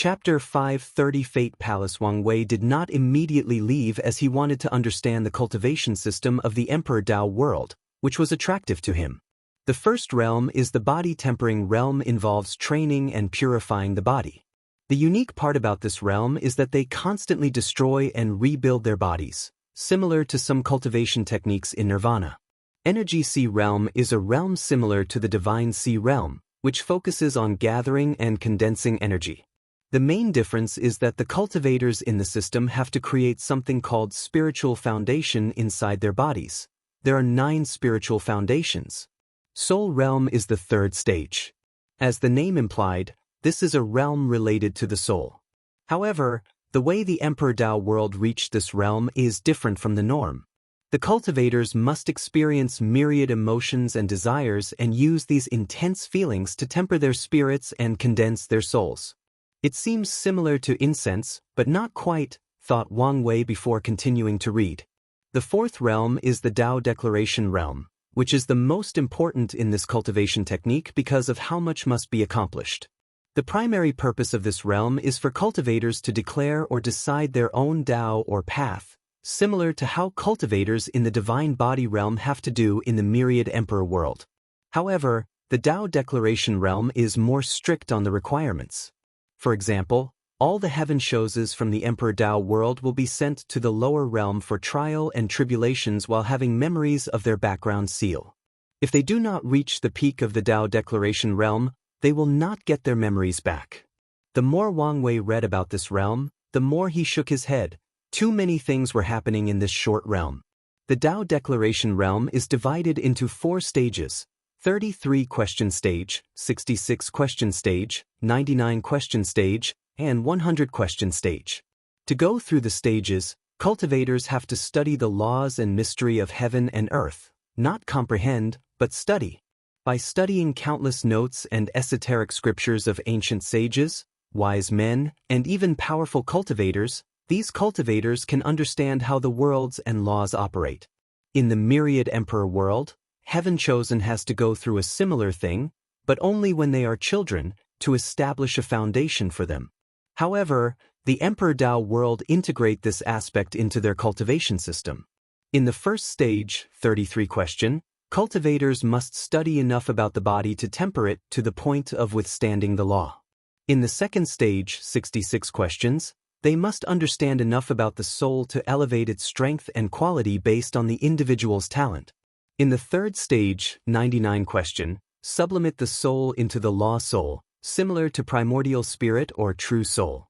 Chapter 530 Fate Palace. Wang Wei did not immediately leave as he wanted to understand the cultivation system of the Emperor Dao world, which was attractive to him. The first realm is the body-tempering realm, involves training and purifying the body. The unique part about this realm is that they constantly destroy and rebuild their bodies, similar to some cultivation techniques in Nirvana. Energy Sea realm is a realm similar to the Divine Sea realm, which focuses on gathering and condensing energy. The main difference is that the cultivators in the system have to create something called spiritual foundation inside their bodies. There are 9 spiritual foundations. Soul realm is the third stage. As the name implied, this is a realm related to the soul. However, the way the Emperor Dao world reached this realm is different from the norm. The cultivators must experience myriad emotions and desires and use these intense feelings to temper their spirits and condense their souls. It seems similar to incense, but not quite, thought Wang Wei before continuing to read. The fourth realm is the Dao Declaration realm, which is the most important in this cultivation technique because of how much must be accomplished. The primary purpose of this realm is for cultivators to declare or decide their own Dao or path, similar to how cultivators in the Divine Body realm have to do in the Myriad Emperor world. However, the Dao Declaration realm is more strict on the requirements. For example, all the heaven shows from the Emperor Dao world will be sent to the lower realm for trial and tribulations while having memories of their background seal. If they do not reach the peak of the Dao Declaration realm, they will not get their memories back. The more Wang Wei read about this realm, the more he shook his head. Too many things were happening in this short realm. The Dao Declaration realm is divided into 4 stages: 33 question stage, 66 question stage, 99 question stage, and 100 question stage. To go through the stages, cultivators have to study the laws and mystery of heaven and earth, not comprehend, but study. By studying countless notes and esoteric scriptures of ancient sages, wise men, and even powerful cultivators, these cultivators can understand how the worlds and laws operate. In the Myriad Emperor world, Heaven Chosen has to go through a similar thing, but only when they are children, to establish a foundation for them. However, the Emperor Dao world integrate this aspect into their cultivation system. In the first stage, 33 question, cultivators must study enough about the body to temper it to the point of withstanding the law. In the second stage, 66 questions, they must understand enough about the soul to elevate its strength and quality based on the individual's talent. In the third stage, 99 question, sublimate the soul into the law soul, similar to primordial spirit or true soul.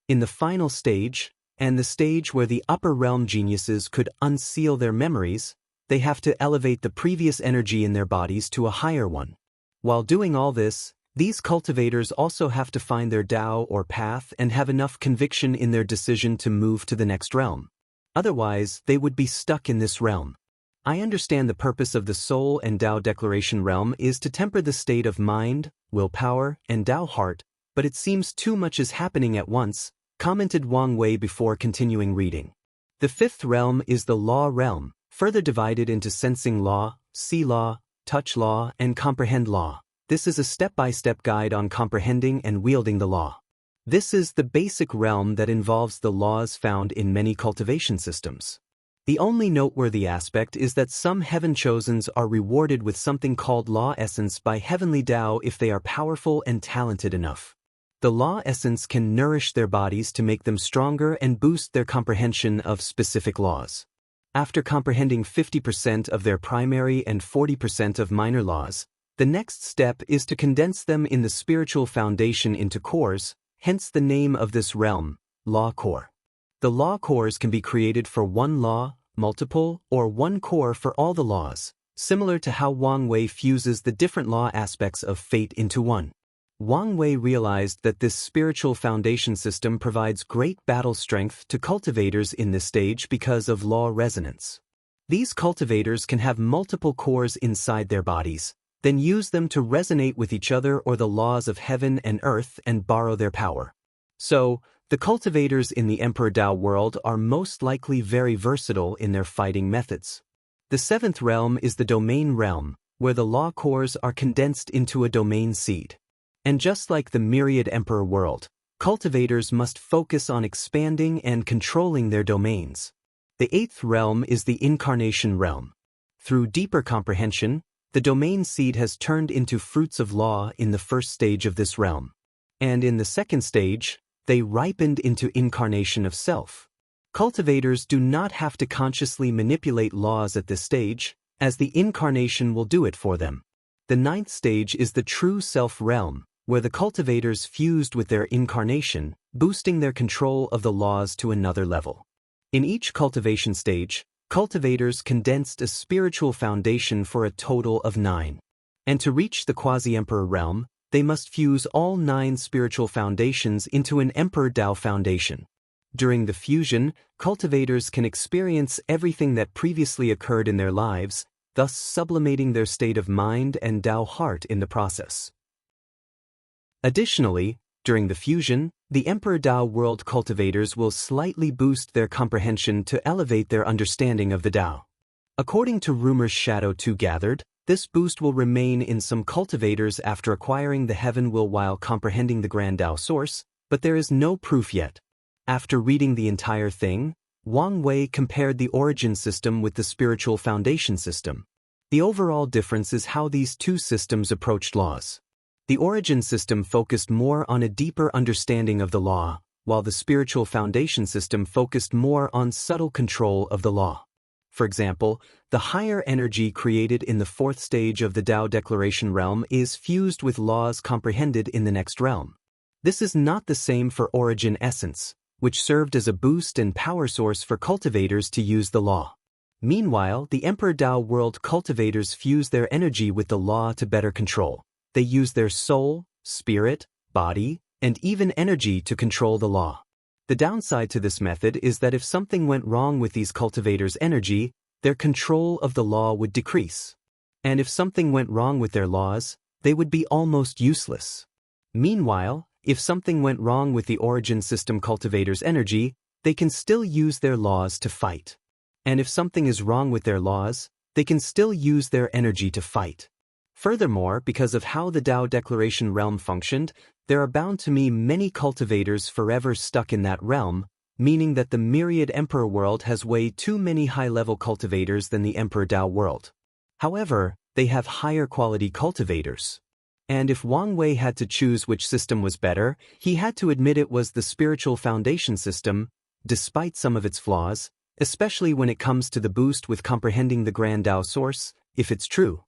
In the final stage, and the stage where the upper realm geniuses could unseal their memories, they have to elevate the previous energy in their bodies to a higher one. While doing all this, these cultivators also have to find their Dao or path and have enough conviction in their decision to move to the next realm. Otherwise, they would be stuck in this realm. I understand the purpose of the Soul and Dao Declaration realm is to temper the state of mind, willpower, and Dao heart, but it seems too much is happening at once, commented Wang Wei before continuing reading. The fifth realm is the Law realm, further divided into Sensing Law, See Law, Touch Law, and Comprehend Law. This is a step-by-step guide on comprehending and wielding the law. This is the basic realm that involves the laws found in many cultivation systems. The only noteworthy aspect is that some Heaven Chosens are rewarded with something called Law Essence by Heavenly Dao if they are powerful and talented enough. The Law Essence can nourish their bodies to make them stronger and boost their comprehension of specific laws. After comprehending 50% of their primary and 40% of minor laws, the next step is to condense them in the spiritual foundation into cores, hence the name of this realm, Law Core. The law cores can be created for one law, multiple, or one core for all the laws, similar to how Wang Wei fuses the different law aspects of fate into one. Wang Wei realized that this spiritual foundation system provides great battle strength to cultivators in this stage because of law resonance. These cultivators can have multiple cores inside their bodies, then use them to resonate with each other or the laws of heaven and earth and borrow their power. So, the cultivators in the Emperor Dao world are most likely very versatile in their fighting methods. The seventh realm is the Domain realm, where the law cores are condensed into a domain seed. And just like the myriad emperor world, cultivators must focus on expanding and controlling their domains. The eighth realm is the incarnation realm. Through deeper comprehension, the domain seed has turned into fruits of law in the first stage of this realm. And in the second stage, they ripened into incarnation of self. Cultivators do not have to consciously manipulate laws at this stage, as the incarnation will do it for them. The ninth stage is the true self realm, where the cultivators fused with their incarnation, boosting their control of the laws to another level. In each cultivation stage, cultivators condensed a spiritual foundation for a total of 9. And to reach the quasi-emperor realm, they must fuse all 9 spiritual foundations into an emperor Dao foundation. During the fusion, cultivators can experience everything that previously occurred in their lives, thus sublimating their state of mind and Dao heart in the process. Additionally, during the fusion, the Emperor Dao world cultivators will slightly boost their comprehension to elevate their understanding of the Dao. According to rumors Shadow 2 gathered, this boost will remain in some cultivators after acquiring the Heaven Will while comprehending the Grand Dao source, but there is no proof yet. After reading the entire thing, Wang Wei compared the origin system with the spiritual foundation system. The overall difference is how these two systems approached laws. The origin system focused more on a deeper understanding of the law, while the spiritual foundation system focused more on subtle control of the law. For example, the higher energy created in the fourth stage of the Dao Declaration realm is fused with laws comprehended in the next realm. This is not the same for origin essence, which served as a boost and power source for cultivators to use the law. Meanwhile, the Emperor Dao world cultivators fuse their energy with the law to better control. They use their soul, spirit, body, and even energy to control the law. The downside to this method is that if something went wrong with these cultivators' energy, their control of the law would decrease. And if something went wrong with their laws, they would be almost useless. Meanwhile, if something went wrong with the origin system cultivators' energy, they can still use their laws to fight. And if something is wrong with their laws, they can still use their energy to fight. Furthermore, because of how the Dao Declaration realm functioned, there are bound to be many cultivators forever stuck in that realm, meaning that the myriad Emperor world has way too many high-level cultivators than the Emperor Dao world. However, they have higher quality cultivators. And if Wang Wei had to choose which system was better, he had to admit it was the spiritual foundation system, despite some of its flaws, especially when it comes to the boost with comprehending the Grand Dao source, if it's true.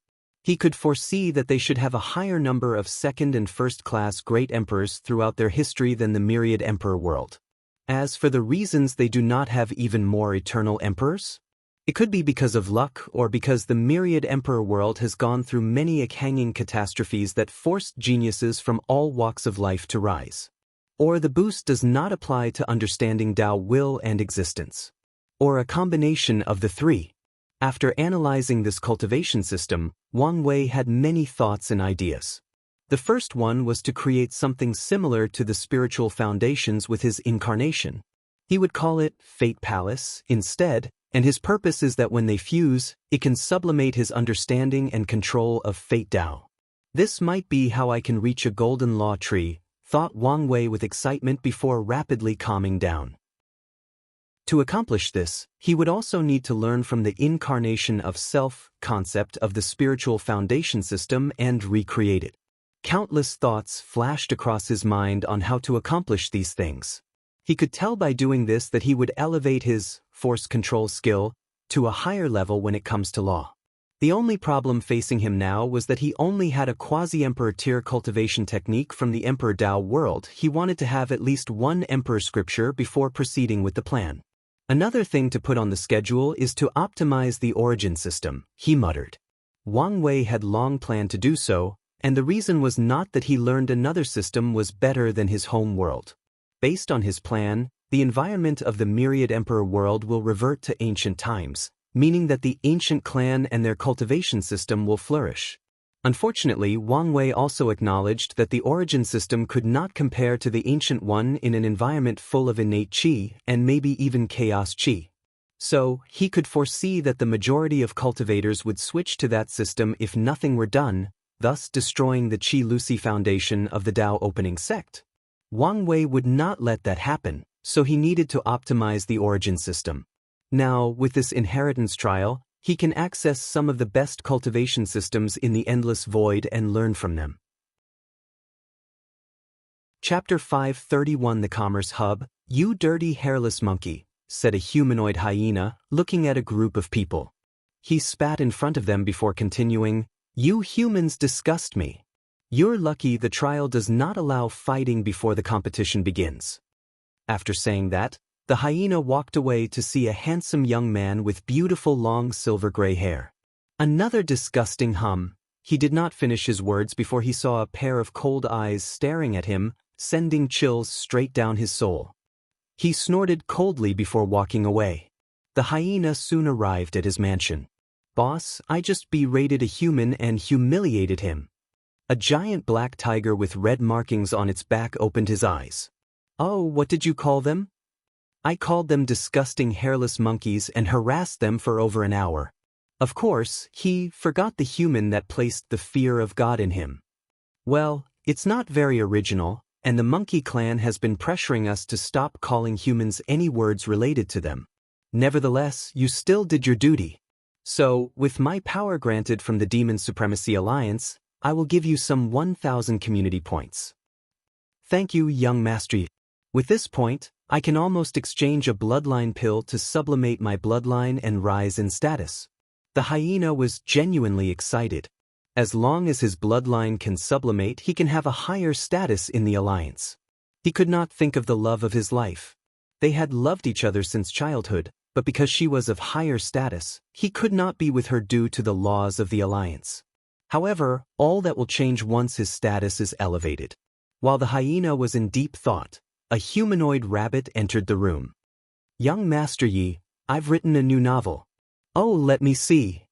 He could foresee that they should have a higher number of second- and first-class great emperors throughout their history than the myriad emperor world. As for the reasons they do not have even more eternal emperors, it could be because of luck or because the myriad emperor world has gone through many hanging catastrophes that forced geniuses from all walks of life to rise. Or the boost does not apply to understanding Dao will and existence. Or a combination of the three. After analyzing this cultivation system, Wang Wei had many thoughts and ideas. The first one was to create something similar to the spiritual foundations with his incarnation. He would call it Fate Palace instead, and his purpose is that when they fuse, it can sublimate his understanding and control of Fate Dao. This might be how I can reach a golden law tree, thought Wang Wei with excitement before rapidly calming down. To accomplish this, he would also need to learn from the incarnation of self concept of the spiritual foundation system and recreate it. Countless thoughts flashed across his mind on how to accomplish these things. He could tell by doing this that he would elevate his force control skill to a higher level when it comes to law. The only problem facing him now was that he only had a quasi-emperor tier cultivation technique from the Emperor Dao world. He wanted to have at least one emperor scripture before proceeding with the plan. Another thing to put on the schedule is to optimize the origin system, he muttered. Wang Wei had long planned to do so, and the reason was not that he learned another system was better than his home world. Based on his plan, the environment of the myriad emperor world will revert to ancient times, meaning that the ancient clan and their cultivation system will flourish. Unfortunately, Wang Wei also acknowledged that the origin system could not compare to the ancient one in an environment full of innate qi and maybe even chaos qi. So, he could foresee that the majority of cultivators would switch to that system if nothing were done, thus destroying the Qi-Lucy foundation of the Dao opening sect. Wang Wei would not let that happen, so he needed to optimize the origin system. Now, with this inheritance trial, he can access some of the best cultivation systems in the Endless Void and learn from them. Chapter 531 The Commerce Hub. "You dirty hairless monkey," said a humanoid hyena, looking at a group of people. He spat in front of them before continuing, "You humans disgust me. You're lucky the trial does not allow fighting before the competition begins." After saying that, the hyena walked away to see a handsome young man with beautiful long silver-gray hair. Another disgusting hum. He did not finish his words before he saw a pair of cold eyes staring at him, sending chills straight down his soul. He snorted coldly before walking away. The hyena soon arrived at his mansion. "Boss, I just berated a human and humiliated him." A giant black tiger with red markings on its back opened his eyes. "Oh, what did you call them?" "I called them disgusting hairless monkeys and harassed them for over an hour." Of course, he forgot the human that placed the fear of God in him. "Well, it's not very original, and the monkey clan has been pressuring us to stop calling humans any words related to them. Nevertheless, you still did your duty. So, with my power granted from the Demon Supremacy Alliance, I will give you some 1,000 community points." "Thank you, young master. With this point, I can almost exchange a bloodline pill to sublimate my bloodline and rise in status." The hyena was genuinely excited. As long as his bloodline can sublimate, he can have a higher status in the alliance. He could not think of the love of his life. They had loved each other since childhood, but because she was of higher status, he could not be with her due to the laws of the alliance. However, all that will change once his status is elevated. While the hyena was in deep thought, a humanoid rabbit entered the room. "Young Master Yi, I've written a new novel." "Oh, let me see."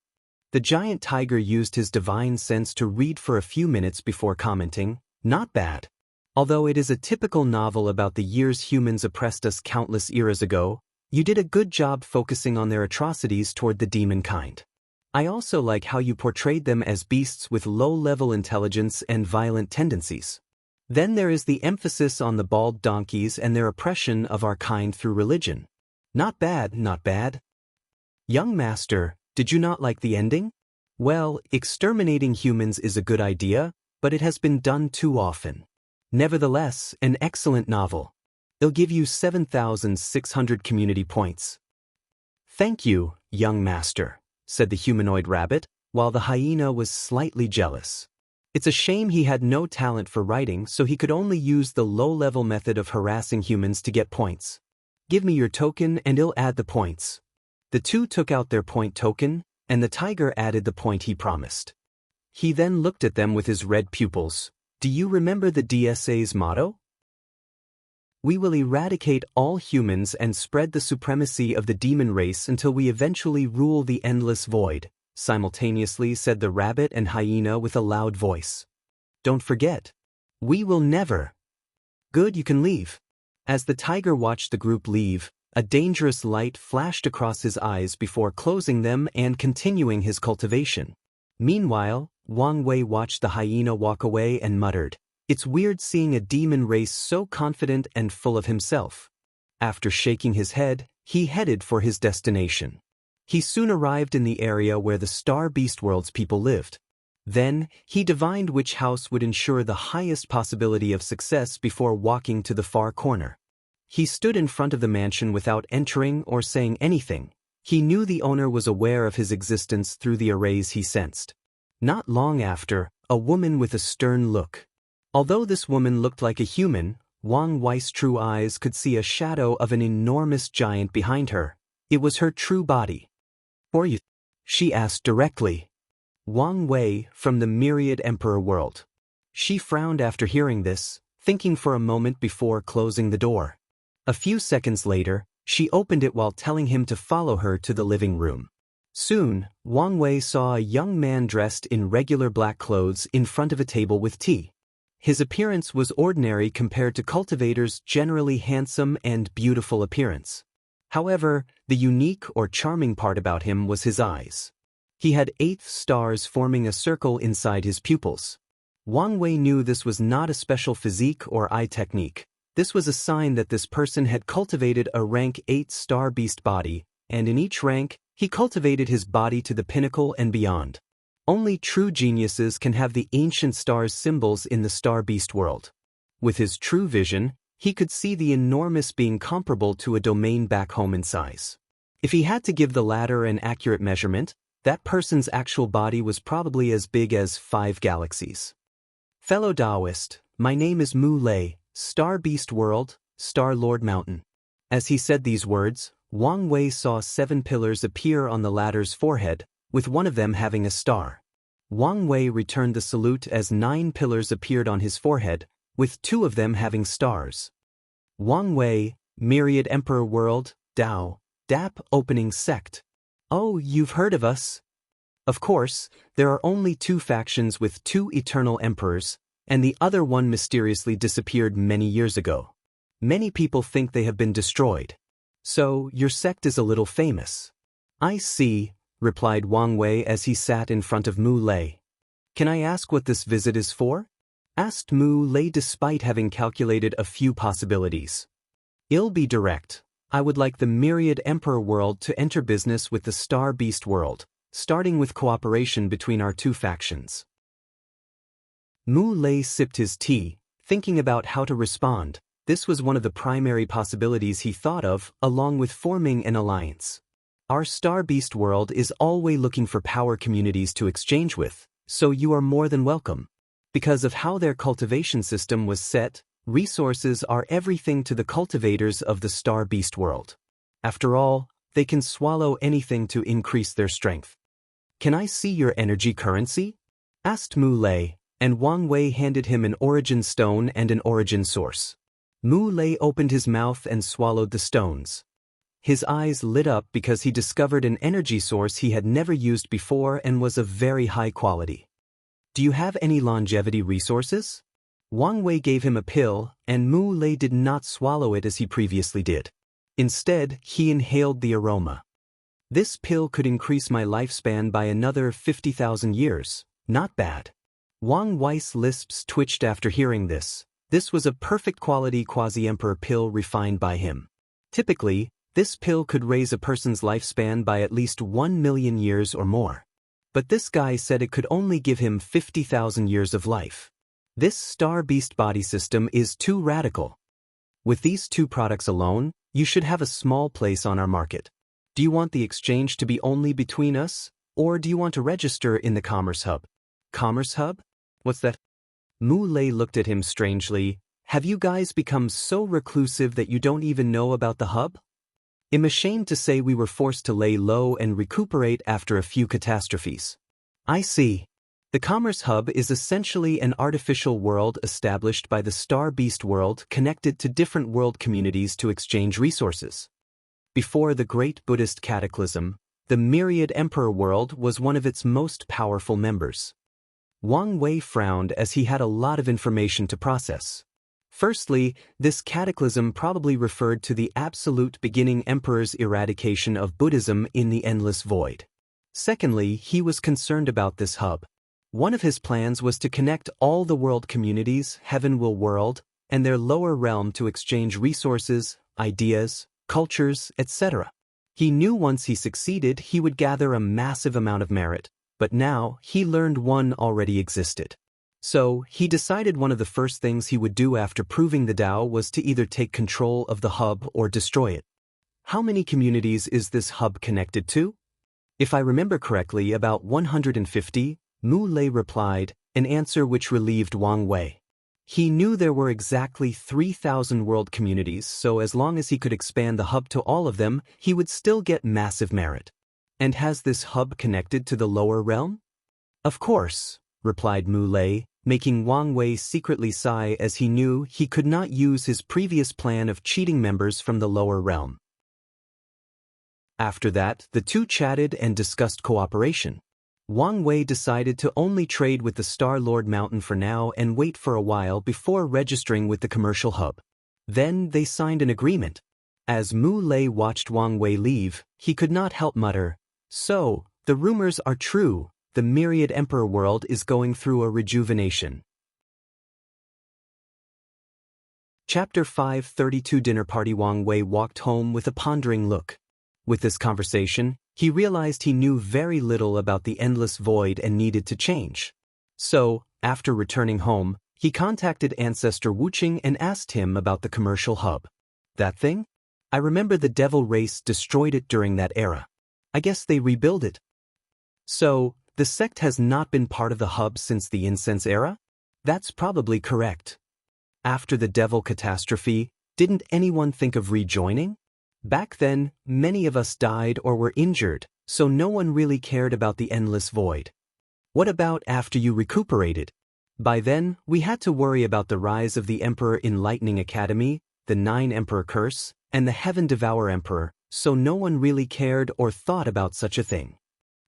The giant tiger used his divine sense to read for a few minutes before commenting, "Not bad. Although it is a typical novel about the years humans oppressed us countless eras ago, you did a good job focusing on their atrocities toward the demon kind. I also like how you portrayed them as beasts with low-level intelligence and violent tendencies. Then there is the emphasis on the bald donkeys and their oppression of our kind through religion. Not bad, not bad." "Young master, did you not like the ending?" "Well, exterminating humans is a good idea, but it has been done too often. Nevertheless, an excellent novel. It'll give you 7,600 community points." "Thank you, young master," said the humanoid rabbit, while the hyena was slightly jealous. It's a shame he had no talent for writing, so he could only use the low-level method of harassing humans to get points. "Give me your token and I'll add the points." The two took out their point token, and the tiger added the point he promised. He then looked at them with his red pupils. "Do you remember the DSA's motto? We will eradicate all humans and spread the supremacy of the demon race until we eventually rule the endless void," simultaneously said the rabbit and hyena with a loud voice. "Don't forget. We will never." "Good, you can leave." As the tiger watched the group leave, a dangerous light flashed across his eyes before closing them and continuing his cultivation. Meanwhile, Wang Wei watched the hyena walk away and muttered, "It's weird seeing a demon race so confident and full of himself." After shaking his head, he headed for his destination. He soon arrived in the area where the Star Beast World's people lived. Then, he divined which house would ensure the highest possibility of success before walking to the far corner. He stood in front of the mansion without entering or saying anything. He knew the owner was aware of his existence through the arrays he sensed. Not long after, a woman with a stern look. Although this woman looked like a human, Wang Wei's true eyes could see a shadow of an enormous giant behind her. It was her true body. "Who are you?" she asked directly. "Wang Wei, from the Myriad Emperor world." She frowned after hearing this, thinking for a moment before closing the door. A few seconds later, she opened it while telling him to follow her to the living room. Soon, Wang Wei saw a young man dressed in regular black clothes in front of a table with tea. His appearance was ordinary compared to Cultivator's generally handsome and beautiful appearance. However, the unique or charming part about him was his eyes. He had 8 stars forming a circle inside his pupils. Wang Wei knew this was not a special physique or eye technique. This was a sign that this person had cultivated a rank 8 star beast body, and in each rank, he cultivated his body to the pinnacle and beyond. Only true geniuses can have the ancient stars symbols in the star beast world. With his true vision, he could see the enormous being comparable to a domain back home in size. If he had to give the latter an accurate measurement, that person's actual body was probably as big as 5 galaxies. Fellow Daoist, my name is Mu Lei, Star Beast World, Star Lord Mountain. As he said these words, Wang Wei saw 7 pillars appear on the latter's forehead, with one of them having a star. Wang Wei returned the salute as 9 pillars appeared on his forehead, with 2 of them having stars. Wang Wei, Myriad Emperor World, Dao, DAP Opening Sect. Oh, you've heard of us? Of course, there are only 2 factions with 2 eternal emperors, and the other one mysteriously disappeared many years ago. Many people think they have been destroyed. So, your sect is a little famous. I see, replied Wang Wei as he sat in front of Mu Lei. Can I ask what this visit is for? Asked Mu Lei despite having calculated a few possibilities. I'll be direct. I would like the Myriad Emperor World to enter business with the Star Beast World, starting with cooperation between our 2 factions. Mu Lei sipped his tea, thinking about how to respond. This was one of the primary possibilities he thought of, along with forming an alliance. Our Star Beast World is always looking for power communities to exchange with, so you are more than welcome. Because of how their cultivation system was set, resources are everything to the cultivators of the Star Beast World. After all, they can swallow anything to increase their strength. Can I see your energy currency? Asked Mu Lei, and Wang Wei handed him an origin stone and an origin source. Mu Lei opened his mouth and swallowed the stones. His eyes lit up because he discovered an energy source he had never used before and was of very high quality. Do you have any longevity resources? Wang Wei gave him a pill, and Mu Lei did not swallow it as he previously did. Instead, he inhaled the aroma. This pill could increase my lifespan by another 50,000 years. Not bad. Wang Wei's lips twitched after hearing this. This was a perfect quality quasi-emperor pill refined by him. Typically, this pill could raise a person's lifespan by at least 1 million years or more. But this guy said it could only give him 50,000 years of life. This Star Beast body system is too radical. With these 2 products alone, you should have a small place on our market. Do you want the exchange to be only between us, or do you want to register in the Commerce Hub? Commerce Hub? What's that? Mu Lei looked at him strangely. Have you guys become so reclusive that you don't even know about the hub? I'm ashamed to say we were forced to lay low and recuperate after a few catastrophes. I see. The Commerce Hub is essentially an artificial world established by the Star Beast World connected to different world communities to exchange resources. Before the Great Buddhist Cataclysm, the Myriad Emperor World was one of its most powerful members. Wang Wei frowned as he had a lot of information to process. Firstly, this cataclysm probably referred to the absolute beginning emperor's eradication of Buddhism in the endless void. Secondly, he was concerned about this hub. One of his plans was to connect all the world communities, Heaven Will World, and their lower realm to exchange resources, ideas, cultures, etc. He knew once he succeeded he would gather a massive amount of merit, but now he learned one already existed. So, he decided one of the first things he would do after proving the Tao was to either take control of the hub or destroy it. How many communities is this hub connected to? If I remember correctly, about 150, Mu Lei replied, an answer which relieved Wang Wei. He knew there were exactly 3,000 world communities, so as long as he could expand the hub to all of them, he would still get massive merit. And has this hub connected to the lower realm? Of course, replied Mu Lei, making Wang Wei secretly sigh as he knew he could not use his previous plan of cheating members from the lower realm. After that, the 2 chatted and discussed cooperation. Wang Wei decided to only trade with the Star Lord Mountain for now and wait for a while before registering with the commercial hub. Then they signed an agreement. As Mu Lei watched Wang Wei leave, he could not help mutter, "So, The rumors are true, the myriad emperor world is going through a rejuvenation. Chapter 532 Dinner Party. Wang Wei walked home with a pondering look. With this conversation, he realized he knew very little about the endless void and needed to change. So, after returning home, he contacted ancestor Wuxia and asked him about the commercial hub. That thing? I remember the devil race destroyed it during that era. I guess they rebuilt it. So, the sect has not been part of the hub since the incense era? That's probably correct. After the devil catastrophe, didn't anyone think of rejoining? Back then, many of us died or were injured, so no one really cared about the endless void. What about after you recuperated? By then, we had to worry about the rise of the Emperor Enlightening Academy, the 9 Emperor Curse, and the Heaven Devour Emperor, so no one really cared or thought about such a thing.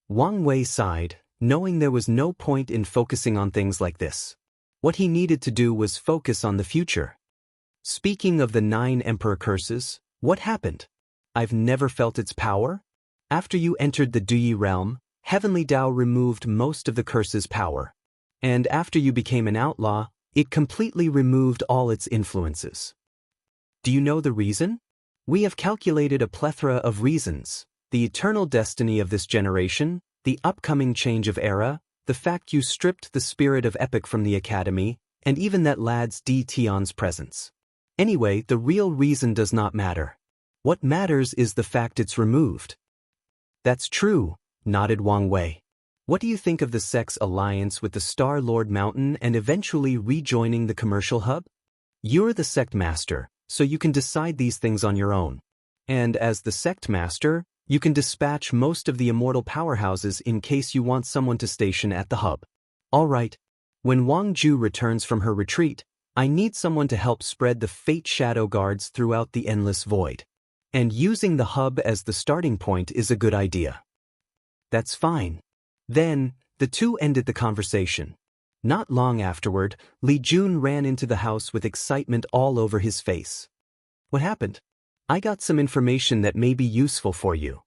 Wang Wei sighed, knowing there was no point in focusing on things like this. What he needed to do was focus on the future. Speaking of the 9 Emperor Curses, what happened? I've never felt its power. After you entered the Deyi realm, Heavenly Dao removed most of the curse's power. And after you became an outlaw, it completely removed all its influences. Do you know the reason? We have calculated a plethora of reasons: the eternal destiny of this generation, the upcoming change of era, the fact you stripped the spirit of epic from the academy, and even that lad's D. Tion's presence. Anyway, the real reason does not matter. What matters is the fact it's removed. That's true, nodded Wang Wei. What do you think of the sect's alliance with the Star Lord Mountain and eventually rejoining the commercial hub? You're the sect master, so you can decide these things on your own. And as the sect master, you can dispatch most of the immortal powerhouses in case you want someone to station at the hub. All right. When Wang Ju returns from her retreat, I need someone to help spread the fate shadow guards throughout the endless void. And using the hub as the starting point is a good idea. That's fine. Then, the two ended the conversation. Not long afterward, Li Jun ran into the house with excitement all over his face. What happened? I got some information that may be useful for you.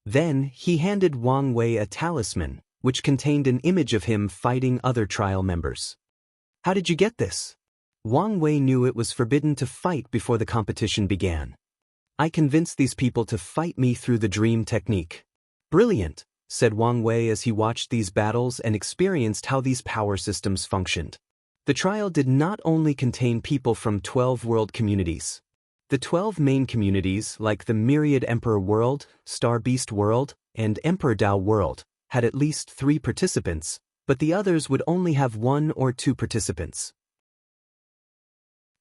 Then, he handed Wang Wei a talisman, which contained an image of him fighting other trial members. How did you get this? Wang Wei knew it was forbidden to fight before the competition began. I convinced these people to fight me through the dream technique. Brilliant, said Wang Wei as he watched these battles and experienced how these power systems functioned. The trial did not only contain people from 12 world communities. The 12 main communities, like the Myriad Emperor World, Star Beast World, and Emperor Dao World, had at least 3 participants, but the others would only have 1 or 2 participants.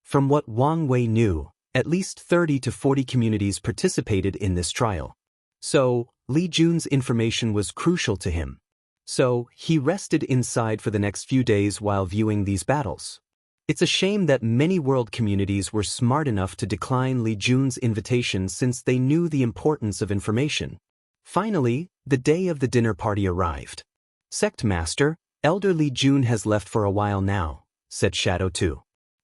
From what Wang Wei knew, at least 30 to 40 communities participated in this trial. So, Li Jun's information was crucial to him. So, he rested inside for the next few days while viewing these battles. It's a shame that many world communities were smart enough to decline Li Jun's invitation since they knew the importance of information. Finally, the day of the dinner party arrived. Sect Master, Elder Li Jun has left for a while now, said Shadow 2.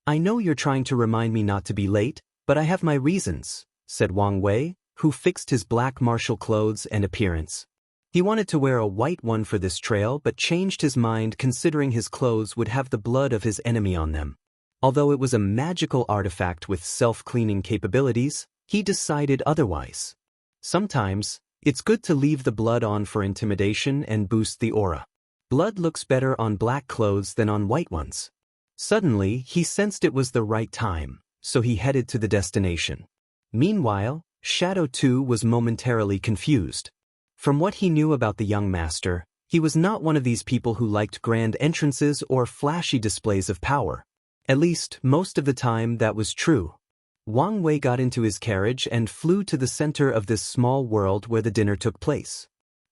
I know you're trying to remind me not to be late, but I have my reasons, said Wang Wei, who fixed his black martial clothes and appearance. He wanted to wear a white one for this trail but changed his mind considering his clothes would have the blood of his enemy on them. Although it was a magical artifact with self-cleaning capabilities, he decided otherwise. Sometimes, it's good to leave the blood on for intimidation and boost the aura. Blood looks better on black clothes than on white ones. Suddenly, he sensed it was the right time, so he headed to the destination. Meanwhile, Shadow 2 was momentarily confused. From what he knew about the young master, he was not one of these people who liked grand entrances or flashy displays of power. At least, most of the time that was true. Wang Wei got into his carriage and flew to the center of this small world where the dinner took place.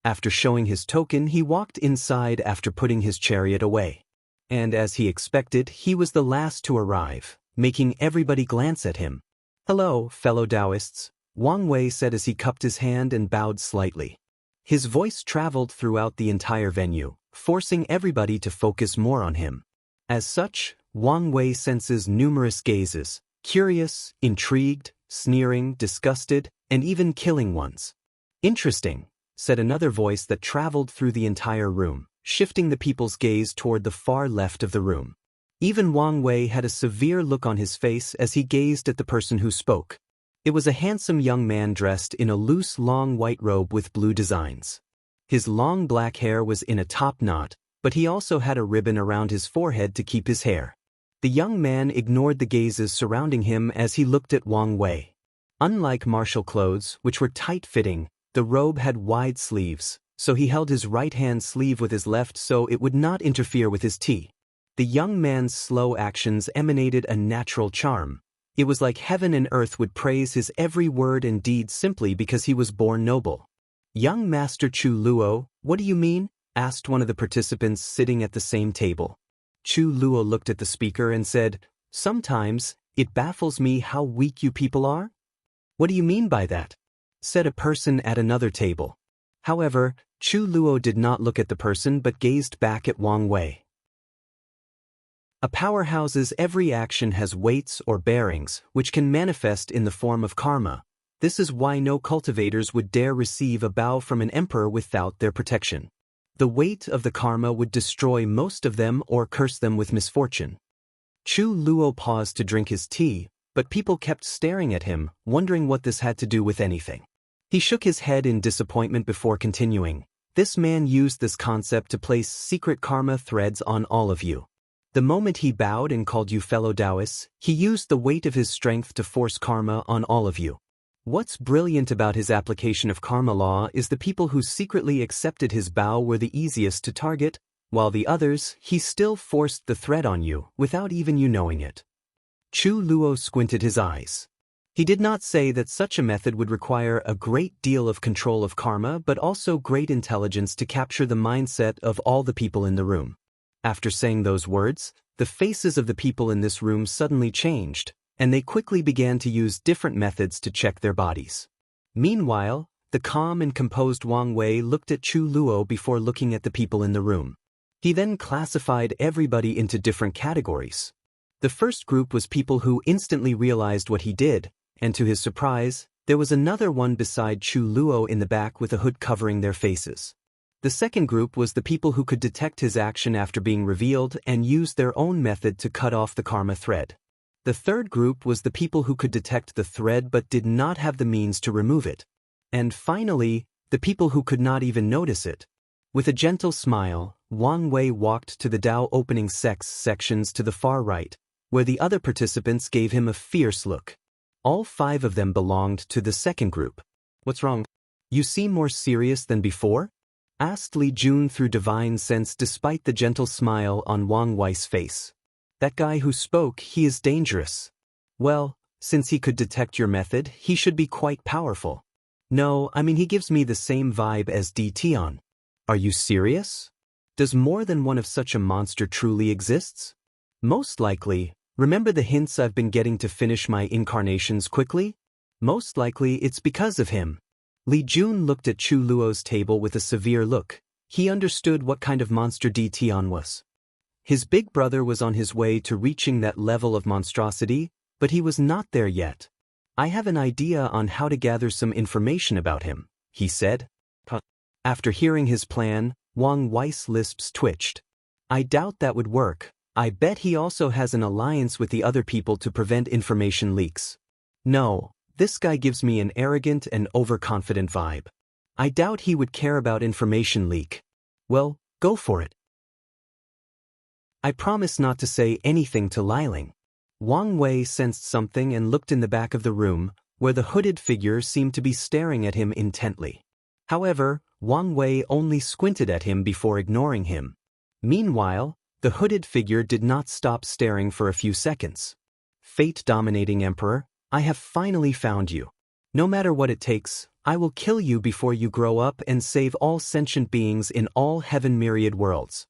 After showing his token, he walked inside after putting his chariot away. And as he expected, he was the last to arrive, making everybody glance at him. Hello, fellow Daoists, Wang Wei said as he cupped his hand and bowed slightly. His voice traveled throughout the entire venue, forcing everybody to focus more on him. As such, Wang Wei senses numerous gazes, curious, intrigued, sneering, disgusted, and even killing ones. Interesting, said another voice that traveled through the entire room, shifting the people's gaze toward the far left of the room. Even Wang Wei had a severe look on his face as he gazed at the person who spoke. It was a handsome young man dressed in a loose long white robe with blue designs. His long black hair was in a top knot, but he also had a ribbon around his forehead to keep his hair. The young man ignored the gazes surrounding him as he looked at Wang Wei. Unlike martial clothes, which were tight-fitting, the robe had wide sleeves, so he held his right-hand sleeve with his left so it would not interfere with his tea. The young man's slow actions emanated a natural charm. It was like heaven and earth would praise his every word and deed simply because he was born noble. "Young Master Chu Luo, what do you mean?" asked one of the participants sitting at the same table. Chu Luo looked at the speaker and said, "Sometimes, it baffles me how weak you people are." "What do you mean by that?" said a person at another table. However, Chu Luo did not look at the person but gazed back at Wang Wei. A powerhouse's every action has weights or bearings, which can manifest in the form of karma. This is why no cultivators would dare receive a bow from an emperor without their protection. The weight of the karma would destroy most of them or curse them with misfortune. Chu Luo paused to drink his tea, but people kept staring at him, wondering what this had to do with anything. He shook his head in disappointment before continuing. "This man used this concept to place secret karma threads on all of you. The moment he bowed and called you fellow Daoists, he used the weight of his strength to force karma on all of you. What's brilliant about his application of karma law is the people who secretly accepted his bow were the easiest to target, while the others, he still forced the thread on you, without even you knowing it." Chu Luo squinted his eyes. He did not say that such a method would require a great deal of control of karma but also great intelligence to capture the mindset of all the people in the room. After saying those words, the faces of the people in this room suddenly changed, and they quickly began to use different methods to check their bodies. Meanwhile, the calm and composed Wang Wei looked at Chu Luo before looking at the people in the room. He then classified everybody into different categories. The first group was people who instantly realized what he did, and to his surprise, there was another one beside Chu Luo in the back with a hood covering their faces. The second group was the people who could detect his action after being revealed and used their own method to cut off the karma thread. The third group was the people who could detect the thread but did not have the means to remove it. And finally, the people who could not even notice it. With a gentle smile, Wang Wei walked to the Dao opening sections to the far right, where the other participants gave him a fierce look. All 5 of them belonged to the second group. "What's wrong? You seem more serious than before?" asked Li Jun through divine sense despite the gentle smile on Wang Wei's face. "That guy who spoke, he is dangerous." "Well, since he could detect your method, he should be quite powerful." "No, I mean he gives me the same vibe as DTon." "Are you serious? Does more than one of such a monster truly exists?" "Most likely. Remember the hints I've been getting to finish my incarnations quickly? Most likely it's because of him." Li Jun looked at Chu Luo's table with a severe look. He understood what kind of monster DTon was. His big brother was on his way to reaching that level of monstrosity, but he was not there yet. "I have an idea on how to gather some information about him," he said. After hearing his plan, Wang Wei's lips twitched. "I doubt that would work. I bet he also has an alliance with the other people to prevent information leaks. No. This guy gives me an arrogant and overconfident vibe. I doubt he would care about information leak." "Well, go for it." "I promise not to say anything to Liling." Wang Wei sensed something and looked in the back of the room, where the hooded figure seemed to be staring at him intently. However, Wang Wei only squinted at him before ignoring him. Meanwhile, the hooded figure did not stop staring for a few seconds. "Fate-dominating Emperor, I have finally found you. No matter what it takes, I will kill you before you grow up and save all sentient beings in all heaven myriad worlds."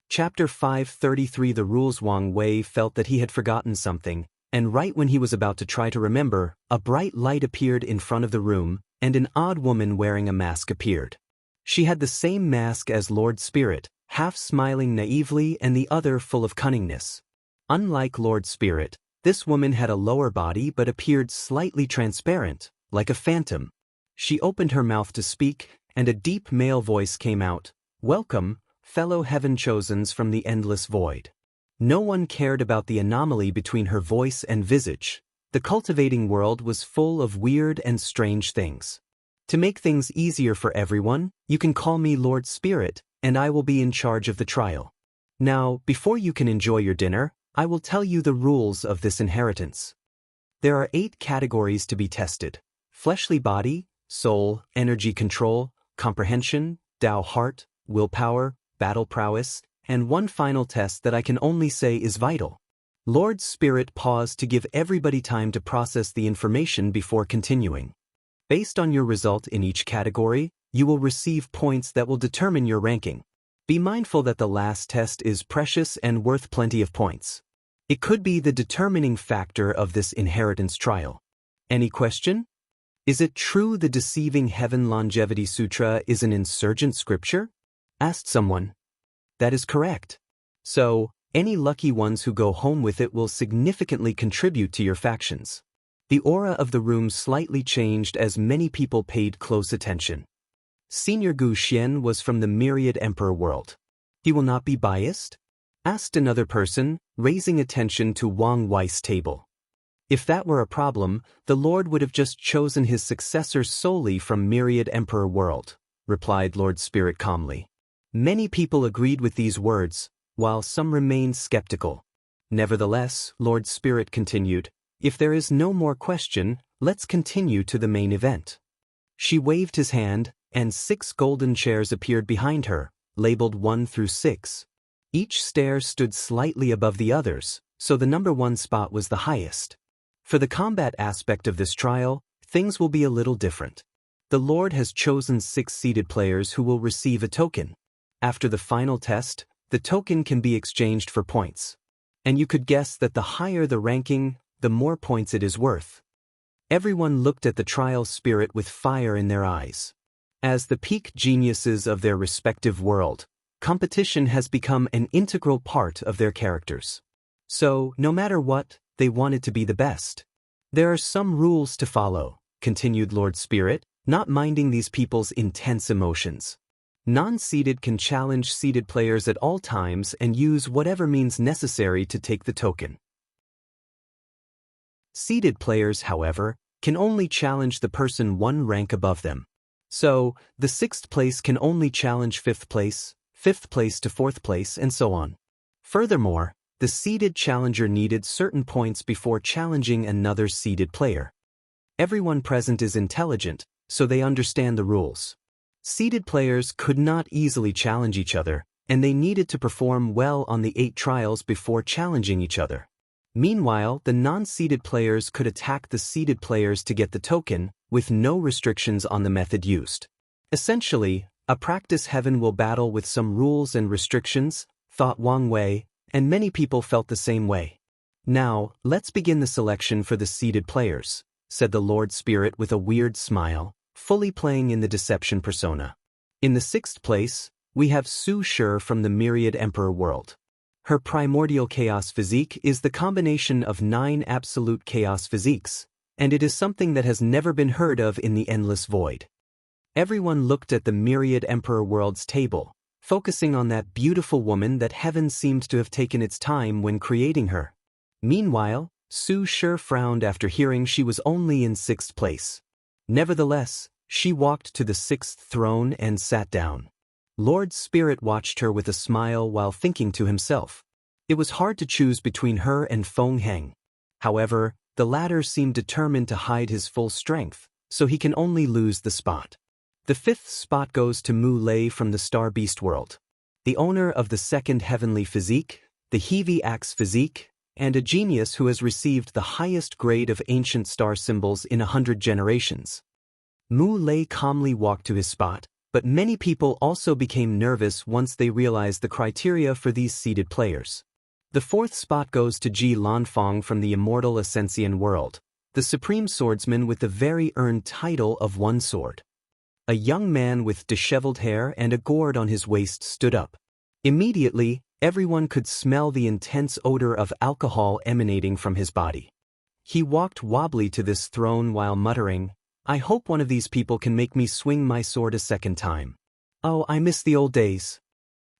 Chapter 533 The Rules. Wang Wei felt that he had forgotten something, and right when he was about to try to remember, a bright light appeared in front of the room, and an odd woman wearing a mask appeared. She had the same mask as Lord Spirit, half smiling naively and the other full of cunningness. Unlike Lord Spirit, this woman had a lower body but appeared slightly transparent, like a phantom. She opened her mouth to speak, and a deep male voice came out. "Welcome, fellow heaven-chosens from the endless void." No one cared about the anomaly between her voice and visage. The cultivating world was full of weird and strange things. To make things easier for everyone, you can call me Lord Spirit, and I will be in charge of the trial. Now, before you can enjoy your dinner, I will tell you the rules of this inheritance. There are 8 categories to be tested: fleshly body, soul, energy control, comprehension, Tao heart, willpower, battle prowess, and one final test that I can only say is vital. Lord Spirit paused to give everybody time to process the information before continuing. Based on your result in each category, you will receive points that will determine your ranking. Be mindful that the last test is precious and worth plenty of points. It could be the determining factor of this inheritance trial. Any question? Is it true the Deceiving Heaven Longevity Sutra is an insurgent scripture? Asked someone. That is correct. So, any lucky ones who go home with it will significantly contribute to your factions. The aura of the room slightly changed as many people paid close attention. Senior Gu Xian was from the Myriad Emperor world. He will not be biased? Asked another person, raising attention to Wang Wei's table. If that were a problem, the Lord would have just chosen his successor solely from Myriad Emperor world, replied Lord Spirit calmly. Many people agreed with these words, while some remained skeptical. Nevertheless, Lord Spirit continued, if there is no more question, let's continue to the main event. She waved his hand, and 6 golden chairs appeared behind her, labeled 1 through 6. Each stair stood slightly above the others, so the number 1 spot was the highest. For the combat aspect of this trial, things will be a little different. The Lord has chosen 6 seated players who will receive a token. After the final test, the token can be exchanged for points. And you could guess that the higher the ranking, the more points it is worth. Everyone looked at the trial spirit with fire in their eyes. As the peak geniuses of their respective world, competition has become an integral part of their characters. So, no matter what, they wanted to be the best. There are some rules to follow, continued Lord Spirit, not minding these people's intense emotions. Non-seated can challenge seated players at all times and use whatever means necessary to take the token. Seated players, however, can only challenge the person 1 rank above them. So, the 6th place can only challenge 5th place, 5th place to 4th place, and so on. Furthermore, the seated challenger needed certain points before challenging another seated player. Everyone present is intelligent, so they understand the rules. Seated players could not easily challenge each other, and they needed to perform well on the 8 trials before challenging each other. Meanwhile, the non-seated players could attack the seated players to get the token, with no restrictions on the method used. Essentially, a practice heaven will battle with some rules and restrictions, thought Wang Wei, and many people felt the same way. Now, let's begin the selection for the seated players, said the Lord Spirit with a weird smile, fully playing in the deception persona. In the 6th place, we have Su Shi from the Myriad Emperor world. Her primordial chaos physique is the combination of 9 absolute chaos physiques, and it is something that has never been heard of in the endless void. Everyone looked at the Myriad Emperor world's table, focusing on that beautiful woman that heaven seemed to have taken its time when creating her. Meanwhile, Su Shi frowned after hearing she was only in 6th place. Nevertheless, she walked to the 6th throne and sat down. Lord Spirit watched her with a smile while thinking to himself. It was hard to choose between her and Feng Heng. However, the latter seemed determined to hide his full strength, so he can only lose the spot. The 5th spot goes to Mu Lei from the Star Beast world, the owner of the 2nd heavenly physique, the Heavy Axe physique, and a genius who has received the highest grade of ancient star symbols in 100 generations. Mu Lei calmly walked to his spot, but many people also became nervous once they realized the criteria for these seated players. The 4th spot goes to Ji Lanfang from the Immortal Ascension world, the supreme swordsman with the very earned title of One Sword. A young man with disheveled hair and a gourd on his waist stood up. Immediately, everyone could smell the intense odor of alcohol emanating from his body. He walked wobbly to this throne while muttering, I hope one of these people can make me swing my sword a second time. Oh, I miss the old days.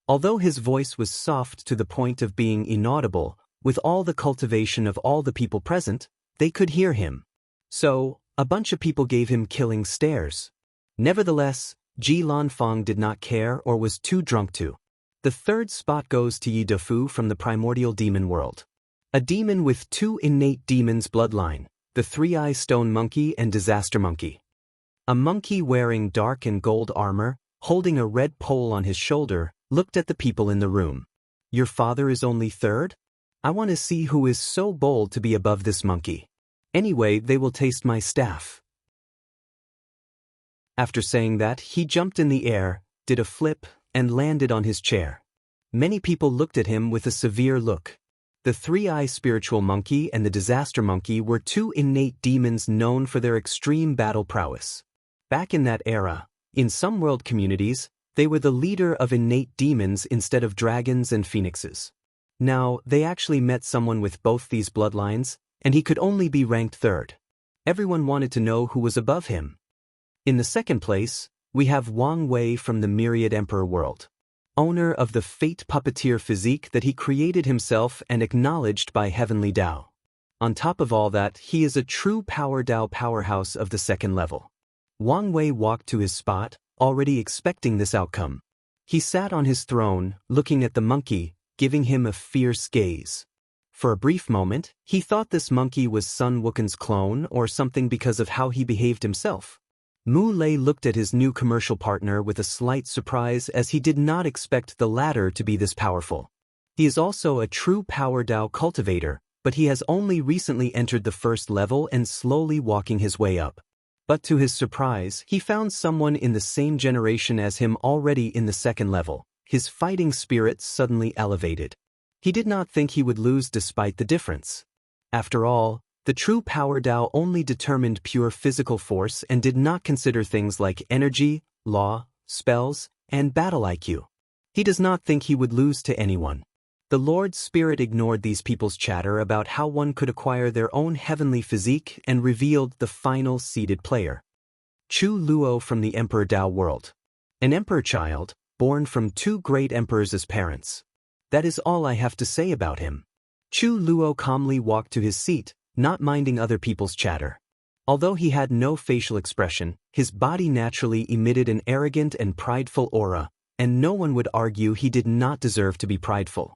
Although his voice was soft to the point of being inaudible, with all the cultivation of all the people present, they could hear him. So, a bunch of people gave him killing stares. Nevertheless, Ji Lanfang did not care or was too drunk to. The third spot goes to Yi Defu from the primordial demon world. A demon with two innate demons bloodline, the three-eye stone monkey and disaster monkey. A monkey wearing dark and gold armor, holding a red pole on his shoulder, looked at the people in the room. Your father is only third? I want to see who is so bold to be above this monkey. Anyway, they will taste my staff. After saying that, he jumped in the air, did a flip, and landed on his chair. Many people looked at him with a severe look. The three-eye spiritual monkey and the disaster monkey were two innate demons known for their extreme battle prowess. Back in that era, in some world communities, they were the leader of innate demons instead of dragons and phoenixes. Now, they actually met someone with both these bloodlines, and he could only be ranked third. Everyone wanted to know who was above him. In the second place, we have Wang Wei from the Myriad Emperor world. Owner of the fate puppeteer physique that he created himself and acknowledged by Heavenly Dao. On top of all that, he is a true Power Dao powerhouse of the second level. Wang Wei walked to his spot, already expecting this outcome. He sat on his throne, looking at the monkey, giving him a fierce gaze. For a brief moment, he thought this monkey was Sun Wukan's clone or something because of how he behaved himself. Mu Lei looked at his new commercial partner with a slight surprise as he did not expect the latter to be this powerful. He is also a true Power Dao cultivator, but he has only recently entered the first level and slowly walking his way up. But to his surprise, he found someone in the same generation as him already in the second level. His fighting spirit suddenly elevated. He did not think he would lose despite the difference. After all, the true Power Dao only determined pure physical force and did not consider things like energy, law, spells, and battle IQ. He does not think he would lose to anyone. The Lord Spirit ignored these people's chatter about how one could acquire their own heavenly physique and revealed the final seeded player. Chu Luo from the Emperor Dao world. An emperor child, born from two great emperors as parents. That is all I have to say about him. Chu Luo calmly walked to his seat, not minding other people's chatter. Although he had no facial expression, his body naturally emitted an arrogant and prideful aura, and no one would argue he did not deserve to be prideful.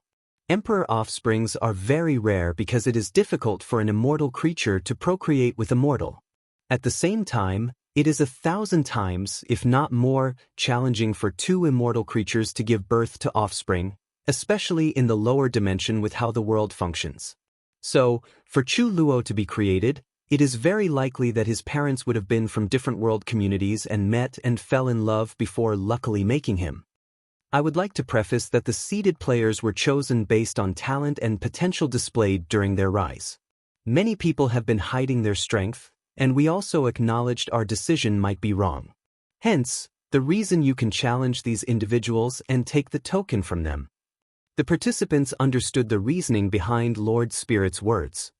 Emperor offsprings are very rare because it is difficult for an immortal creature to procreate with a mortal. At the same time, it is 1,000 times, if not more, challenging for two immortal creatures to give birth to offspring, especially in the lower dimension with how the world functions. So, for Chu Luo to be created, it is very likely that his parents would have been from different world communities and met and fell in love before luckily making him. I would like to preface that the seeded players were chosen based on talent and potential displayed during their rise. Many people have been hiding their strength, and we also acknowledged our decision might be wrong. Hence, the reason you can challenge these individuals and take the token from them. The participants understood the reasoning behind Lord Spirit's words.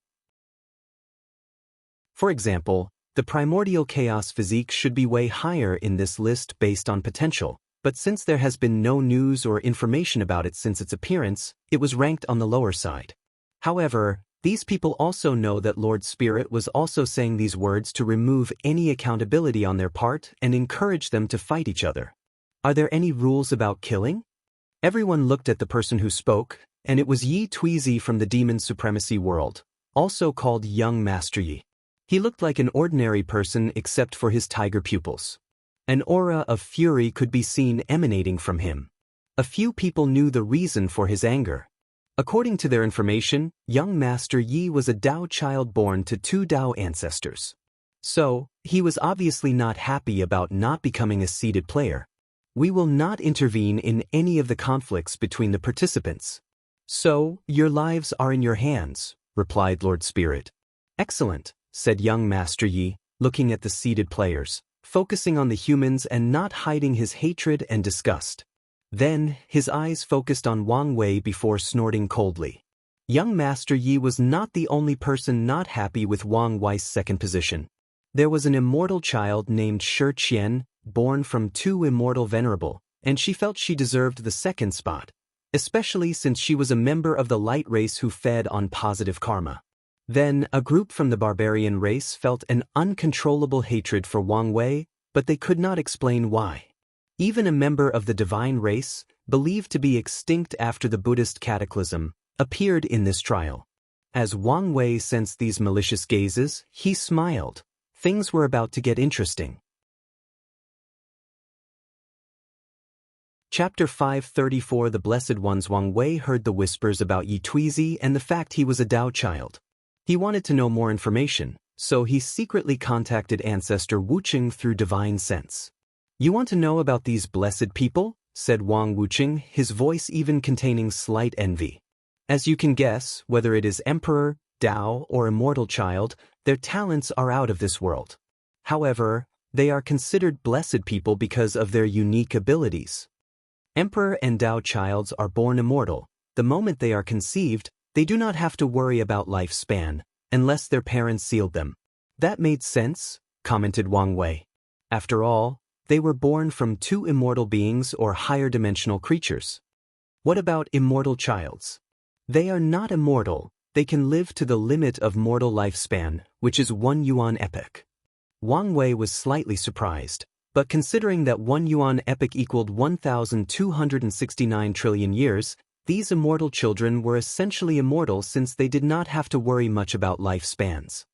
For example, the primordial chaos physique should be way higher in this list based on potential, but since there has been no news or information about it since its appearance, it was ranked on the lower side. However, these people also know that Lord Spirit was also saying these words to remove any accountability on their part and encourage them to fight each other. Are there any rules about killing? Everyone looked at the person who spoke, and it was Yi Tuizi from the Demon Supremacy world, also called Young Master Yi. He looked like an ordinary person except for his tiger pupils. An aura of fury could be seen emanating from him. A few people knew the reason for his anger. According to their information, Young Master Yi was a Dao child born to two Dao ancestors. So, he was obviously not happy about not becoming a seeded player. We will not intervene in any of the conflicts between the participants. So, your lives are in your hands, replied Lord Spirit. Excellent, said Young Master Yi, looking at the seeded players, focusing on the humans and not hiding his hatred and disgust. Then, his eyes focused on Wang Wei before snorting coldly. Young Master Yi was not the only person not happy with Wang Wei's second position. There was an immortal child named Qian, born from two immortal venerable, and she felt she deserved the second spot, especially since she was a member of the light race who fed on positive karma. Then, a group from the barbarian race felt an uncontrollable hatred for Wang Wei, but they could not explain why. Even a member of the divine race, believed to be extinct after the Buddhist cataclysm, appeared in this trial. As Wang Wei sensed these malicious gazes, he smiled. Things were about to get interesting. Chapter 534 The Blessed Ones. Wang Wei heard the whispers about Yi Tuizi and the fact he was a Dao child. He wanted to know more information, so he secretly contacted ancestor Wuqing through divine sense. "You want to know about these blessed people?" said Wang Wuqing, his voice even containing slight envy. As you can guess, whether it is Emperor, Dao, or Immortal Child, their talents are out of this world. However, they are considered blessed people because of their unique abilities. Emperor and Dao Childs are born immortal. The moment they are conceived, they do not have to worry about lifespan, unless their parents sealed them. "That made sense," commented Wang Wei. "After all, they were born from two immortal beings or higher dimensional creatures." "What about immortal childs?" "They are not immortal. They can live to the limit of mortal lifespan, which is 1 yuan epoch." Wang Wei was slightly surprised, but considering that 1 yuan epoch equaled 1,269 trillion years, these immortal children were essentially immortal since they did not have to worry much about lifespans.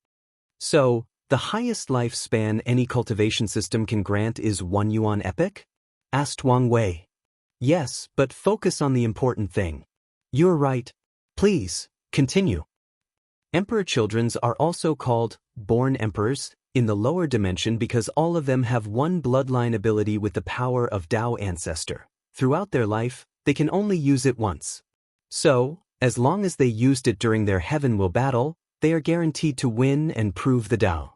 "So, the highest lifespan any cultivation system can grant is 1 yuan epoch?" asked Wang Wei. "Yes, but focus on the important thing." "You're right. Please, continue." Emperor children are also called born emperors in the lower dimension because all of them have one bloodline ability with the power of Dao ancestor. Throughout their life, they can only use it once. So, as long as they used it during their heaven will battle, they are guaranteed to win and prove the Dao.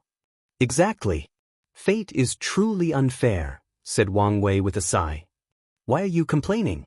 "Exactly. Fate is truly unfair," said Wang Wei with a sigh. "Why are you complaining?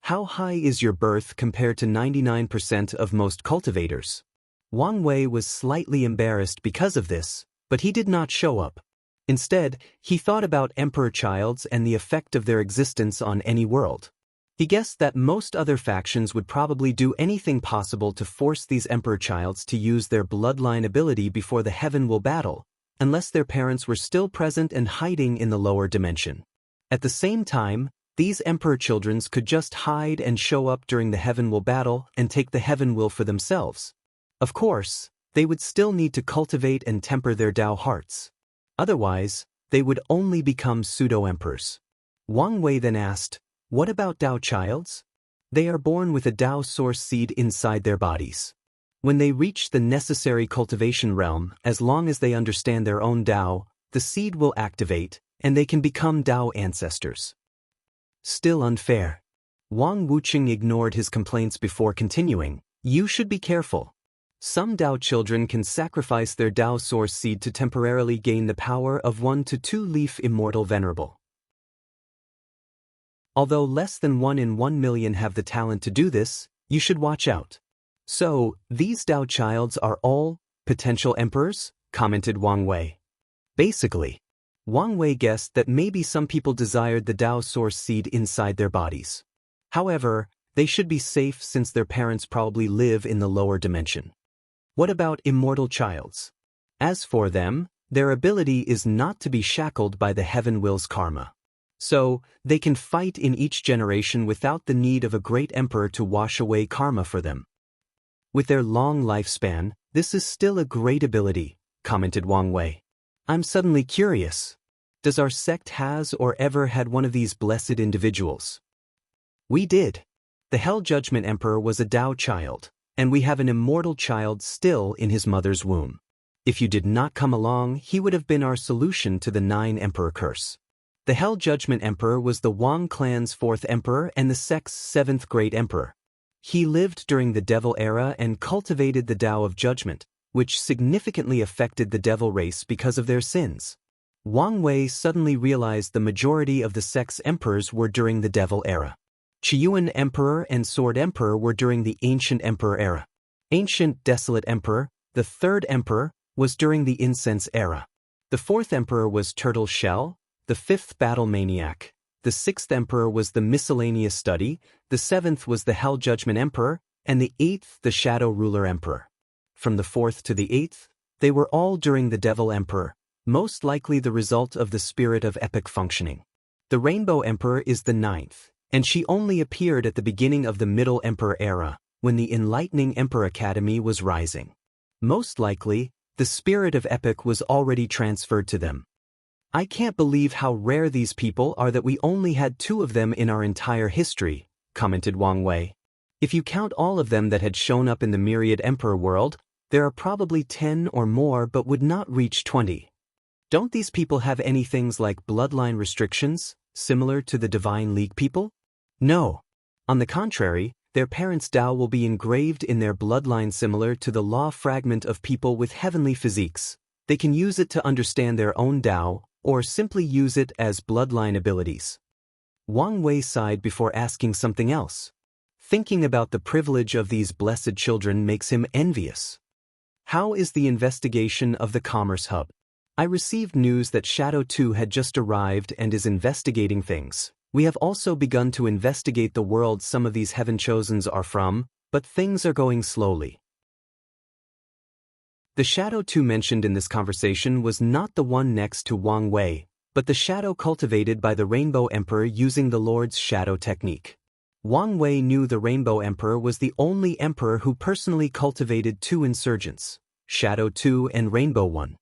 How high is your birth compared to 99% of most cultivators?" Wang Wei was slightly embarrassed because of this, but he did not show up. Instead, he thought about Emperor Childs and the effect of their existence on any world. He guessed that most other factions would probably do anything possible to force these Emperor Childs to use their bloodline ability before the heaven will battle, unless their parents were still present and hiding in the lower dimension. At the same time, these Emperor children could just hide and show up during the heaven will battle and take the heaven will for themselves. Of course, they would still need to cultivate and temper their Dao hearts. Otherwise, they would only become pseudo-emperors. Wang Wei then asked, "What about Dao childs?" "They are born with a Dao source seed inside their bodies. When they reach the necessary cultivation realm, as long as they understand their own Dao, the seed will activate, and they can become Dao ancestors." Still unfair. Wang Wuqing ignored his complaints before continuing, "You should be careful. Some Dao children can sacrifice their Dao source seed to temporarily gain the power of 1 to 2 leaf immortal venerable. Although less than 1 in 1 million have the talent to do this, you should watch out." "So, these Dao childs are all potential emperors?" commented Wang Wei. Basically, Wang Wei guessed that maybe some people desired the Dao source seed inside their bodies. However, they should be safe since their parents probably live in the lower dimension. "What about immortal childs?" "As for them, their ability is not to be shackled by the heaven will's karma. So, they can fight in each generation without the need of a great emperor to wash away karma for them. With their long lifespan, this is still a great ability," commented Wang Wei. "I'm suddenly curious. Does our sect has or ever had one of these blessed individuals?" "We did. The Hell Judgment Emperor was a Dao child, and we have an immortal child still in his mother's womb. If you did not come along, he would have been our solution to the 9 Emperor curse. The Hell Judgment Emperor was the Wang clan's 4th emperor and the sect's 7th great emperor. He lived during the Devil era and cultivated the Tao of Judgment, which significantly affected the Devil race because of their sins." Wang Wei suddenly realized the majority of the sect's emperors were during the Devil era. Qiyuan Emperor and Sword Emperor were during the Ancient Emperor era. Ancient Desolate Emperor, the 3rd emperor, was during the Incense era. The fourth emperor was Turtle Shell, the fifth Battle Maniac, the sixth emperor was the Miscellaneous Study, the seventh was the Hell Judgment Emperor, and the eighth the Shadow Ruler Emperor. From the fourth to the eighth, they were all during the Devil Emperor, most likely the result of the spirit of epic functioning. The Rainbow Emperor is the ninth, and she only appeared at the beginning of the Middle Emperor era, when the Enlightening Emperor Academy was rising. Most likely, the spirit of epic was already transferred to them. I can't believe how rare these people are that we only had 2 of them in our entire history, commented Wang Wei. If you count all of them that had shown up in the Myriad Emperor world, there are probably 10 or more but would not reach 20. Don't these people have any things like bloodline restrictions, similar to the Divine League people? No. On the contrary, their parents' Dao will be engraved in their bloodline similar to the law fragment of people with heavenly physiques. They can use it to understand their own Dao, or simply use it as bloodline abilities. Wang Wei sighed before asking something else. Thinking about the privilege of these blessed children makes him envious. How is the investigation of the Commerce Hub? I received news that Shadow 2 had just arrived and is investigating things. We have also begun to investigate the world some of these Heaven Chosens are from, but things are going slowly. The Shadow 2 mentioned in this conversation was not the one next to Wang Wei, but the shadow cultivated by the Rainbow Emperor using the Lord's Shadow technique. Wang Wei knew the Rainbow Emperor was the only emperor who personally cultivated 2 insurgents, Shadow 2 and Rainbow 1.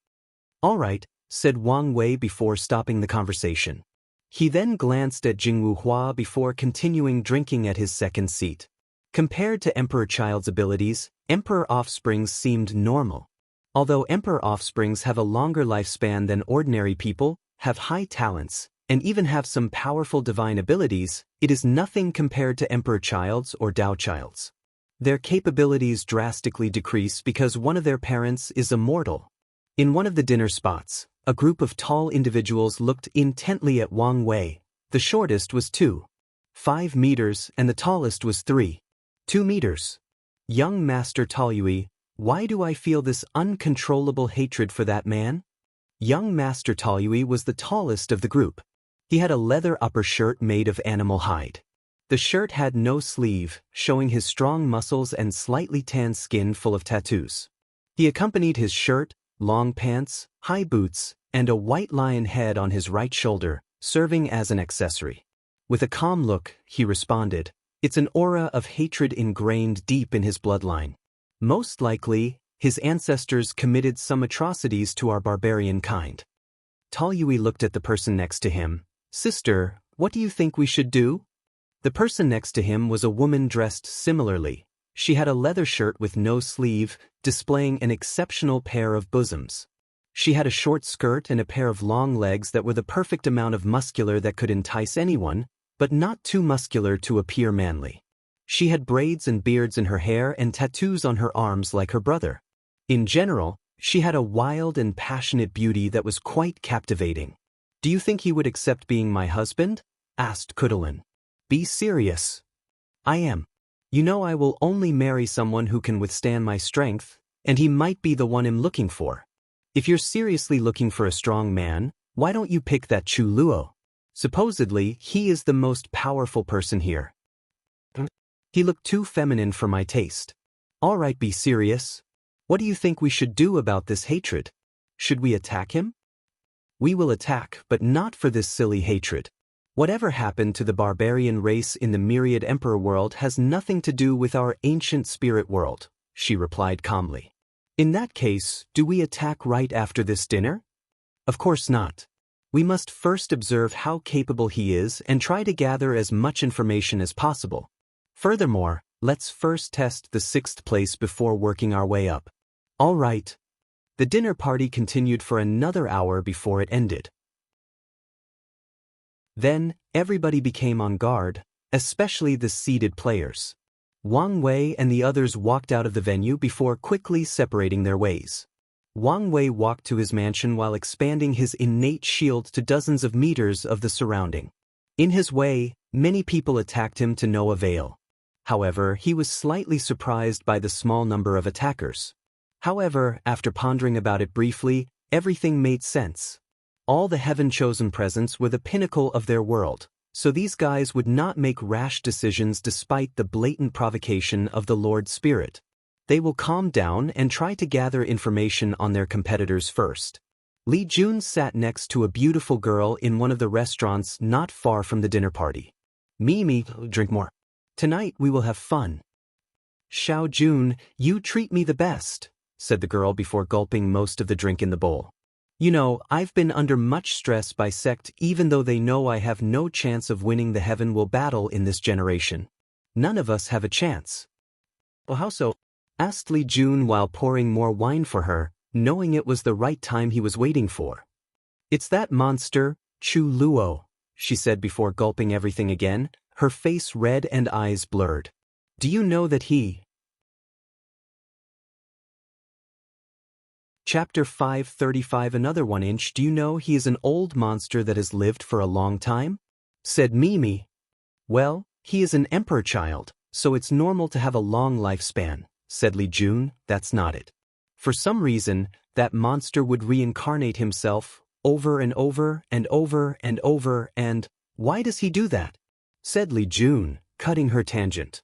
All right, said Wang Wei before stopping the conversation. He then glanced at Jingwu Hua before continuing drinking at his second seat. Compared to Emperor Child's abilities, Emperor Offsprings seemed normal. Although Emperor Offsprings have a longer lifespan than ordinary people, have high talents, and even have some powerful divine abilities, it is nothing compared to Emperor Child's or Dao Child's. Their capabilities drastically decrease because one of their parents is immortal. In one of the dinner spots, a group of tall individuals looked intently at Wang Wei. The shortest was 2.5 meters and the tallest was 3.2 meters. Young Master Taoyui, why do I feel this uncontrollable hatred for that man? Young Master Taoyui was the tallest of the group. He had a leather upper shirt made of animal hide. The shirt had no sleeve, showing his strong muscles and slightly tanned skin full of tattoos. He accompanied his shirt, long pants, high boots, and a white lion head on his right shoulder, serving as an accessory. With a calm look, he responded, "It's an aura of hatred ingrained deep in his bloodline. Most likely, his ancestors committed some atrocities to our barbarian kind." Taoyui looked at the person next to him. "Sister, what do you think we should do?" The person next to him was a woman dressed similarly. She had a leather shirt with no sleeve, displaying an exceptional pair of bosoms. She had a short skirt and a pair of long legs that were the perfect amount of muscular that could entice anyone, but not too muscular to appear manly. She had braids and beards in her hair and tattoos on her arms like her brother. In general, she had a wild and passionate beauty that was quite captivating. "Do you think he would accept being my husband?" asked Kudalin. "Be serious." "I am. You know I will only marry someone who can withstand my strength, and he might be the one I'm looking for. If you're seriously looking for a strong man, why don't you pick that Chu Luo? Supposedly, he is the most powerful person here. He looked too feminine for my taste." "All right, be serious. What do you think we should do about this hatred? Should we attack him?" "We will attack, but not for this silly hatred. Whatever happened to the barbarian race in the Myriad Emperor world has nothing to do with our ancient spirit world," she replied calmly. "In that case, do we attack right after this dinner?" "Of course not. We must first observe how capable he is and try to gather as much information as possible. Furthermore, let's first test the 6th place before working our way up." "All right." The dinner party continued for another hour before it ended. Then, everybody became on guard, especially the seated players. Wang Wei and the others walked out of the venue before quickly separating their ways. Wang Wei walked to his mansion while expanding his innate shield to dozens of meters of the surrounding. In his way, many people attacked him to no avail. However, he was slightly surprised by the small number of attackers. However, after pondering about it briefly, Everything made sense. All the heaven-chosen presents were the pinnacle of their world, so these guys would not make rash decisions despite the blatant provocation of the Lord Spirit. They will calm down and try to gather information on their competitors first. Li Jun sat next to a beautiful girl in one of the restaurants not far from the dinner party. Mimi, drink more. Tonight we will have fun. Xiao Jun, you treat me the best, said the girl before gulping most of the drink in the bowl. You know, I've been under much stress by sect even though they know I have no chance of winning the heaven will battle in this generation. None of us have a chance. Well, how so? Asked Li Jun while pouring more wine for her, knowing it was the right time he was waiting for. It's that monster, Chu Luo, she said before gulping everything again, her face red and eyes blurred. Do you know that he... Chapter 535 Another 1 inch. Do you know he is an old monster that has lived for a long time? Said Mimi. Well, he is an emperor child, so it's normal to have a long lifespan, said Li Jun. That's not it. For some reason, that monster would reincarnate himself over and over and over and over and... Why does he do that? Said Li Jun, cutting her tangent.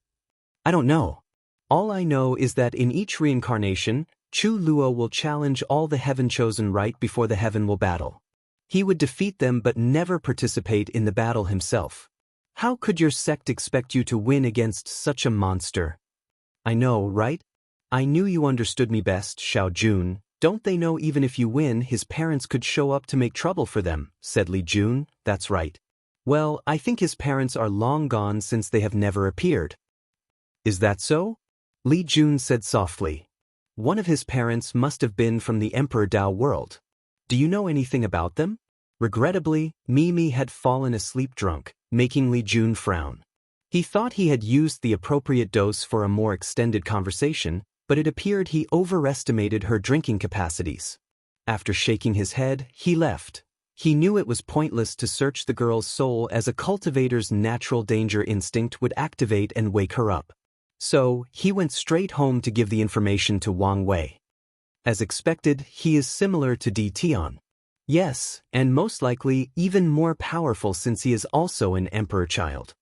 I don't know. All I know is that in each reincarnation, Chu Luo will challenge all the heaven-chosen right before the heaven will battle. He would defeat them but never participate in the battle himself. How could your sect expect you to win against such a monster? I know, right? I knew you understood me best, Xiao Jun. Don't they know even if you win, his parents could show up to make trouble for them, said Li Jun. That's right. Well, I think his parents are long gone since they have never appeared. Is that so? Li Jun said softly. One of his parents must have been from the Emperor Dao world. Do you know anything about them? Regrettably, Mimi had fallen asleep drunk, making Li Jun frown. He thought he had used the appropriate dose for a more extended conversation, but it appeared he overestimated her drinking capacities. After shaking his head, he left. He knew it was pointless to search the girl's soul as a cultivator's natural danger instinct would activate and wake her up. So, he went straight home to give the information to Wang Wei. As expected, he is similar to Tion. Yes, and most likely even more powerful since he is also an emperor child.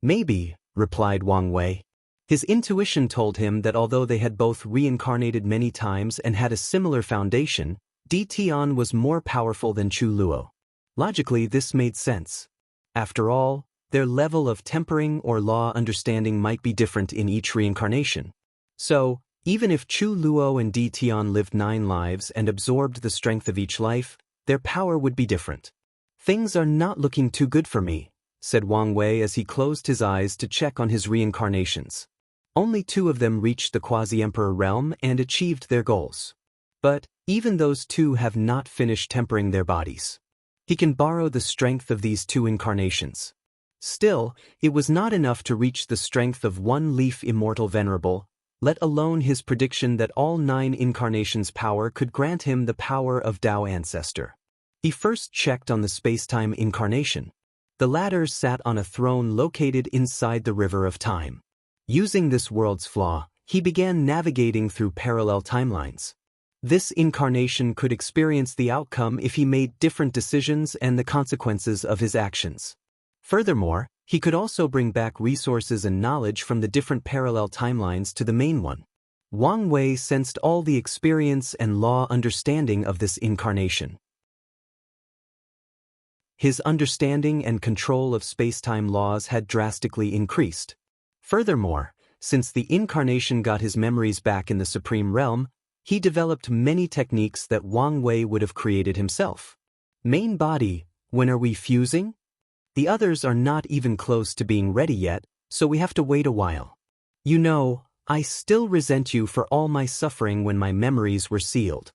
Maybe, replied Wang Wei. His intuition told him that although they had both reincarnated many times and had a similar foundation, Tion was more powerful than Chu Luo. Logically, this made sense. After all, their level of tempering or law understanding might be different in each reincarnation. So, even if Chu Luo and Tion lived 9 lives and absorbed the strength of each life, their power would be different. Things are not looking too good for me, said Wang Wei as he closed his eyes to check on his reincarnations. Only 2 of them reached the quasi-emperor realm and achieved their goals. But, even those 2 have not finished tempering their bodies. He can borrow the strength of these 2 incarnations. Still, it was not enough to reach the strength of 1 leaf immortal venerable, let alone his prediction that all 9 incarnations' power could grant him the power of Dao ancestor. He first checked on the space-time incarnation. The latter sat on a throne located inside the river of time. Using this world's flaw, he began navigating through parallel timelines. This incarnation could experience the outcome if he made different decisions and the consequences of his actions. Furthermore, he could also bring back resources and knowledge from the different parallel timelines to the main one. Wang Wei sensed all the experience and law understanding of this incarnation. His understanding and control of space-time laws had drastically increased. Furthermore, since the incarnation got his memories back in the Supreme Realm, he developed many techniques that Wang Wei would have created himself. Main body, when are we fusing? The others are not even close to being ready yet, so we have to wait a while. You know, I still resent you for all my suffering when my memories were sealed.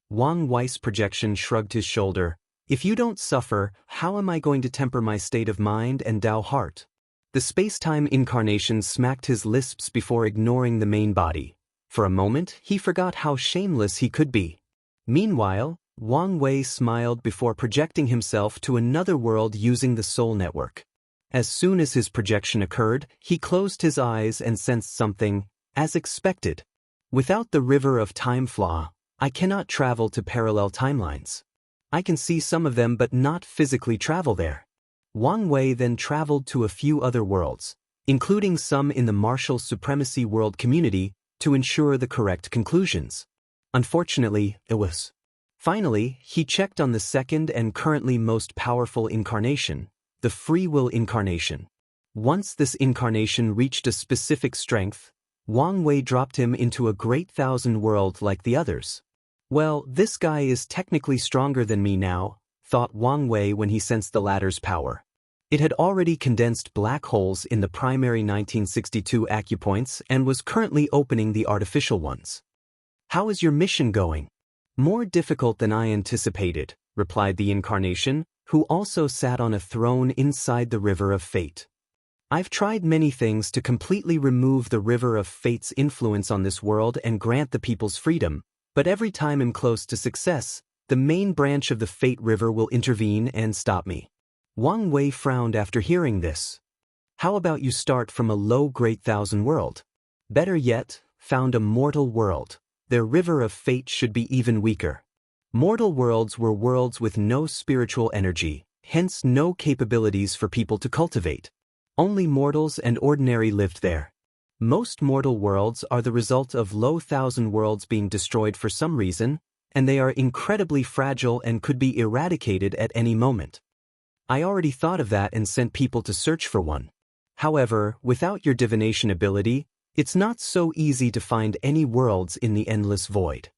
Wang Wei's projection shrugged his shoulder. If you don't suffer, how am I going to temper my state of mind and Dao heart? The space-time incarnation smacked his lisps before ignoring the main body. For a moment, he forgot how shameless he could be. Meanwhile, Wang Wei smiled before projecting himself to another world using the Soul Network. As soon as his projection occurred, he closed his eyes and sensed something, as expected. Without the river of time flaw, I cannot travel to parallel timelines. I can see some of them but not physically travel there. Wang Wei then traveled to a few other worlds, including some in the martial supremacy world community, to ensure the correct conclusions. Unfortunately, it was. Finally, he checked on the second and currently most powerful incarnation, the free will incarnation. Once this incarnation reached a specific strength, Wang Wei dropped him into a great thousand world like the others. Well, this guy is technically stronger than me now, thought Wang Wei when he sensed the latter's power. It had already condensed black holes in the primary 1962 acupoints and was currently opening the artificial ones. How is your mission going? More difficult than I anticipated, replied the incarnation, who also sat on a throne inside the River of Fate. I've tried many things to completely remove the River of Fate's influence on this world and grant the people's freedom, but every time I'm close to success, the main branch of the Fate River will intervene and stop me. Wang Wei frowned after hearing this. How about you start from a low great thousand world? Better yet, found a mortal world. Their River of Fate should be even weaker. Mortal worlds were worlds with no spiritual energy, hence no capabilities for people to cultivate. Only mortals and ordinary lived there. Most mortal worlds are the result of low thousand worlds being destroyed for some reason, and they are incredibly fragile and could be eradicated at any moment. I already thought of that and sent people to search for one. However, without your divination ability, it's not so easy to find any worlds in the endless void.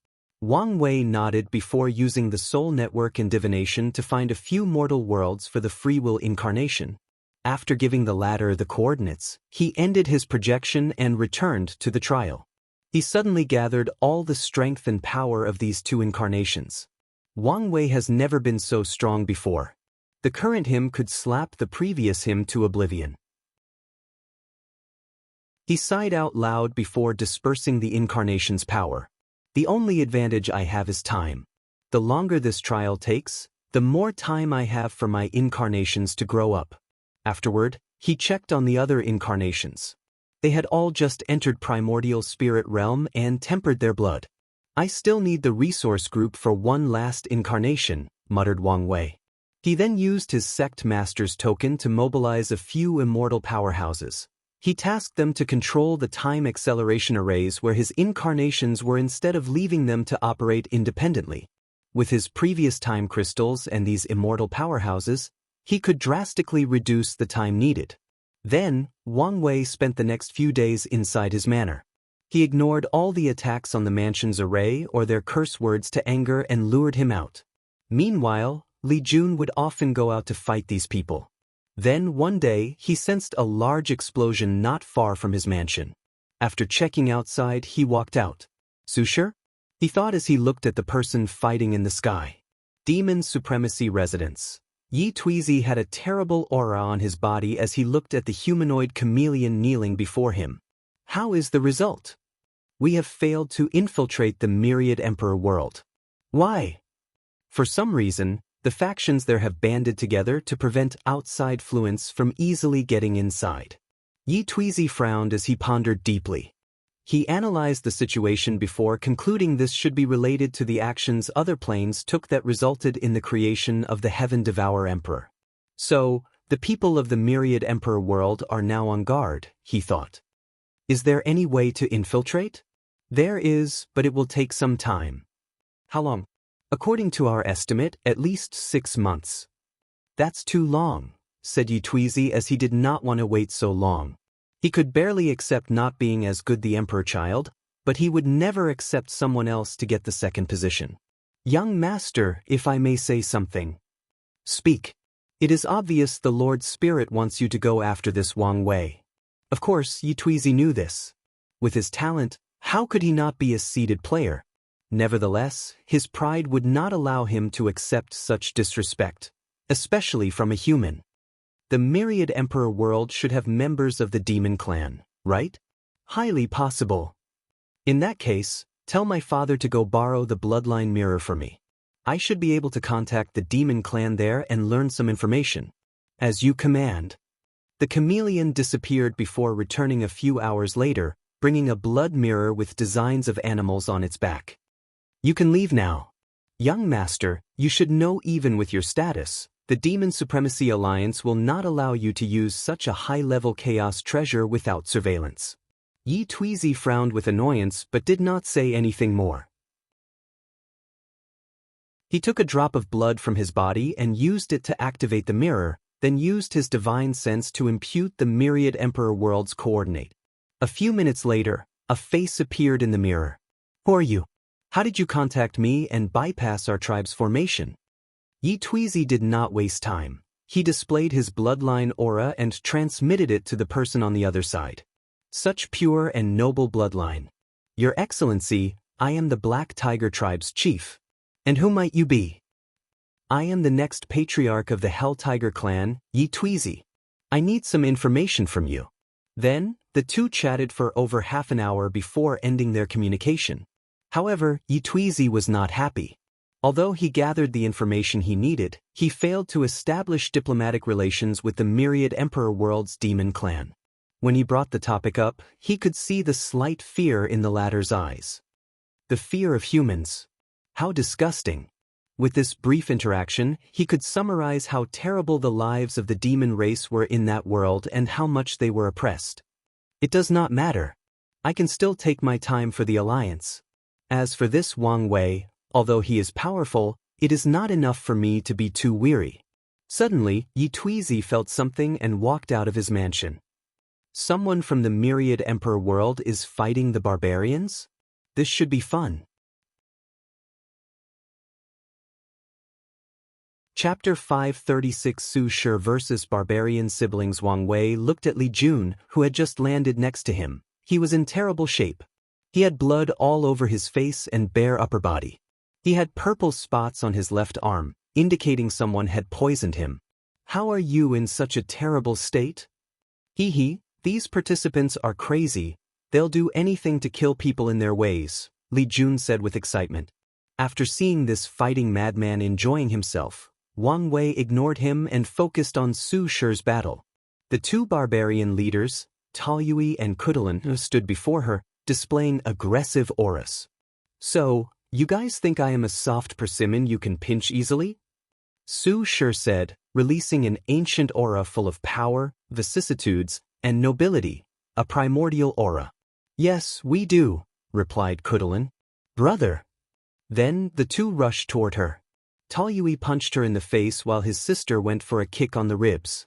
Wang Wei nodded before using the soul network and divination to find a few mortal worlds for the free will incarnation. After giving the latter the coordinates, he ended his projection and returned to the trial. He suddenly gathered all the strength and power of these two incarnations. Wang Wei has never been so strong before. The current him could slap the previous him to oblivion. He sighed out loud before dispersing the incarnation's power. The only advantage I have is time. The longer this trial takes, the more time I have for my incarnations to grow up. Afterward, he checked on the other incarnations. They had all just entered primordial spirit realm and tempered their blood. I still need the resource group for one last incarnation, muttered Wang Wei. He then used his sect master's token to mobilize a few immortal powerhouses. He tasked them to control the time acceleration arrays where his incarnations were instead of leaving them to operate independently. With his previous time crystals and these immortal powerhouses, he could drastically reduce the time needed. Then, Wang Wei spent the next few days inside his manor. He ignored all the attacks on the mansion's array or their curse words to anger and lured him out. Meanwhile, Li Jun would often go out to fight these people. Then one day, he sensed a large explosion not far from his mansion. After checking outside, he walked out. Susher? He thought as he looked at the person fighting in the sky. Demon Supremacy Residence. Yi Tuizi had a terrible aura on his body as he looked at the humanoid chameleon kneeling before him. How is the result? We have failed to infiltrate the myriad emperor world. Why? For some reason, the factions there have banded together to prevent outside fluence from easily getting inside. Yi Tuizi frowned as he pondered deeply. He analyzed the situation before concluding this should be related to the actions other planes took that resulted in the creation of the Heaven Devourer Emperor. So, the people of the Myriad Emperor world are now on guard, he thought. Is there any way to infiltrate? There is, but it will take some time. How long? According to our estimate, at least 6 months. That's too long, said Yi Tuizi as he did not want to wait so long. He could barely accept not being as good the emperor child, but he would never accept someone else to get the second position. Young master, if I may say something. Speak. It is obvious the Lord Spirit wants you to go after this Wang Wei. Of course, Yi Tuizi knew this. With his talent, how could he not be a seeded player? Nevertheless, his pride would not allow him to accept such disrespect, especially from a human. The Myriad Emperor world should have members of the demon clan, right? Highly possible. In that case, tell my father to go borrow the bloodline mirror for me. I should be able to contact the demon clan there and learn some information. As you command. The chameleon disappeared before returning a few hours later, bringing a blood mirror with designs of animals on its back. You can leave now. Young master, you should know even with your status, the Demon Supremacy Alliance will not allow you to use such a high-level chaos treasure without surveillance. Yi Tuizi frowned with annoyance but did not say anything more. He took a drop of blood from his body and used it to activate the mirror, then used his divine sense to impute the myriad Emperor world's coordinate. A few minutes later, a face appeared in the mirror. Who are you? How did you contact me and bypass our tribe's formation? Yi Tuizi did not waste time. He displayed his bloodline aura and transmitted it to the person on the other side. Such pure and noble bloodline. Your Excellency, I am the Black Tiger tribe's chief. And who might you be? I am the next patriarch of the Hell Tiger clan, Yi Tuizi. I need some information from you. Then, the two chatted for over half an hour before ending their communication. However, Yi Tuizi was not happy. Although he gathered the information he needed, he failed to establish diplomatic relations with the myriad Emperor world's demon clan. When he brought the topic up, he could see the slight fear in the latter's eyes. The fear of humans. How disgusting. With this brief interaction, he could summarize how terrible the lives of the demon race were in that world and how much they were oppressed. It does not matter. I can still take my time for the alliance. As for this Wang Wei, although he is powerful, it is not enough for me to be too weary. Suddenly, Yi Tuizi felt something and walked out of his mansion. Someone from the myriad Emperor world is fighting the barbarians? This should be fun. Chapter 536 Su Shi vs. Barbarian Siblings. Wang Wei looked at Li Jun, who had just landed next to him. He was in terrible shape. He had blood all over his face and bare upper body. He had purple spots on his left arm, indicating someone had poisoned him. How are you in such a terrible state? Hee, these participants are crazy. They'll do anything to kill people in their ways, Li Jun said with excitement. After seeing this fighting madman enjoying himself, Wang Wei ignored him and focused on Su Shi's battle. The two barbarian leaders, Taoyui and Cultivation, stood before her, displaying aggressive auras. So, you guys think I am a soft persimmon you can pinch easily? Su Shi said, releasing an ancient aura full of power, vicissitudes, and nobility, a primordial aura. Yes, we do, replied Cultivation. Brother. Then the two rushed toward her. Taoyui punched her in the face while his sister went for a kick on the ribs.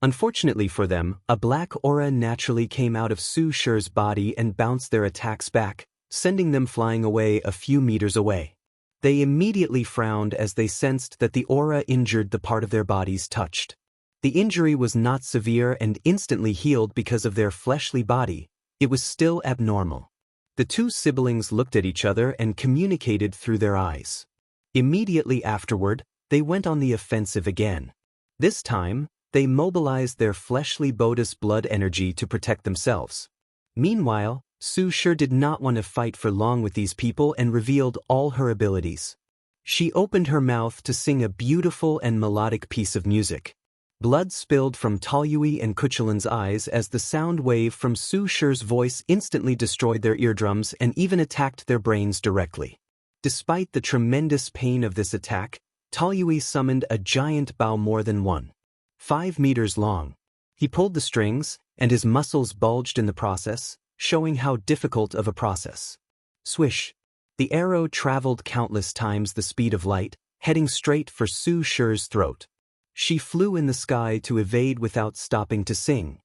Unfortunately for them, a black aura naturally came out of Su Shi's body and bounced their attacks back, sending them flying away a few meters away. They immediately frowned as they sensed that the aura injured the part of their bodies touched. The injury was not severe and instantly healed because of their fleshly body. It was still abnormal. The two siblings looked at each other and communicated through their eyes. Immediately afterward, they went on the offensive again. This time, they mobilized their fleshly Bodis blood energy to protect themselves. Meanwhile, Su Shi did not want to fight for long with these people and revealed all her abilities. She opened her mouth to sing a beautiful and melodic piece of music. Blood spilled from Taoyui and Cultivation's eyes as the sound wave from Su Shi's voice instantly destroyed their eardrums and even attacked their brains directly. Despite the tremendous pain of this attack, Taoyui summoned a giant bow more than 1.5 meters long. He pulled the strings, and his muscles bulged in the process, showing how difficult of a process. Swish! The arrow traveled countless times the speed of light, heading straight for Su Shi's throat. She flew in the sky to evade without stopping to sing.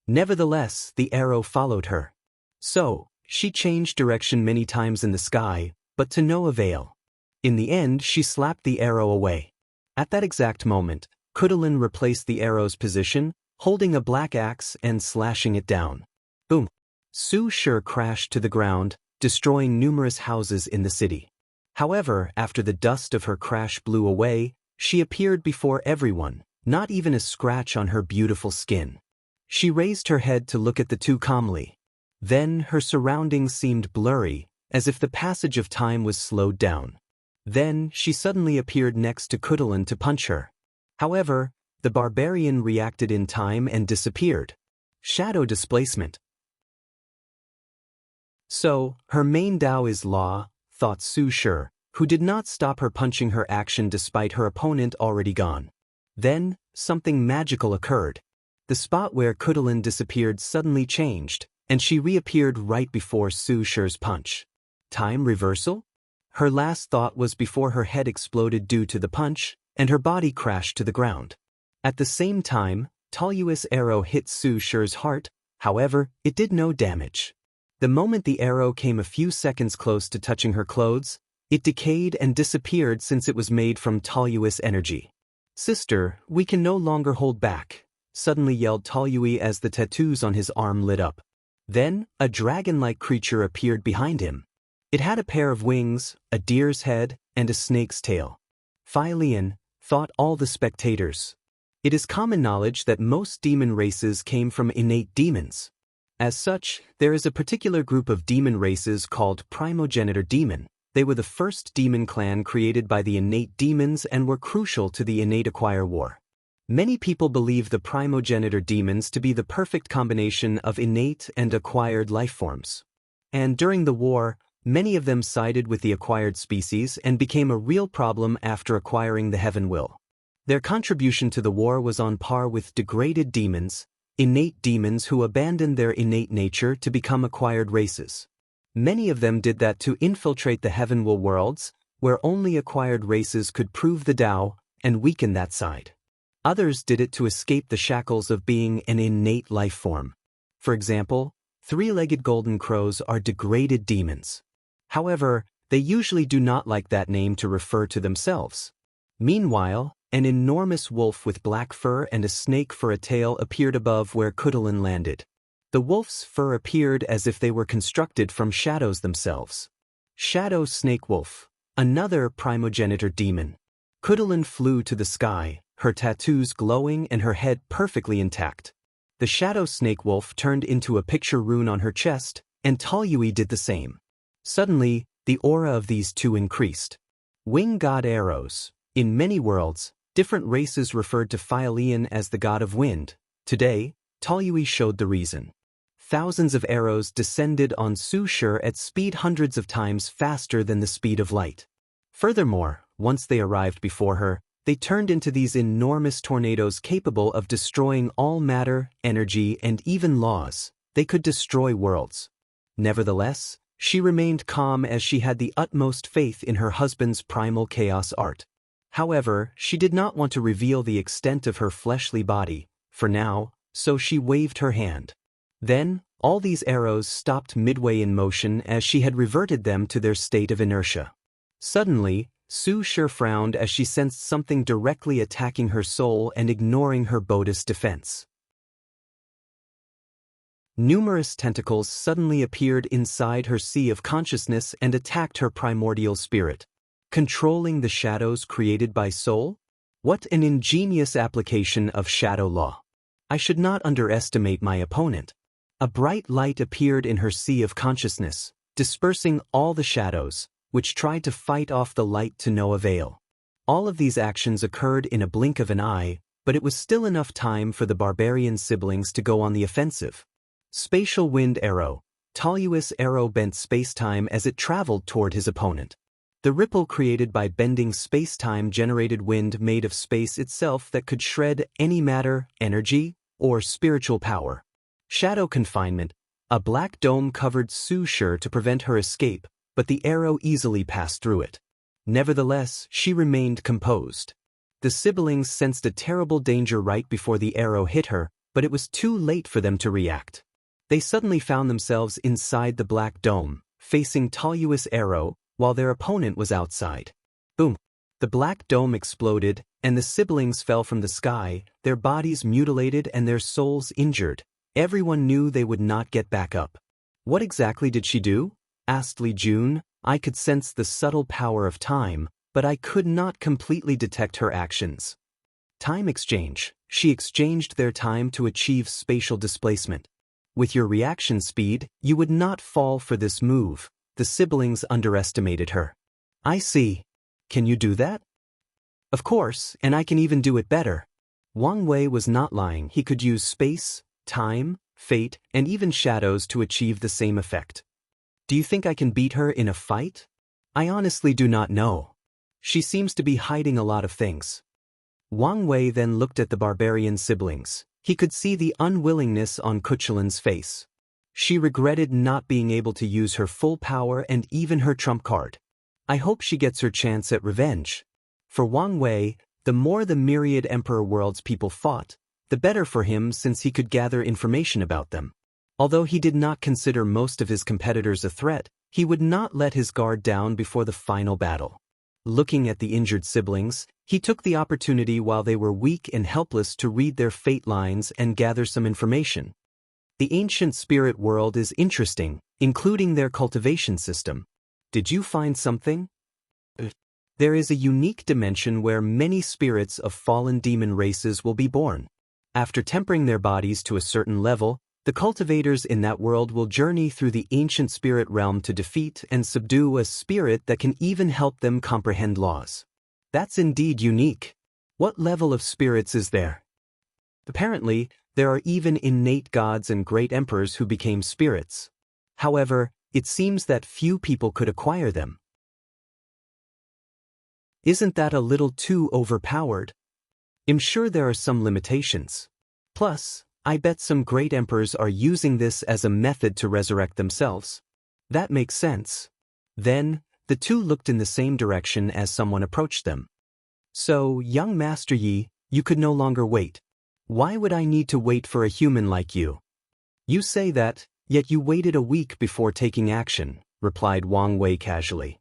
Nevertheless, the arrow followed her. So, she changed direction many times in the sky, but to no avail. In the end, she slapped the arrow away. At that exact moment, Cultivation replaced the arrow's position, holding a black axe and slashing it down. Boom! Su Shi crashed to the ground, destroying numerous houses in the city. However, after the dust of her crash blew away, she appeared before everyone, not even a scratch on her beautiful skin. She raised her head to look at the two calmly. Then her surroundings seemed blurry, as if the passage of time was slowed down. Then she suddenly appeared next to Cultivation to punch her. However, the barbarian reacted in time and disappeared. Shadow displacement. So, her main Dao is law, thought Su Shi, who did not stop her punching her action despite her opponent already gone. Then, something magical occurred. The spot where Cultivation disappeared suddenly changed, and she reappeared right before Su Shi's punch. Time reversal? Her last thought was before her head exploded due to the punch, and her body crashed to the ground. At the same time, Daoist's arrow hit Su Shi's heart, however, it did no damage. The moment the arrow came a few seconds close to touching her clothes, it decayed and disappeared since it was made from Daoist's energy. "Sister, we can no longer hold back," suddenly yelled Daoist as the tattoos on his arm lit up. Then, a dragon-like creature appeared behind him. It had a pair of wings, a deer's head, and a snake's tail. "Lian," thought all the spectators. It is common knowledge that most demon races came from innate demons. As such, there is a particular group of demon races called primogenitor demon. They were the first demon clan created by the innate demons and were crucial to the innate acquire war. Many people believe the primogenitor demons to be the perfect combination of innate and acquired lifeforms. And during the war, many of them sided with the acquired species and became a real problem after acquiring the heaven will. Their contribution to the war was on par with degraded demons, innate demons who abandoned their innate nature to become acquired races. Many of them did that to infiltrate the heaven will worlds, where only acquired races could prove the Tao and weaken that side. Others did it to escape the shackles of being an innate life form. For example, three-legged golden crows are degraded demons. However, they usually do not like that name to refer to themselves. Meanwhile, an enormous wolf with black fur and a snake for a tail appeared above where Cultivation landed. The wolf's fur appeared as if they were constructed from shadows themselves. Shadow Snake Wolf, another primogenitor demon. Cultivation flew to the sky, her tattoos glowing and her head perfectly intact. The Shadow Snake Wolf turned into a picture rune on her chest, and Daoist did the same. Suddenly, the aura of these two increased. Wing God arrows. In many worlds, different races referred to Lian as the god of wind. Today, Daoist showed the reason. Thousands of arrows descended on Su Shi at speed hundreds of times faster than the speed of light. Furthermore, once they arrived before her, they turned into these enormous tornadoes capable of destroying all matter, energy, and even laws. They could destroy worlds. Nevertheless, she remained calm as she had the utmost faith in her husband's primal chaos art. However, she did not want to reveal the extent of her fleshly body, for now, so she waved her hand. Then, all these arrows stopped midway in motion as she had reverted them to their state of inertia. Suddenly, Su Shi frowned as she sensed something directly attacking her soul and ignoring her Buddhist defense. Numerous tentacles suddenly appeared inside her sea of consciousness and attacked her primordial spirit. Controlling the shadows created by soul? What an ingenious application of shadow law. I should not underestimate my opponent. A bright light appeared in her sea of consciousness, dispersing all the shadows, which tried to fight off the light to no avail. All of these actions occurred in a blink of an eye, but it was still enough time for the barbarian siblings to go on the offensive. Spatial Wind Arrow. Daoist's arrow bent spacetime as it traveled toward his opponent. The ripple created by bending spacetime generated wind made of space itself that could shred any matter, energy, or spiritual power. Shadow Confinement. A black dome covered Su Shi to prevent her escape, but the arrow easily passed through it. Nevertheless, she remained composed. The siblings sensed a terrible danger right before the arrow hit her, but it was too late for them to react. They suddenly found themselves inside the black dome, facing Daoist's arrow, while their opponent was outside. Boom! The black dome exploded, and the siblings fell from the sky, their bodies mutilated and their souls injured. Everyone knew they would not get back up. "What exactly did she do?" asked Li Jun. "I could sense the subtle power of time, but I could not completely detect her actions." Time exchange. She exchanged their time to achieve spatial displacement. With your reaction speed, you would not fall for this move. The siblings underestimated her. "I see. Can you do that?" "Of course, and I can even do it better." Wang Wei was not lying. He could use space, time, fate, and even shadows to achieve the same effect. "Do you think I can beat her in a fight?" I honestly do not know. She seems to be hiding a lot of things. Wang Wei then looked at the barbarian siblings. He could see the unwillingness on Kuchelin's face. She regretted not being able to use her full power and even her trump card. I hope she gets her chance at revenge. For Wang Wei, the more the myriad Emperor World's people fought, the better for him since he could gather information about them. Although he did not consider most of his competitors a threat, he would not let his guard down before the final battle. Looking at the injured siblings, he took the opportunity while they were weak and helpless to read their fate lines and gather some information. The ancient spirit world is interesting, including their cultivation system. Did you find something? There is a unique dimension where many spirits of fallen demon races will be born. After tempering their bodies to a certain level, the cultivators in that world will journey through the ancient spirit realm to defeat and subdue a spirit that can even help them comprehend laws. That's indeed unique. What level of spirits is there? Apparently, there are even innate gods and great emperors who became spirits. However, it seems that few people could acquire them. Isn't that a little too overpowered? I'm sure there are some limitations. Plus, I bet some great emperors are using this as a method to resurrect themselves. That makes sense. Then, the two looked in the same direction as someone approached them. So, young Master Yi, you could no longer wait. Why would I need to wait for a human like you? You say that, yet you waited a week before taking action, replied Wang Wei casually.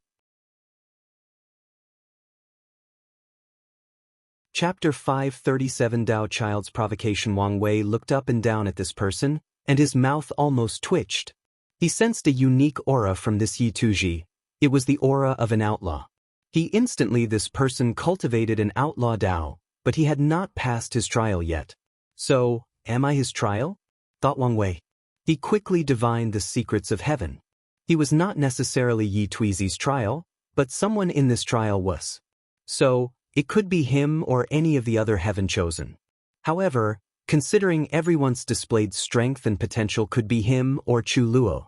Chapter 537 Dao Child's Provocation. Wang Wei looked up and down at this person, and his mouth almost twitched. He sensed a unique aura from this Yi Tuji. It was the aura of an outlaw. This person cultivated an outlaw Dao, but he had not passed his trial yet. So, am I his trial? Thought Wang Wei. He quickly divined the secrets of heaven. He was not necessarily Yi Tuizi's trial, but someone in this trial was. So, it could be him or any of the other heaven chosen. However, considering everyone's displayed strength and potential could be him or Chu Luo.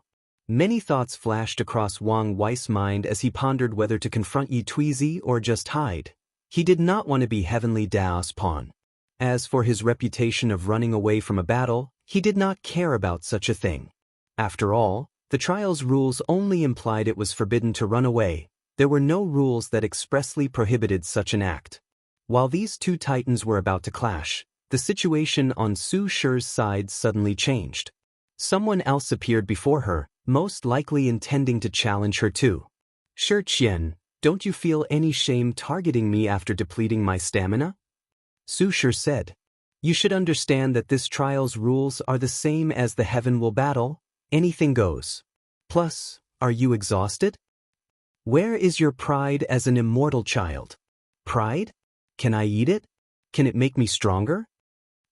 Many thoughts flashed across Wang Wei's mind as he pondered whether to confront Yi Tuizi or just hide. He did not want to be Heavenly Dao's pawn. As for his reputation of running away from a battle, he did not care about such a thing. After all, the trial's rules only implied it was forbidden to run away. There were no rules that expressly prohibited such an act. While these two titans were about to clash, the situation on Su Shi's side suddenly changed. Someone else appeared before her, most likely intending to challenge her too. Shi Qian, don't you feel any shame targeting me after depleting my stamina? Su Shi said. You should understand that this trial's rules are the same as the heaven will battle, anything goes. Plus, are you exhausted? Where is your pride as an immortal child? Pride? Can I eat it? Can it make me stronger?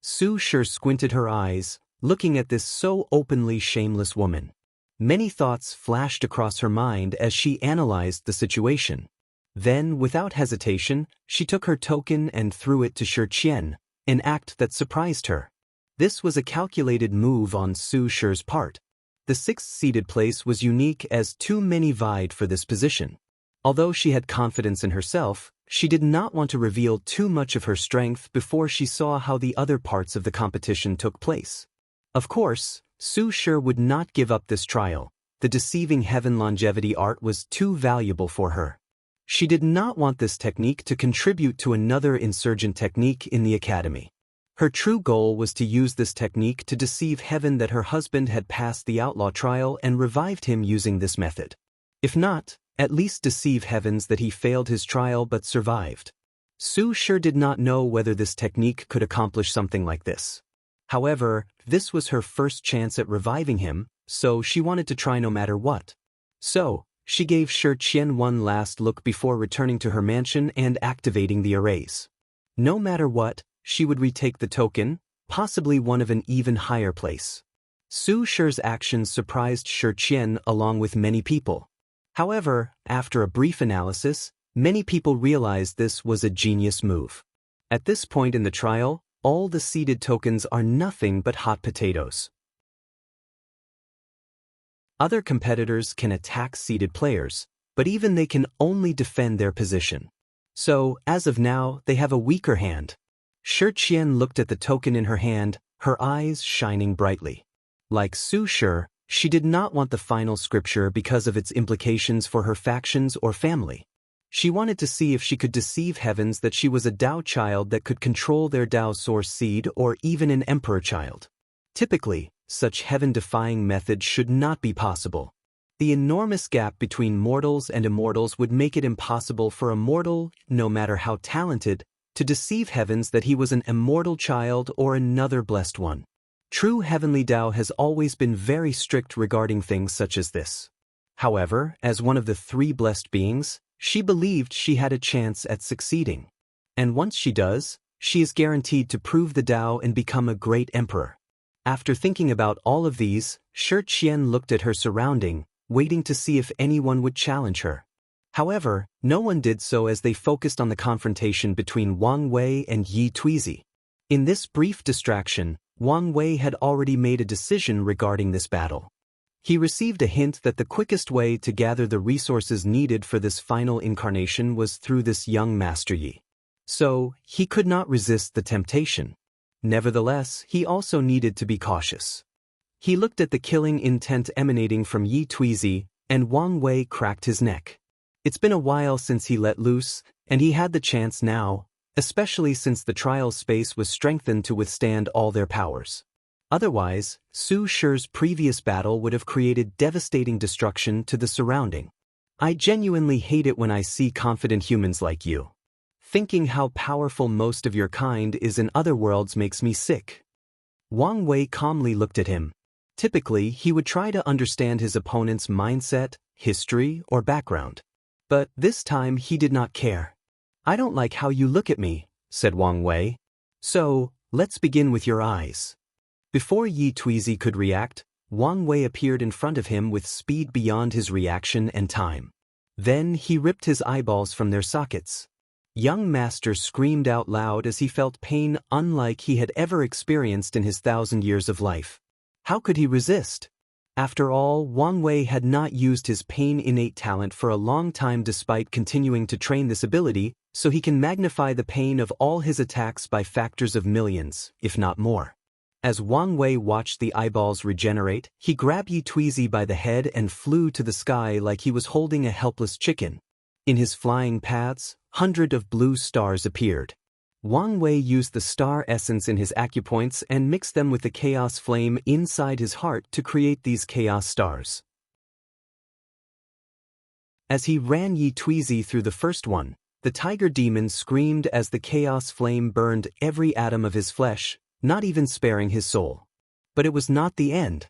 Su Shi squinted her eyes, looking at this so openly shameless woman. Many thoughts flashed across her mind as she analyzed the situation. Then, without hesitation, she took her token and threw it to Shi Qian, an act that surprised her. This was a calculated move on Su Shi's part. The sixth-seeded place was unique as too many vied for this position. Although she had confidence in herself, she did not want to reveal too much of her strength before she saw how the other parts of the competition took place. Of course, Su Shi would not give up this trial. The deceiving heaven longevity art was too valuable for her. She did not want this technique to contribute to another insurgent technique in the academy. Her true goal was to use this technique to deceive heaven that her husband had passed the outlaw trial and revived him using this method. If not, at least deceive heavens that he failed his trial but survived. Su Shi did not know whether this technique could accomplish something like this. However, this was her first chance at reviving him, so she wanted to try no matter what. So, she gave Shi Qian one last look before returning to her mansion and activating the arrays. No matter what, she would retake the token, possibly one of an even higher place. Su Shi's actions surprised Shi Qian along with many people. However, after a brief analysis, many people realized this was a genius move. At this point in the trial, all the seeded tokens are nothing but hot potatoes. Other competitors can attack seeded players, but even they can only defend their position. So, as of now, they have a weaker hand. Xianxia looked at the token in her hand, her eyes shining brightly. Like Su Shi, she did not want the final scripture because of its implications for her factions or family. She wanted to see if she could deceive heavens that she was a Dao child that could control their Dao source seed or even an emperor child. Typically, such heaven-defying methods should not be possible. The enormous gap between mortals and immortals would make it impossible for a mortal, no matter how talented, to deceive heavens that he was an immortal child or another blessed one. True heavenly Dao has always been very strict regarding things such as this. However, as one of the three blessed beings, she believed she had a chance at succeeding. And once she does, she is guaranteed to prove the Dao and become a great emperor. After thinking about all of these, Xianxia looked at her surrounding, waiting to see if anyone would challenge her. However, no one did so as they focused on the confrontation between Wang Wei and Yi Tuizi. In this brief distraction, Wang Wei had already made a decision regarding this battle. He received a hint that the quickest way to gather the resources needed for this final incarnation was through this young Master Yi. So, he could not resist the temptation. Nevertheless, he also needed to be cautious. He looked at the killing intent emanating from Yi Tuizi, and Wang Wei cracked his neck. It's been a while since he let loose, and he had the chance now, especially since the trial space was strengthened to withstand all their powers. Otherwise, Su Shi's previous battle would have created devastating destruction to the surrounding. I genuinely hate it when I see confident humans like you. Thinking how powerful most of your kind is in other worlds makes me sick. Wang Wei calmly looked at him. Typically, he would try to understand his opponent's mindset, history, or background. But this time he did not care. I don't like how you look at me, said Wang Wei. So, let's begin with your eyes. Before Yi Tuizi could react, Wang Wei appeared in front of him with speed beyond his reaction and time. Then he ripped his eyeballs from their sockets. Young Master screamed out loud as he felt pain unlike he had ever experienced in his 1,000 years of life. How could he resist? After all, Wang Wei had not used his pain-innate talent for a long time despite continuing to train this ability, so he can magnify the pain of all his attacks by factors of millions, if not more. As Wang Wei watched the eyeballs regenerate, he grabbed Yi Tuizi by the head and flew to the sky like he was holding a helpless chicken. In his flying paths, hundreds of blue stars appeared. Wang Wei used the star essence in his acupoints and mixed them with the chaos flame inside his heart to create these chaos stars. As he ran Yi Tuizi through the first one, the tiger demon screamed as the chaos flame burned every atom of his flesh, not even sparing his soul. But it was not the end.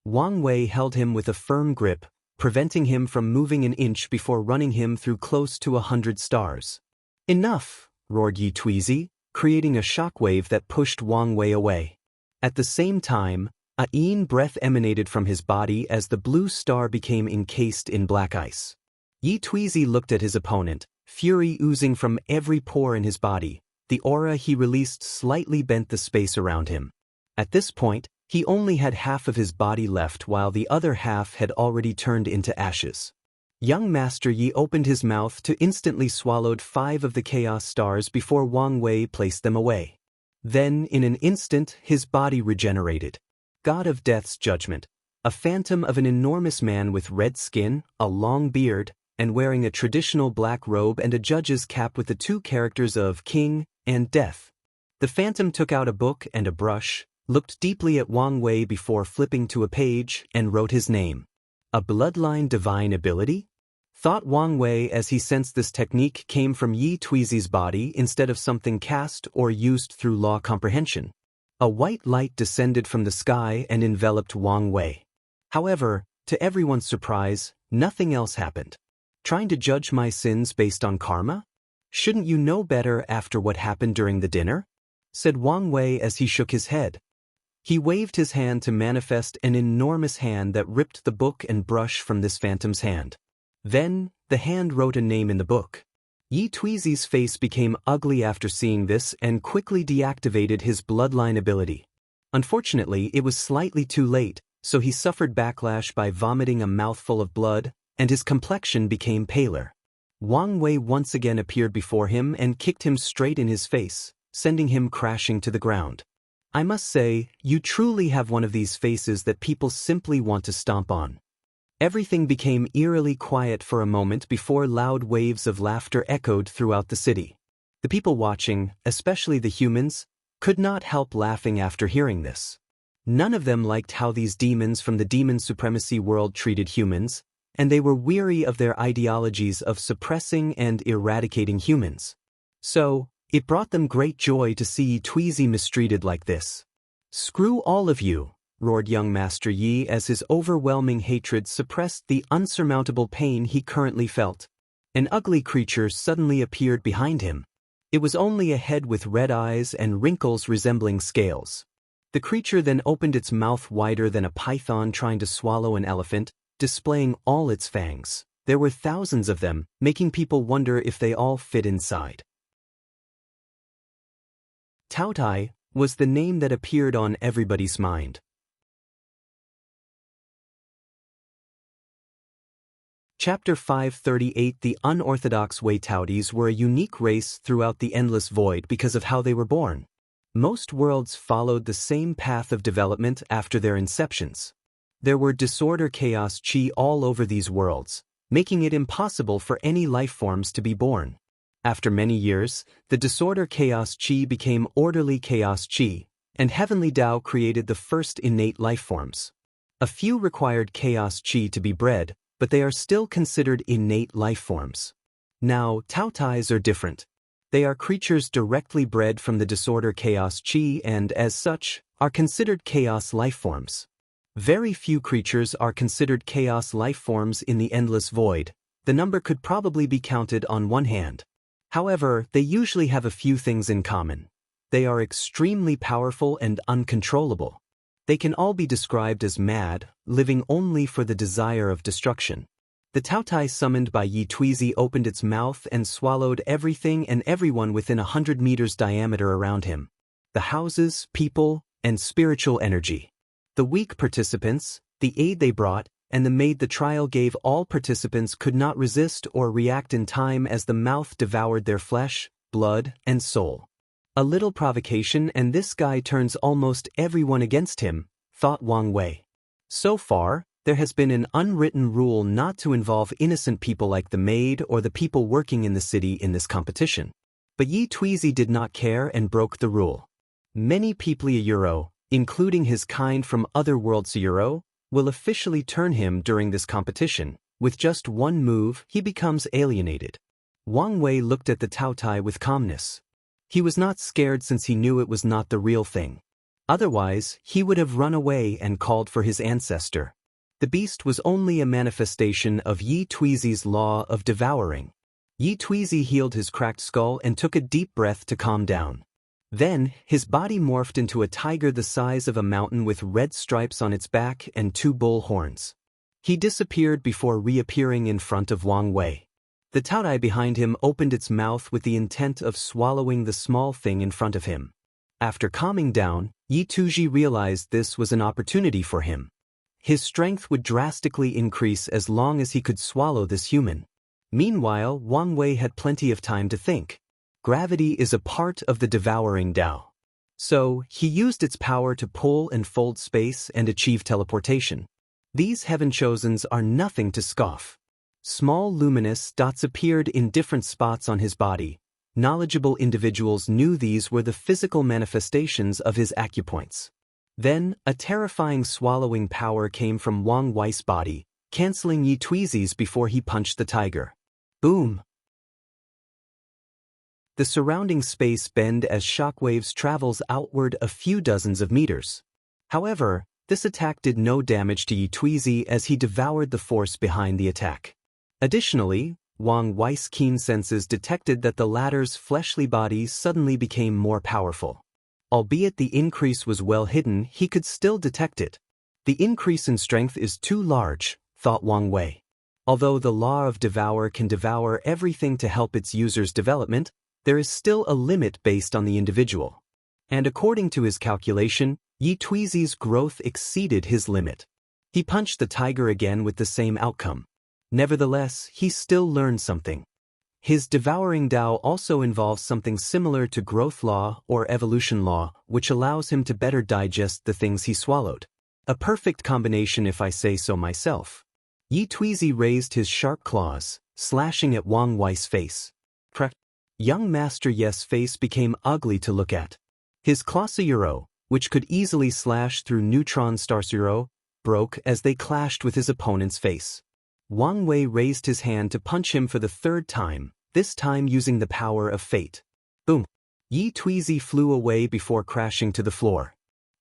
Wang Wei held him with a firm grip, preventing him from moving an inch before running him through close to 100 stars. Enough! Roared Yi Tuizi, creating a shockwave that pushed Wang Wei away. At the same time, a yin breath emanated from his body as the blue star became encased in black ice. Yi Tuizi looked at his opponent, fury oozing from every pore in his body. The aura he released slightly bent the space around him. At this point, he only had half of his body left while the other half had already turned into ashes. Young Master Yi opened his mouth to instantly swallowed 5 of the chaos stars before Wang Wei placed them away. Then, in an instant, his body regenerated. God of Death's judgment, a phantom of an enormous man with red skin, a long beard, and wearing a traditional black robe and a judge's cap with the 2 characters of King and Death. The phantom took out a book and a brush, looked deeply at Wang Wei before flipping to a page, and wrote his name. A bloodline divine ability? Thought Wang Wei as he sensed this technique came from Yi Tuizi's body instead of something cast or used through law comprehension. A white light descended from the sky and enveloped Wang Wei. However, to everyone's surprise, nothing else happened. Trying to judge my sins based on karma? Shouldn't you know better after what happened during the dinner? Said Wang Wei as he shook his head. He waved his hand to manifest an enormous hand that ripped the book and brush from this phantom's hand. Then, the hand wrote a name in the book. Yi Tuizi's face became ugly after seeing this and quickly deactivated his bloodline ability. Unfortunately, it was slightly too late, so he suffered backlash by vomiting a mouthful of blood, and his complexion became paler. Wang Wei once again appeared before him and kicked him straight in his face, sending him crashing to the ground. I must say, you truly have one of these faces that people simply want to stomp on. Everything became eerily quiet for a moment before loud waves of laughter echoed throughout the city. The people watching, especially the humans, could not help laughing after hearing this. None of them liked how these demons from the demon supremacy world treated humans, and they were weary of their ideologies of suppressing and eradicating humans. So, it brought them great joy to see Yi Tuizi mistreated like this. "Screw all of you," roared young Master Yi as his overwhelming hatred suppressed the unsurmountable pain he currently felt. An ugly creature suddenly appeared behind him. It was only a head with red eyes and wrinkles resembling scales. The creature then opened its mouth wider than a python trying to swallow an elephant, displaying all its fangs. There were thousands of them, making people wonder if they all fit inside. Taotai was the name that appeared on everybody's mind. Chapter 538. The unorthodox Wei Taotis were a unique race throughout the endless void because of how they were born. Most worlds followed the same path of development after their inceptions. There were disorder chaos chi all over these worlds, making it impossible for any life forms to be born. After many years, the disorder chaos chi became orderly chaos chi, and heavenly Tao created the first innate life forms. A few required chaos chi to be bred, but they are still considered innate life forms. Now, Taotais are different. They are creatures directly bred from the disorder chaos chi and, as such, are considered chaos life forms. Very few creatures are considered chaos life forms in the endless void. The number could probably be counted on one hand. However, they usually have a few things in common. They are extremely powerful and uncontrollable. They can all be described as mad, living only for the desire of destruction. The Taotai summoned by Yi Tuizi opened its mouth and swallowed everything and everyone within 100 meters diameter around him. The houses, people, and spiritual energy. The weak participants, the aid they brought, and the maid the trial gave all participants could not resist or react in time as the mouth devoured their flesh, blood, and soul. A little provocation and this guy turns almost everyone against him, thought Wang Wei. So far, there has been an unwritten rule not to involve innocent people like the maid or the people working in the city in this competition. But Yi Tuizi did not care and broke the rule. Many people Euro, including his kind from other worlds Euro, will officially turn him during this competition. With just one move, he becomes alienated. Wang Wei looked at the Taotai with calmness. He was not scared since he knew it was not the real thing. Otherwise, he would have run away and called for his ancestor. The beast was only a manifestation of Yi Tuizi's law of devouring. Yi Tuizi healed his cracked skull and took a deep breath to calm down. Then, his body morphed into a tiger the size of a mountain with red stripes on its back and 2 bull horns. He disappeared before reappearing in front of Wang Wei. The Taotai behind him opened its mouth with the intent of swallowing the small thing in front of him. After calming down, Yi Tuizi realized this was an opportunity for him. His strength would drastically increase as long as he could swallow this human. Meanwhile, Wang Wei had plenty of time to think. Gravity is a part of the devouring Tao. So, he used its power to pull and fold space and achieve teleportation. These heaven chosens are nothing to scoff. Small luminous dots appeared in different spots on his body. Knowledgeable individuals knew these were the physical manifestations of his acupoints. Then, a terrifying swallowing power came from Wang Wei's body, canceling Yi Tuizi's before he punched the tiger. Boom! The surrounding space bent as shockwaves travels outward a few dozens of meters. However, this attack did no damage to Yi Tuizi as he devoured the force behind the attack. Additionally, Wang Wei's keen senses detected that the latter's fleshly body suddenly became more powerful. Albeit the increase was well hidden, he could still detect it. The increase in strength is too large, thought Wang Wei. Although the law of devour can devour everything to help its user's development, there is still a limit based on the individual. And according to his calculation, Yi Tuizi's growth exceeded his limit. He punched the tiger again with the same outcome. Nevertheless, he still learned something. His devouring Dao also involves something similar to growth law or evolution law, which allows him to better digest the things he swallowed. A perfect combination if I say so myself. Yi Tuizi raised his sharp claws, slashing at Wang Wei's face. Crack. Young Master Ye's face became ugly to look at. His Clausura, which could easily slash through neutron starsuro, broke as they clashed with his opponent's face. Wang Wei raised his hand to punch him for the third time, this time using the power of fate. Boom! Yi Tuizi flew away before crashing to the floor.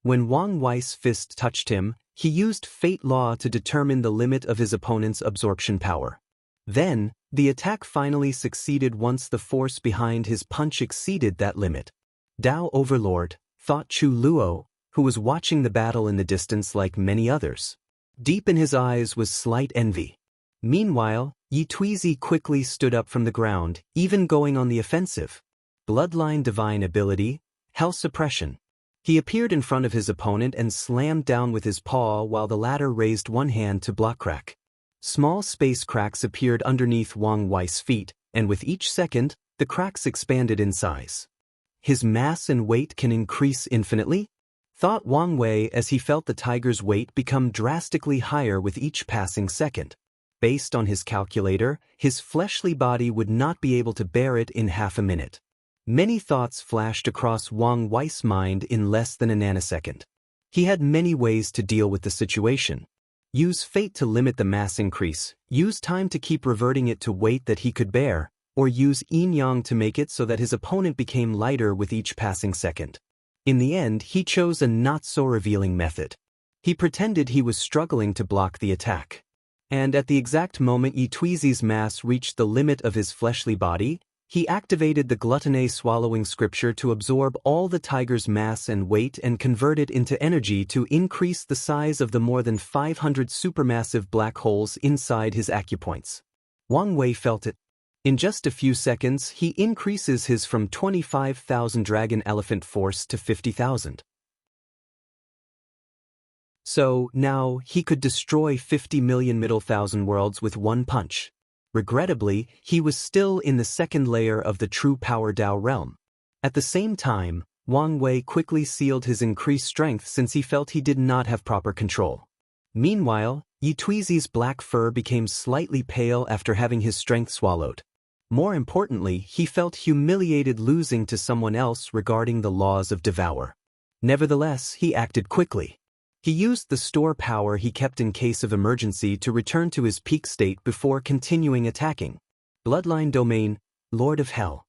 When Wang Wei's fist touched him, he used fate law to determine the limit of his opponent's absorption power. Then, the attack finally succeeded once the force behind his punch exceeded that limit. Dao Overlord, thought Chu Luo, who was watching the battle in the distance like many others. Deep in his eyes was slight envy. Meanwhile, Yi Tuizi quickly stood up from the ground, even going on the offensive. Bloodline divine ability, hell suppression. He appeared in front of his opponent and slammed down with his paw while the latter raised one hand to block crack. Small space cracks appeared underneath Wang Wei's feet, and with each second, the cracks expanded in size. His mass and weight can increase infinitely? Thought Wang Wei as he felt the tiger's weight become drastically higher with each passing second. Based on his calculator, his fleshly body would not be able to bear it in half a minute. Many thoughts flashed across Wang Wei's mind in less than a nanosecond. He had many ways to deal with the situation. Use fate to limit the mass increase, use time to keep reverting it to weight that he could bear, or use yin-yang to make it so that his opponent became lighter with each passing second. In the end, he chose a not-so-revealing method. He pretended he was struggling to block the attack. And at the exact moment Yi Tuizi's mass reached the limit of his fleshly body, he activated the gluttony swallowing scripture to absorb all the tiger's mass and weight and convert it into energy to increase the size of the more than 500 supermassive black holes inside his acupoints. Wang Wei felt it. In just a few seconds, he increases his from 25,000 dragon elephant force to 50,000. So, now, he could destroy 50 million middle thousand worlds with one punch. Regrettably, he was still in the second layer of the true power Dao realm. At the same time, Wang Wei quickly sealed his increased strength since he felt he did not have proper control. Meanwhile, Yi Tuizi's black fur became slightly pale after having his strength swallowed. More importantly, he felt humiliated losing to someone else regarding the laws of devour. Nevertheless, he acted quickly. He used the store power he kept in case of emergency to return to his peak state before continuing attacking. Bloodline domain, Lord of Hell.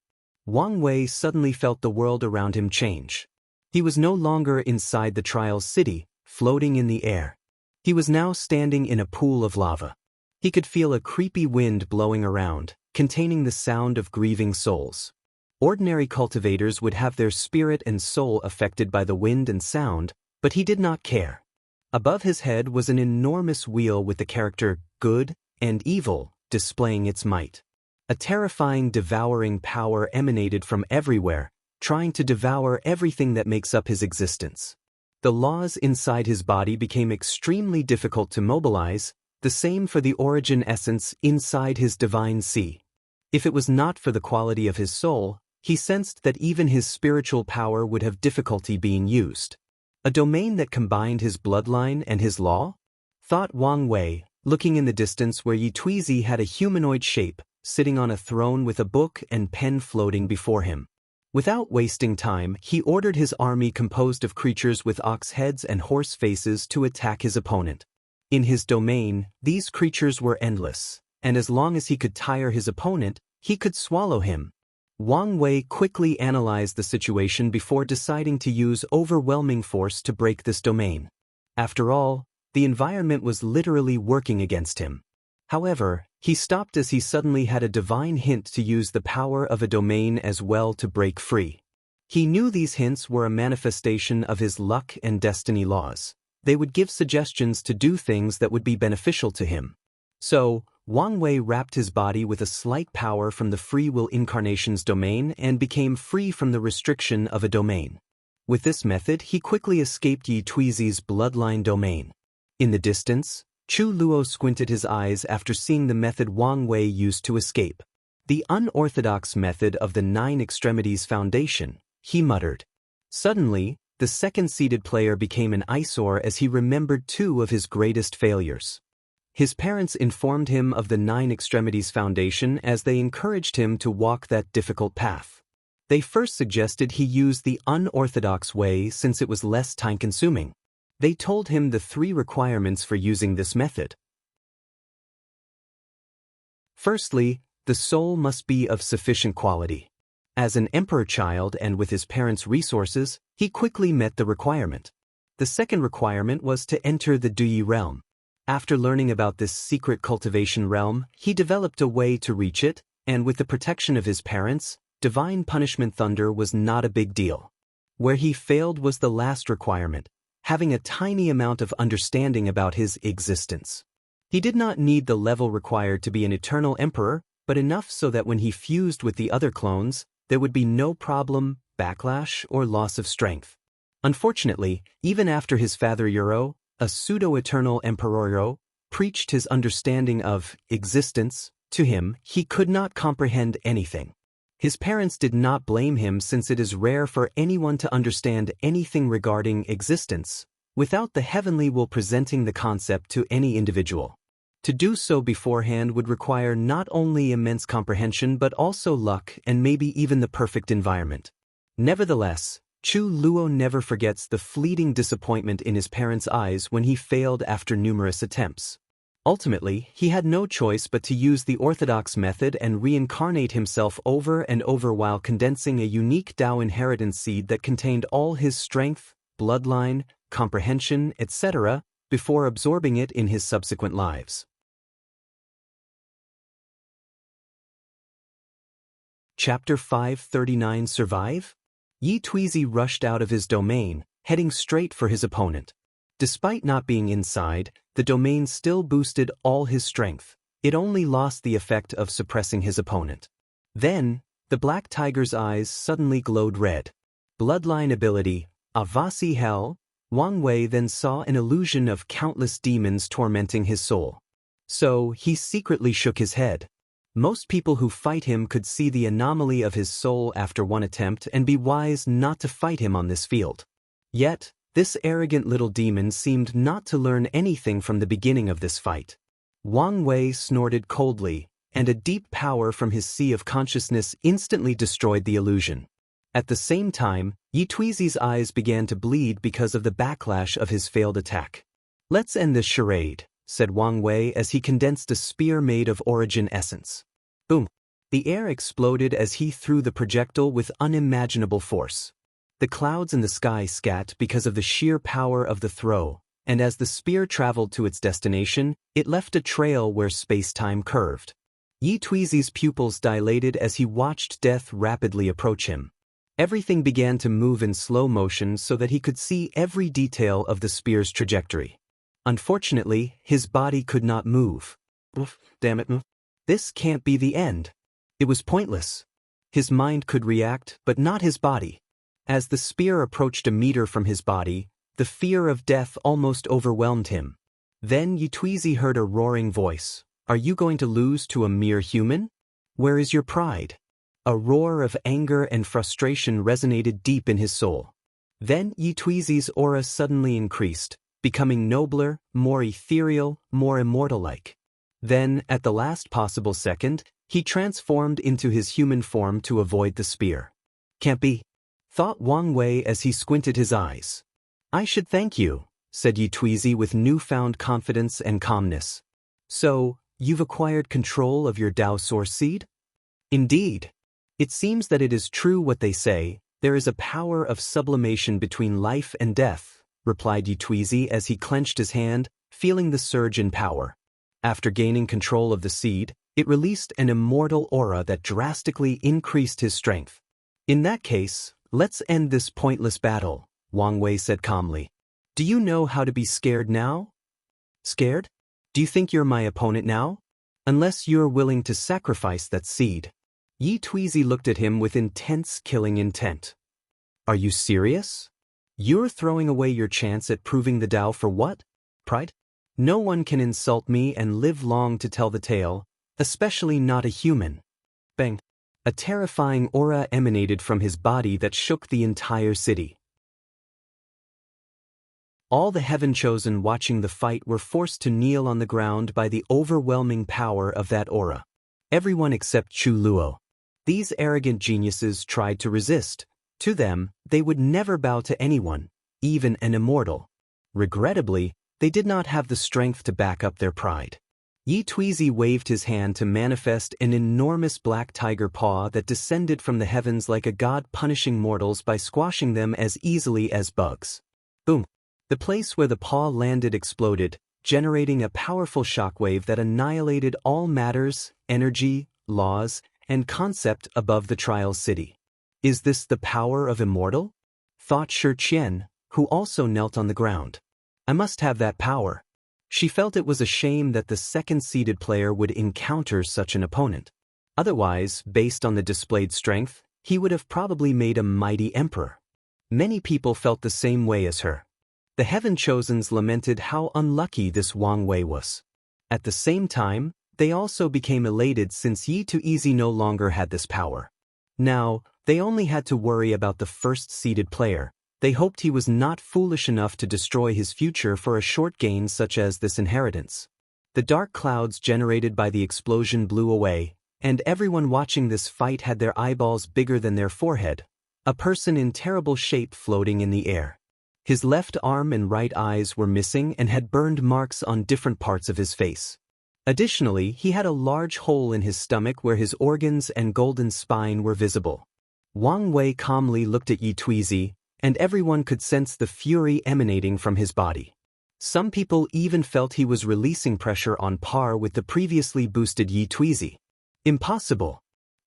Wang Wei suddenly felt the world around him change. He was no longer inside the Trials City, floating in the air. He was now standing in a pool of lava. He could feel a creepy wind blowing around, containing the sound of grieving souls. Ordinary cultivators would have their spirit and soul affected by the wind and sound, but he did not care. Above his head was an enormous wheel with the character Good and Evil displaying its might. A terrifying devouring power emanated from everywhere, trying to devour everything that makes up his existence. The laws inside his body became extremely difficult to mobilize, the same for the origin essence inside his divine sea. If it was not for the quality of his soul, he sensed that even his spiritual power would have difficulty being used. A domain that combined his bloodline and his law? Thought Wang Wei, looking in the distance where Yi Tuizi had a humanoid shape, sitting on a throne with a book and pen floating before him. Without wasting time, he ordered his army composed of creatures with ox heads and horse faces to attack his opponent. In his domain, these creatures were endless, and as long as he could tire his opponent, he could swallow him. Wang Wei quickly analyzed the situation before deciding to use overwhelming force to break this domain. After all, the environment was literally working against him. However, he stopped as he suddenly had a divine hint to use the power of a domain as well to break free. He knew these hints were a manifestation of his luck and destiny laws. They would give suggestions to do things that would be beneficial to him. So, Wang Wei wrapped his body with a slight power from the free will incarnation's domain and became free from the restriction of a domain. With this method, he quickly escaped Yi Tuizi's bloodline domain. In the distance, Chu Luo squinted his eyes after seeing the method Wang Wei used to escape. The unorthodox method of the 9 Extremities Foundation, he muttered. Suddenly, the second-seeded player became an eyesore as he remembered 2 of his greatest failures. His parents informed him of the 9 Extremities Foundation as they encouraged him to walk that difficult path. They first suggested he use the unorthodox way since it was less time-consuming. They told him the 3 requirements for using this method. Firstly, the soul must be of sufficient quality. As an emperor child and with his parents' resources, he quickly met the requirement. The second requirement was to enter the Duyi realm. After learning about this secret cultivation realm, he developed a way to reach it, and with the protection of his parents, divine punishment thunder was not a big deal. Where he failed was the last requirement, having a tiny amount of understanding about his existence. He did not need the level required to be an eternal emperor, but enough so that when he fused with the other clones, there would be no problem, backlash, or loss of strength. Unfortunately, even after his father Euro, a pseudo-eternal emperor, preached his understanding of existence to him, he could not comprehend anything. His parents did not blame him since it is rare for anyone to understand anything regarding existence without the heavenly will presenting the concept to any individual. To do so beforehand would require not only immense comprehension but also luck and maybe even the perfect environment. Nevertheless, Chu Luo never forgets the fleeting disappointment in his parents' eyes when he failed after numerous attempts. Ultimately, he had no choice but to use the orthodox method and reincarnate himself over and over while condensing a unique Dao inheritance seed that contained all his strength, bloodline, comprehension, etc., before absorbing it in his subsequent lives. Chapter 539 Survive? Yi Tuizi rushed out of his domain, heading straight for his opponent. Despite not being inside, the domain still boosted all his strength. It only lost the effect of suppressing his opponent. Then, the black tiger's eyes suddenly glowed red. Bloodline ability, Avasi Hell. Wang Wei then saw an illusion of countless demons tormenting his soul. So, he secretly shook his head. Most people who fight him could see the anomaly of his soul after one attempt and be wise not to fight him on this field. Yet, this arrogant little demon seemed not to learn anything from the beginning of this fight. Wang Wei snorted coldly, and a deep power from his sea of consciousness instantly destroyed the illusion. At the same time, Yi Tuizi's eyes began to bleed because of the backlash of his failed attack. "Let's end this charade," said Wang Wei as he condensed a spear made of origin essence. Boom! The air exploded as he threw the projectile with unimaginable force. The clouds in the sky scat because of the sheer power of the throw, and as the spear traveled to its destination, it left a trail where space-time curved. Yi Tuizi's pupils dilated as he watched death rapidly approach him. Everything began to move in slow motion so that he could see every detail of the spear's trajectory. Unfortunately, his body could not move. Oof, damn it. This can't be the end. It was pointless. His mind could react, but not his body. As the spear approached a meter from his body, the fear of death almost overwhelmed him. Then Yi Tuizi heard a roaring voice. "Are you going to lose to a mere human? Where is your pride?" A roar of anger and frustration resonated deep in his soul. Then Yi Tuizi's aura suddenly increased, becoming nobler, more ethereal, more immortal-like. Then, at the last possible second, he transformed into his human form to avoid the spear. "Can't be," thought Wang Wei as he squinted his eyes. "I should thank you," said Yi Tuizi with newfound confidence and calmness. "So, you've acquired control of your Dao source seed?" "Indeed. It seems that it is true what they say, there is a power of sublimation between life and death," replied Yi Tuizi as he clenched his hand, feeling the surge in power. After gaining control of the seed, it released an immortal aura that drastically increased his strength. "In that case, let's end this pointless battle," Wang Wei said calmly. "Do you know how to be scared now?" "Scared? Do you think you're my opponent now? Unless you're willing to sacrifice that seed." Yi Tuizi looked at him with intense killing intent. "Are you serious? You're throwing away your chance at proving the Dao for what? Pride? No one can insult me and live long to tell the tale, especially not a human. Bang! A terrifying aura emanated from his body that shook the entire city. All the Heaven-Chosen watching the fight were forced to kneel on the ground by the overwhelming power of that aura. Everyone except Chu Luo. These arrogant geniuses tried to resist. To them, they would never bow to anyone, even an immortal. Regrettably, they did not have the strength to back up their pride. Yi Tuizi waved his hand to manifest an enormous black tiger paw that descended from the heavens like a god punishing mortals by squashing them as easily as bugs. Boom! The place where the paw landed exploded, generating a powerful shockwave that annihilated all matters, energy, laws, and concept above the trial city. Is this the power of Immortal? Thought Shi Qian, who also knelt on the ground. I must have that power. She felt it was a shame that the second-seeded player would encounter such an opponent. Otherwise, based on the displayed strength, he would have probably made a mighty emperor. Many people felt the same way as her. The Heaven-Chosens lamented how unlucky this Wang Wei was. At the same time, they also became elated since Yi Tuizi no longer had this power. Now, they only had to worry about the first-seeded player. They hoped he was not foolish enough to destroy his future for a short gain such as this inheritance. The dark clouds generated by the explosion blew away, and everyone watching this fight had their eyeballs bigger than their forehead, a person in terrible shape floating in the air. His left arm and right eyes were missing and had burned marks on different parts of his face. Additionally, he had a large hole in his stomach where his organs and golden spine were visible. Wang Wei calmly looked at Yi Tuizi, and everyone could sense the fury emanating from his body. Some people even felt he was releasing pressure on par with the previously boosted Yi Tuizi. Impossible!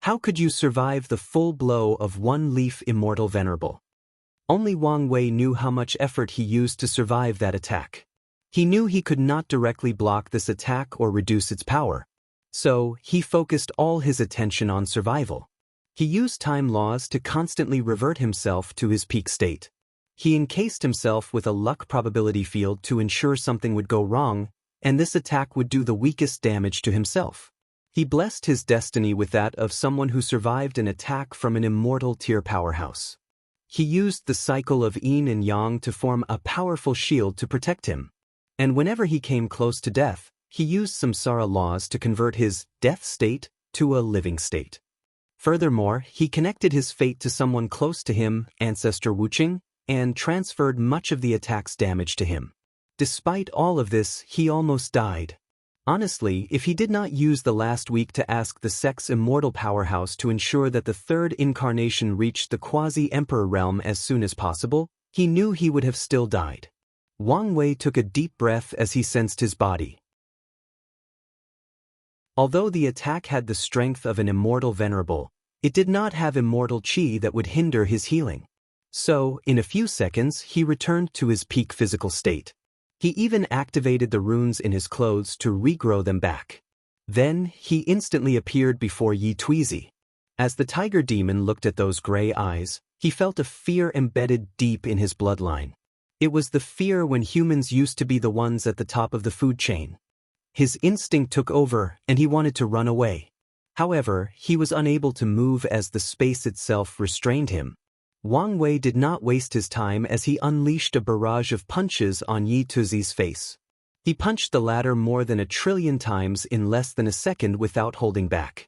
How could you survive the full blow of one leaf Immortal Venerable? Only Wang Wei knew how much effort he used to survive that attack. He knew he could not directly block this attack or reduce its power. So, he focused all his attention on survival. He used time laws to constantly revert himself to his peak state. He encased himself with a luck probability field to ensure something would go wrong, and this attack would do the weakest damage to himself. He blessed his destiny with that of someone who survived an attack from an immortal tier powerhouse. He used the cycle of yin and yang to form a powerful shield to protect him. And whenever he came close to death, he used samsara laws to convert his death state to a living state. Furthermore, he connected his fate to someone close to him, Ancestor Wuqing, and transferred much of the attack's damage to him. Despite all of this, he almost died. Honestly, if he did not use the last week to ask the Sex Immortal Powerhouse to ensure that the third incarnation reached the quasi-emperor realm as soon as possible, he knew he would have still died. Wang Wei took a deep breath as he sensed his body. Although the attack had the strength of an immortal venerable, it did not have immortal qi that would hinder his healing. So, in a few seconds, he returned to his peak physical state. He even activated the runes in his clothes to regrow them back. Then, he instantly appeared before Yi Tuizi. As the tiger demon looked at those gray eyes, he felt a fear embedded deep in his bloodline. It was the fear when humans used to be the ones at the top of the food chain. His instinct took over, and he wanted to run away. However, he was unable to move as the space itself restrained him. Wang Wei did not waste his time as he unleashed a barrage of punches on Yi Tuizi's face. He punched the latter more than 1,000,000,000 times in less than a second without holding back.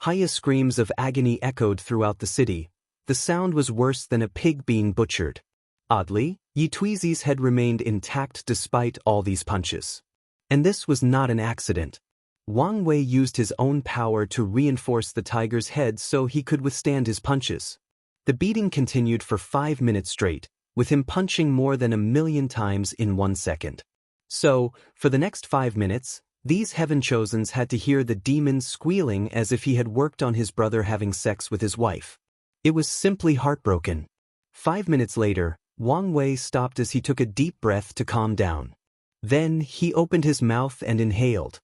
Hiya screams of agony echoed throughout the city. The sound was worse than a pig being butchered. Oddly, Yi Tuizi's head remained intact despite all these punches. And this was not an accident. Wang Wei used his own power to reinforce the tiger's head so he could withstand his punches. The beating continued for 5 minutes straight, with him punching more than 1,000,000 times in 1 second. So, for the next 5 minutes, these Heaven-Chosens had to hear the demon squealing as if he had worked on his brother having sex with his wife. It was simply heartbroken. 5 minutes later, Wang Wei stopped as he took a deep breath to calm down. Then, he opened his mouth and inhaled.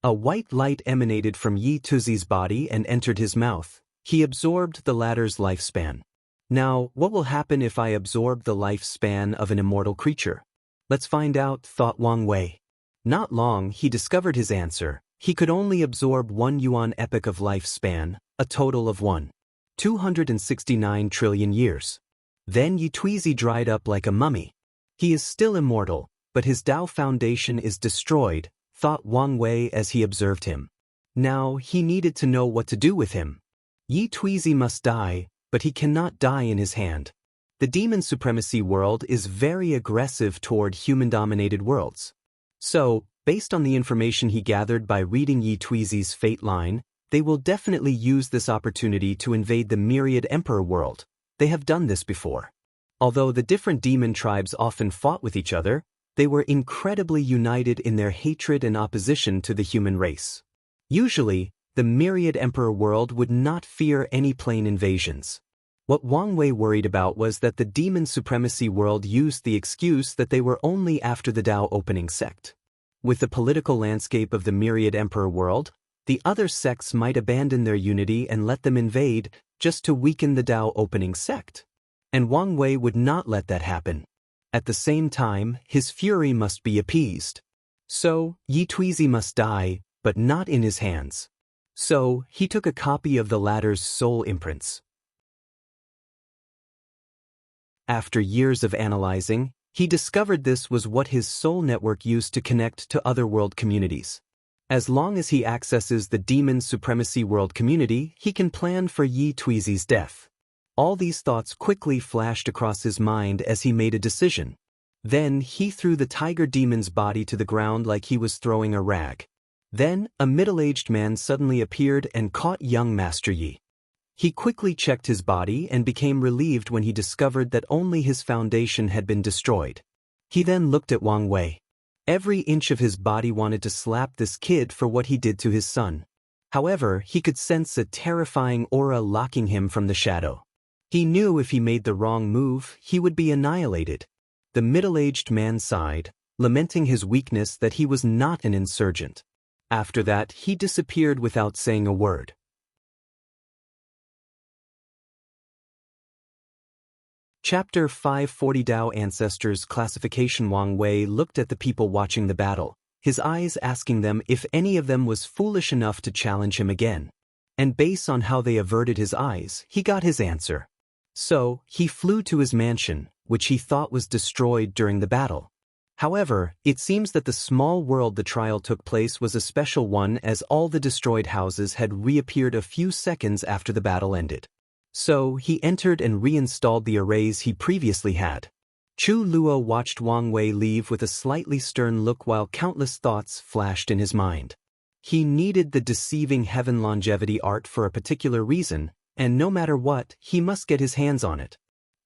A white light emanated from Yi Tuizi's body and entered his mouth. He absorbed the latter's lifespan. Now, what will happen if I absorb the lifespan of an immortal creature? Let's find out, thought Wang Wei. Not long, he discovered his answer. He could only absorb 1 yuan epoch of lifespan, a total of 269 trillion years. Then Yi Tuizi dried up like a mummy. He is still immortal, but his Tao foundation is destroyed, thought Wang Wei as he observed him. Now he needed to know what to do with him. Yi Tuizi must die, but he cannot die in his hand. The demon supremacy world is very aggressive toward human-dominated worlds. So, based on the information he gathered by reading Yi Tuizi's fate line, they will definitely use this opportunity to invade the myriad emperor world. They have done this before. Although the different demon tribes often fought with each other, they were incredibly united in their hatred and opposition to the human race. Usually, the myriad emperor world would not fear any plain invasions. What Wang Wei worried about was that the demon supremacy world used the excuse that they were only after the Dao opening sect. With the political landscape of the myriad emperor world, the other sects might abandon their unity and let them invade just to weaken the Dao opening sect. And Wang Wei would not let that happen. At the same time, his fury must be appeased. So, Yi Tuizi must die, but not in his hands. So, he took a copy of the latter's soul imprints. After years of analyzing, he discovered this was what his soul network used to connect to other world communities. As long as he accesses the demon supremacy world community, he can plan for Yi Tuizi's death. All these thoughts quickly flashed across his mind as he made a decision. Then he threw the tiger demon's body to the ground like he was throwing a rag. Then, a middle-aged man suddenly appeared and caught young Master Yi. He quickly checked his body and became relieved when he discovered that only his foundation had been destroyed. He then looked at Wang Wei. Every inch of his body wanted to slap this kid for what he did to his son. However, he could sense a terrifying aura locking him from the shadow. He knew if he made the wrong move, he would be annihilated. The middle-aged man sighed, lamenting his weakness that he was not an insurgent. After that, he disappeared without saying a word. Chapter 540 Dao Ancestors Classification. Wang Wei looked at the people watching the battle, his eyes asking them if any of them was foolish enough to challenge him again. And based on how they averted his eyes, he got his answer. So, he flew to his mansion, which he thought was destroyed during the battle. However, it seems that the small world the trial took place was a special one, as all the destroyed houses had reappeared a few seconds after the battle ended. So, he entered and reinstalled the arrays he previously had. Chu Luo watched Wang Wei leave with a slightly stern look while countless thoughts flashed in his mind. He needed the deceiving heaven longevity art for a particular reason, and no matter what, he must get his hands on it.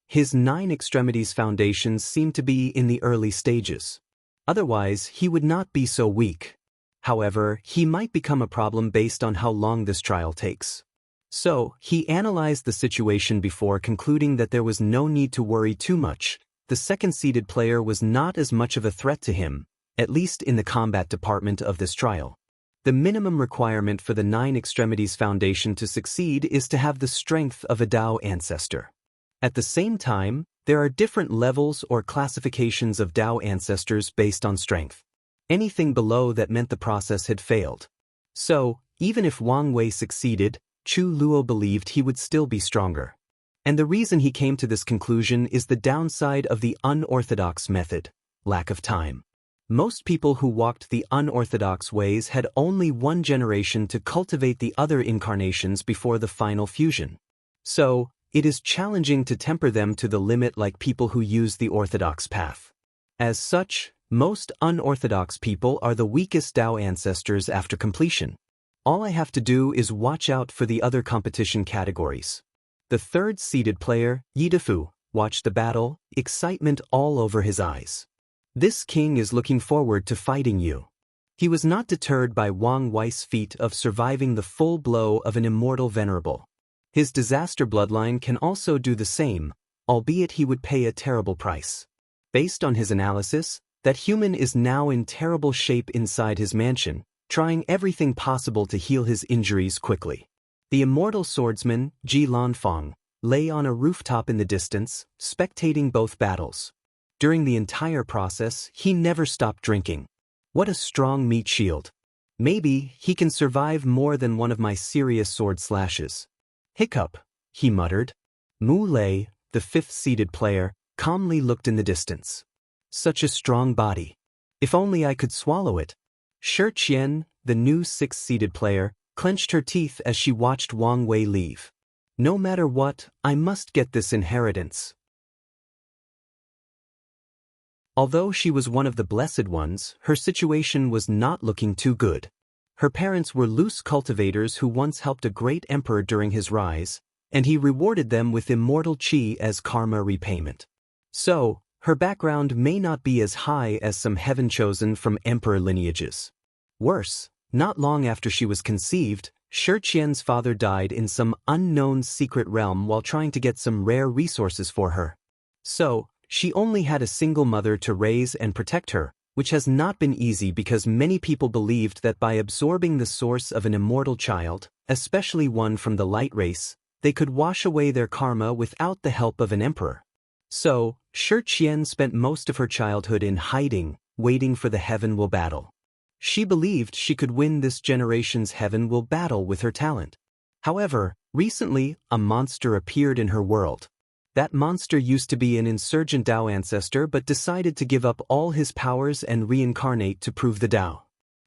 His 9 extremities foundations seemed to be in the early stages. Otherwise, he would not be so weak. However, he might become a problem based on how long this trial takes. So, he analyzed the situation before concluding that there was no need to worry too much. The second-seeded player was not as much of a threat to him, at least in the combat department of this trial. The minimum requirement for the 9 extremities foundation to succeed is to have the strength of a Dao ancestor. At the same time, there are different levels or classifications of Dao ancestors based on strength. Anything below that meant the process had failed. So, even if Wang Wei succeeded, Chu Luo believed he would still be stronger. And the reason he came to this conclusion is the downside of the unorthodox method: lack of time. Most people who walked the unorthodox ways had only 1 generation to cultivate the other incarnations before the final fusion. So, it is challenging to temper them to the limit like people who use the orthodox path. As such, most unorthodox people are the weakest Dao ancestors after completion. All I have to do is watch out for the other competition categories. The third-seeded player, Yi Defu, watched the battle, excitement all over his eyes. This king is looking forward to fighting you. He was not deterred by Wang Wei's feat of surviving the full blow of an immortal venerable. His disaster bloodline can also do the same, albeit he would pay a terrible price. Based on his analysis, that human is now in terrible shape inside his mansion, trying everything possible to heal his injuries quickly. The immortal swordsman, Ji Lanfang, lay on a rooftop in the distance, spectating both battles. During the entire process, he never stopped drinking. What a strong meat shield. Maybe he can survive more than one of my serious sword slashes. Hiccup, he muttered. Mu Lei, the fifth-seeded player, calmly looked in the distance. Such a strong body. If only I could swallow it. Shi Qian, the new sixth-seeded player, clenched her teeth as she watched Wang Wei leave. No matter what, I must get this inheritance. Although she was one of the blessed ones, her situation was not looking too good. Her parents were loose cultivators who once helped a great emperor during his rise, and he rewarded them with immortal qi as karma repayment. So, her background may not be as high as some heaven-chosen from emperor lineages. Worse, not long after she was conceived, Shi Qian's father died in some unknown secret realm while trying to get some rare resources for her. So, she only had a single mother to raise and protect her, which has not been easy because many people believed that by absorbing the source of an immortal child, especially one from the light race, they could wash away their karma without the help of an emperor. So, Shi Qian spent most of her childhood in hiding, waiting for the heaven will battle. She believed she could win this generation's heaven will battle with her talent. However, recently, a monster appeared in her world. That monster used to be an insurgent Dao ancestor but decided to give up all his powers and reincarnate to prove the Dao.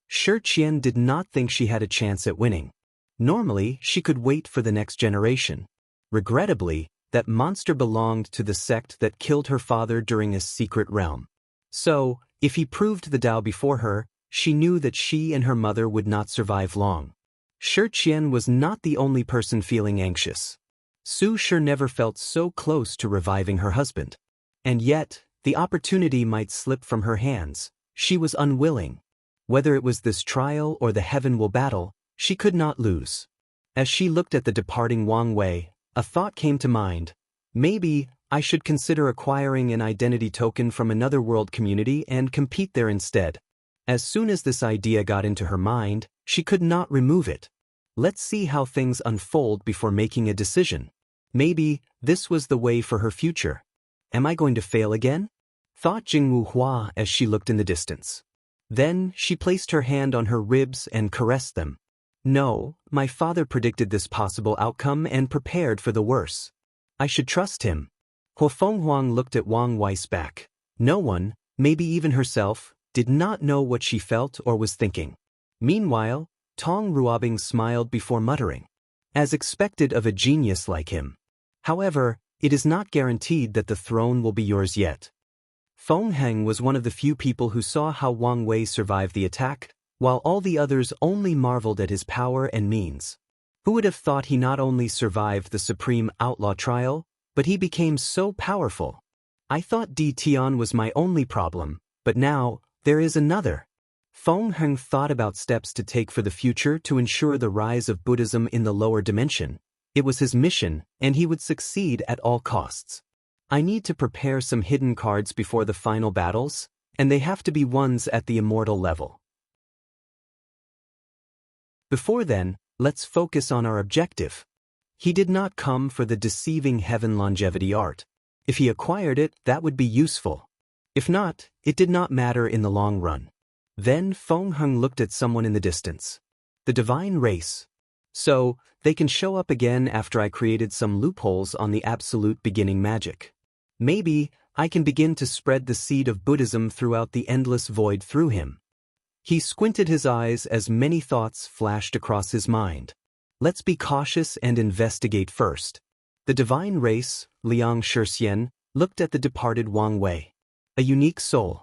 Shi Qian did not think she had a chance at winning. Normally, she could wait for the next generation. Regrettably, that monster belonged to the sect that killed her father during a secret realm. So, if he proved the Dao before her, she knew that she and her mother would not survive long. Shi Qian was not the only person feeling anxious. Su Shi never felt so close to reviving her husband. And yet, the opportunity might slip from her hands. She was unwilling. Whether it was this trial or the heaven will battle, she could not lose. As she looked at the departing Wang Wei, a thought came to mind. Maybe I should consider acquiring an identity token from another world community and compete there instead. As soon as this idea got into her mind, she could not remove it. Let's see how things unfold before making a decision. Maybe this was the way for her future. Am I going to fail again? Thought Jingwu Hua as she looked in the distance. Then she placed her hand on her ribs and caressed them. No, my father predicted this possible outcome and prepared for the worse. I should trust him. Huofeng Huang looked at Wang Wei's back. No one, maybe even herself, did not know what she felt or was thinking. Meanwhile, Tong Ruobing smiled before muttering. As expected of a genius like him. However, it is not guaranteed that the throne will be yours yet. Feng Heng was one of the few people who saw how Wang Wei survived the attack, while all the others only marveled at his power and means. Who would have thought he not only survived the supreme outlaw trial, but he became so powerful? I thought Di Tian was my only problem, but now, there is another. Feng Heng thought about steps to take for the future to ensure the rise of Buddhism in the lower dimension. It was his mission, and he would succeed at all costs. I need to prepare some hidden cards before the final battles, and they have to be ones at the immortal level. Before then, let's focus on our objective. He did not come for the deceiving heaven longevity art. If he acquired it, that would be useful. If not, it did not matter in the long run. Then Feng Heng looked at someone in the distance. The divine race. So, they can show up again after I created some loopholes on the absolute beginning magic. Maybe I can begin to spread the seed of Buddhism throughout the endless void through him. He squinted his eyes as many thoughts flashed across his mind. Let's be cautious and investigate first. The divine race, Liang Shixian, looked at the departed Wang Wei. A unique soul.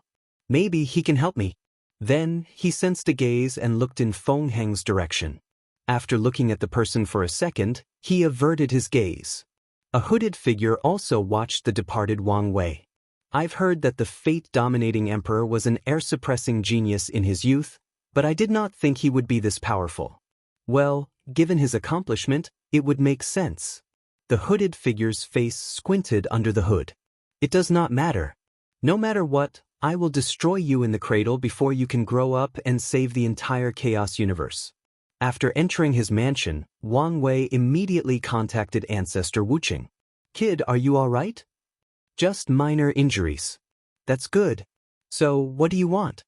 Maybe he can help me. Then, he sensed a gaze and looked in Feng Heng's direction. After looking at the person for a second, he averted his gaze. A hooded figure also watched the departed Wang Wei. I've heard that the fate-dominating emperor was an air-suppressing genius in his youth, but I did not think he would be this powerful. Well, given his accomplishment, it would make sense. The hooded figure's face squinted under the hood. It does not matter. No matter what, I will destroy you in the cradle before you can grow up and save the entire chaos universe. After entering his mansion, Wang Wei immediately contacted Ancestor Wuqing. Kid, are you all right? Just minor injuries. That's good. So, what do you want?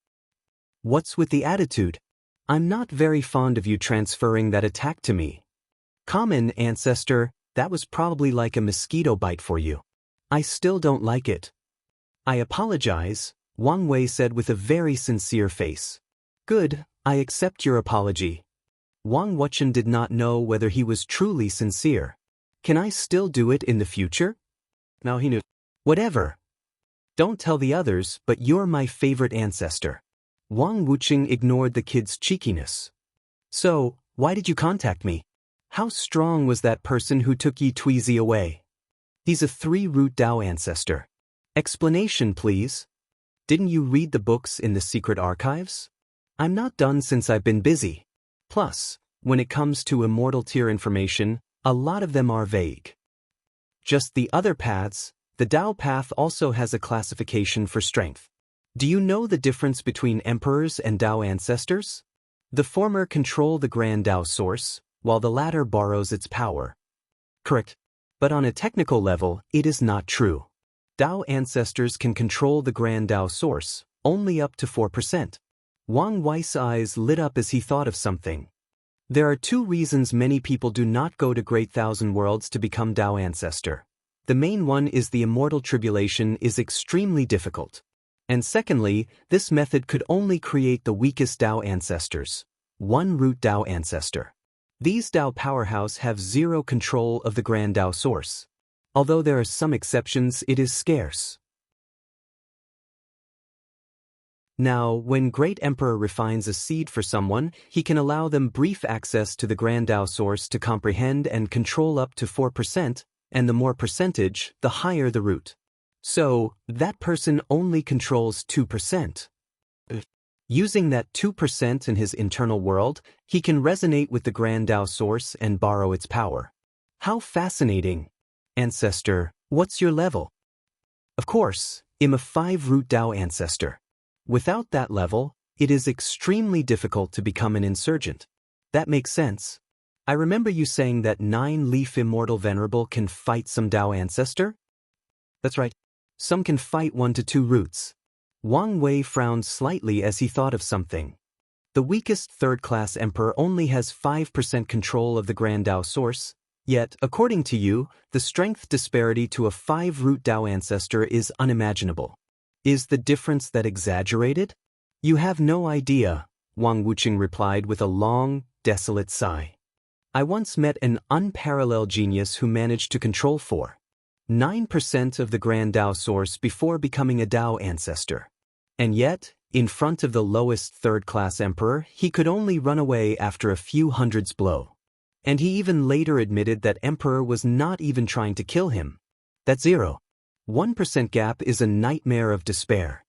What's with the attitude? I'm not very fond of you transferring that attack to me. Common, ancestor, that was probably like a mosquito bite for you. I still don't like it. I apologize, Wang Wei said with a very sincere face. Good, I accept your apology. Wang Wuchen did not know whether he was truly sincere. Can I still do it in the future? Now he knew. Whatever. Don't tell the others, but you're my favorite ancestor. Wang Wucheng ignored the kid's cheekiness. So, why did you contact me? How strong was that person who took Yi Tuizi away? He's a 3-root Dao ancestor. Explanation, please. Didn't you read the books in the secret archives? I'm not done since I've been busy. Plus, when it comes to immortal tier information, a lot of them are vague. Just the other paths, the Dao path also has a classification for strength. Do you know the difference between emperors and Dao ancestors? The former control the grand Dao source, while the latter borrows its power. Correct. But on a technical level, it is not true. Dao ancestors can control the grand Dao source, only up to 4%. Wang Wei's eyes lit up as he thought of something. There are 2 reasons many people do not go to Great Thousand Worlds to become Dao ancestor. The main one is the immortal tribulation is extremely difficult. And secondly, this method could only create the weakest Dao ancestors. 1-root Dao ancestor. These Dao powerhouse have 0 control of the grand Dao source. Although there are some exceptions, it is scarce. Now, when Great Emperor refines a seed for someone, he can allow them brief access to the grand Dao source to comprehend and control up to 4%, and the more percentage, the higher the root. So, that person only controls 2%. Using that 2% in his internal world, he can resonate with the grand Dao source and borrow its power. How fascinating! Ancestor, what's your level? Of course, I'm a 5-root Dao ancestor. Without that level, it is extremely difficult to become an insurgent. That makes sense. I remember you saying that 9-leaf immortal venerable can fight some Dao ancestor? That's right. Some can fight 1 to 2 roots. Wang Wei frowned slightly as he thought of something. The weakest 3rd-class emperor only has 5% control of the grand Dao source, yet, according to you, the strength disparity to a 5-root Dao ancestor is unimaginable. Is the difference that exaggerated? You have no idea, Wang Wucheng replied with a long, desolate sigh. I once met an unparalleled genius who managed to control 9% of the grand Dao source before becoming a Dao ancestor. And yet, in front of the lowest 3rd-class emperor, he could only run away after a few hundreds blow. And he even later admitted that emperor was not even trying to kill him. That's 1% gap is a nightmare of despair.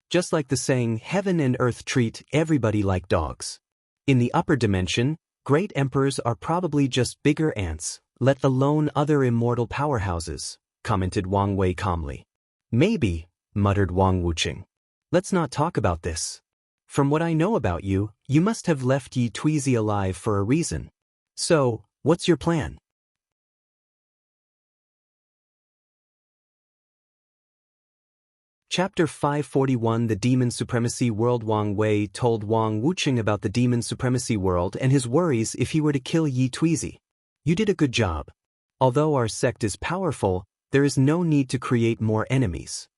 Just like the saying, heaven and earth treat everybody like dogs. In the upper dimension, great emperors are probably just bigger ants, let alone other immortal powerhouses, commented Wang Wei calmly. Maybe, muttered Wang Wucheng. Let's not talk about this. From what I know about you, you must have left Yi Tuizi alive for a reason. So, what's your plan? Chapter 541 The Demon Supremacy World. Wang Wei told Wang Wucheng about the Demon Supremacy World and his worries if he were to kill Yi Tuizi. You did a good job. Although our sect is powerful, there is no need to create more enemies.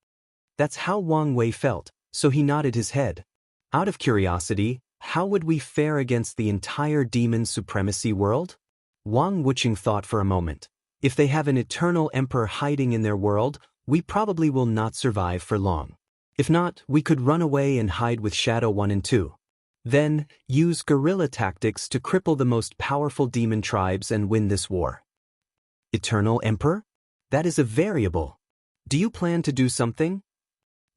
That's how Wang Wei felt, so he nodded his head. Out of curiosity, how would we fare against the entire Demon Supremacy World? Wang Wucheng thought for a moment. If they have an eternal emperor hiding in their world, we probably will not survive for long. If not, we could run away and hide with Shadow 1 and 2. Then, use guerrilla tactics to cripple the most powerful demon tribes and win this war. Eternal Emperor? That is a variable. Do you plan to do something?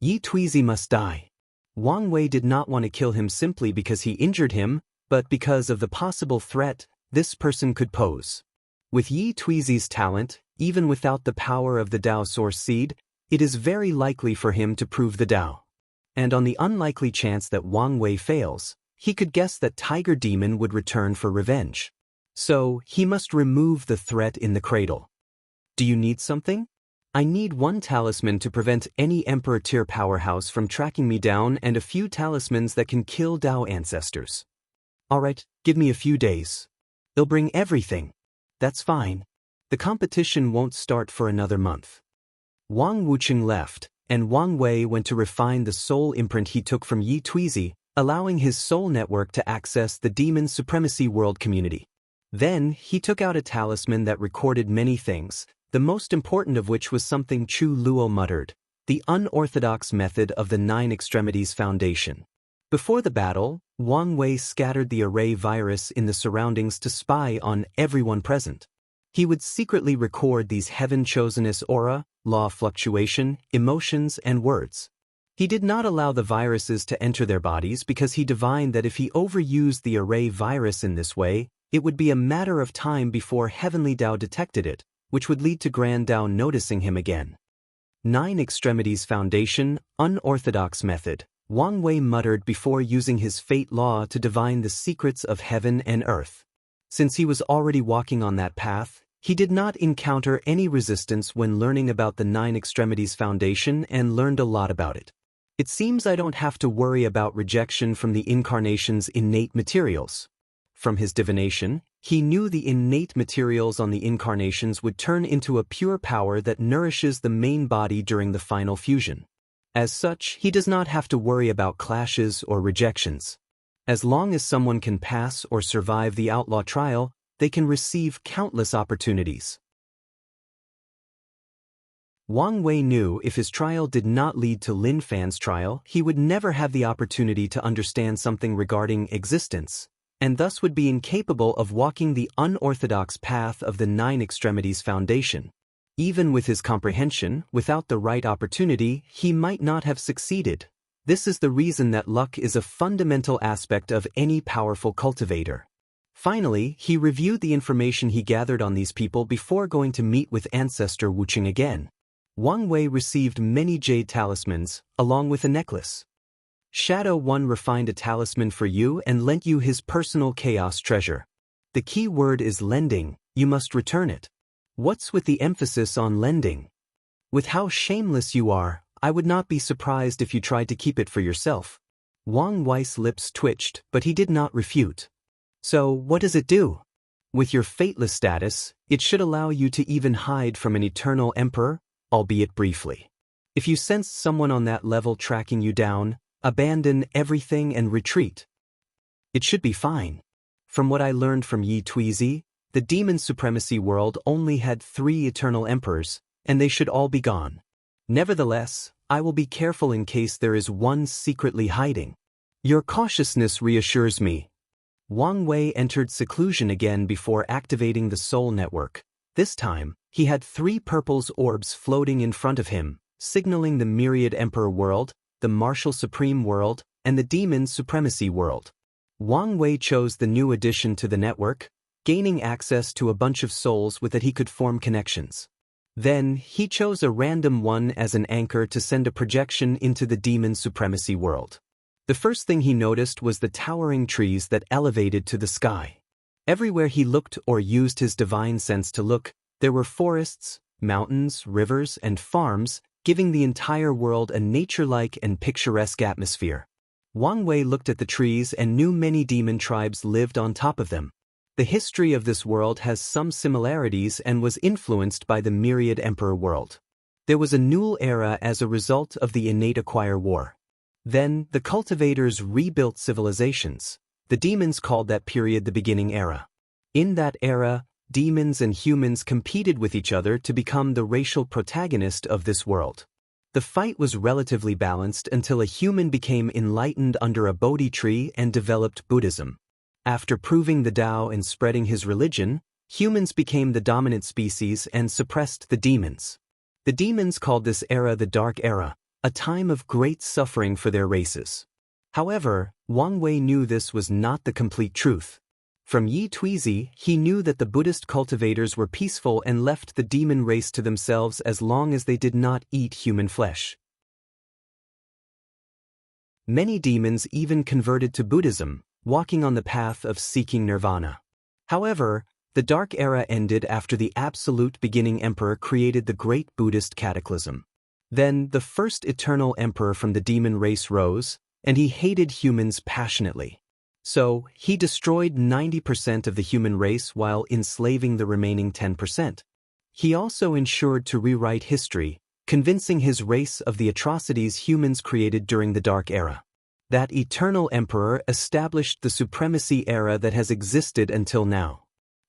Yi Tuizi must die. Wang Wei did not want to kill him simply because he injured him, but because of the possible threat this person could pose. With Yi Tuizi's talent, even without the power of the Dao Source Seed, it is very likely for him to prove the Dao. And on the unlikely chance that Wang Wei fails, he could guess that Tiger Demon would return for revenge. So, he must remove the threat in the cradle. Do you need something? I need 1 talisman to prevent any Emperor tier powerhouse from tracking me down and a few talismans that can kill Dao ancestors. Alright, give me a few days. They'll bring everything. That's fine. The competition won't start for another month. Wang Wucheng left, and Wang Wei went to refine the soul imprint he took from Yi Tuizi, allowing his soul network to access the Demon Supremacy World community. Then, he took out a talisman that recorded many things, the most important of which was something Chu Luo muttered, the unorthodox method of the 9 Extremities Foundation. Before the battle, Wang Wei scattered the array virus in the surroundings to spy on everyone present. He would secretly record these heaven-chosenness aura, law fluctuation, emotions, and words. He did not allow the viruses to enter their bodies because he divined that if he overused the array virus in this way, it would be a matter of time before Heavenly Dao detected it, which would lead to Grand Dao noticing him again. 9 Extremities Foundation, unorthodox method, Wang Wei muttered before using his fate law to divine the secrets of heaven and earth. Since he was already walking on that path, he did not encounter any resistance when learning about the 9 Extremities Foundation and learned a lot about it. It seems I don't have to worry about rejection from the incarnation's innate materials. From his divination, he knew the innate materials on the incarnations would turn into a pure power that nourishes the main body during the final fusion. As such, he does not have to worry about clashes or rejections. As long as someone can pass or survive the outlaw trial, they can receive countless opportunities. Wang Wei knew if his trial did not lead to Lin Fan's trial, he would never have the opportunity to understand something regarding existence, and thus would be incapable of walking the unorthodox path of the 9 Extremities Foundation. Even with his comprehension, without the right opportunity, he might not have succeeded. This is the reason that luck is a fundamental aspect of any powerful cultivator. Finally, he reviewed the information he gathered on these people before going to meet with Ancestor Wucheng again. Wang Wei received many jade talismans, along with a necklace. Shadow One refined a talisman for you and lent you his personal chaos treasure. The key word is lending, you must return it. What's with the emphasis on lending? With how shameless you are, I would not be surprised if you tried to keep it for yourself. Wang Wei's lips twitched, but he did not refute. So, what does it do? With your fateless status, it should allow you to even hide from an eternal emperor, albeit briefly. If you sense someone on that level tracking you down, abandon everything and retreat. It should be fine. From what I learned from Yi Tuizi, the Demon Supremacy World only had 3 eternal emperors, and they should all be gone. Nevertheless, I will be careful in case there is one secretly hiding. Your cautiousness reassures me. Wang Wei entered seclusion again before activating the soul network. This time, he had 3 purple orbs floating in front of him, signaling the Myriad Emperor World, the Martial Supreme World, and the Demon Supremacy World. Wang Wei chose the new addition to the network, gaining access to a bunch of souls with that he could form connections. Then, he chose a random one as an anchor to send a projection into the Demon Supremacy World. The first thing he noticed was the towering trees that elevated to the sky. Everywhere he looked or used his divine sense to look, there were forests, mountains, rivers, and farms, giving the entire world a nature-like and picturesque atmosphere. Wang Wei looked at the trees and knew many demon tribes lived on top of them. The history of this world has some similarities and was influenced by the Myriad Emperor World. There was a Null era as a result of the innate Acquire War. Then, the cultivators rebuilt civilizations. The demons called that period the Beginning Era. In that era, demons and humans competed with each other to become the racial protagonist of this world. The fight was relatively balanced until a human became enlightened under a Bodhi tree and developed Buddhism. After proving the Tao and spreading his religion, humans became the dominant species and suppressed the demons. The demons called this era the Dark Era, a time of great suffering for their races. However, Wang Wei knew this was not the complete truth. From Yi Tuizi, he knew that the Buddhist cultivators were peaceful and left the demon race to themselves as long as they did not eat human flesh. Many demons even converted to Buddhism, walking on the path of seeking nirvana. However, The Dark Era ended after the absolute beginning emperor created the great Buddhist cataclysm. Then, the first eternal emperor from the demon race rose, and he hated humans passionately. So, he destroyed 90% of the human race while enslaving the remaining 10%. He also ensured to rewrite history, convincing his race of the atrocities humans created during the Dark Era. That eternal emperor established the supremacy era that has existed until now.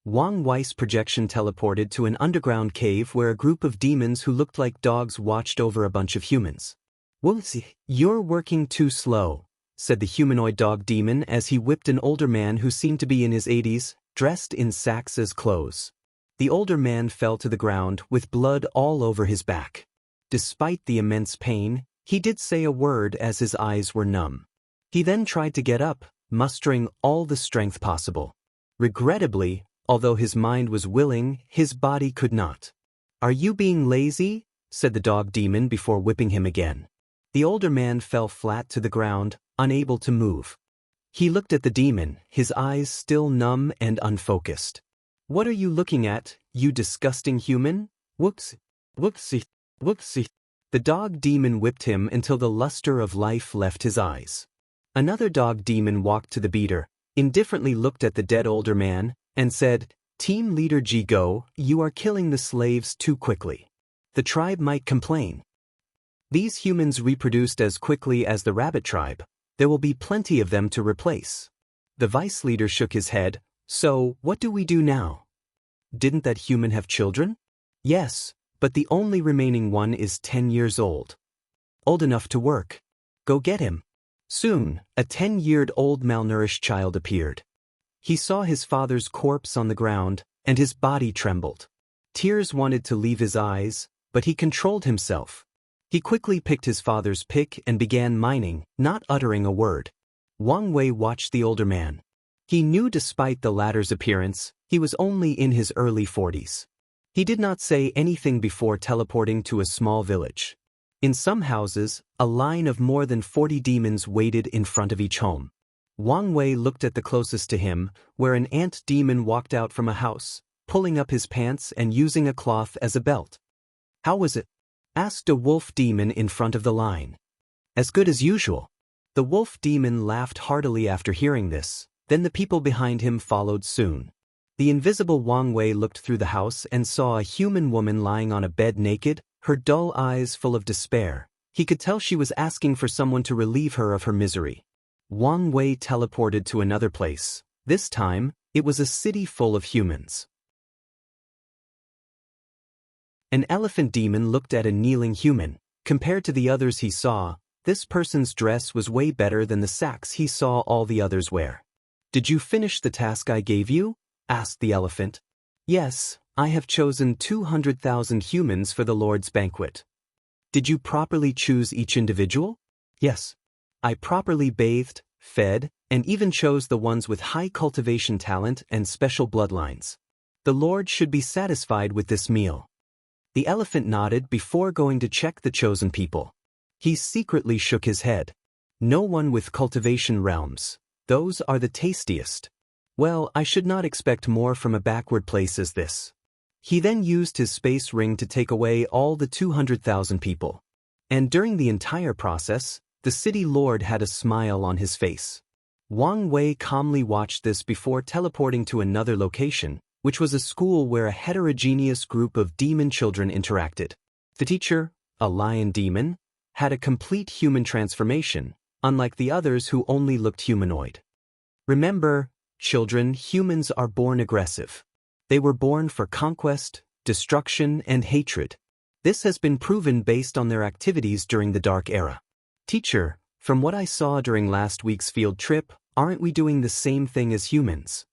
Wang Wei's projection teleported to an underground cave where a group of demons who looked like dogs watched over a bunch of humans. Wuxia, you're working too slow, said the humanoid dog demon as he whipped an older man who seemed to be in his 80s, dressed in sacks as clothes. The older man fell to the ground with blood all over his back. Despite the immense pain, he did say a word as his eyes were numb. He then tried to get up, mustering all the strength possible. Regrettably, although his mind was willing, his body could not. "Are you being lazy?" said the dog demon before whipping him again. The older man fell flat to the ground, unable to move. He looked at the demon, his eyes still numb and unfocused. "What are you looking at, you disgusting human? Wuxia, Wuxia, Wuxia." The dog demon whipped him until the luster of life left his eyes. Another dog demon walked to the beater, indifferently looked at the dead older man, and said, "Team leader Jigo, you are killing the slaves too quickly. The tribe might complain. These humans reproduced as quickly as the rabbit tribe. There will be plenty of them to replace." The vice leader shook his head. "So, what do we do now? Didn't that human have children?" "Yes, but the only remaining one is 10 years old. Old enough to work. Go get him." Soon, a 10-year-old malnourished child appeared. He saw his father's corpse on the ground, and his body trembled. Tears wanted to leave his eyes, but he controlled himself. He quickly picked his father's pick and began mining, not uttering a word. Wang Wei watched the older man. He knew despite the latter's appearance, he was only in his early 40s. He did not say anything before teleporting to a small village. In some houses, a line of more than 40 demons waited in front of each home. Wang Wei looked at the closest to him, where an ant demon walked out from a house, pulling up his pants and using a cloth as a belt. "How was it?" asked a wolf demon in front of the line. "As good as usual." The wolf demon laughed heartily after hearing this, then the people behind him followed soon. The invisible Wang Wei looked through the house and saw a human woman lying on a bed naked, her dull eyes full of despair. He could tell she was asking for someone to relieve her of her misery. Wang Wei teleported to another place. This time, it was a city full of humans. An elephant demon looked at a kneeling human. Compared to the others he saw, this person's dress was way better than the sacks he saw all the others wear. "Did you finish the task I gave you?" asked the elephant. "Yes, I have chosen 200,000 humans for the Lord's banquet." "Did you properly choose each individual?" "Yes. I properly bathed, fed, and even chose the ones with high cultivation talent and special bloodlines. The Lord should be satisfied with this meal." The elephant nodded before going to check the chosen people. He secretly shook his head. "No one with cultivation realms. Those are the tastiest. Well, I should not expect more from a backward place as this." He then used his space ring to take away all the 200,000 people. And during the entire process, the city lord had a smile on his face. Wang Wei calmly watched this before teleporting to another location, which was a school where a heterogeneous group of demon children interacted. The teacher, a lion demon, had a complete human transformation, unlike the others who only looked humanoid. Remember, children, humans are born aggressive. They were born for conquest, destruction, and hatred. This has been proven based on their activities during the Dark Era. "Teacher, from what I saw during last week's field trip, aren't we doing the same thing as humans?"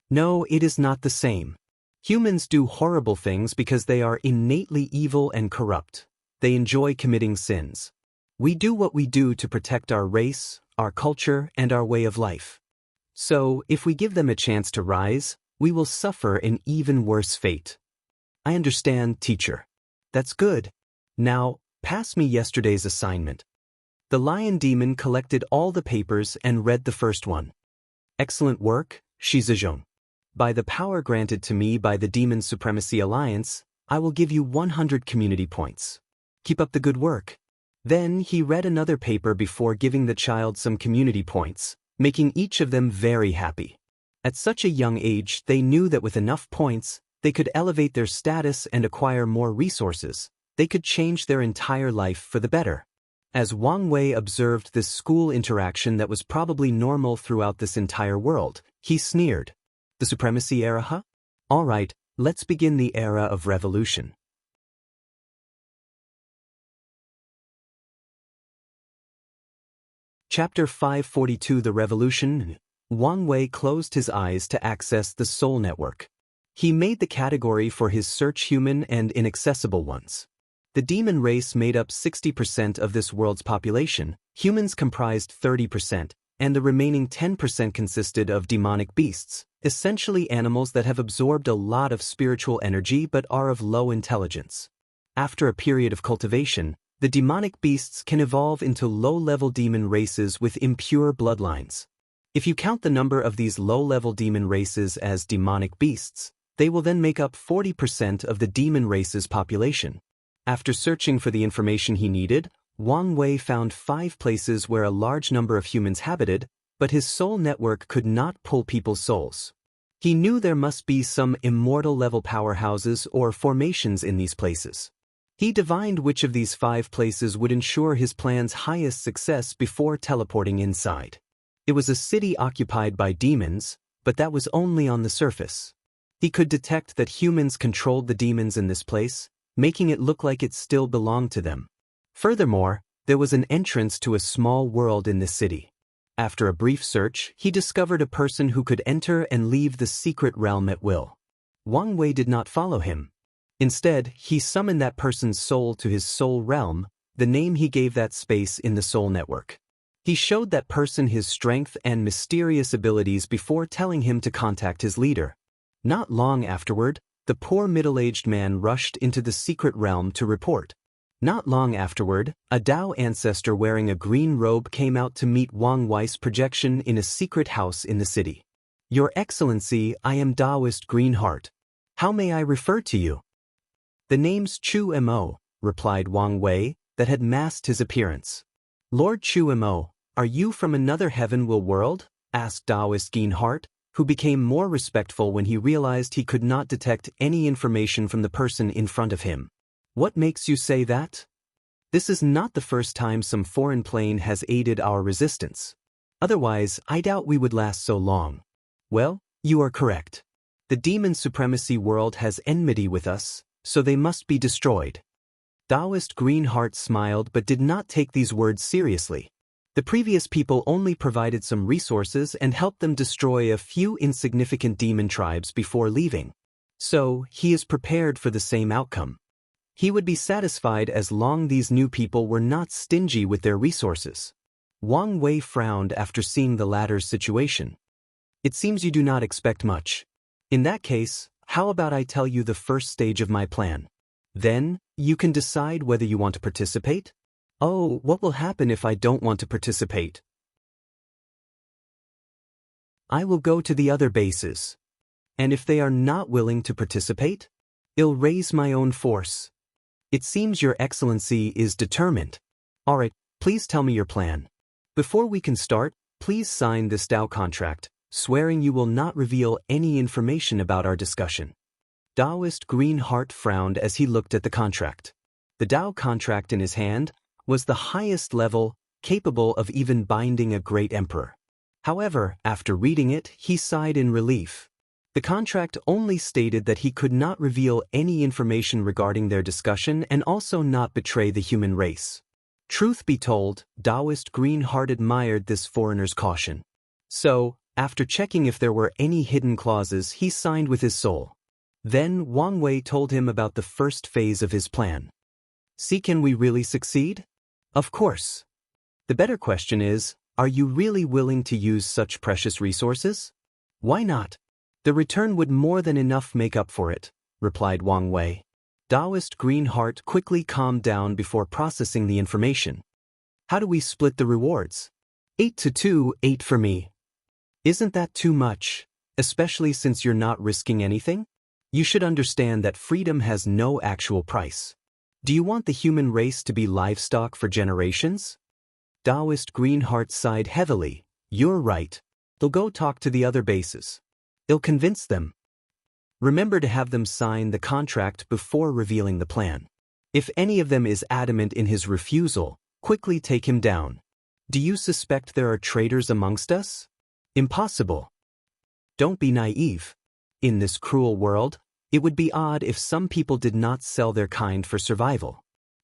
"No, it is not the same. Humans do horrible things because they are innately evil and corrupt. They enjoy committing sins. We do what we do to protect our race, our culture, and our way of life. So, if we give them a chance to rise, we will suffer an even worse fate." "I understand, teacher." "That's good. Now, pass me yesterday's assignment." The lion demon collected all the papers and read the first one. "Excellent work, Shizajong. By the power granted to me by the Demon Supremacy Alliance, I will give you 100 community points. Keep up the good work. Then he read another paper before giving the child some community points, making each of them very happy. At such a young age, they knew that with enough points, they could elevate their status and acquire more resources. They could change their entire life for the better. As Wang Wei observed this school interaction that was probably normal throughout this entire world, he sneered. The supremacy era, huh? All right, let's begin the era of revolution. Chapter 542 The Revolution. Wang Wei closed his eyes to access the Soul Network. He made the category for his search human and inaccessible ones. The demon race made up 60% of this world's population, humans comprised 30%, and the remaining 10% consisted of demonic beasts, essentially animals that have absorbed a lot of spiritual energy but are of low intelligence. After a period of cultivation, the demonic beasts can evolve into low-level demon races with impure bloodlines. If you count the number of these low-level demon races as demonic beasts, they will then make up 40% of the demon race's population. After searching for the information he needed, Wang Wei found 5 places where a large number of humans habited, but his soul network could not pull people's souls. He knew there must be some immortal-level powerhouses or formations in these places. He divined which of these 5 places would ensure his plan's highest success before teleporting inside. It was a city occupied by demons, but that was only on the surface. He could detect that humans controlled the demons in this place, making it look like it still belonged to them. Furthermore, there was an entrance to a small world in this city. After a brief search, he discovered a person who could enter and leave the secret realm at will. Wang Wei did not follow him. Instead, he summoned that person's soul to his soul realm, the name he gave that space in the soul network. He showed that person his strength and mysterious abilities before telling him to contact his leader. Not long afterward, the poor middle-aged man rushed into the secret realm to report. Not long afterward, a Dao ancestor wearing a green robe came out to meet Wang Wei's projection in a secret house in the city. Your Excellency, I am Daoist Greenheart. How may I refer to you? The name's Chu Mo, replied Wang Wei, that had masked his appearance. Lord Chu Mo, are you from another heaven-will world? Asked Daoist Greenheart, who became more respectful when he realized he could not detect any information from the person in front of him. What makes you say that? This is not the first time some foreign plane has aided our resistance. Otherwise, I doubt we would last so long. Well, you are correct. The demon supremacy world has enmity with us, so they must be destroyed. Daoist Greenheart smiled but did not take these words seriously. The previous people only provided some resources and helped them destroy a few insignificant demon tribes before leaving. So, he is prepared for the same outcome. He would be satisfied as long these new people were not stingy with their resources. Wang Wei frowned after seeing the latter's situation. It seems you do not expect much. In that case, how about I tell you the first stage of my plan? Then, you can decide whether you want to participate? Oh, what will happen if I don't want to participate? I will go to the other bases. And if they are not willing to participate, I'll raise my own force. It seems Your Excellency is determined. Alright, please tell me your plan. Before we can start, please sign this Dao contract, swearing you will not reveal any information about our discussion. Daoist Greenheart frowned as he looked at the contract. The Dao contract in his hand was the highest level, capable of even binding a great emperor. However, after reading it, he sighed in relief. The contract only stated that he could not reveal any information regarding their discussion and also not betray the human race. Truth be told, Daoist Greenheart admired this foreigner's caution. So, after checking if there were any hidden clauses, he signed with his soul. Then Wang Wei told him about the first phase of his plan. See, can we really succeed? Of course. The better question is, are you really willing to use such precious resources? Why not? The return would more than enough make up for it, replied Wang Wei. Daoist Greenheart quickly calmed down before processing the information. How do we split the rewards? 8-2, 8 for me. Isn't that too much? especially since you're not risking anything? You should understand that freedom has no actual price. Do you want the human race to be livestock for generations? Daoist Greenheart sighed heavily. You're right. They'll go talk to the other bases. It'll convince them. Remember to have them sign the contract before revealing the plan. If any of them is adamant in his refusal, quickly take him down. Do you suspect there are traitors amongst us? Impossible. Don't be naive. In this cruel world, it would be odd if some people did not sell their kind for survival.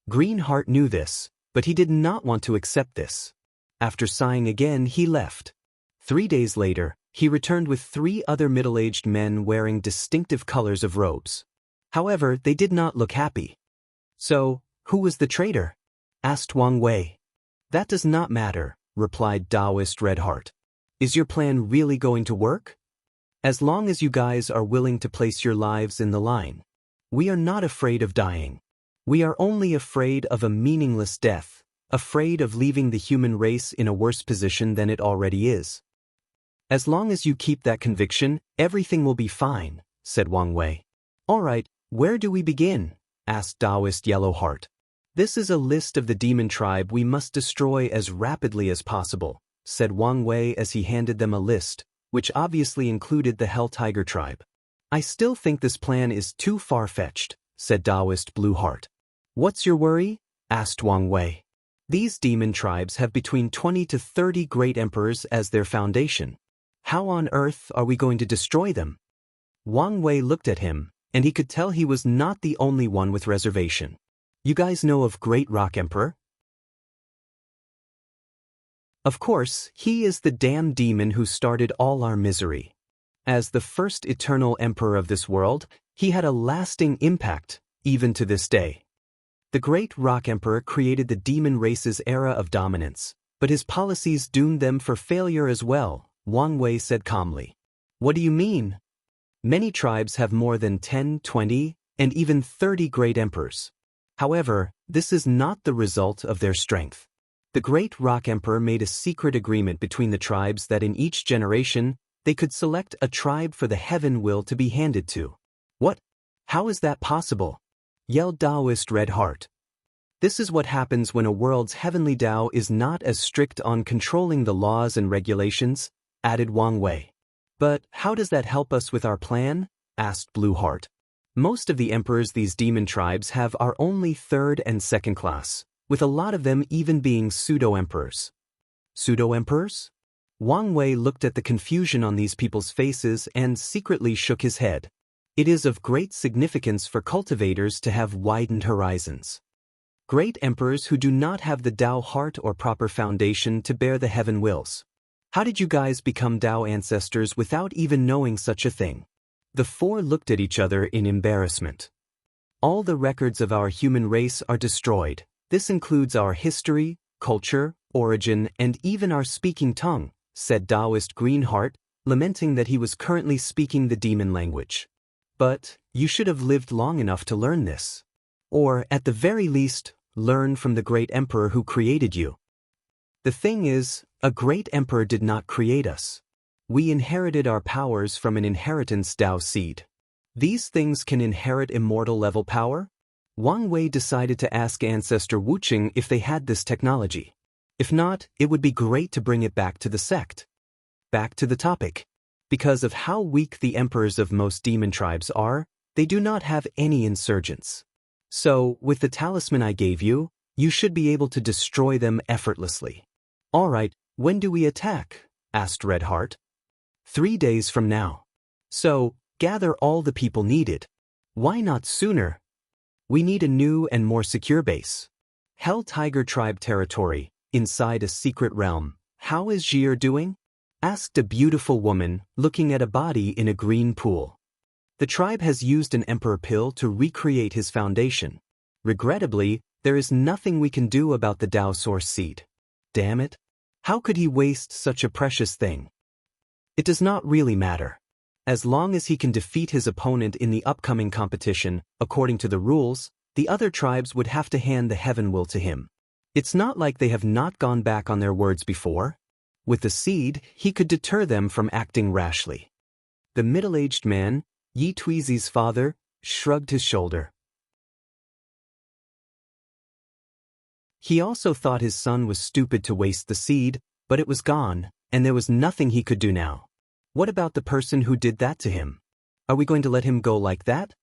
Greenheart knew this, but he did not want to accept this. After sighing again, he left. 3 days later, he returned with 3 other middle-aged men wearing distinctive colors of robes. However, they did not look happy. So, who was the traitor? Asked Wang Wei. That does not matter, replied Daoist Redheart. Is your plan really going to work? As long as you guys are willing to place your lives in the line. We are not afraid of dying. We are only afraid of a meaningless death, afraid of leaving the human race in a worse position than it already is. As long as you keep that conviction, everything will be fine, said Wang Wei. All right, where do we begin? Asked Daoist Yellowheart. This is a list of the demon tribe we must destroy as rapidly as possible, said Wang Wei as he handed them a list, which obviously included the Hell Tiger tribe. I still think this plan is too far-fetched, said Daoist Blueheart. What's your worry? Asked Wang Wei. These demon tribes have between 20 to 30 great emperors as their foundation. How on earth are we going to destroy them? Wang Wei looked at him, and he could tell he was not the only one with reservation. You guys know of Great Rock Emperor? Of course, he is the damn demon who started all our misery. As the first eternal emperor of this world, he had a lasting impact, even to this day. The Great Rock Emperor created the demon race's era of dominance, but his policies doomed them for failure as well, Wang Wei said calmly. What do you mean? Many tribes have more than 10, 20, and even 30 great emperors. However, this is not the result of their strength. The Great Rock Emperor made a secret agreement between the tribes that in each generation, they could select a tribe for the heaven will to be handed to. What? How is that possible? Yelled Daoist Redheart. This is what happens when a world's heavenly Dao is not as strict on controlling the laws and regulations, added Wang Wei. But how does that help us with our plan? Asked Blueheart. Most of the emperors these demon tribes have are only third and second class, with a lot of them even being pseudo-emperors. Pseudo-emperors? Wang Wei looked at the confusion on these people's faces and secretly shook his head. It is of great significance for cultivators to have widened horizons. Great emperors who do not have the Dao heart or proper foundation to bear the heaven wills. How did you guys become Dao ancestors without even knowing such a thing? The 4 looked at each other in embarrassment. All the records of our human race are destroyed. This includes our history, culture, origin, and even our speaking tongue, said Daoist Greenheart, lamenting that he was currently speaking the demon language. But you should have lived long enough to learn this. Or, at the very least, learn from the great emperor who created you. The thing is, a great emperor did not create us. We inherited our powers from an inheritance Dao seed. These things can inherit immortal level power? Wang Wei decided to ask Ancestor Wuxia if they had this technology. If not, it would be great to bring it back to the sect. Back to the topic. Because of how weak the emperors of most demon tribes are, they do not have any insurgents. So, with the talisman I gave you, you should be able to destroy them effortlessly. All right, when do we attack? Asked Redheart. 3 days from now. So, gather all the people needed. Why not sooner? We need a new and more secure base. Hell Tiger Tribe territory, inside a secret realm. How is Jier doing? Asked a beautiful woman, looking at a body in a green pool. The tribe has used an emperor pill to recreate his foundation. Regrettably, there is nothing we can do about the Dao source seed. Damn it. How could he waste such a precious thing? It does not really matter. As long as he can defeat his opponent in the upcoming competition, according to the rules, the other tribes would have to hand the heaven will to him. It's not like they have not gone back on their words before. With the seed, he could deter them from acting rashly. The middle-aged man, Yi Tuizi's father, shrugged his shoulder. He also thought his son was stupid to waste the seed, but it was gone, and there was nothing he could do now. What about the person who did that to him? Are we going to let him go like that?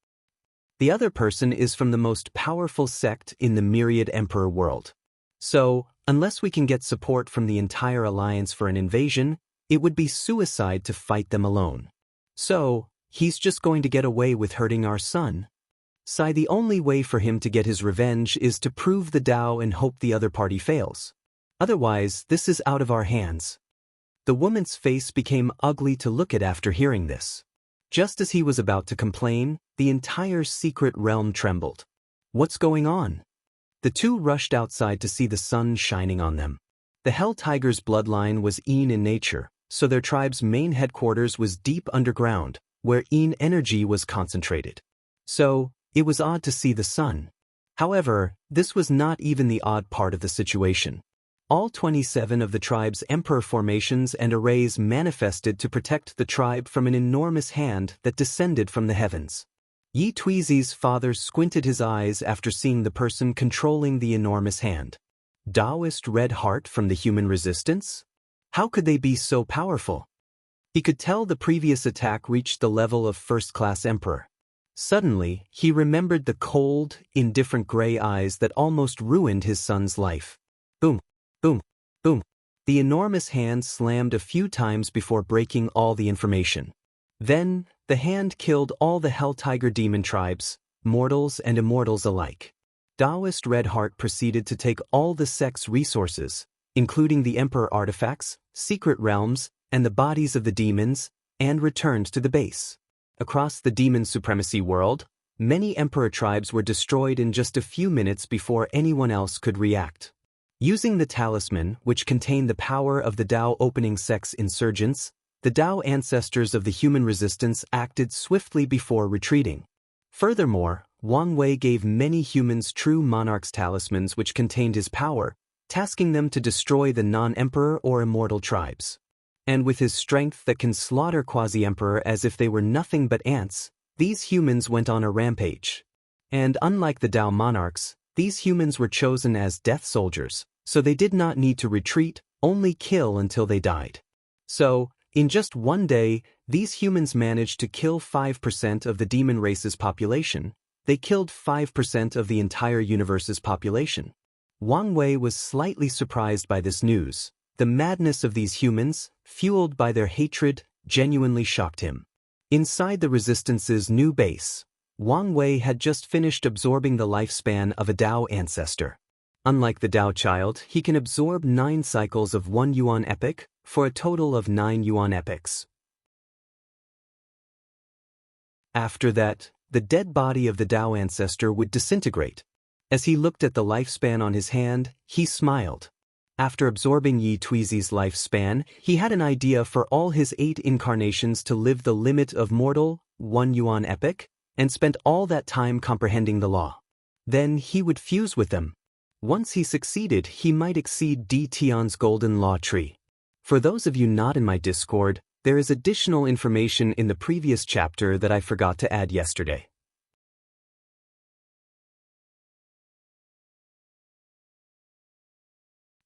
The other person is from the most powerful sect in the myriad emperor world. So, unless we can get support from the entire alliance for an invasion, it would be suicide to fight them alone. So, he's just going to get away with hurting our son. Sai, the only way for him to get his revenge is to prove the Dao and hope the other party fails. Otherwise, this is out of our hands. The woman's face became ugly to look at after hearing this. Just as he was about to complain, the entire secret realm trembled. What's going on? The two rushed outside to see the sun shining on them. The Hell Tiger's bloodline was Yin in nature, so their tribe's main headquarters was deep underground, where Yin energy was concentrated. So, it was odd to see the sun. However, this was not even the odd part of the situation. All 27 of the tribe's emperor formations and arrays manifested to protect the tribe from an enormous hand that descended from the heavens. Yi Tuizi's father squinted his eyes after seeing the person controlling the enormous hand. Daoist red heart from the human resistance? How could they be so powerful? He could tell the previous attack reached the level of first-class emperor. Suddenly, he remembered the cold, indifferent gray eyes that almost ruined his son's life. Boom, boom, boom. The enormous hand slammed a few times before breaking all the information. Then, the hand killed all the Hell Tiger demon tribes, mortals and immortals alike. Daoist Red Heart proceeded to take all the sect's resources, including the Emperor artifacts, secret realms, and the bodies of the demons, and returned to the base. Across the demon supremacy world, many Emperor tribes were destroyed in just a few minutes before anyone else could react. Using the talisman, which contained the power of the Dao opening sect's insurgents, the Dao ancestors of the human resistance acted swiftly before retreating. Furthermore, Wang Wei gave many humans true monarch's talismans which contained his power, tasking them to destroy the non-emperor or immortal tribes. And with his strength that can slaughter quasi-emperor as if they were nothing but ants, these humans went on a rampage. And unlike the Dao monarchs, these humans were chosen as death soldiers, so they did not need to retreat, only kill until they died. So, in just one day, these humans managed to kill 5% of the demon race's population. They killed 5% of the entire universe's population. Wang Wei was slightly surprised by this news. The madness of these humans, fueled by their hatred, genuinely shocked him. Inside the Resistance's new base, Wang Wei had just finished absorbing the lifespan of a Dao ancestor. Unlike the Dao child, he can absorb 9 cycles of 1 yuan epic, for a total of 9 yuan epics. After that, the dead body of the Dao ancestor would disintegrate. As he looked at the lifespan on his hand, he smiled. After absorbing Yi Tuizi's lifespan, he had an idea for all his 8 incarnations to live the limit of mortal, 1 yuan epic, and spent all that time comprehending the law. Then he would fuse with them. Once he succeeded, he might exceed D. Tian's golden law tree. For those of you not in my Discord, there is additional information in the previous chapter that I forgot to add yesterday.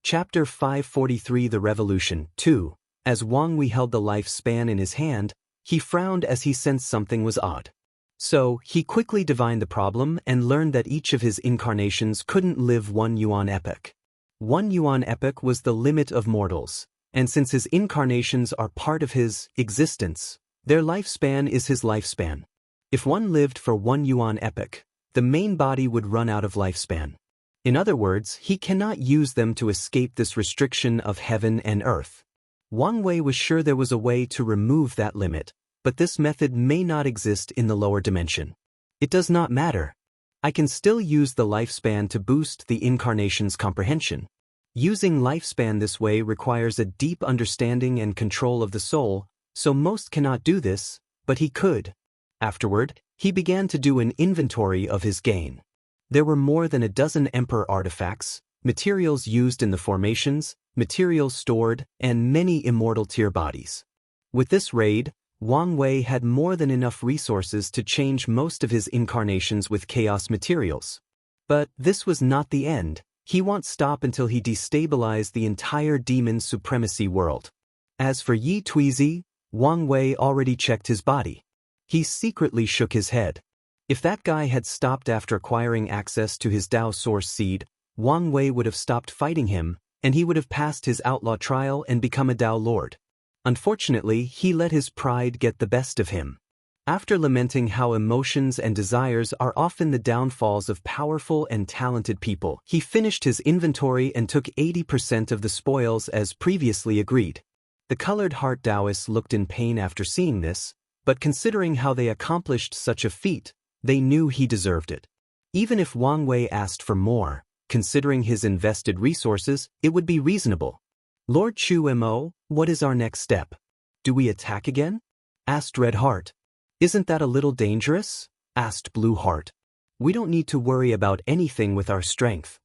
Chapter 543 The Revolution 2. As Wang Wei held the lifespan in his hand, he frowned as he sensed something was odd. So, he quickly divined the problem and learned that each of his incarnations couldn't live 1 yuan epoch. 1 yuan epoch was the limit of mortals, and since his incarnations are part of his existence, their lifespan is his lifespan. If one lived for 1 yuan epoch, the main body would run out of lifespan. In other words, he cannot use them to escape this restriction of heaven and earth. Wang Wei was sure there was a way to remove that limit, but this method may not exist in the lower dimension. It does not matter. I can still use the lifespan to boost the incarnation's comprehension. Using lifespan this way requires a deep understanding and control of the soul, so most cannot do this, but he could. Afterward, he began to do an inventory of his gain. There were more than a dozen Emperor artifacts, materials used in the formations, materials stored, and many immortal tier bodies. With this raid, Wang Wei had more than enough resources to change most of his incarnations with chaos materials. But this was not the end. He won't stop until he destabilized the entire demon supremacy world. As for Yi Tuizi, Wang Wei already checked his body. He secretly shook his head. If that guy had stopped after acquiring access to his Dao source seed, Wang Wei would have stopped fighting him, and he would have passed his outlaw trial and become a Dao lord. Unfortunately, he let his pride get the best of him. After lamenting how emotions and desires are often the downfalls of powerful and talented people, he finished his inventory and took 80% of the spoils as previously agreed. The colored heart Daoists looked in pain after seeing this, but considering how they accomplished such a feat, they knew he deserved it. Even if Wang Wei asked for more, considering his invested resources, it would be reasonable. Lord Chu Mo, what is our next step? Do we attack again? Asked Red Heart. Isn't that a little dangerous? Asked Blue Heart. We don't need to worry about anything with our strength.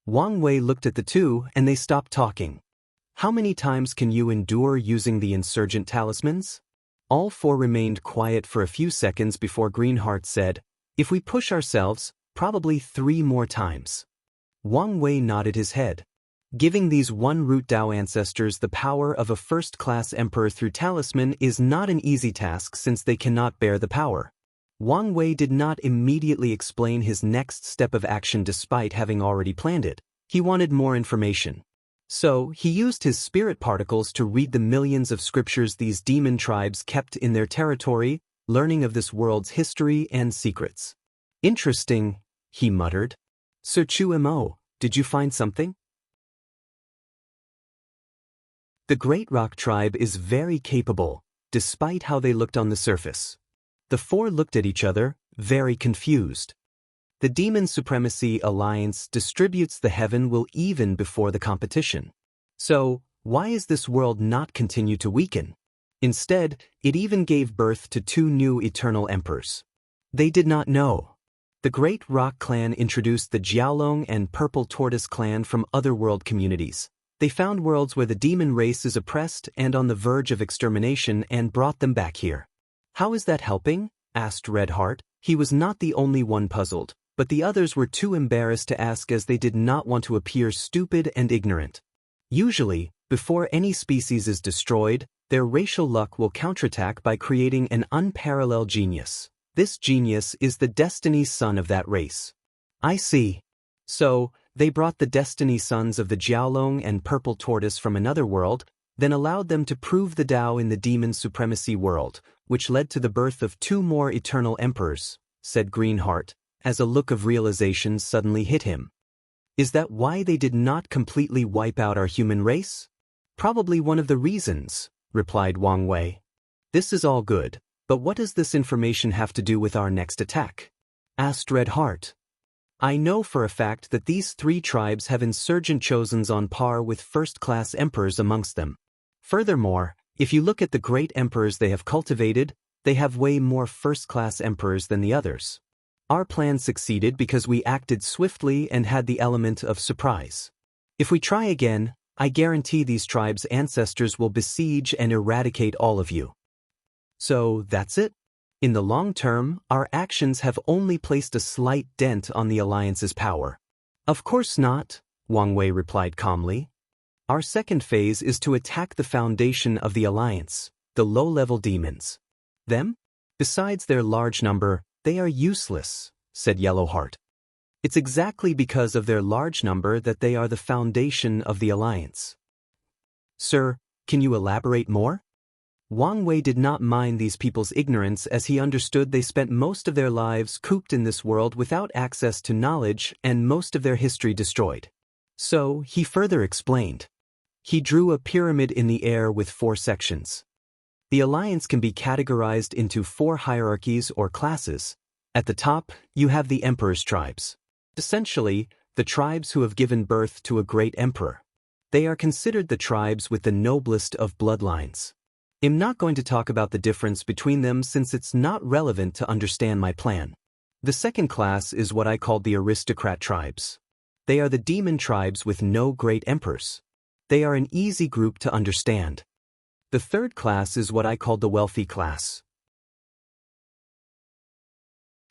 Wang Wei looked at the two and they stopped talking. How many times can you endure using the insurgent talismans? All four remained quiet for a few seconds before Greenheart said, if we push ourselves, probably 3 more times. Wang Wei nodded his head. Giving these one-root Dao ancestors the power of a first-class emperor through talisman is not an easy task since they cannot bear the power. Wang Wei did not immediately explain his next step of action despite having already planned it. He wanted more information. So, he used his spirit particles to read the millions of scriptures these demon tribes kept in their territory, learning of this world's history and secrets. Interesting, he muttered. Sir Chu Mo, did you find something? The Great Rock Tribe is very capable, despite how they looked on the surface. The four looked at each other, very confused. The Demon Supremacy Alliance distributes the heaven will even before the competition. So, why is this world not continue to weaken? Instead, it even gave birth to 2 new eternal emperors. They did not know. The Great Rock Clan introduced the Jiaolong and Purple Tortoise Clan from other world communities. They found worlds where the demon race is oppressed and on the verge of extermination and brought them back here. How is that helping? Asked Red Heart. He was not the only one puzzled, but the others were too embarrassed to ask as they did not want to appear stupid and ignorant. Usually, before any species is destroyed, their racial luck will counterattack by creating an unparalleled genius. This genius is the destiny son of that race. I see. So, they brought the destiny sons of the Jiaolong and Purple Tortoise from another world, then allowed them to prove the Dao in the demon supremacy world, which led to the birth of 2 more eternal emperors, said Greenheart, as a look of realization suddenly hit him. Is that why they did not completely wipe out our human race? Probably one of the reasons, replied Wang Wei. This is all good, but what does this information have to do with our next attack? Asked Red Heart. I know for a fact that these 3 tribes have insurgent chosens on par with first-class emperors amongst them. Furthermore, if you look at the great emperors they have cultivated, they have way more first-class emperors than the others. Our plan succeeded because we acted swiftly and had the element of surprise. If we try again, I guarantee these tribes' ancestors will besiege and eradicate all of you. So, that's it? In the long term, our actions have only placed a slight dent on the Alliance's power. Of course not, Wang Wei replied calmly. Our second phase is to attack the foundation of the Alliance, the low-level demons. Them? Besides their large number, they are useless, said Yellowheart. It's exactly because of their large number that they are the foundation of the Alliance. Sir, can you elaborate more? Wang Wei did not mind these people's ignorance as he understood they spent most of their lives cooped in this world without access to knowledge and most of their history destroyed. So, he further explained. He drew a pyramid in the air with 4 sections. The Alliance can be categorized into 4 hierarchies or classes. At the top, you have the Emperor's tribes. Essentially, the tribes who have given birth to a great emperor. They are considered the tribes with the noblest of bloodlines. I'm not going to talk about the difference between them since it's not relevant to understand my plan. The second class is what I call the aristocrat tribes. They are the demon tribes with no great emperors. They are an easy group to understand. The third class is what I called the wealthy class.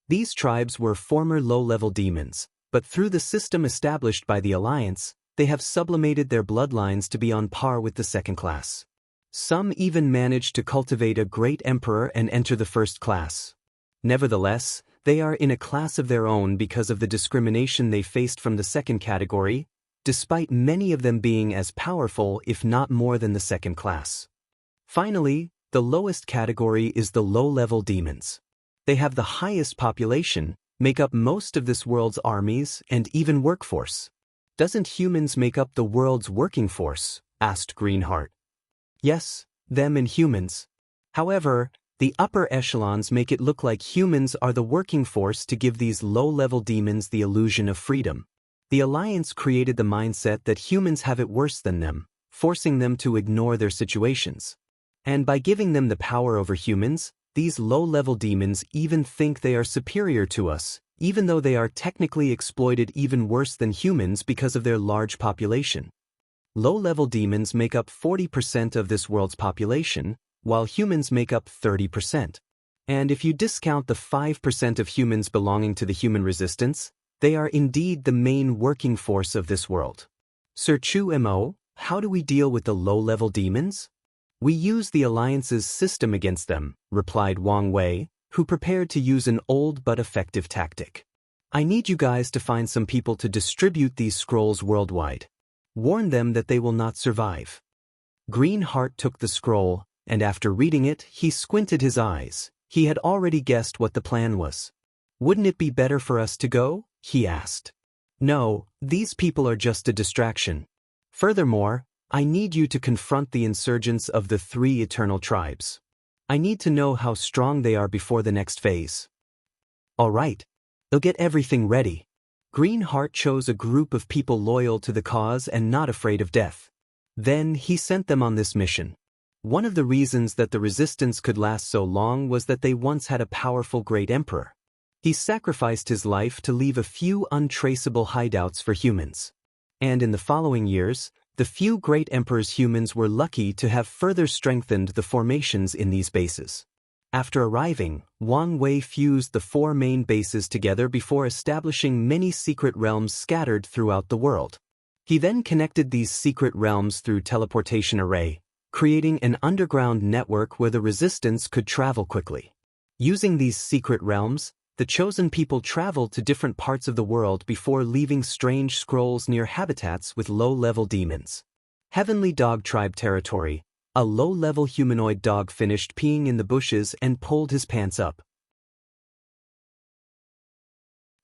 These tribes were former low-level demons, but through the system established by the Alliance, they have sublimated their bloodlines to be on par with the second class. Some even managed to cultivate a great emperor and enter the first class. Nevertheless, they are in a class of their own because of the discrimination they faced from the second category, despite many of them being as powerful if not more than the second class. Finally, the lowest category is the low-level demons. They have the highest population, make up most of this world's armies and even workforce. Doesn't humans make up the world's working force? Asked Greenheart. Yes, them and humans. However, the upper echelons make it look like humans are the working force to give these low-level demons the illusion of freedom. The Alliance created the mindset that humans have it worse than them, forcing them to ignore their situations. And by giving them the power over humans, these low-level demons even think they are superior to us, even though they are technically exploited even worse than humans because of their large population. Low-level demons make up 40% of this world's population, while humans make up 30%. And if you discount the 5% of humans belonging to the human resistance, they are indeed the main working force of this world. Sir Chu Mo, how do we deal with the low-level demons? We use the Alliance's system against them, replied Wang Wei, who prepared to use an old but effective tactic. I need you guys to find some people to distribute these scrolls worldwide. Warn them that they will not survive. Greenheart took the scroll, and after reading it, he squinted his eyes. He had already guessed what the plan was. Wouldn't it be better for us to go? He asked. No, these people are just a distraction. Furthermore, I need you to confront the insurgents of the 3 eternal tribes. I need to know how strong they are before the next phase. All right. They'll get everything ready. Greenheart chose a group of people loyal to the cause and not afraid of death. Then he sent them on this mission. One of the reasons that the resistance could last so long was that they once had a powerful great emperor. He sacrificed his life to leave a few untraceable hideouts for humans. And in the following years, the few great emperors humans were lucky to have further strengthened the formations in these bases. After arriving, Wang Wei fused the 4 main bases together before establishing many secret realms scattered throughout the world. He then connected these secret realms through teleportation array, creating an underground network where the resistance could travel quickly. Using these secret realms, the chosen people traveled to different parts of the world before leaving strange scrolls near habitats with low-level demons. Heavenly Dog Tribe territory. A low-level humanoid dog finished peeing in the bushes and pulled his pants up.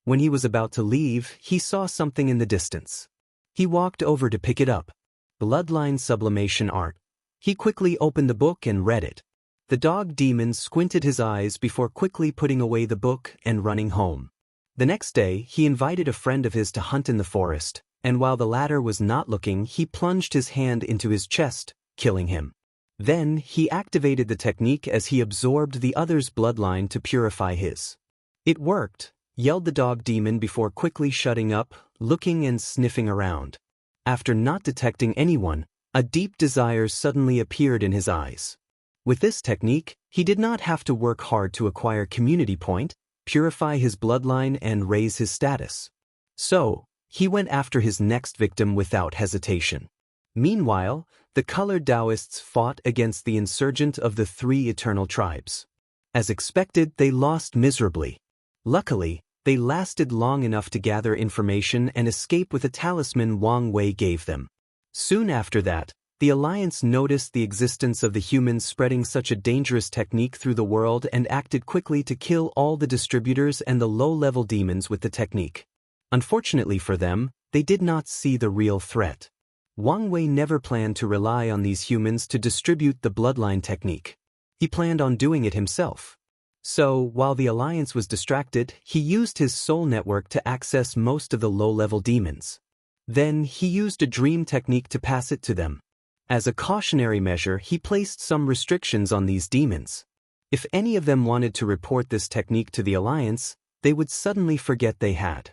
When he was about to leave, he saw something in the distance. He walked over to pick it up. Bloodline sublimation art. He quickly opened the book and read it. The dog demon squinted his eyes before quickly putting away the book and running home. The next day, he invited a friend of his to hunt in the forest, and while the latter was not looking, he plunged his hand into his chest, killing him. Then, he activated the technique as he absorbed the other's bloodline to purify his. It worked, yelled the dog demon before quickly shutting up, looking and sniffing around. After not detecting anyone, a deep desire suddenly appeared in his eyes. With this technique, he did not have to work hard to acquire community point, purify his bloodline and raise his status. So, he went after his next victim without hesitation. Meanwhile, the colored Daoists fought against the insurgent of the 3 eternal tribes. As expected, they lost miserably. Luckily, they lasted long enough to gather information and escape with a talisman Wang Wei gave them. Soon after that, the Alliance noticed the existence of the humans spreading such a dangerous technique through the world and acted quickly to kill all the distributors and the low-level demons with the technique. Unfortunately for them, they did not see the real threat. Wang Wei never planned to rely on these humans to distribute the bloodline technique. He planned on doing it himself. So, while the Alliance was distracted, he used his soul network to access most of the low-level demons. Then, he used a dream technique to pass it to them. As a cautionary measure, he placed some restrictions on these demons. If any of them wanted to report this technique to the Alliance, they would suddenly forget they had.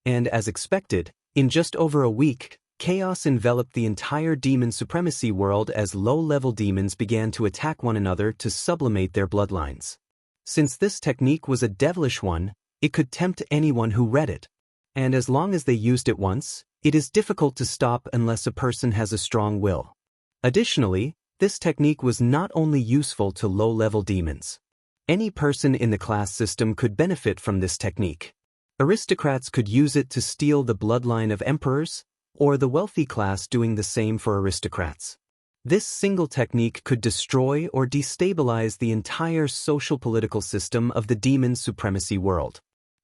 And as expected, in just over a week, Chaos enveloped the entire demon supremacy world as low-level demons began to attack one another to sublimate their bloodlines. Since this technique was a devilish one, it could tempt anyone who read it. And as long as they used it once, it is difficult to stop unless a person has a strong will. Additionally, this technique was not only useful to low-level demons. Any person in the class system could benefit from this technique. Aristocrats could use it to steal the bloodline of emperors, or the wealthy class doing the same for aristocrats. This single technique could destroy or destabilize the entire social-political system of the demon supremacy world.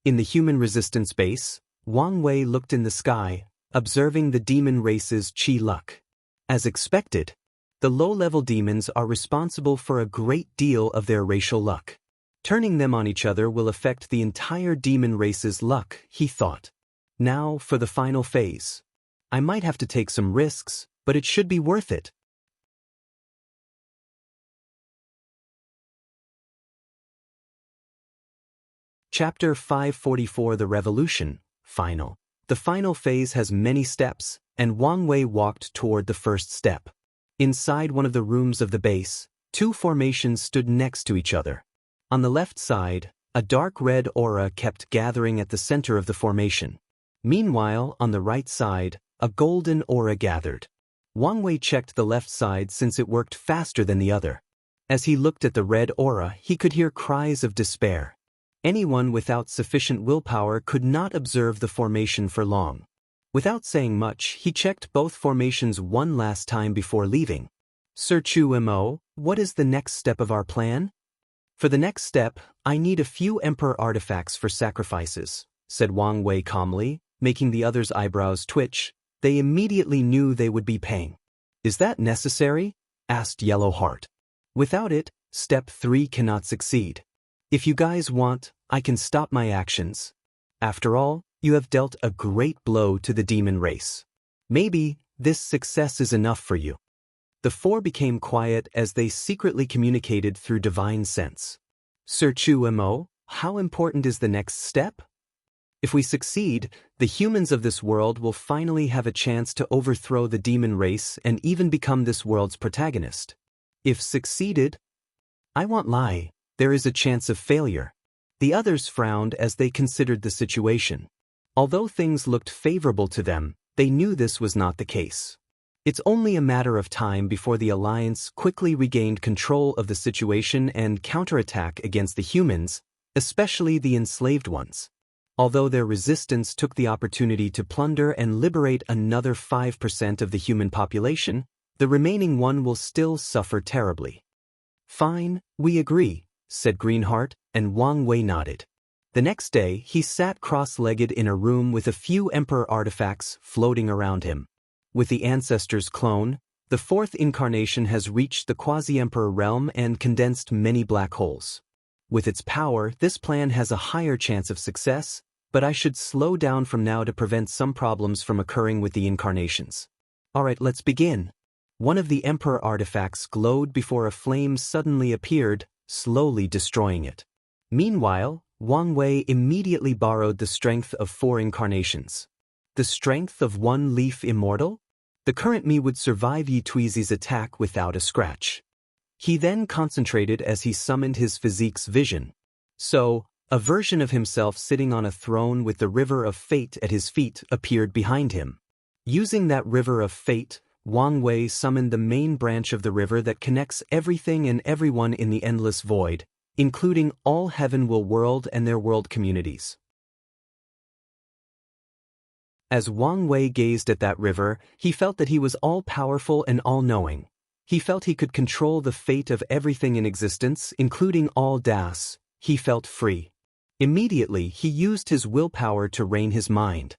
In the human resistance base, Wang Wei looked in the sky, observing the demon race's chi luck. As expected, the low-level demons are responsible for a great deal of their racial luck. Turning them on each other will affect the entire demon race's luck, he thought. Now for the final phase. I might have to take some risks, but it should be worth it. Chapter 544 The Revolution, Final. The final phase has many steps, and Wang Wei walked toward the first step. Inside one of the rooms of the base, two formations stood next to each other. On the left side, a dark red aura kept gathering at the center of the formation. Meanwhile, on the right side, a golden aura gathered. Wang Wei checked the left side since it worked faster than the other. As he looked at the red aura, he could hear cries of despair. Anyone without sufficient willpower could not observe the formation for long. Without saying much, he checked both formations one last time before leaving. Sir Chu Mo, what is the next step of our plan? For the next step, I need a few emperor artifacts for sacrifices, said Wang Wei calmly, making the others' eyebrows twitch. They immediately knew they would be paying. Is that necessary? Asked Yellowheart. Without it, step 3 cannot succeed. If you guys want, I can stop my actions. After all, you have dealt a great blow to the demon race. Maybe this success is enough for you. The four became quiet as they secretly communicated through divine sense. Sir Chu Mo, how important is the next step? If we succeed, the humans of this world will finally have a chance to overthrow the demon race and even become this world's protagonist. If succeeded, I won't lie, there is a chance of failure. The others frowned as they considered the situation. Although things looked favorable to them, they knew this was not the case. It's only a matter of time before the Alliance quickly regained control of the situation and counterattack against the humans, especially the enslaved ones. Although their resistance took the opportunity to plunder and liberate another 5% of the human population, the remaining one will still suffer terribly. Fine, we agree, said Greenheart, and Wang Wei nodded. The next day, he sat cross-legged in a room with a few emperor artifacts floating around him. With the ancestor's clone, the fourth incarnation has reached the quasi-emperor realm and condensed many black holes. With its power, this plan has a higher chance of success, but I should slow down from now to prevent some problems from occurring with the incarnations. Alright, let's begin. One of the emperor artifacts glowed before a flame suddenly appeared, slowly destroying it. Meanwhile, Wang Wei immediately borrowed the strength of 4 incarnations. The strength of 1 leaf immortal? The current me would survive Yi Tuizi's attack without a scratch. He then concentrated as he summoned his physique's vision. So, a version of himself sitting on a throne with the river of fate at his feet appeared behind him. Using that river of fate, Wang Wei summoned the main branch of the river that connects everything and everyone in the endless void, including all Heavenwell world and their world communities. As Wang Wei gazed at that river, he felt that he was all-powerful and all-knowing. He felt he could control the fate of everything in existence, including all Das. He felt free. Immediately, he used his willpower to rein his mind.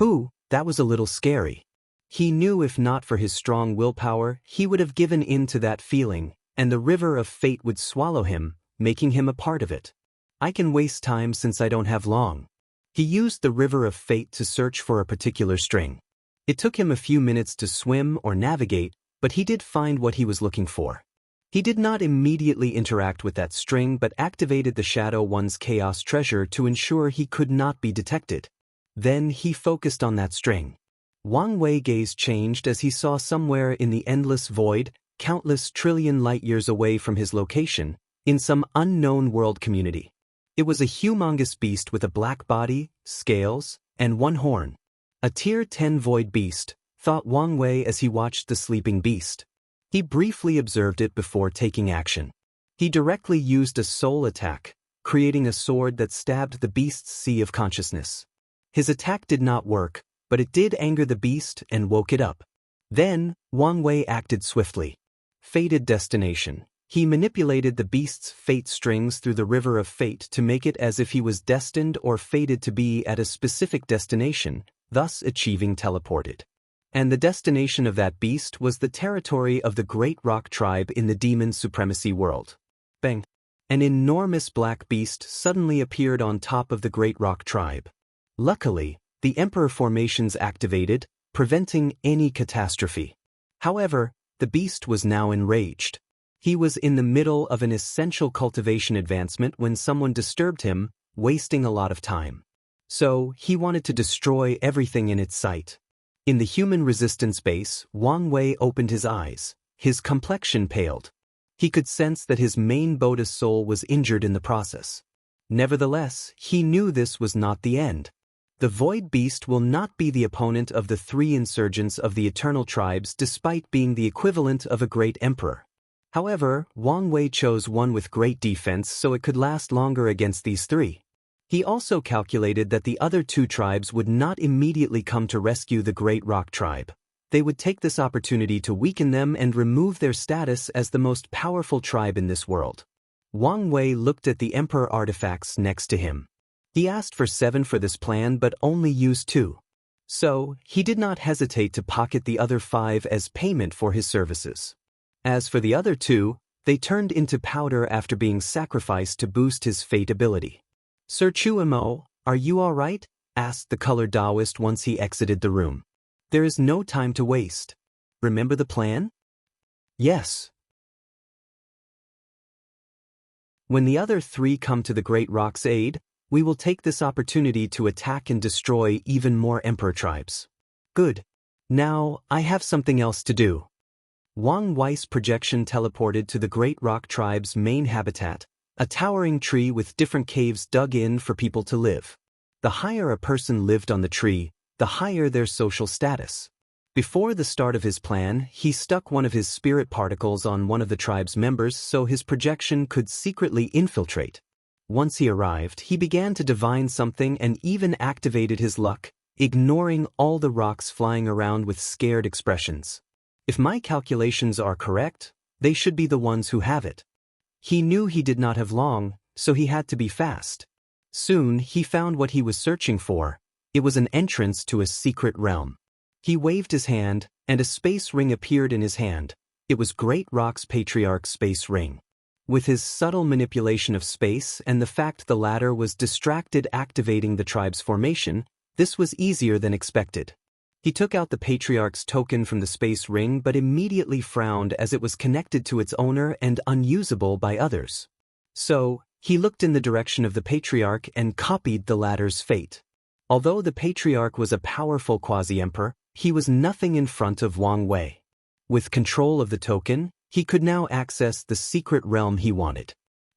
Ooh, that was a little scary. He knew if not for his strong willpower, he would have given in to that feeling, and the river of fate would swallow him, making him a part of it. I can waste time since I don't have long. He used the river of fate to search for a particular string. It took him a few minutes to swim or navigate, but he did find what he was looking for. He did not immediately interact with that string but activated the Shadow One's Chaos Treasure to ensure he could not be detected. Then he focused on that string. Wang Wei's gaze changed as he saw somewhere in the endless void, countless trillion light-years away from his location, in some unknown world community. It was a humongous beast with a black body, scales, and one horn. A Tier 10 void beast, thought Wang Wei as he watched the sleeping beast. He briefly observed it before taking action. He directly used a soul attack, creating a sword that stabbed the beast's sea of consciousness. His attack did not work, but it did anger the beast and woke it up. Then, Wang Wei acted swiftly. Fated destination. He manipulated the beast's fate strings through the river of fate to make it as if he was destined or fated to be at a specific destination, thus achieving teleported. And the destination of that beast was the territory of the Great Rock Tribe in the Demon Supremacy world. Bang! An enormous black beast suddenly appeared on top of the Great Rock Tribe. Luckily, the Emperor formations activated, preventing any catastrophe. However, the beast was now enraged. He was in the middle of an essential cultivation advancement when someone disturbed him, wasting a lot of time. So, he wanted to destroy everything in its sight. In the human resistance base, Wang Wei opened his eyes. His complexion paled. He could sense that his main Buddha soul was injured in the process. Nevertheless, he knew this was not the end. The Void Beast will not be the opponent of the three insurgents of the Eternal Tribes despite being the equivalent of a great emperor. However, Wang Wei chose one with great defense so it could last longer against these three. He also calculated that the other two tribes would not immediately come to rescue the Great Rock Tribe. They would take this opportunity to weaken them and remove their status as the most powerful tribe in this world. Wang Wei looked at the Emperor artifacts next to him. He asked for 7 for this plan but only used 2. So, he did not hesitate to pocket the other 5 as payment for his services. As for the other 2, they turned into powder after being sacrificed to boost his fate ability. "Sir Chuimo, are you all right?" asked the colored Daoist once he exited the room. "There is no time to waste. Remember the plan?" "Yes." "When the other 3 come to the Great Rock's aid, we will take this opportunity to attack and destroy even more Emperor tribes." "Good. Now, I have something else to do." Wang Wei's projection teleported to the Great Rock Tribe's main habitat, a towering tree with different caves dug in for people to live. The higher a person lived on the tree, the higher their social status. Before the start of his plan, he stuck one of his spirit particles on one of the tribe's members so his projection could secretly infiltrate. Once he arrived, he began to divine something and even activated his luck, ignoring all the rocks flying around with scared expressions. If my calculations are correct, they should be the ones who have it. He knew he did not have long, so he had to be fast. Soon, he found what he was searching for. It was an entrance to a secret realm. He waved his hand, and a space ring appeared in his hand. It was Great Rock's Patriarch's space ring. With his subtle manipulation of space and the fact the latter was distracted activating the tribe's formation, this was easier than expected. He took out the Patriarch's token from the space ring but immediately frowned as it was connected to its owner and unusable by others. So, he looked in the direction of the Patriarch and copied the latter's fate. Although the Patriarch was a powerful quasi-emperor, he was nothing in front of Wang Wei. With control of the token, he could now access the secret realm he wanted.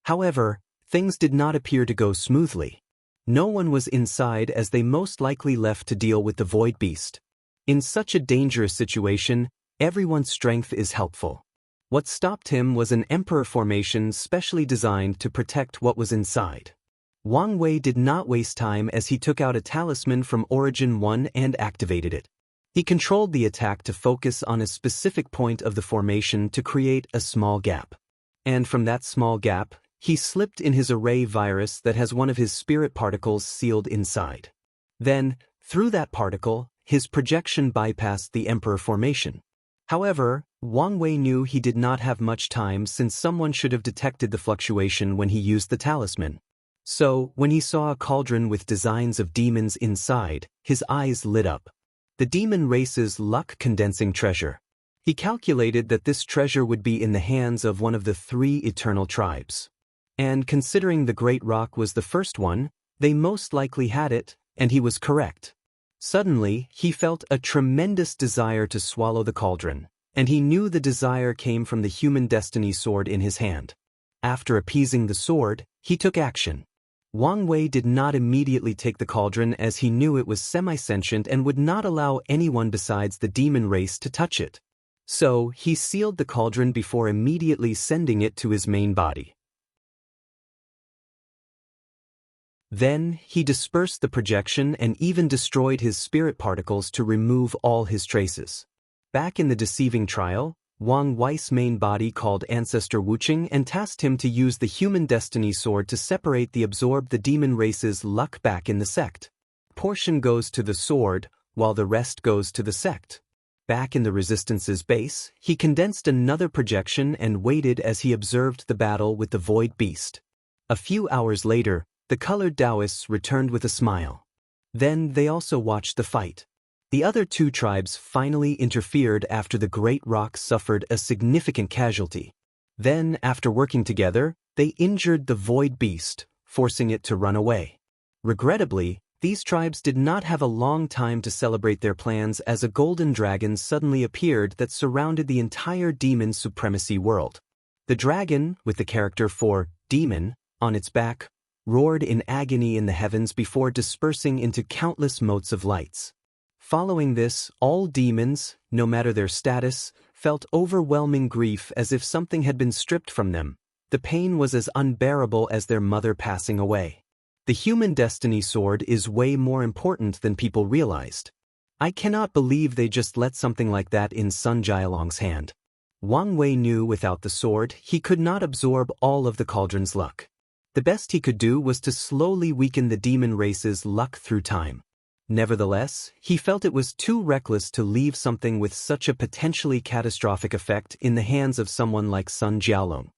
However, things did not appear to go smoothly. No one was inside as they most likely left to deal with the Void Beast. In such a dangerous situation, everyone's strength is helpful. What stopped him was an Emperor formation specially designed to protect what was inside. Wang Wei did not waste time as he took out a talisman from Origin 1 and activated it. He controlled the attack to focus on a specific point of the formation to create a small gap. And from that small gap, he slipped in his array virus that has one of his spirit particles sealed inside. Then, through that particle, his projection bypassed the Emperor formation. However, Wang Wei knew he did not have much time since someone should have detected the fluctuation when he used the talisman. So, when he saw a cauldron with designs of demons inside, his eyes lit up. The demon race's luck-condensing treasure. He calculated that this treasure would be in the hands of one of the 3 eternal tribes. And considering the Great Rock was the first one, they most likely had it, and he was correct. Suddenly, he felt a tremendous desire to swallow the cauldron, and he knew the desire came from the human destiny sword in his hand. After appeasing the sword, he took action. Wang Wei did not immediately take the cauldron as he knew it was semi-sentient and would not allow anyone besides the demon race to touch it. So, he sealed the cauldron before immediately sending it to his main body. Then, he dispersed the projection and even destroyed his spirit particles to remove all his traces. Back in the deceiving trial, Wang Wei's main body called Ancestor Wuxing and tasked him to use the human destiny sword to separate the absorb the demon race's luck back in the sect. Portion goes to the sword, while the rest goes to the sect. Back in the resistance's base, he condensed another projection and waited as he observed the battle with the void beast. A few hours later, the colored Daoists returned with a smile. Then they also watched the fight. The other two tribes finally interfered after the Great Rock suffered a significant casualty. Then, after working together, they injured the Void Beast, forcing it to run away. Regrettably, these tribes did not have a long time to celebrate their plans as a golden dragon suddenly appeared that surrounded the entire demon supremacy world. The dragon, with the character for demon on its back, roared in agony in the heavens before dispersing into countless motes of lights. Following this, all demons, no matter their status, felt overwhelming grief as if something had been stripped from them. The pain was as unbearable as their mother passing away. The human destiny sword is way more important than people realized. I cannot believe they just let something like that in Sun Jialong's hand. Wang Wei knew without the sword, he could not absorb all of the cauldron's luck. The best he could do was to slowly weaken the demon race's luck through time. Nevertheless, he felt it was too reckless to leave something with such a potentially catastrophic effect in the hands of someone like Sun Jialong.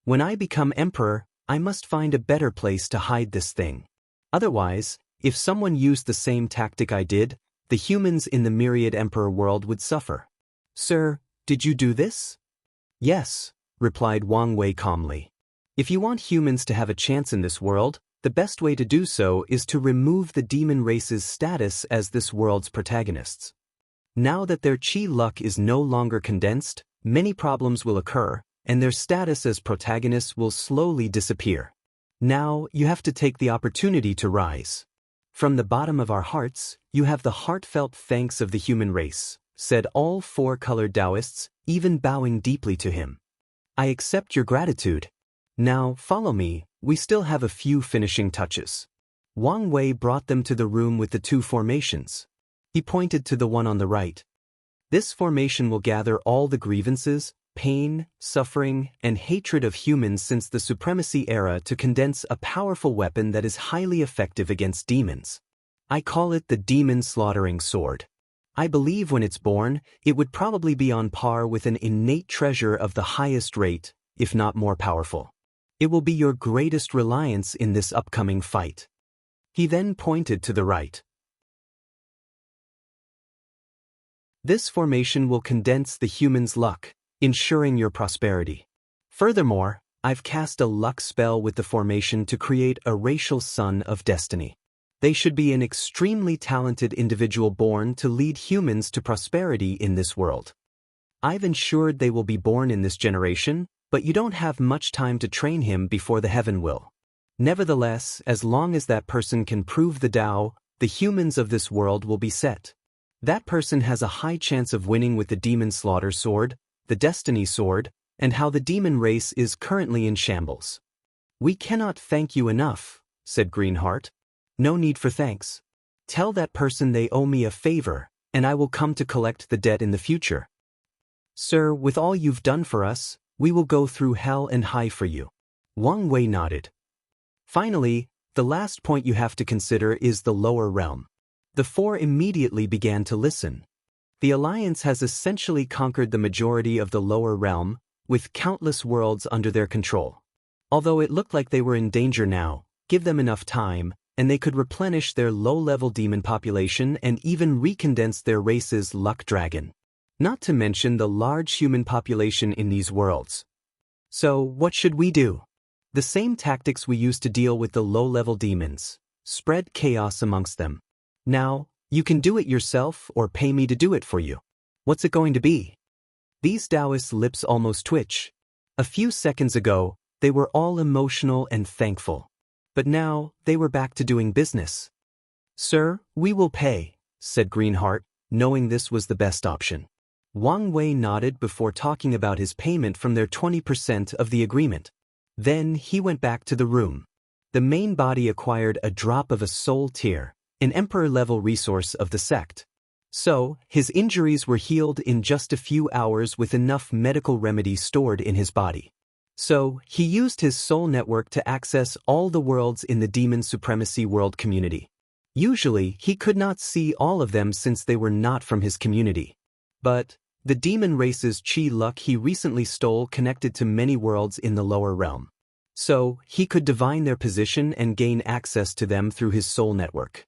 When I become emperor, I must find a better place to hide this thing. Otherwise, if someone used the same tactic I did, the humans in the myriad emperor world would suffer. Sir, did you do this? Yes, replied Wang Wei calmly. If you want humans to have a chance in this world, the best way to do so is to remove the demon race's status as this world's protagonists. Now that their chi luck is no longer condensed, many problems will occur, and their status as protagonists will slowly disappear. Now, you have to take the opportunity to rise. From the bottom of our hearts, you have the heartfelt thanks of the human race, said all four colored Daoists, even bowing deeply to him. I accept your gratitude. Now, follow me. We still have a few finishing touches. Wang Wei brought them to the room with the two formations. He pointed to the one on the right. This formation will gather all the grievances, pain, suffering, and hatred of humans since the supremacy era to condense a powerful weapon that is highly effective against demons. I call it the demon slaughtering sword. I believe when it's born, it would probably be on par with an innate treasure of the highest rate, if not more powerful. It will be your greatest reliance in this upcoming fight. He then pointed to the right. This formation will condense the human's luck, ensuring your prosperity. Furthermore, I've cast a luck spell with the formation to create a racial son of destiny. They should be an extremely talented individual born to lead humans to prosperity in this world. I've ensured they will be born in this generation, but you don't have much time to train him before the heaven will. Nevertheless, as long as that person can prove the Tao, the humans of this world will be set. That person has a high chance of winning with the demon slaughter sword, the destiny sword, and how the demon race is currently in shambles. We cannot thank you enough, said Greenheart. No need for thanks. Tell that person they owe me a favor, and I will come to collect the debt in the future. Sir, with all you've done for us, we will go through hell and high for you. Wang Wei nodded. Finally, the last point you have to consider is the lower realm. The four immediately began to listen. The Alliance has essentially conquered the majority of the lower realm, with countless worlds under their control. Although it looked like they were in danger now, give them enough time, and they could replenish their low-level demon population and even recondense their race's luck dragon. Not to mention the large human population in these worlds. So, what should we do? The same tactics we used to deal with the low-level demons. Spread chaos amongst them. Now, You can do it yourself or pay me to do it for you. What's it going to be? These Daoists' lips almost twitch. A few seconds ago, they were all emotional and thankful. But now, they were back to doing business. Sir, we will pay, said Greenheart, knowing this was the best option. Wang Wei nodded before talking about his payment from their 20% of the agreement. Then he went back to the room. The main body acquired a drop of a soul tear, an emperor-level resource of the sect. So, his injuries were healed in just a few hours with enough medical remedies stored in his body. So, he used his soul network to access all the worlds in the Demon Supremacy world community. Usually, he could not see all of them since they were not from his community. But the demon race's chi luck he recently stole connected to many worlds in the lower realm. So, he could divine their position and gain access to them through his soul network.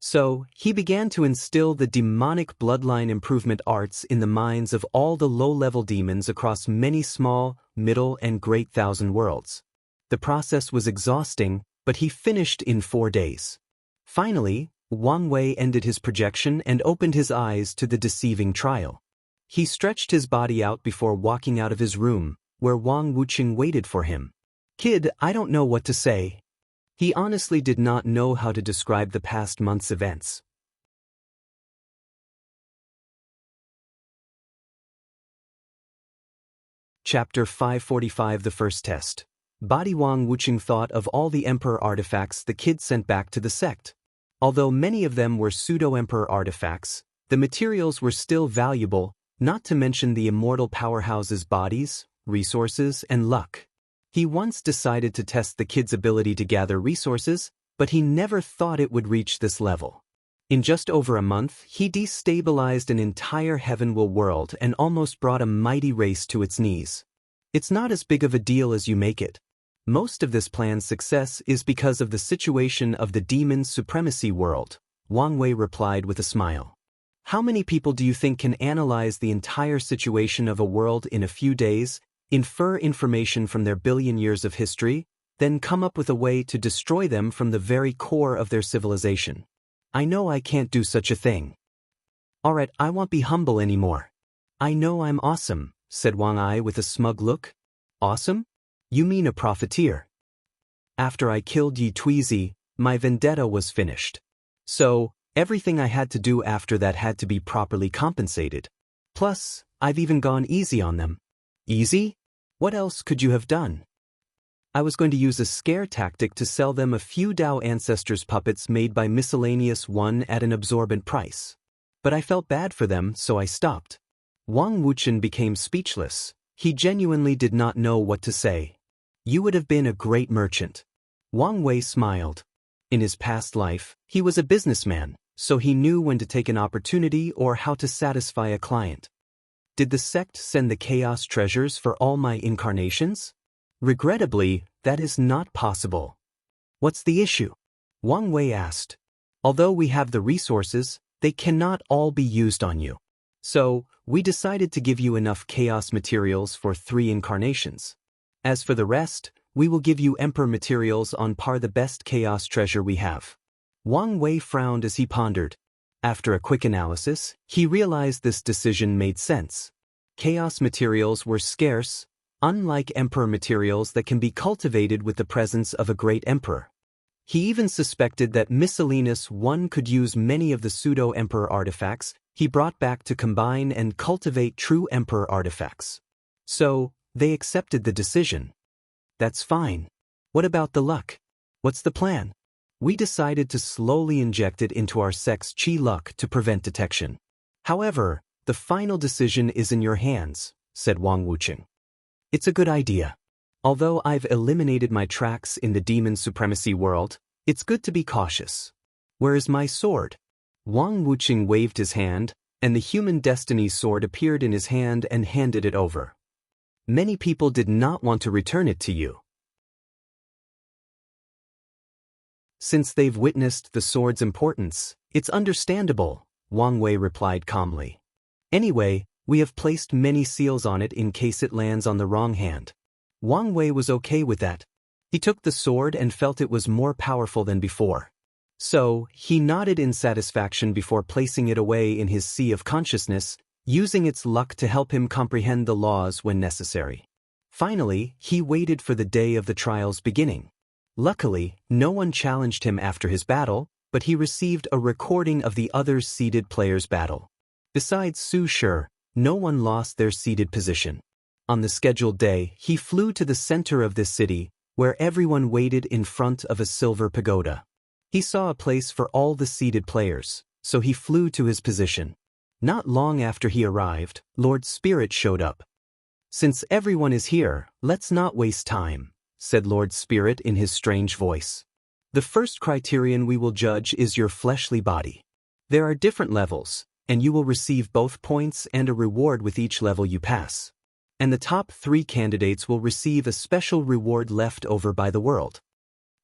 So, he began to instill the demonic bloodline improvement arts in the minds of all the low-level demons across many small, middle, and great thousand worlds. The process was exhausting, but he finished in 4 days. Finally, Wang Wei ended his projection and opened his eyes to the deceiving trial. He stretched his body out before walking out of his room, where Wang Wuqing waited for him. Kid, I don't know what to say. He honestly did not know how to describe the past month's events. Chapter 545 The First Test. Body Wang Wuqing thought of all the Emperor artifacts the kid sent back to the sect. Although many of them were pseudo-Emperor artifacts, the materials were still valuable, not to mention the Immortal powerhouse's bodies, resources, and luck. He once decided to test the kid's ability to gather resources, but he never thought it would reach this level. In just over a month, he destabilized an entire Heavenwell world and almost brought a mighty race to its knees. It's not as big of a deal as you make it. Most of this plan's success is because of the situation of the Demon Supremacy world, Wang Wei replied with a smile. How many people do you think can analyze the entire situation of a world in a few days, infer information from their billion years of history, then come up with a way to destroy them from the very core of their civilization? I know I can't do such a thing. Alright, I won't be humble anymore. I know I'm awesome, said Wang Ai with a smug look. Awesome? You mean a profiteer. After I killed Yi Tuizi, my vendetta was finished. So, everything I had to do after that had to be properly compensated. Plus, I've even gone easy on them. Easy? What else could you have done? I was going to use a scare tactic to sell them a few Dao Ancestors puppets made by Miscellaneous One at an absorbent price. But I felt bad for them, so I stopped. Wang Wuqing became speechless. He genuinely did not know what to say. You would have been a great merchant. Wang Wei smiled. In his past life, he was a businessman, so he knew when to take an opportunity or how to satisfy a client. Did the sect send the chaos treasures for all my incarnations? Regrettably, that is not possible. What's the issue? Wang Wei asked. Although we have the resources, they cannot all be used on you. So, we decided to give you enough chaos materials for 3 incarnations. As for the rest, we will give you Emperor materials on par the best chaos treasure we have. Wang Wei frowned as he pondered. After a quick analysis, he realized this decision made sense. Chaos materials were scarce, unlike Emperor materials that can be cultivated with the presence of a great Emperor. He even suspected that Miscellaneous One could use many of the pseudo-Emperor artifacts he brought back to combine and cultivate true Emperor artifacts. So, they accepted the decision. That's fine. What about the luck? What's the plan? We decided to slowly inject it into our sect's chi luck to prevent detection. However, the final decision is in your hands, said Wang Wuqing. It's a good idea. Although I've eliminated my tracks in the Demon Supremacy world, it's good to be cautious. Where is my sword? Wang Wuqing waved his hand, and the Human Destiny sword appeared in his hand and handed it over. Many people did not want to return it to you. Since they've witnessed the sword's importance, it's understandable, Wang Wei replied calmly. Anyway, we have placed many seals on it in case it lands on the wrong hand. Wang Wei was okay with that. He took the sword and felt it was more powerful than before. So, he nodded in satisfaction before placing it away in his sea of consciousness, using its luck to help him comprehend the laws when necessary. Finally, he waited for the day of the trial's beginning. Luckily, no one challenged him after his battle, but he received a recording of the other seeded players' battle. Besides Su Shi, no one lost their seated position. On the scheduled day, he flew to the center of this city, where everyone waited in front of a silver pagoda. He saw a place for all the seated players, so he flew to his position. Not long after he arrived, Lord Spirit showed up. "Since everyone is here, let's not waste time," said Lord Spirit in his strange voice. "The first criterion we will judge is your fleshly body. There are different levels, and you will receive both points and a reward with each level you pass. And the top 3 candidates will receive a special reward left over by the world."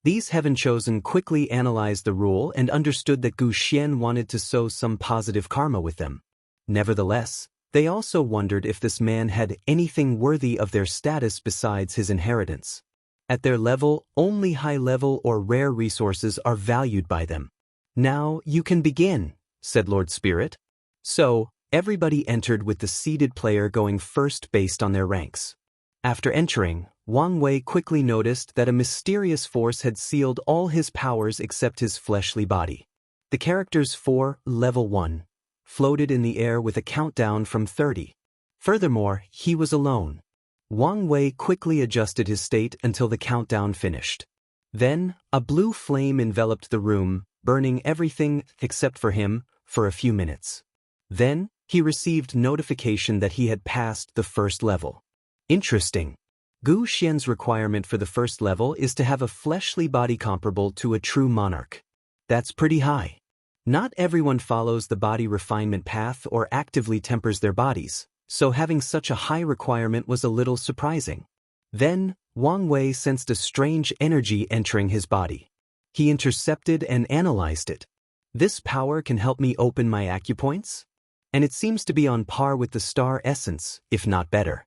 These heaven-chosen quickly analyzed the rule and understood that Gu Xian wanted to sow some positive karma with them. Nevertheless, they also wondered if this man had anything worthy of their status besides his inheritance. At their level, only high-level or rare resources are valued by them. "Now you can begin," said Lord Spirit. So, everybody entered with the seeded player going first based on their ranks. After entering, Wang Wei quickly noticed that a mysterious force had sealed all his powers except his fleshly body. The characters for Level 1 floated in the air with a countdown from 30. Furthermore, he was alone. Wang Wei quickly adjusted his state until the countdown finished. Then, a blue flame enveloped the room, burning everything except for him for a few minutes. Then, he received notification that he had passed the first level. Interesting. Gu Xian's requirement for the first level is to have a fleshly body comparable to a true monarch. That's pretty high. Not everyone follows the body refinement path or actively tempers their bodies, so having such a high requirement was a little surprising. Then, Wang Wei sensed a strange energy entering his body. He intercepted and analyzed it. "This power can help me open my acupoints? And it seems to be on par with the star essence, if not better."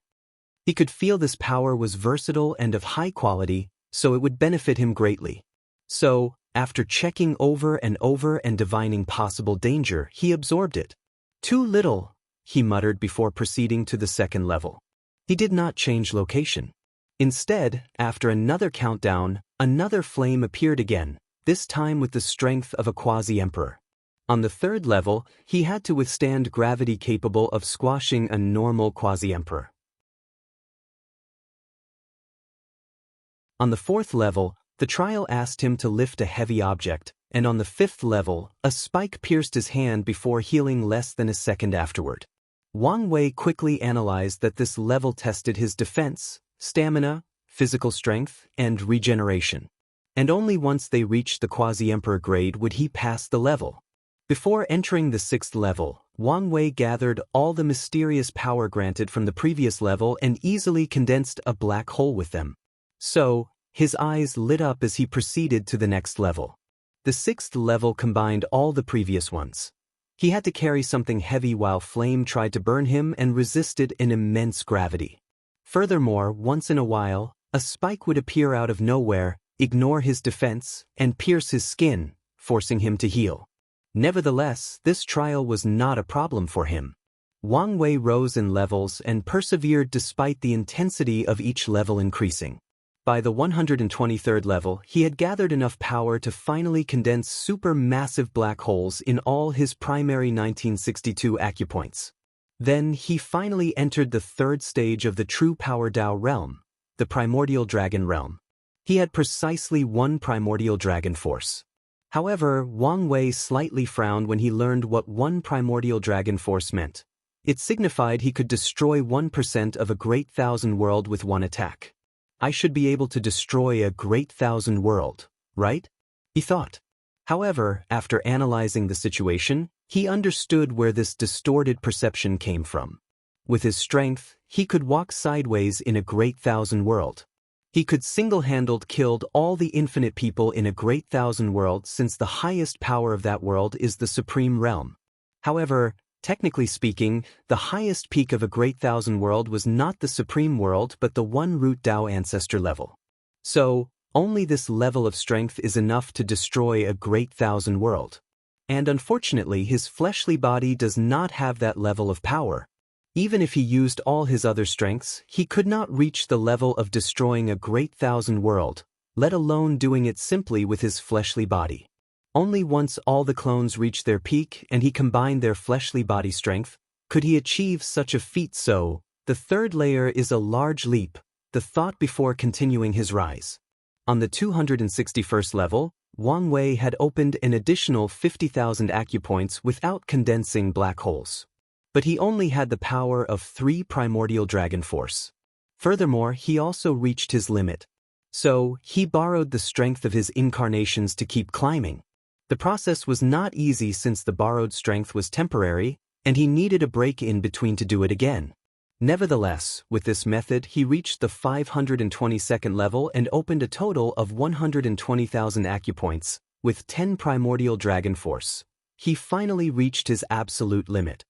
He could feel this power was versatile and of high quality, so it would benefit him greatly. So, after checking over and divining possible danger, he absorbed it. "Too little," he muttered before proceeding to the second level. He did not change location. Instead, after another countdown, another flame appeared again, this time with the strength of a quasi-emperor. On the third level, he had to withstand gravity capable of squashing a normal quasi-emperor. On the fourth level, the trial asked him to lift a heavy object, and on the fifth level, a spike pierced his hand before healing less than a second afterward. Wang Wei quickly analyzed that this level tested his defense, stamina, physical strength, and regeneration. And only once they reached the quasi-emperor grade would he pass the level. Before entering the sixth level, Wang Wei gathered all the mysterious power granted from the previous level and easily condensed a black hole with them. So, his eyes lit up as he proceeded to the next level. The sixth level combined all the previous ones. He had to carry something heavy while flame tried to burn him and resisted an immense gravity. Furthermore, once in a while, a spike would appear out of nowhere, ignore his defense, and pierce his skin, forcing him to heal. Nevertheless, this trial was not a problem for him. Wang Wei rose in levels and persevered despite the intensity of each level increasing. By the 123rd level, he had gathered enough power to finally condense supermassive black holes in all his primary 1962 acupoints. Then he finally entered the third stage of the true power Dao realm, the primordial dragon realm. He had precisely one primordial dragon force. However, Wang Wei slightly frowned when he learned what one primordial dragon force meant. It signified he could destroy 1% of a great thousand world with one attack. I should be able to destroy a great thousand world, right? He thought. However, after analyzing the situation, he understood where this distorted perception came from. With his strength, he could walk sideways in a great thousand world. He could single-handed kill all the infinite people in a great thousand world since the highest power of that world is the supreme realm. However, technically speaking, the highest peak of a great thousand world was not the supreme world but the one root Dao ancestor level. So, Only this level of strength is enough to destroy a great thousand world. And unfortunately, his fleshly body does not have that level of power. Even if he used all his other strengths, he could not reach the level of destroying a great thousand world, let alone doing it simply with his fleshly body. Only once all the clones reached their peak and he combined their fleshly body strength, could he achieve such a feat. So, the third layer is a large leap, the thought before continuing his rise. On the 261st level, Wang Wei had opened an additional 50,000 acupoints without condensing black holes. But he only had the power of 3 primordial dragon force. Furthermore, he also reached his limit. So, he borrowed the strength of his incarnations to keep climbing. The process was not easy since the borrowed strength was temporary, and he needed a break in between to do it again. Nevertheless, with this method he reached the 522nd level and opened a total of 120,000 acupoints, with 10 primordial dragon force. He finally reached his absolute limit.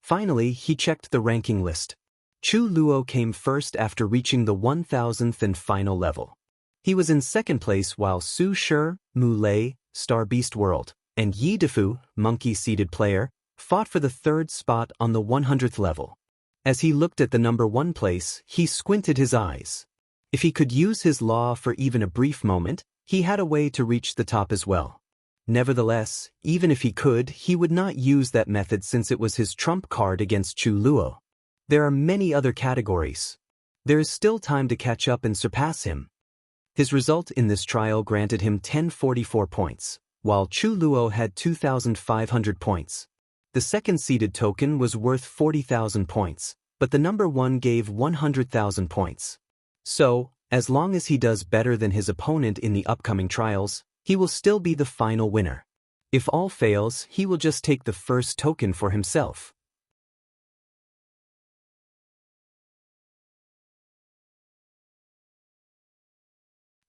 Finally, he checked the ranking list. Chu Luo came first after reaching the 1000th and final level. He was in second place while Su Shi, Mu Lei, Star Beast World, and Yi Defu, monkey-seated player, fought for the third spot on the 100th level. As he looked at the number 1 place, he squinted his eyes. If he could use his law for even a brief moment, he had a way to reach the top as well. Nevertheless, even if he could, he would not use that method since it was his trump card against Chu Luo. There are many other categories. There is still time to catch up and surpass him. His result in this trial granted him 1044 points, while Chu Luo had 2,500 points. The second-seeded token was worth 40,000 points, but the number 1 gave 100,000 points. So, as long as he does better than his opponent in the upcoming trials, he will still be the final winner. If all fails, he will just take the first token for himself.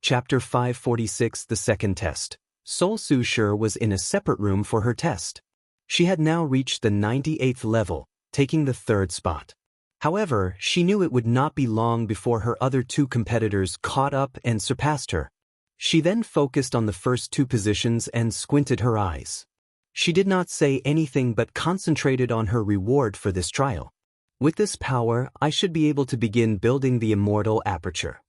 Chapter 546 The Second Test. Sol Su Shi was in a separate room for her test. She had now reached the 98th level, taking the 3rd spot. However, she knew it would not be long before her other 2 competitors caught up and surpassed her. She then focused on the first 2 positions and squinted her eyes. She did not say anything but concentrated on her reward for this trial. With this power, I should be able to begin building the immortal aperture.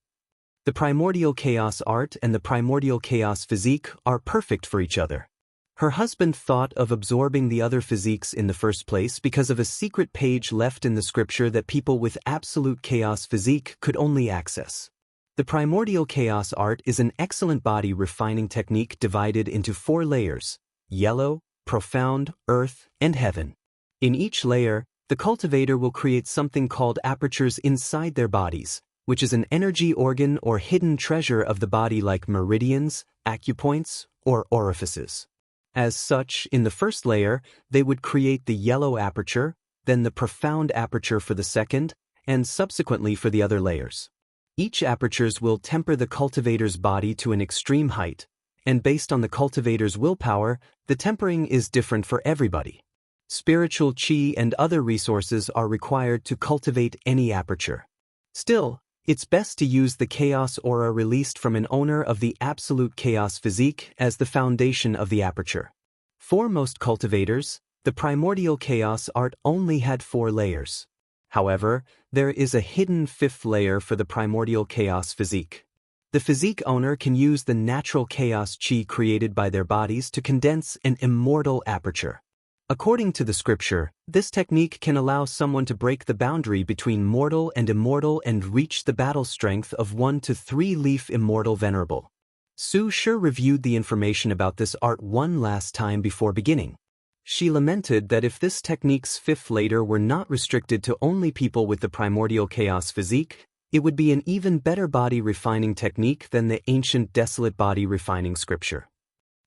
The primordial chaos art and the primordial chaos physique are perfect for each other. Her husband thought of absorbing the other physiques in the first place because of a secret page left in the scripture that people with absolute chaos physique could only access. The primordial chaos art is an excellent body refining technique divided into 4 layers: yellow, profound, earth, and heaven. In each layer, the cultivator will create something called apertures inside their bodies, which is an energy organ or hidden treasure of the body like meridians, acupoints, or orifices. As such, in the first layer, they would create the yellow aperture, then the profound aperture for the second, and subsequently for the other layers. Each apertures will temper the cultivator's body to an extreme height, and based on the cultivator's willpower, the tempering is different for everybody. Spiritual chi and other resources are required to cultivate any aperture. Still, it's best to use the chaos aura released from an owner of the absolute chaos physique as the foundation of the aperture. For most cultivators, the primordial chaos art only had 4 layers. However, there is a hidden 5th layer for the primordial chaos physique. The physique owner can use the natural chaos chi created by their bodies to condense an immortal aperture. According to the scripture, this technique can allow someone to break the boundary between mortal and immortal and reach the battle strength of 1 to 3 leaf immortal venerable. Su Shi reviewed the information about this art one last time before beginning. She lamented that if this technique's 5th layer were not restricted to only people with the primordial chaos physique, it would be an even better body refining technique than the ancient desolate body refining scripture.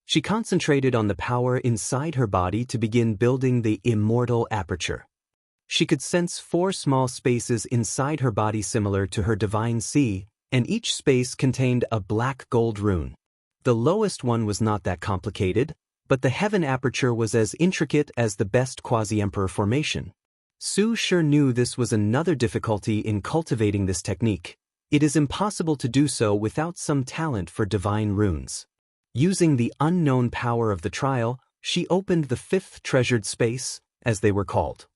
She concentrated on the power inside her body to begin building the immortal aperture. She could sense 4 small spaces inside her body similar to her divine sea, and each space contained a black gold rune. The lowest one was not that complicated, but the heaven aperture was as intricate as the best quasi-emperor formation. Su Shi knew this was another difficulty in cultivating this technique. It is impossible to do so without some talent for divine runes. Using the unknown power of the trial, she opened the fifth treasured space, as they were called.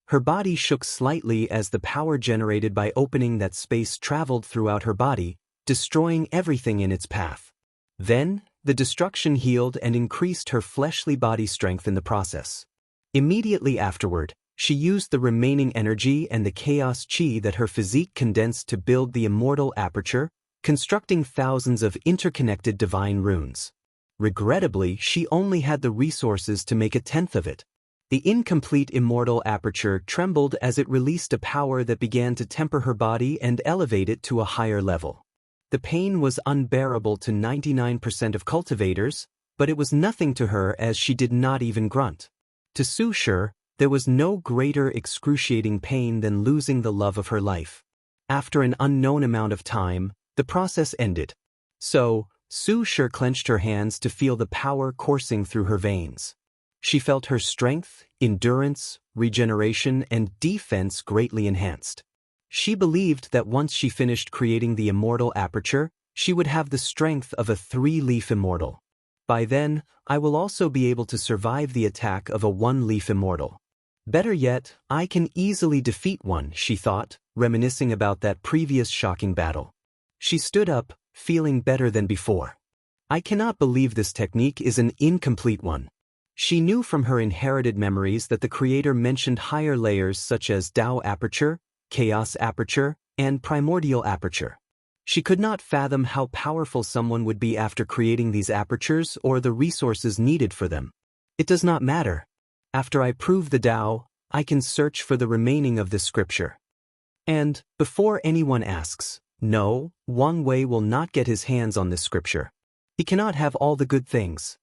Her body shook slightly as the power generated by opening that space traveled throughout her body, destroying everything in its path. Then, the destruction healed and increased her fleshly body strength in the process. Immediately afterward, she used the remaining energy and the chaos chi that her physique condensed to build the immortal aperture, constructing thousands of interconnected divine runes. Regrettably, she only had the resources to make a tenth of it. The incomplete immortal aperture trembled as it released a power that began to temper her body and elevate it to a higher level. The pain was unbearable to 99% of cultivators, but it was nothing to her as she did not even grunt. To Su Shi, there was no greater excruciating pain than losing the love of her life. After an unknown amount of time, the process ended. So, Su Shi clenched her hands to feel the power coursing through her veins. She felt her strength, endurance, regeneration, and defense greatly enhanced. She believed that once she finished creating the immortal aperture, she would have the strength of a three-leaf immortal. By then, I will also be able to survive the attack of a one-leaf immortal. Better yet, I can easily defeat one, she thought, reminiscing about that previous shocking battle. She stood up, feeling better than before. I cannot believe this technique is an incomplete one. She knew from her inherited memories that the creator mentioned higher layers such as Dao aperture, chaos aperture, and primordial aperture. She could not fathom how powerful someone would be after creating these apertures or the resources needed for them. It does not matter. After I prove the Dao, I can search for the remaining of this scripture. And, before anyone asks, no, Wang Wei will not get his hands on this scripture. He cannot have all the good things.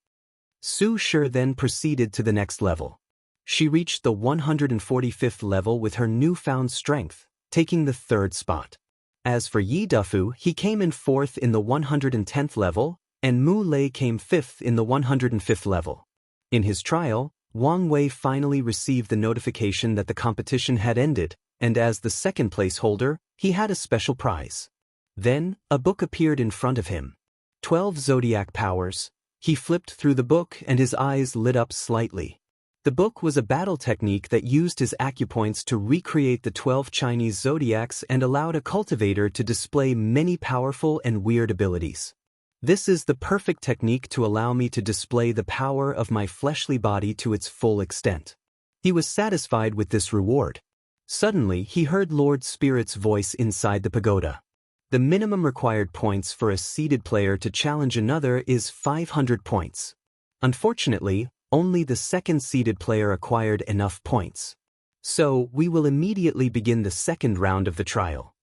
Su Shi then proceeded to the next level. She reached the 145th level with her newfound strength, taking the third spot. As for Yi Dufu, he came in fourth in the 110th level, and Mu Lei came fifth in the 105th level. In his trial, Wang Wei finally received the notification that the competition had ended, and as the second place holder, he had a special prize. Then, a book appeared in front of him. 12 zodiac powers. He flipped through the book and his eyes lit up slightly. The book was a battle technique that used his acupoints to recreate the 12 Chinese zodiacs and allowed a cultivator to display many powerful and weird abilities. This is the perfect technique to allow me to display the power of my fleshly body to its full extent. He was satisfied with this reward. Suddenly, he heard Lord Spirit's voice inside the pagoda. The minimum required points for a seeded player to challenge another is 500 points. Unfortunately, only the second seeded player acquired enough points. So, we will immediately begin the second round of the trial.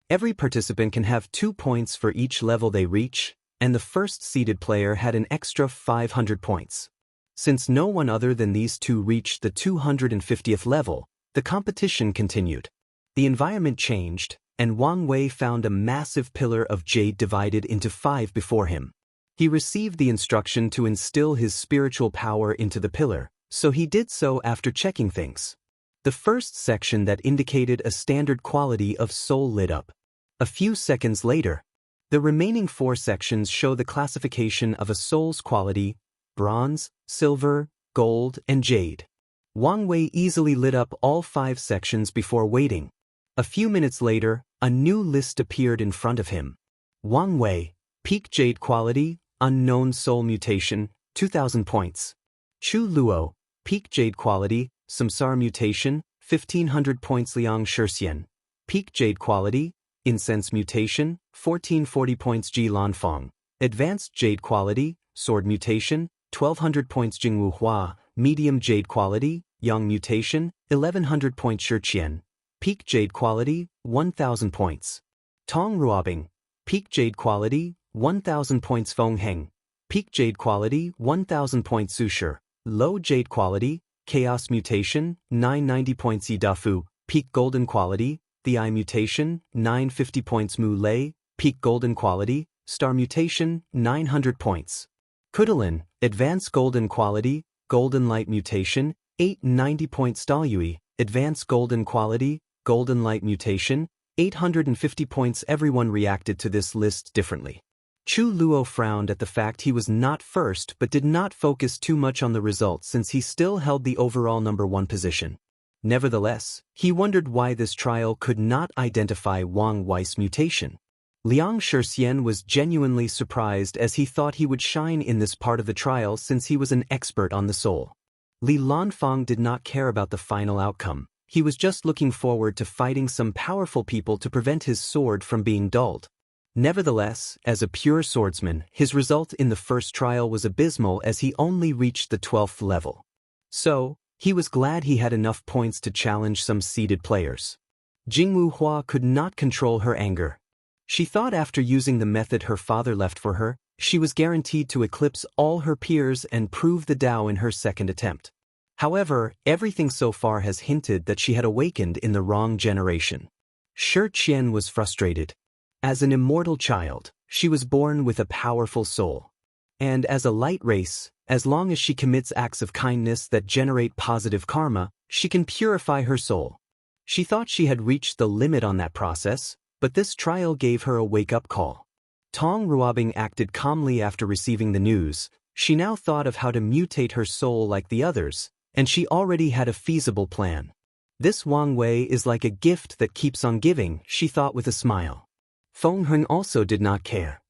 Every participant can have 2 points for each level they reach, and the first seeded player had an extra 500 points. Since no one other than these two reached the 250th level, the competition continued. The environment changed, and Wang Wei found a massive pillar of jade divided into 5 before him. He received the instruction to instill his spiritual power into the pillar, so he did so after checking things. The first section that indicated a standard quality of soul lit up. A few seconds later, the remaining 4 sections show the classification of a soul's quality: bronze, silver, gold, and jade. Wang Wei easily lit up all 5 sections before waiting. A few minutes later, a new list appeared in front of him. Wang Wei, peak jade quality, unknown soul mutation, 2,000 points. Chu Luo, peak jade quality, samsara mutation, 1,500 points. Liang Shixian, peak jade quality, incense mutation, 1,440 points. Ji Lanfeng, advanced jade quality, sword mutation, 1,200 points. Jingwu Hua, medium jade quality, yang mutation, 1,100 points. Shiqian, peak jade quality, 1,000 points. Tong Ruobing, peak jade quality, 1,000 points. Feng Heng, peak jade quality, 1,000 points. Su Shi, low jade quality, chaos mutation, 990 points. Yi Dufu, peak golden quality, the eye mutation, 950 points. Mu Lei, peak golden quality, star mutation, 900 points. Kudalin, advanced golden quality, golden light mutation, 890 points Daoist, advanced golden quality, golden light mutation, 850 points. Everyone reacted to this list differently. Chu Luo frowned at the fact he was not first but did not focus too much on the results since he still held the overall #1 position. Nevertheless, he wondered why this trial could not identify Wang Wei's mutation. Liang Shixian was genuinely surprised as he thought he would shine in this part of the trial since he was an expert on the soul. Li Lanfang did not care about the final outcome. He was just looking forward to fighting some powerful people to prevent his sword from being dulled. Nevertheless, as a pure swordsman, his result in the first trial was abysmal as he only reached the 12th level. So, he was glad he had enough points to challenge some seeded players. Jingwu Hua could not control her anger. She thought after using the method her father left for her, she was guaranteed to eclipse all her peers and prove the Tao in her second attempt. However, everything so far has hinted that she had awakened in the wrong generation. Shi Qian was frustrated. As an immortal child, she was born with a powerful soul. And as a light race, as long as she commits acts of kindness that generate positive karma, she can purify her soul. She thought she had reached the limit on that process, but this trial gave her a wake-up call. Tong Ruobing acted calmly after receiving the news. She now thought of how to mutate her soul like the others, and she already had a feasible plan. This Wang Wei is like a gift that keeps on giving, she thought with a smile. Feng Heng also did not care.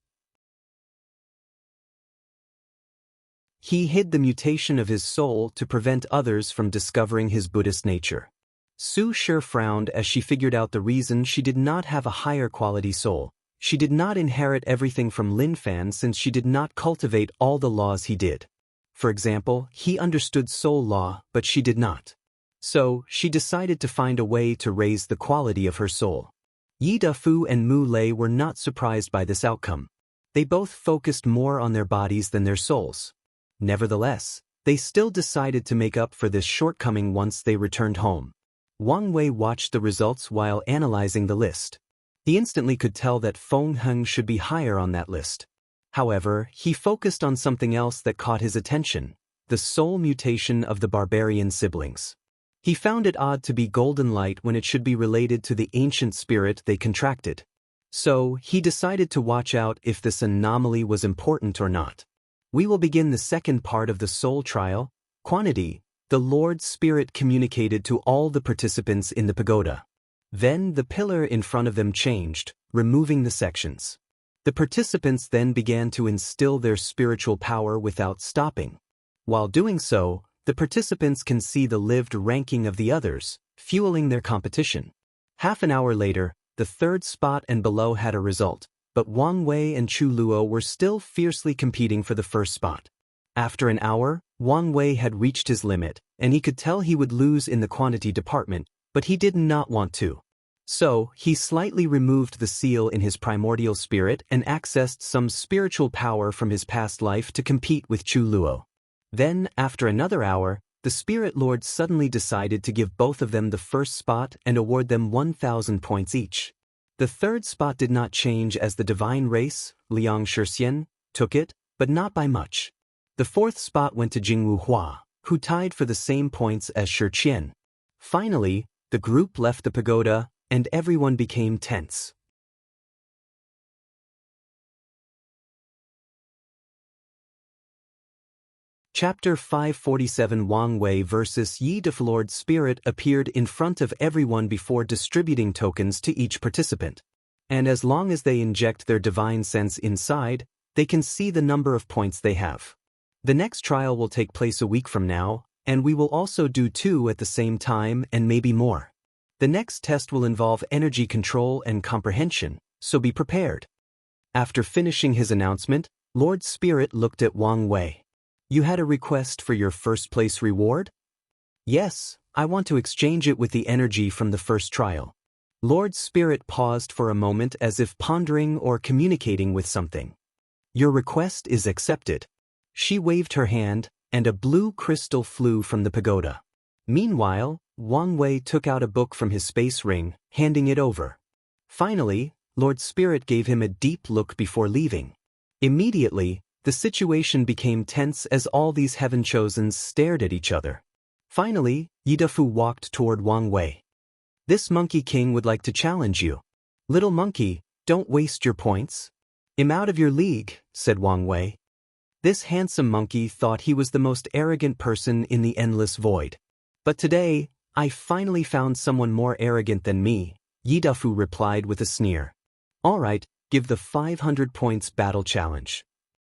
He hid the mutation of his soul to prevent others from discovering his Buddhist nature. Su Shi frowned as she figured out the reason she did not have a higher quality soul. She did not inherit everything from Lin Fan since she did not cultivate all the laws he did. For example, he understood soul law, but she did not. So, she decided to find a way to raise the quality of her soul. Yi Dafu and Mu Lei were not surprised by this outcome. They both focused more on their bodies than their souls. Nevertheless, they still decided to make up for this shortcoming once they returned home. Wang Wei watched the results while analyzing the list. He instantly could tell that Feng Heng should be higher on that list. However, he focused on something else that caught his attention, the soul mutation of the barbarian siblings. He found it odd to be golden light when it should be related to the ancient spirit they contracted. So, he decided to watch out if this anomaly was important or not. We will begin the second part of the soul trial, quantity. The Lord's Spirit communicated to all the participants in the pagoda. Then the pillar in front of them changed, removing the sections. The participants then began to instill their spiritual power without stopping. While doing so, the participants can see the lived ranking of the others, fueling their competition. Half an hour later, the third spot and below had a result, but Wang Wei and Chu Luo were still fiercely competing for the first spot. After an hour, Wang Wei had reached his limit, and he could tell he would lose in the quantity department, but he did not want to. So, he slightly removed the seal in his primordial spirit and accessed some spiritual power from his past life to compete with Chu Luo. Then, after another hour, the Spirit Lord suddenly decided to give both of them the first spot and award them 1,000 points each. The third spot did not change as the divine race, Liang Shixian, took it, but not by much. The fourth spot went to Jingwu Hua, who tied for the same points as Shi Qian. Finally, the group left the pagoda, and everyone became tense. Chapter 547 Wang Wei vs. Yi Dafu. Lord's Spirit appeared in front of everyone before distributing tokens to each participant. And as long as they inject their divine sense inside, they can see the number of points they have. The next trial will take place a week from now, and we will also do 2 at the same time and maybe more. The next test will involve energy control and comprehension, so be prepared. After finishing his announcement, Lord Spirit looked at Wang Wei. You had a request for your first place reward? Yes, I want to exchange it with the energy from the first trial. Lord Spirit paused for a moment as if pondering or communicating with something. Your request is accepted. She waved her hand, and a blue crystal flew from the pagoda. Meanwhile, Wang Wei took out a book from his space ring, handing it over. Finally, Lord Spirit gave him a deep look before leaving. Immediately, the situation became tense as all these heaven-chosens stared at each other. Finally, Yidafu walked toward Wang Wei. This Monkey King would like to challenge you. Little monkey, don't waste your points. I'm out of your league, said Wang Wei. This handsome monkey thought he was the most arrogant person in the endless void. But today, I finally found someone more arrogant than me, Yidafu replied with a sneer. All right, give the 500 points battle challenge.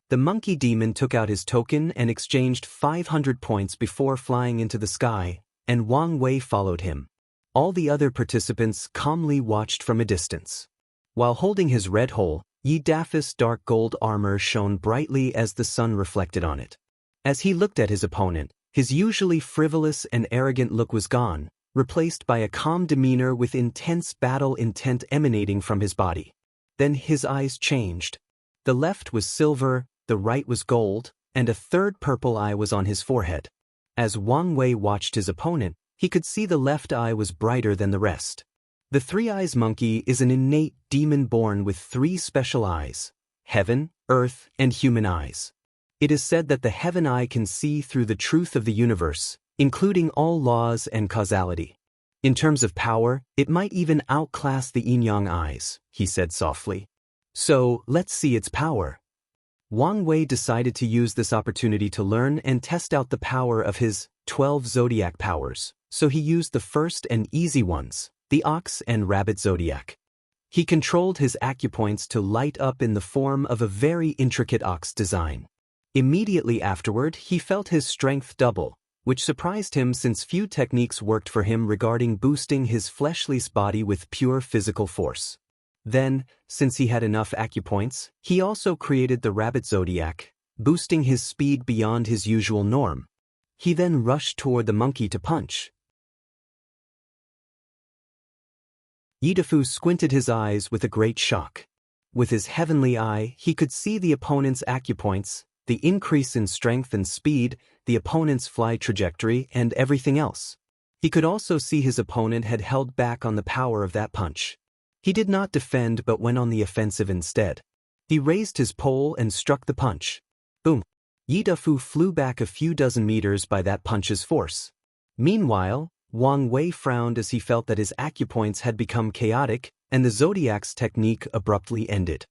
The monkey demon took out his token and exchanged 500 points before flying into the sky, and Wang Wei followed him. All the other participants calmly watched from a distance. While holding his red hole, Yidafu's dark gold armor shone brightly as the sun reflected on it. As he looked at his opponent, his usually frivolous and arrogant look was gone, replaced by a calm demeanor with intense battle intent emanating from his body. Then his eyes changed. The left was silver, the right was gold, and a third purple eye was on his forehead. As Wang Wei watched his opponent, he could see the left eye was brighter than the rest. The three-eyes monkey is an innate demon born with three special eyes: heaven, earth, and human eyes. It is said that the heaven eye can see through the truth of the universe, including all laws and causality. In terms of power, it might even outclass the yin-yang eyes, he said softly. So, let's see its power. Wang Wei decided to use this opportunity to learn and test out the power of his 12 zodiac powers, so he used the first and easy ones, the ox and rabbit zodiac. He controlled his acupoints to light up in the form of a very intricate ox design. Immediately afterward, he felt his strength double, which surprised him since few techniques worked for him regarding boosting his fleshless body with pure physical force. Then, since he had enough acupoints, he also created the rabbit zodiac, boosting his speed beyond his usual norm. He then rushed toward the monkey to punch. Yidafu squinted his eyes with a great shock. With his heavenly eye, he could see the opponent's acupoints, the increase in strength and speed, the opponent's fly trajectory, and everything else. He could also see his opponent had held back on the power of that punch. He did not defend but went on the offensive instead. He raised his pole and struck the punch. Boom! Yidafu flew back a few dozen meters by that punch's force. Meanwhile, Wang Wei frowned as he felt that his acupoints had become chaotic and the zodiac's technique abruptly ended.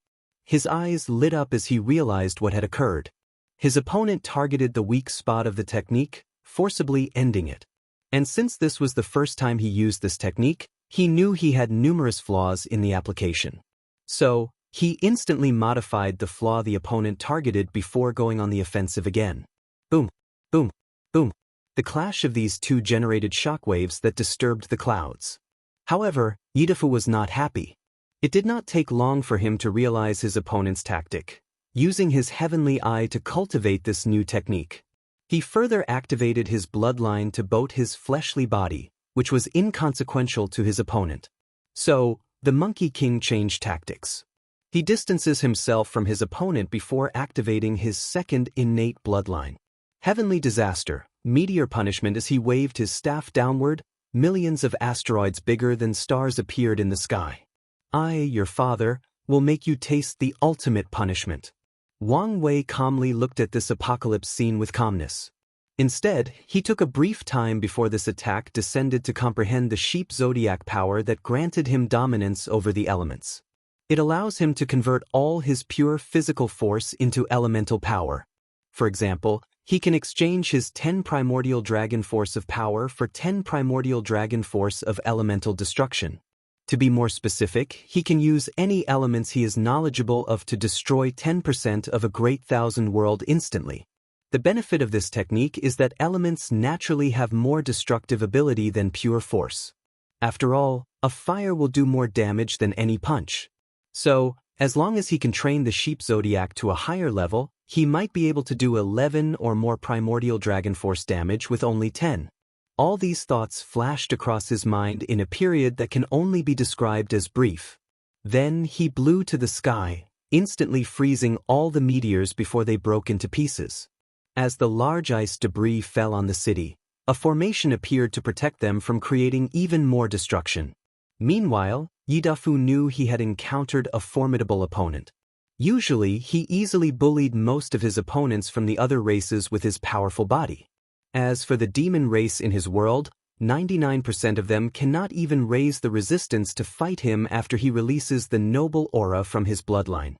His eyes lit up as he realized what had occurred. His opponent targeted the weak spot of the technique, forcibly ending it. And since this was the first time he used this technique, he knew he had numerous flaws in the application. So, he instantly modified the flaw the opponent targeted before going on the offensive again. Boom, boom, boom. The clash of these two generated shockwaves that disturbed the clouds. However, Yidafu was not happy. It did not take long for him to realize his opponent's tactic, using his heavenly eye to cultivate this new technique. He further activated his bloodline to boat his fleshly body, which was inconsequential to his opponent. So, the Monkey King changed tactics. He distances himself from his opponent before activating his second innate bloodline. Heavenly disaster, meteor punishment. As he waved his staff downward, millions of asteroids bigger than stars appeared in the sky. I, your father, will make you taste the ultimate punishment. Wang Wei calmly looked at this apocalypse scene with calmness. Instead, he took a brief time before this attack descended to comprehend the sheep zodiac power that granted him dominance over the elements. It allows him to convert all his pure physical force into elemental power. For example, he can exchange his 10 primordial dragon force of power for 10 primordial dragon force of elemental destruction. To be more specific, he can use any elements he is knowledgeable of to destroy 10% of a great thousand world instantly. The benefit of this technique is that elements naturally have more destructive ability than pure force. After all, a fire will do more damage than any punch. So, as long as he can train the sheep zodiac to a higher level, he might be able to do 11 or more primordial dragon force damage with only 10. All these thoughts flashed across his mind in a period that can only be described as brief. Then he blew to the sky, instantly freezing all the meteors before they broke into pieces. As the large ice debris fell on the city, a formation appeared to protect them from creating even more destruction. Meanwhile, Yidafu knew he had encountered a formidable opponent. Usually, he easily bullied most of his opponents from the other races with his powerful body. As for the demon race in his world, 99% of them cannot even raise the resistance to fight him after he releases the noble aura from his bloodline.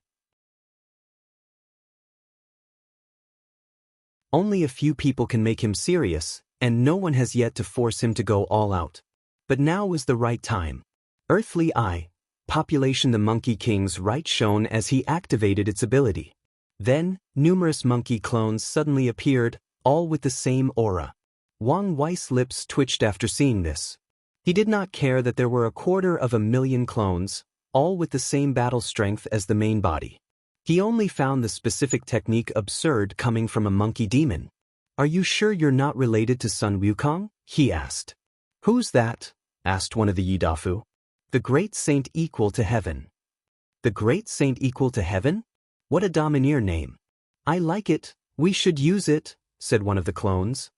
Only a few people can make him serious, and no one has yet to force him to go all out. But now was the right time. Earthly Eye, population the Monkey King's right shone as he activated its ability. Then, numerous monkey clones suddenly appeared, all with the same aura. Wang Wei's lips twitched after seeing this. He did not care that there were 250,000 clones, all with the same battle strength as the main body. He only found the specific technique absurd coming from a monkey demon. "Are you sure you're not related to Sun Wukong?" he asked. "Who's that?" asked one of the Yidafu. "The Great Saint Equal to Heaven." "The Great Saint Equal to Heaven? What a domineer name." "I like it, we should use it," said one of the clones.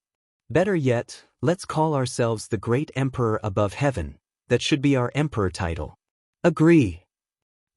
"Better yet, let's call ourselves the Great Emperor above heaven. That should be our emperor title." "Agree."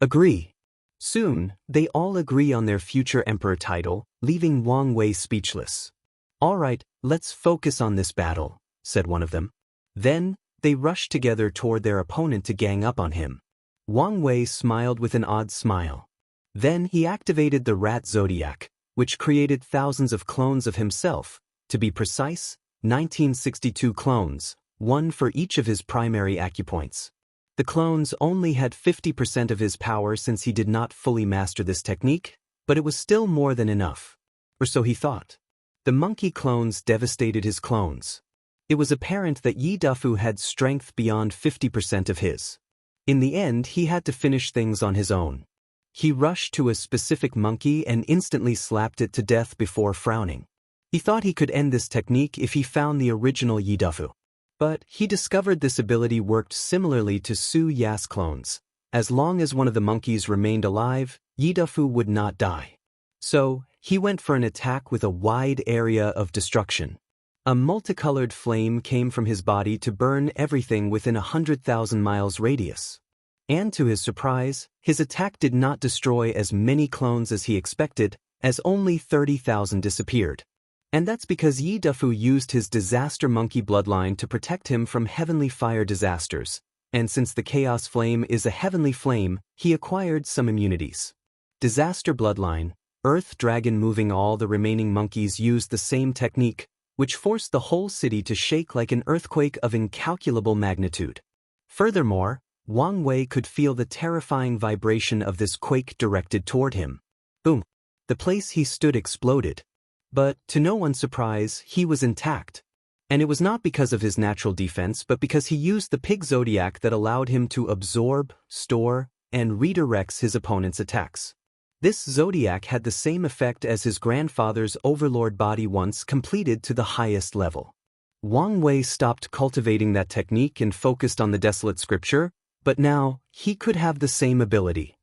"Agree." Soon, they all agree on their future emperor title, leaving Wang Wei speechless. "All right, let's focus on this battle," said one of them. Then, they rushed together toward their opponent to gang up on him. Wang Wei smiled with an odd smile. Then he activated the Rat Zodiac, which created thousands of clones of himself. To be precise, 1962 clones, one for each of his primary acupoints. The clones only had 50% of his power since he did not fully master this technique, but it was still more than enough. Or so he thought. The monkey clones devastated his clones. It was apparent that Yidafu had strength beyond 50% of his. In the end, he had to finish things on his own. He rushed to a specific monkey and instantly slapped it to death before frowning. He thought he could end this technique if he found the original Yidafu. But he discovered this ability worked similarly to Su Ya's clones. As long as one of the monkeys remained alive, Yidafu would not die. So, he went for an attack with a wide area of destruction. A multicolored flame came from his body to burn everything within 100,000 miles radius. And to his surprise, his attack did not destroy as many clones as he expected, as only 30,000 disappeared. And that's because Yidafu used his disaster monkey bloodline to protect him from heavenly fire disasters, and since the chaos flame is a heavenly flame, he acquired some immunities. Disaster bloodline, earth dragon moving all the remaining monkeys used the same technique, which forced the whole city to shake like an earthquake of incalculable magnitude. Furthermore, Wang Wei could feel the terrifying vibration of this quake directed toward him. Boom! The place he stood exploded. But, to no one's surprise, he was intact. And it was not because of his natural defense but because he used the pig zodiac that allowed him to absorb, store, and redirects his opponent's attacks. This zodiac had the same effect as his grandfather's overlord body once completed to the highest level. Wang Wei stopped cultivating that technique and focused on the desolate scripture, but now, he could have the same ability.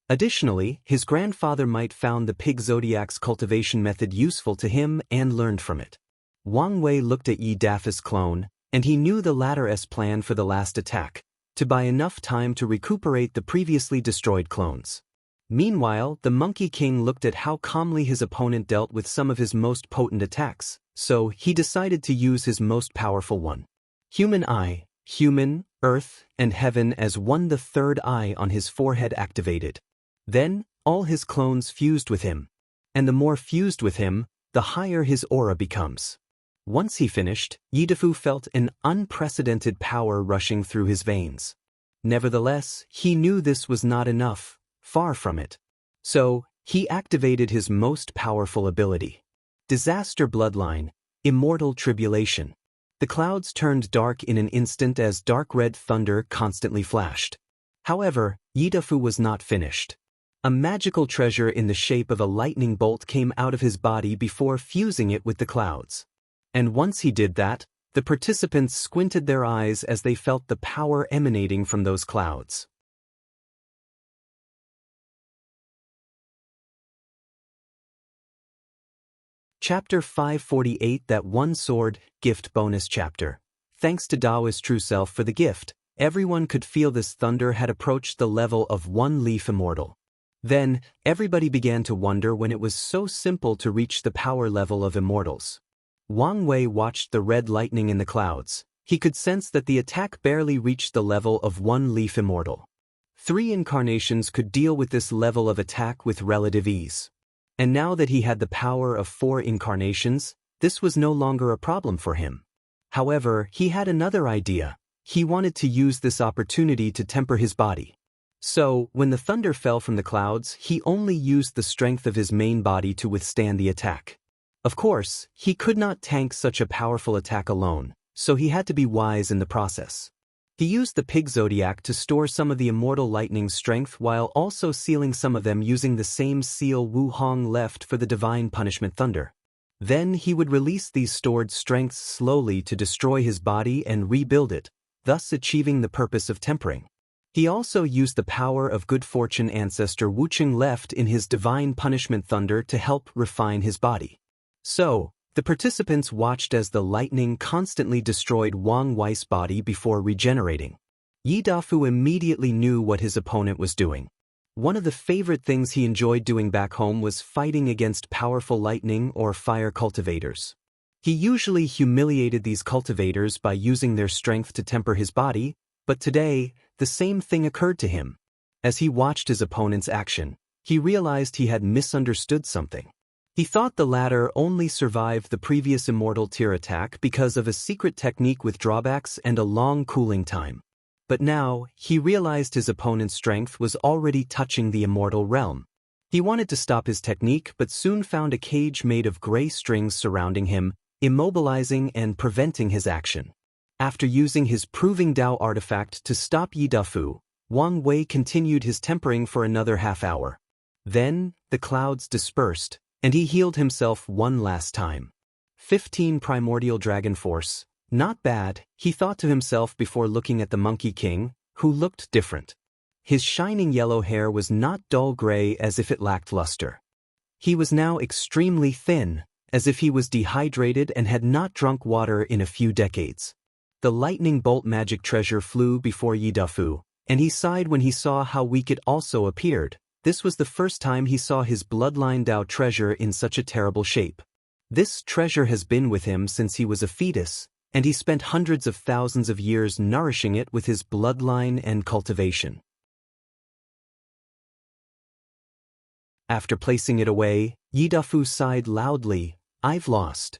Additionally, his grandfather might found the pig zodiac's cultivation method useful to him and learned from it. Wang Wei looked at Yidafu's clone, and he knew the latter's plan for the last attack, to buy enough time to recuperate the previously destroyed clones. Meanwhile, the Monkey King looked at how calmly his opponent dealt with some of his most potent attacks, so he decided to use his most powerful one. Human Eye, Human, Earth, and Heaven as one. The third eye on his forehead activated. Then, all his clones fused with him. And the more fused with him, the higher his aura becomes. Once he finished, Yidafu felt an unprecedented power rushing through his veins. Nevertheless, he knew this was not enough, far from it. So, he activated his most powerful ability. Disaster Bloodline, Immortal Tribulation. The clouds turned dark in an instant as dark red thunder constantly flashed. However, Yidafu was not finished. A magical treasure in the shape of a lightning bolt came out of his body before fusing it with the clouds. And once he did that, the participants squinted their eyes as they felt the power emanating from those clouds. Chapter 548 That One Sword, Gift Bonus Chapter. Thanks to Daoist True Self for the gift, everyone could feel this thunder had approached the level of one leaf immortal. Then, everybody began to wonder when it was so simple to reach the power level of immortals. Wang Wei watched the red lightning in the clouds. He could sense that the attack barely reached the level of one leaf immortal. 3 incarnations could deal with this level of attack with relative ease. And now that he had the power of 4 incarnations, this was no longer a problem for him. However, he had another idea. He wanted to use this opportunity to temper his body. So, when the thunder fell from the clouds, he only used the strength of his main body to withstand the attack. Of course, he could not tank such a powerful attack alone, so he had to be wise in the process. He used the pig zodiac to store some of the immortal lightning's strength while also sealing some of them using the same seal Wu Hong left for the divine punishment thunder. Then he would release these stored strengths slowly to destroy his body and rebuild it, thus achieving the purpose of tempering. He also used the power of good fortune ancestor Wuxia left in his divine punishment thunder to help refine his body. So, the participants watched as the lightning constantly destroyed Wang Wei's body before regenerating. Yi Dafu immediately knew what his opponent was doing. One of the favorite things he enjoyed doing back home was fighting against powerful lightning or fire cultivators. He usually humiliated these cultivators by using their strength to temper his body, but today, the same thing occurred to him. As he watched his opponent's action, he realized he had misunderstood something. He thought the latter only survived the previous immortal tier attack because of a secret technique with drawbacks and a long cooling time. But now, he realized his opponent's strength was already touching the immortal realm. He wanted to stop his technique but soon found a cage made of gray strings surrounding him, immobilizing and preventing his action. After using his Proving Dao artifact to stop Yi Dafu, Wang Wei continued his tempering for another half hour. Then, the clouds dispersed, and he healed himself one last time. 15 primordial dragon force. Not bad, he thought to himself before looking at the Monkey King, who looked different. His shining yellow hair was not dull gray as if it lacked luster. He was now extremely thin, as if he was dehydrated and had not drunk water in a few decades. The lightning bolt magic treasure flew before Yi Dafu, and he sighed when he saw how weak it also appeared. This was the first time he saw his bloodline Dao treasure in such a terrible shape. This treasure has been with him since he was a fetus, and he spent hundreds of thousands of years nourishing it with his bloodline and cultivation. After placing it away, Yi Dafu sighed loudly, "I've lost."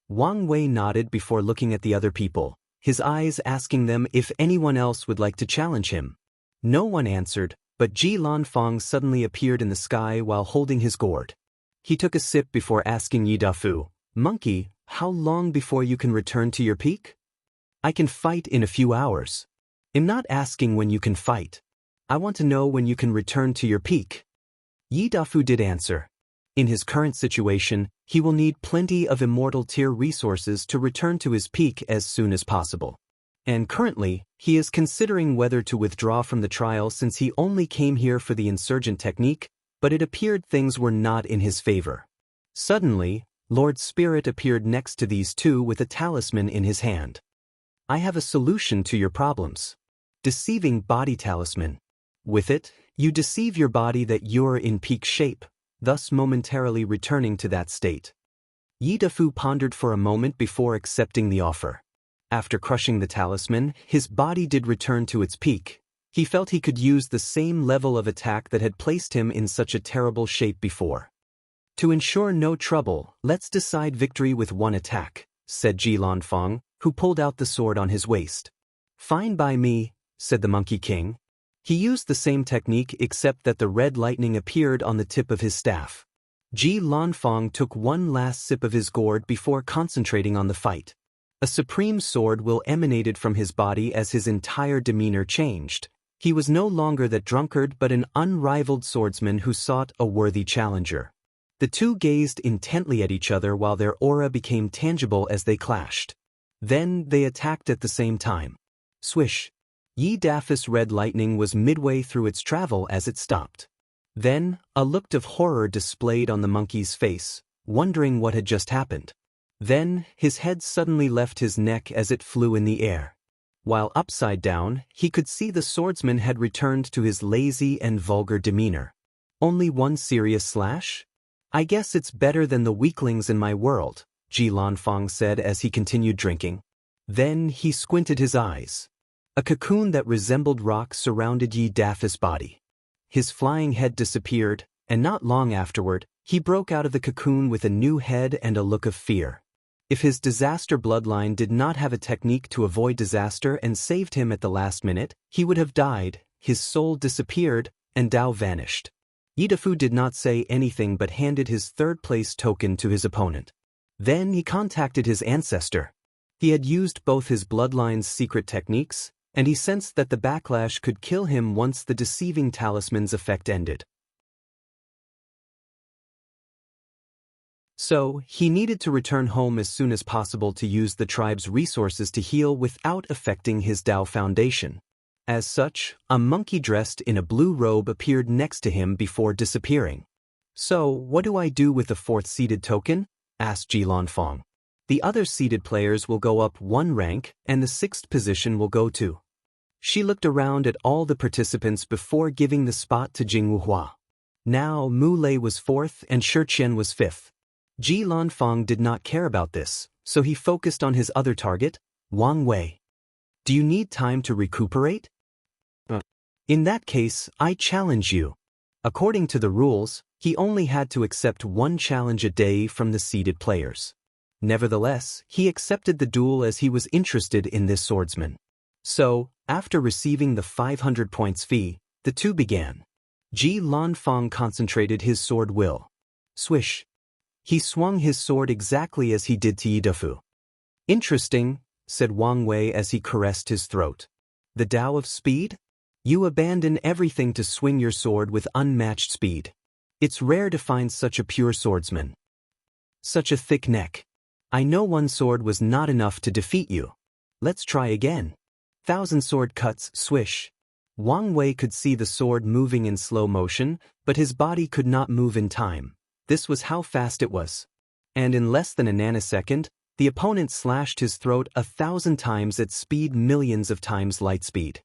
Wang Wei nodded before looking at the other people, his eyes asking them if anyone else would like to challenge him. No one answered, but Ji Lanfang suddenly appeared in the sky while holding his gourd. He took a sip before asking Yi Dafu, "Monkey, how long before you can return to your peak?" "I can fight in a few hours." "I'm not asking when you can fight. I want to know when you can return to your peak." Yi Dafu did answer. In his current situation, he will need plenty of immortal tier resources to return to his peak as soon as possible. And currently, he is considering whether to withdraw from the trial since he only came here for the insurgent technique, but it appeared things were not in his favor. Suddenly, Lord Spirit appeared next to these two with a talisman in his hand. "I have a solution to your problems." Deceiving body talisman. With it, you deceive your body that you're in peak shape, thus momentarily returning to that state. Yi Dafu pondered for a moment before accepting the offer. After crushing the talisman, his body did return to its peak. He felt he could use the same level of attack that had placed him in such a terrible shape before. "To ensure no trouble, let's decide victory with one attack," said Ji Lanfang, who pulled out the sword on his waist. "Fine by me," said the Monkey King. He used the same technique except that the red lightning appeared on the tip of his staff. Ji Lanfang took one last sip of his gourd before concentrating on the fight. A supreme sword will emanated from his body as his entire demeanor changed. He was no longer that drunkard but an unrivaled swordsman who sought a worthy challenger. The two gazed intently at each other while their aura became tangible as they clashed. Then they attacked at the same time. Swish! Yi Dafu's red lightning was midway through its travel as it stopped. Then, a look of horror displayed on the monkey's face, wondering what had just happened. Then, his head suddenly left his neck as it flew in the air. While upside down, he could see the swordsman had returned to his lazy and vulgar demeanor. Only one serious slash? I guess it's better than the weaklings in my world, Ji Lanfang said as he continued drinking. Then he squinted his eyes. A cocoon that resembled rock surrounded Yi Dafi's body. His flying head disappeared, and not long afterward, he broke out of the cocoon with a new head and a look of fear. If his disaster bloodline did not have a technique to avoid disaster and saved him at the last minute, he would have died, his soul disappeared, and Dao vanished. Yi Dafu did not say anything but handed his third-place token to his opponent. Then he contacted his ancestor. He had used both his bloodline's secret techniques, and he sensed that the backlash could kill him once the deceiving talisman's effect ended. So, he needed to return home as soon as possible to use the tribe's resources to heal without affecting his Dao foundation. As such, a monkey dressed in a blue robe appeared next to him before disappearing. So, what do I do with the fourth seeded token? Asked Ji Lanfang. The other seeded players will go up one rank, and the sixth position will go to. She looked around at all the participants before giving the spot to Jing Wuhua. Now, Mu Lei was fourth and Shiqian was fifth. Ji Lanfang did not care about this, so he focused on his other target, Wang Wei. Do you need time to recuperate? In that case, I challenge you. According to the rules, he only had to accept one challenge a day from the seeded players. Nevertheless, he accepted the duel as he was interested in this swordsman. So, after receiving the 500 points fee, the two began. Ji Lanfang concentrated his sword will. Swish. He swung his sword exactly as he did to Yi Dafu. Interesting, said Wang Wei as he caressed his throat. The Tao of speed? You abandon everything to swing your sword with unmatched speed. It's rare to find such a pure swordsman. Such a thick neck. I know one sword was not enough to defeat you. Let's try again. 1,000 sword cuts, swish. Wang Wei could see the sword moving in slow motion, but his body could not move in time. This was how fast it was. And in less than a nanosecond, the opponent slashed his throat 1,000 times at speed, millions of times light speed.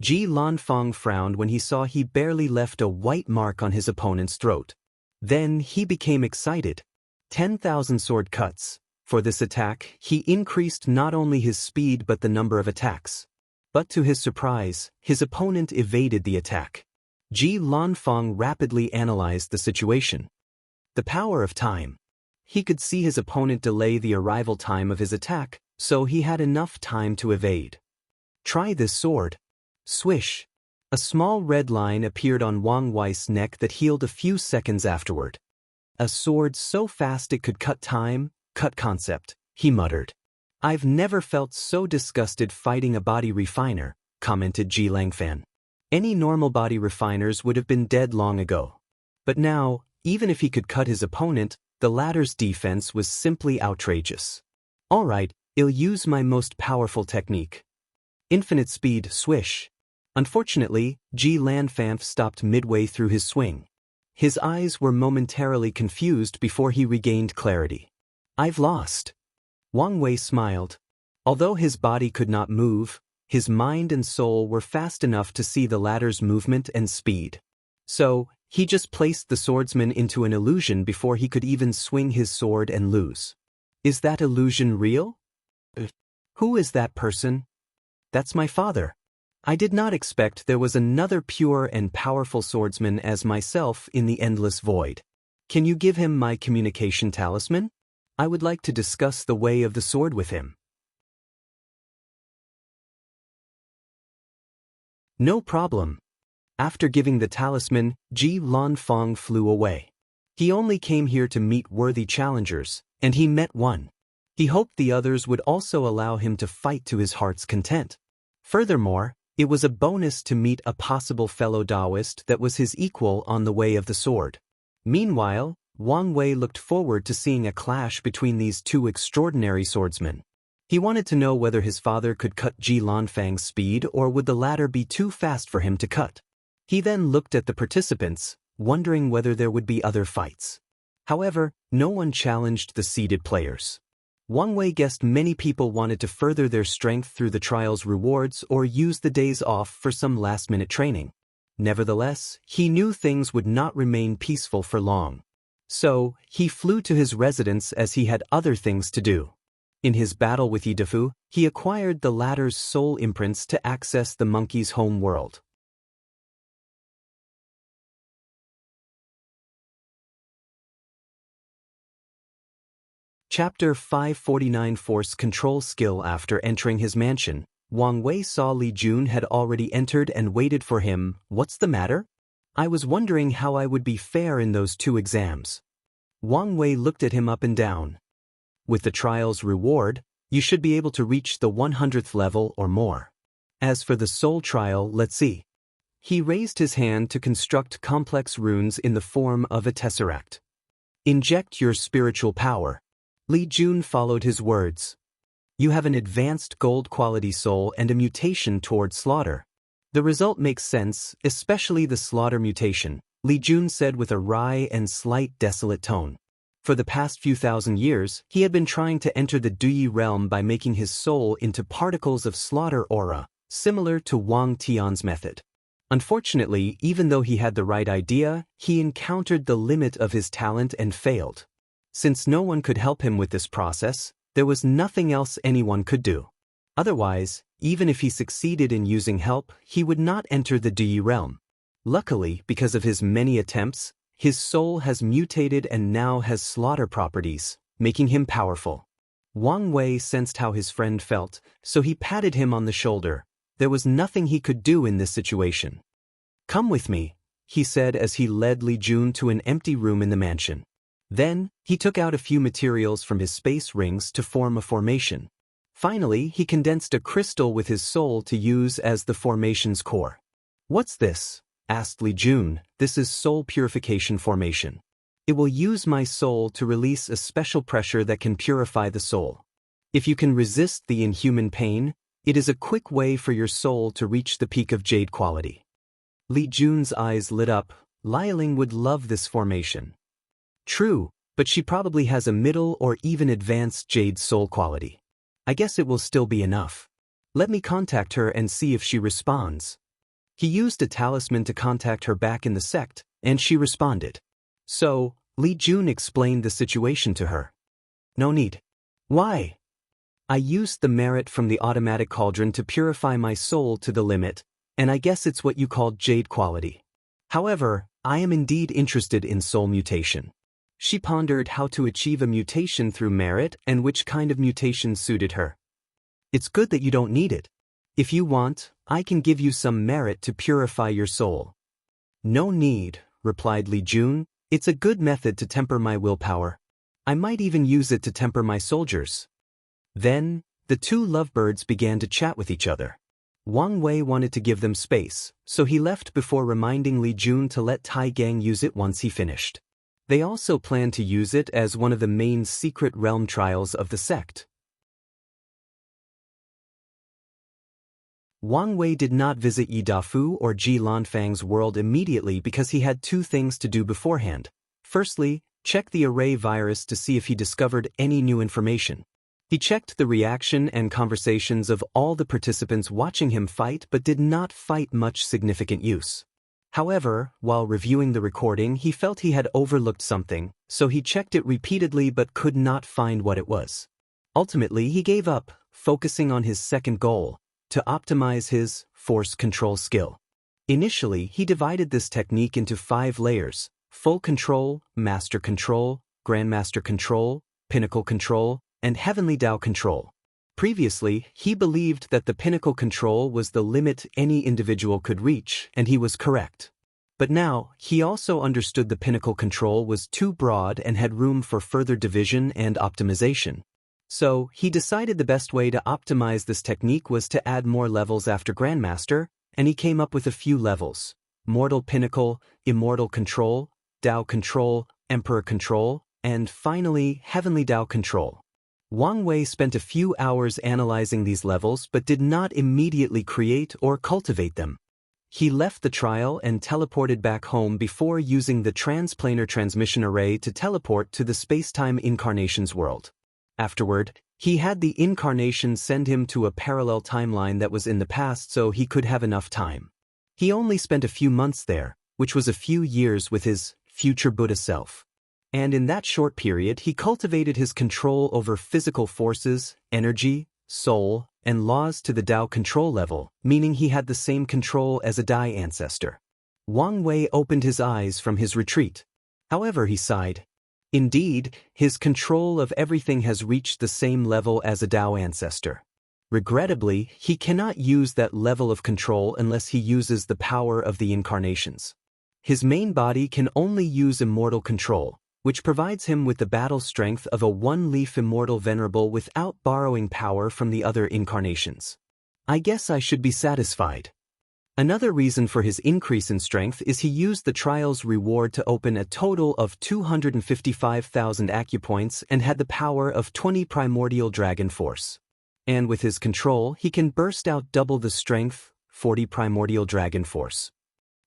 Ji Lanfang frowned when he saw he barely left a white mark on his opponent's throat. Then he became excited. 10,000 sword cuts. For this attack, he increased not only his speed but the number of attacks. But to his surprise, his opponent evaded the attack. Ji Lanfang rapidly analyzed the situation. The power of time. He could see his opponent delay the arrival time of his attack, so he had enough time to evade. Try this sword. Swish. A small red line appeared on Wang Wei's neck that healed a few seconds afterward. A sword so fast it could cut time, cut concept, he muttered. I've never felt so disgusted fighting a body refiner, commented Ji Langfan. Any normal body refiners would have been dead long ago. But now, even if he could cut his opponent, the latter's defense was simply outrageous. All right, I'll use my most powerful technique. Infinite speed, swish. Unfortunately, Ji Lanfan stopped midway through his swing. His eyes were momentarily confused before he regained clarity. I've lost. Wang Wei smiled. Although his body could not move, his mind and soul were fast enough to see the latter's movement and speed. So, he just placed the swordsman into an illusion before he could even swing his sword and lose. Is that illusion real? Who is that person? That's my father. I did not expect there was another pure and powerful swordsman as myself in the endless void. Can you give him my communication talisman? I would like to discuss the way of the sword with him. No problem. After giving the talisman, Ji Lanfang flew away. He only came here to meet worthy challengers, and he met one. He hoped the others would also allow him to fight to his heart's content. Furthermore, it was a bonus to meet a possible fellow Daoist that was his equal on the way of the sword. Meanwhile, Wang Wei looked forward to seeing a clash between these two extraordinary swordsmen. He wanted to know whether his father could cut Ji Lanfang's speed or would the latter be too fast for him to cut. He then looked at the participants, wondering whether there would be other fights. However, no one challenged the seeded players. Wang Wei guessed many people wanted to further their strength through the trial's rewards or use the days off for some last-minute training. Nevertheless, he knew things would not remain peaceful for long. So, he flew to his residence as he had other things to do. In his battle with Yidafu, he acquired the latter's soul imprints to access the monkey's home world. Chapter 549 Force Control Skill. After entering his mansion, Wang Wei saw Li Jun had already entered and waited for him. "What's the matter?" "I was wondering how I would be fair in those 2 exams. Wang Wei looked at him up and down. "With the trial's reward, you should be able to reach the 100th level or more. As for the soul trial, let's see." He raised his hand to construct complex runes in the form of a tesseract. "Inject your spiritual power." Li Jun followed his words. "You have an advanced gold-quality soul and a mutation toward slaughter." "The result makes sense, especially the slaughter mutation," Li Jun said with a wry and slight desolate tone. For the past few thousand years, he had been trying to enter the Duyi realm by making his soul into particles of slaughter aura, similar to Wang Tian's method. Unfortunately, even though he had the right idea, he encountered the limit of his talent and failed. Since no one could help him with this process, there was nothing else anyone could do. Otherwise, even if he succeeded in using help, he would not enter the Duyi realm. Luckily, because of his many attempts, his soul has mutated and now has slaughter properties, making him powerful. Wang Wei sensed how his friend felt, so he patted him on the shoulder. There was nothing he could do in this situation. "Come with me," he said as he led Li Jun to an empty room in the mansion. Then, he took out a few materials from his space rings to form a formation. Finally, he condensed a crystal with his soul to use as the formation's core. "What's this?" asked Li Jun. "This is soul purification formation. It will use my soul to release a special pressure that can purify the soul. If you can resist the inhuman pain, it is a quick way for your soul to reach the peak of jade quality." Li Jun's eyes lit up. Lialing would love this formation. True, but she probably has a middle or even advanced jade soul quality. I guess it will still be enough. Let me contact her and see if she responds. He used a talisman to contact her back in the sect, and she responded. So, Li Jun explained the situation to her. "No need." "Why?" "I used the merit from the automatic cauldron to purify my soul to the limit, and I guess it's what you called jade quality. However, I am indeed interested in soul mutation." She pondered how to achieve a mutation through merit and which kind of mutation suited her. "It's good that you don't need it. If you want, I can give you some merit to purify your soul." "No need," replied Li Jun. "It's a good method to temper my willpower. I might even use it to temper my soldiers." Then, the 2 lovebirds began to chat with each other. Wang Wei wanted to give them space, so he left before reminding Li Jun to let Tai Gang use it once he finished. They also planned to use it as one of the main secret realm trials of the sect. Wang Wei did not visit Yidafu or Ji Lanfang's world immediately because he had 2 things to do beforehand. Firstly, check the array virus to see if he discovered any new information. He checked the reaction and conversations of all the participants watching him fight but did not fight much significant use. However, while reviewing the recording, he felt he had overlooked something, so he checked it repeatedly but could not find what it was. Ultimately, he gave up, focusing on his second goal, to optimize his force control skill. Initially, he divided this technique into 5 layers: full control, master control, grandmaster control, pinnacle control, and heavenly Dao control. Previously, he believed that the pinnacle control was the limit any individual could reach, and he was correct. But now, he also understood the pinnacle control was too broad and had room for further division and optimization. So, he decided the best way to optimize this technique was to add more levels after Grandmaster, and he came up with a few levels: Mortal Pinnacle, Immortal Control, Dao Control, Emperor Control, and finally, Heavenly Dao Control. Wang Wei spent a few hours analyzing these levels but did not immediately create or cultivate them. He left the trial and teleported back home before using the transplanar transmission array to teleport to the spacetime incarnations world. Afterward, he had the incarnation send him to a parallel timeline that was in the past so he could have enough time. He only spent a few months there, which was a few years with his future Buddha self. And in that short period he cultivated his control over physical forces, energy, soul, and laws to the Tao control level, meaning he had the same control as a Dai ancestor. Wang Wei opened his eyes from his retreat. However, he sighed. Indeed, his control of everything has reached the same level as a Tao ancestor. Regrettably, he cannot use that level of control unless he uses the power of the incarnations. His main body can only use immortal control, which provides him with the battle strength of a one-leaf immortal venerable without borrowing power from the other incarnations. I guess I should be satisfied. Another reason for his increase in strength is he used the trial's reward to open a total of 255,000 acupoints and had the power of 20 primordial dragon force. And with his control, he can burst out double the strength, 40 primordial dragon force.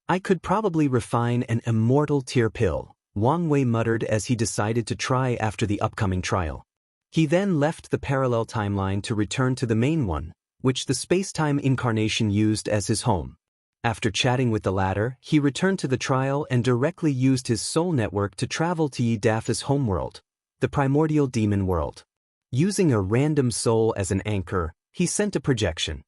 I could probably refine an immortal tier pill, Wang Wei muttered as he decided to try after the upcoming trial. He then left the parallel timeline to return to the main one, which the space-time incarnation used as his home. After chatting with the latter, he returned to the trial and directly used his soul network to travel to Yi Dafa's homeworld, the primordial demon world. Using a random soul as an anchor, he sent a projection.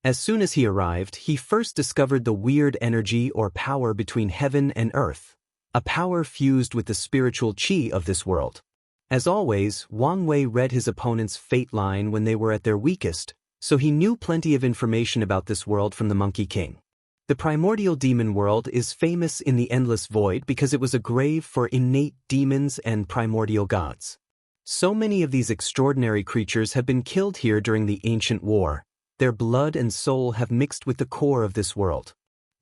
As soon as he arrived, he first discovered the weird energy or power between heaven and earth, a power fused with the spiritual chi of this world. As always, Wang Wei read his opponent's fate line when they were at their weakest, so he knew plenty of information about this world from the Monkey King. The primordial demon world is famous in the endless void because it was a grave for innate demons and primordial gods. So many of these extraordinary creatures have been killed here during the ancient war. Their blood and soul have mixed with the core of this world.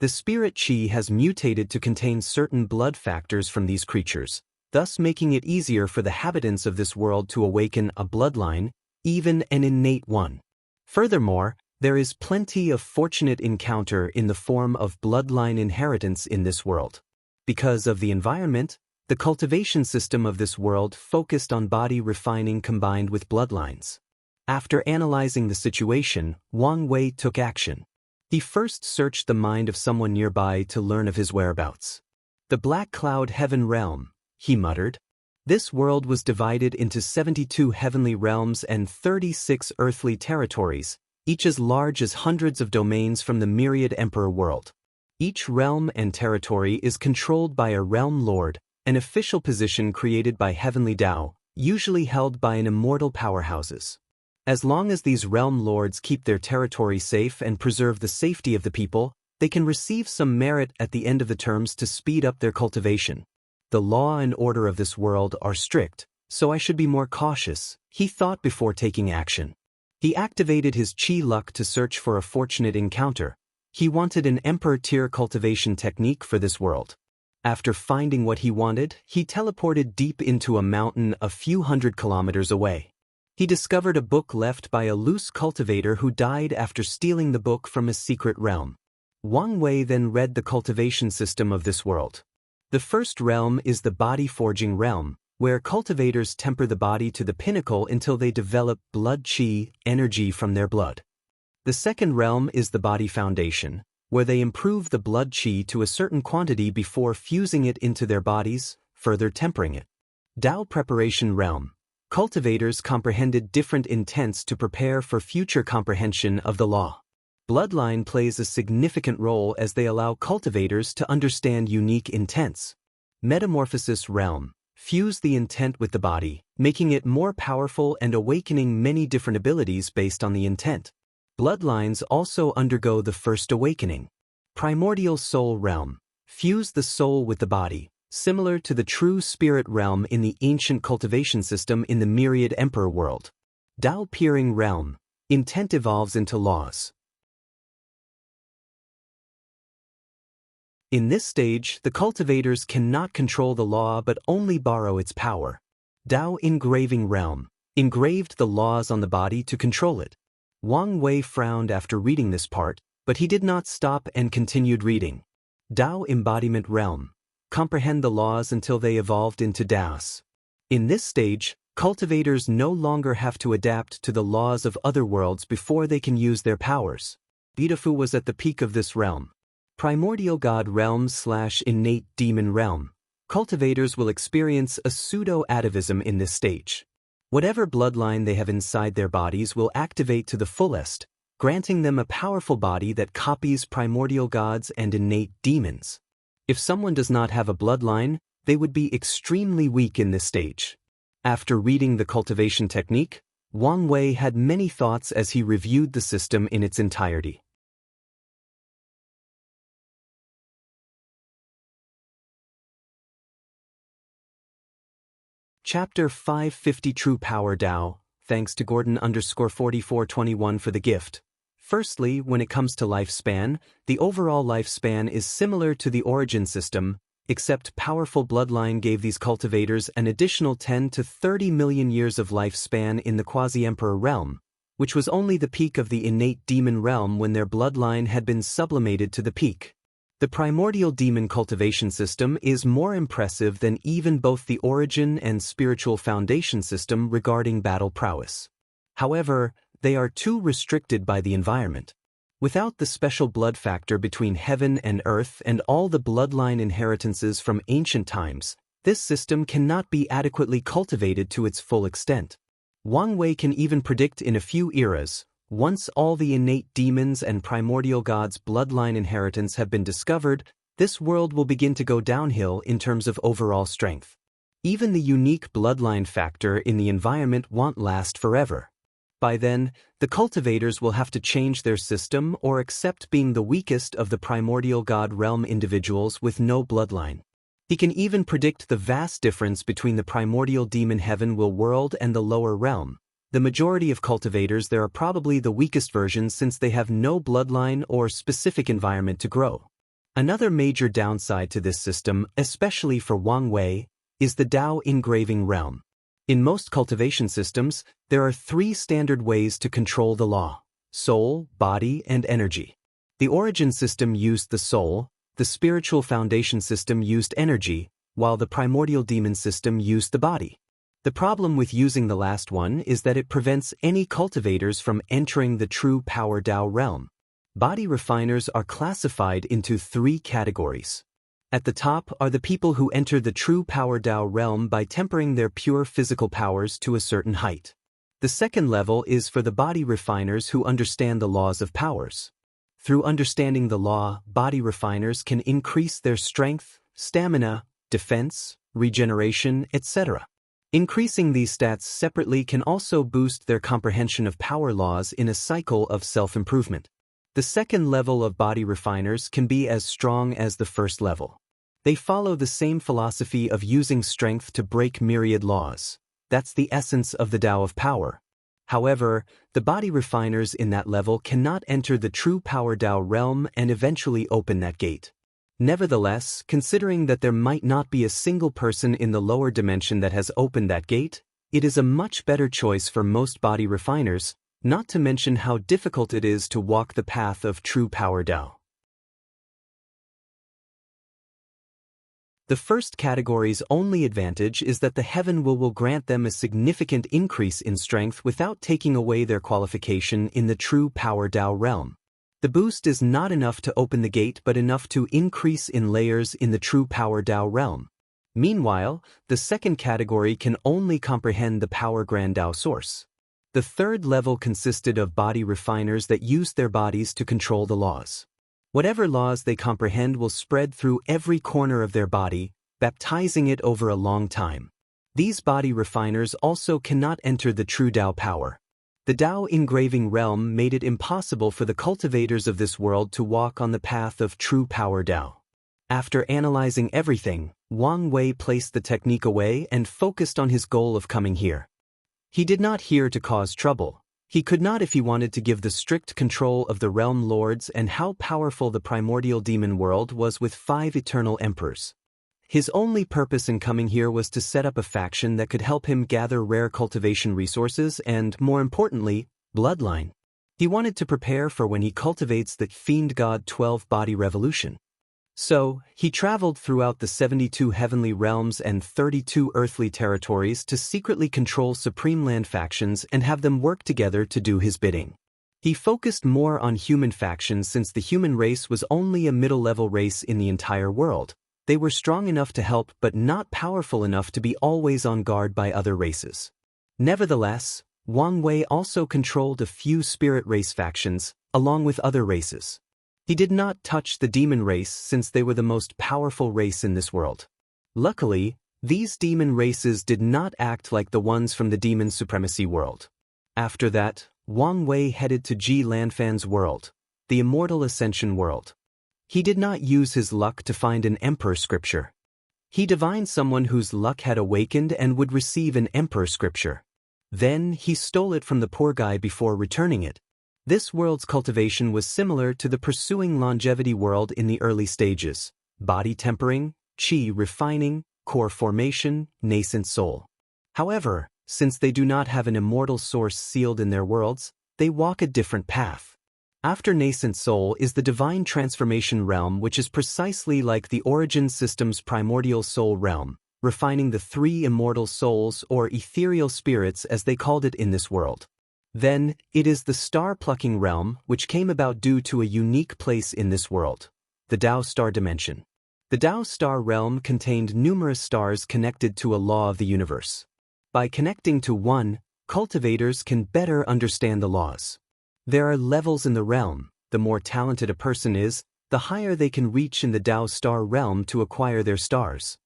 The spirit chi has mutated to contain certain blood factors from these creatures, thus making it easier for the inhabitants of this world to awaken a bloodline, even an innate one. Furthermore, there is plenty of fortunate encounter in the form of bloodline inheritance in this world. Because of the environment, the cultivation system of this world focused on body refining combined with bloodlines. After analyzing the situation, Wang Wei took action. He first searched the mind of someone nearby to learn of his whereabouts. The Black Cloud Heaven Realm, he muttered. This world was divided into 72 heavenly realms and 36 earthly territories, each as large as hundreds of domains from the myriad emperor world. Each realm and territory is controlled by a realm lord, an official position created by heavenly Tao, usually held by an immortal powerhouses. As long as these realm lords keep their territory safe and preserve the safety of the people, they can receive some merit at the end of the terms to speed up their cultivation. The law and order of this world are strict, so I should be more cautious, he thought before taking action. He activated his chi luck to search for a fortunate encounter. He wanted an emperor-tier cultivation technique for this world. After finding what he wanted, he teleported deep into a mountain a few hundred kilometers away. He discovered a book left by a loose cultivator who died after stealing the book from a secret realm. Wang Wei then read the cultivation system of this world. The first realm is the body-forging realm, where cultivators temper the body to the pinnacle until they develop blood chi, energy from their blood. The second realm is the body foundation, where they improve the blood chi to a certain quantity before fusing it into their bodies, further tempering it. Tao preparation realm. Cultivators comprehended different intents to prepare for future comprehension of the law. Bloodline plays a significant role as they allow cultivators to understand unique intents. Metamorphosis realm. Fuse the intent with the body, making it more powerful and awakening many different abilities based on the intent. Bloodlines also undergo the first awakening. Primordial soul realm. Fuse the soul with the body, similar to the true spirit realm in the ancient cultivation system in the myriad emperor world. Tao peering realm. Intent evolves into laws. In this stage, the cultivators cannot control the law but only borrow its power. Tao engraving realm. Engraved the laws on the body to control it. Wang Wei frowned after reading this part, but he did not stop and continued reading. Tao embodiment realm. Comprehend the laws until they evolved into Daoist. In this stage, Cultivators no longer have to adapt to the laws of other worlds before they can use their powers. Bidafu was at the peak of this realm. Primordial God realm/innate demon realm. Cultivators will experience a pseudo-atavism in this stage. Whatever bloodline they have inside their bodies will activate to the fullest, granting them a powerful body that copies primordial gods and innate demons. If someone does not have a bloodline, they would be extremely weak in this stage. After reading the cultivation technique, Wang Wei had many thoughts as he reviewed the system in its entirety. Chapter 550 True Power Dao. Thanks to Gordon_4421 for the gift. Firstly, when it comes to lifespan, the overall lifespan is similar to the origin system, except powerful bloodline gave these cultivators an additional 10 to 30 million years of lifespan in the quasi-emperor realm, which was only the peak of the innate demon realm when their bloodline had been sublimated to the peak. The primordial demon cultivation system is more impressive than even both the origin and spiritual foundation system regarding battle prowess. However, they are too restricted by the environment. Without the special blood factor between heaven and earth and all the bloodline inheritances from ancient times, this system cannot be adequately cultivated to its full extent. Wang Wei can even predict in a few eras, once all the innate demons and primordial gods' bloodline inheritance have been discovered, this world will begin to go downhill in terms of overall strength. Even the unique bloodline factor in the environment won't last forever. By then, the cultivators will have to change their system or accept being the weakest of the primordial god realm individuals with no bloodline. He can even predict the vast difference between the primordial demon heaven world and the lower realm. The majority of cultivators there are probably the weakest versions since they have no bloodline or specific environment to grow. Another major downside to this system, especially for Wang Wei, is the Dao engraving realm. In most cultivation systems, there are 3 standard ways to control the law: soul, body, and energy. The origin system used the soul, the spiritual foundation system used energy, while the primordial demon system used the body. The problem with using the last one is that it prevents any cultivators from entering the true power Dao realm. Body refiners are classified into 3 categories. At the top are the people who enter the true power Dao realm by tempering their pure physical powers to a certain height. The second level is for the body refiners who understand the laws of powers. Through understanding the law, body refiners can increase their strength, stamina, defense, regeneration, etc. Increasing these stats separately can also boost their comprehension of power laws in a cycle of self-improvement. The second level of body refiners can be as strong as the first level. They follow the same philosophy of using strength to break myriad laws. That's the essence of the Tao of power. However, the body refiners in that level cannot enter the true power Tao realm and eventually open that gate. Nevertheless, considering that there might not be a single person in the lower dimension that has opened that gate, it is a much better choice for most body refiners, not to mention how difficult it is to walk the path of true power Dao. The first category's only advantage is that the heaven will grant them a significant increase in strength without taking away their qualification in the true power Dao realm. The boost is not enough to open the gate but enough to increase in layers in the true power Dao realm. Meanwhile, the second category can only comprehend the power grand Dao source. The third level consisted of body refiners that used their bodies to control the laws. Whatever laws they comprehend will spread through every corner of their body, baptizing it over a long time. These body refiners also cannot enter the true Dao power. The Dao engraving realm made it impossible for the cultivators of this world to walk on the path of true power Dao. After analyzing everything, Wang Wei placed the technique away and focused on his goal of coming here. He did not here to cause trouble. He could not if he wanted to give the strict control of the realm lords and how powerful the primordial demon world was with 5 eternal emperors. His only purpose in coming here was to set up a faction that could help him gather rare cultivation resources and, more importantly, bloodline. He wanted to prepare for when he cultivates the Fiend God 12 body revolution. So, he traveled throughout the 72 heavenly realms and 32 earthly territories to secretly control supreme land factions and have them work together to do his bidding. He focused more on human factions since the human race was only a middle-level race in the entire world. They were strong enough to help but not powerful enough to be always on guard by other races. Nevertheless, Wang Wei also controlled a few spirit race factions, along with other races. He did not touch the demon race since they were the most powerful race in this world. Luckily, these demon races did not act like the ones from the demon supremacy world. After that, Wang Wei headed to Ji Lanfan's world, the Immortal Ascension world. He did not use his luck to find an emperor scripture. He divined someone whose luck had awakened and would receive an emperor scripture. Then he stole it from the poor guy before returning it. This world's cultivation was similar to the pursuing longevity world in the early stages: body tempering, chi refining, core formation, nascent soul. However, since they do not have an immortal source sealed in their worlds, they walk a different path. After nascent soul is the divine transformation realm, which is precisely like the origin system's primordial soul realm, refining the 3 immortal souls or ethereal spirits as they called it in this world. Then, it is the star-plucking realm, which came about due to a unique place in this world, the Dao star dimension. The Dao star realm contained numerous stars connected to a law of the universe. By connecting to one, cultivators can better understand the laws. There are levels in the realm. The more talented a person is, the higher they can reach in the Dao star realm to acquire their stars.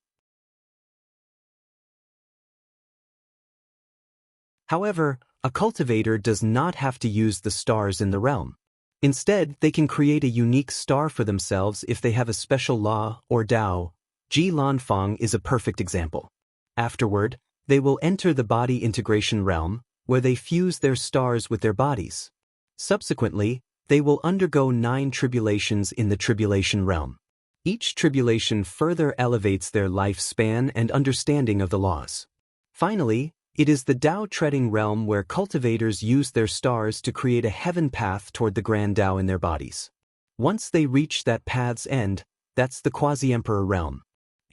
However, a cultivator does not have to use the stars in the realm. Instead, they can create a unique star for themselves if they have a special law or Dao. Ji Lanfang is a perfect example. Afterward, they will enter the body integration realm, where they fuse their stars with their bodies. Subsequently, they will undergo 9 tribulations in the tribulation realm. Each tribulation further elevates their lifespan and understanding of the laws. Finally, it is the Dao treading realm where cultivators use their stars to create a heaven path toward the grand Dao in their bodies. Once they reach that path's end, that's the quasi-emperor realm.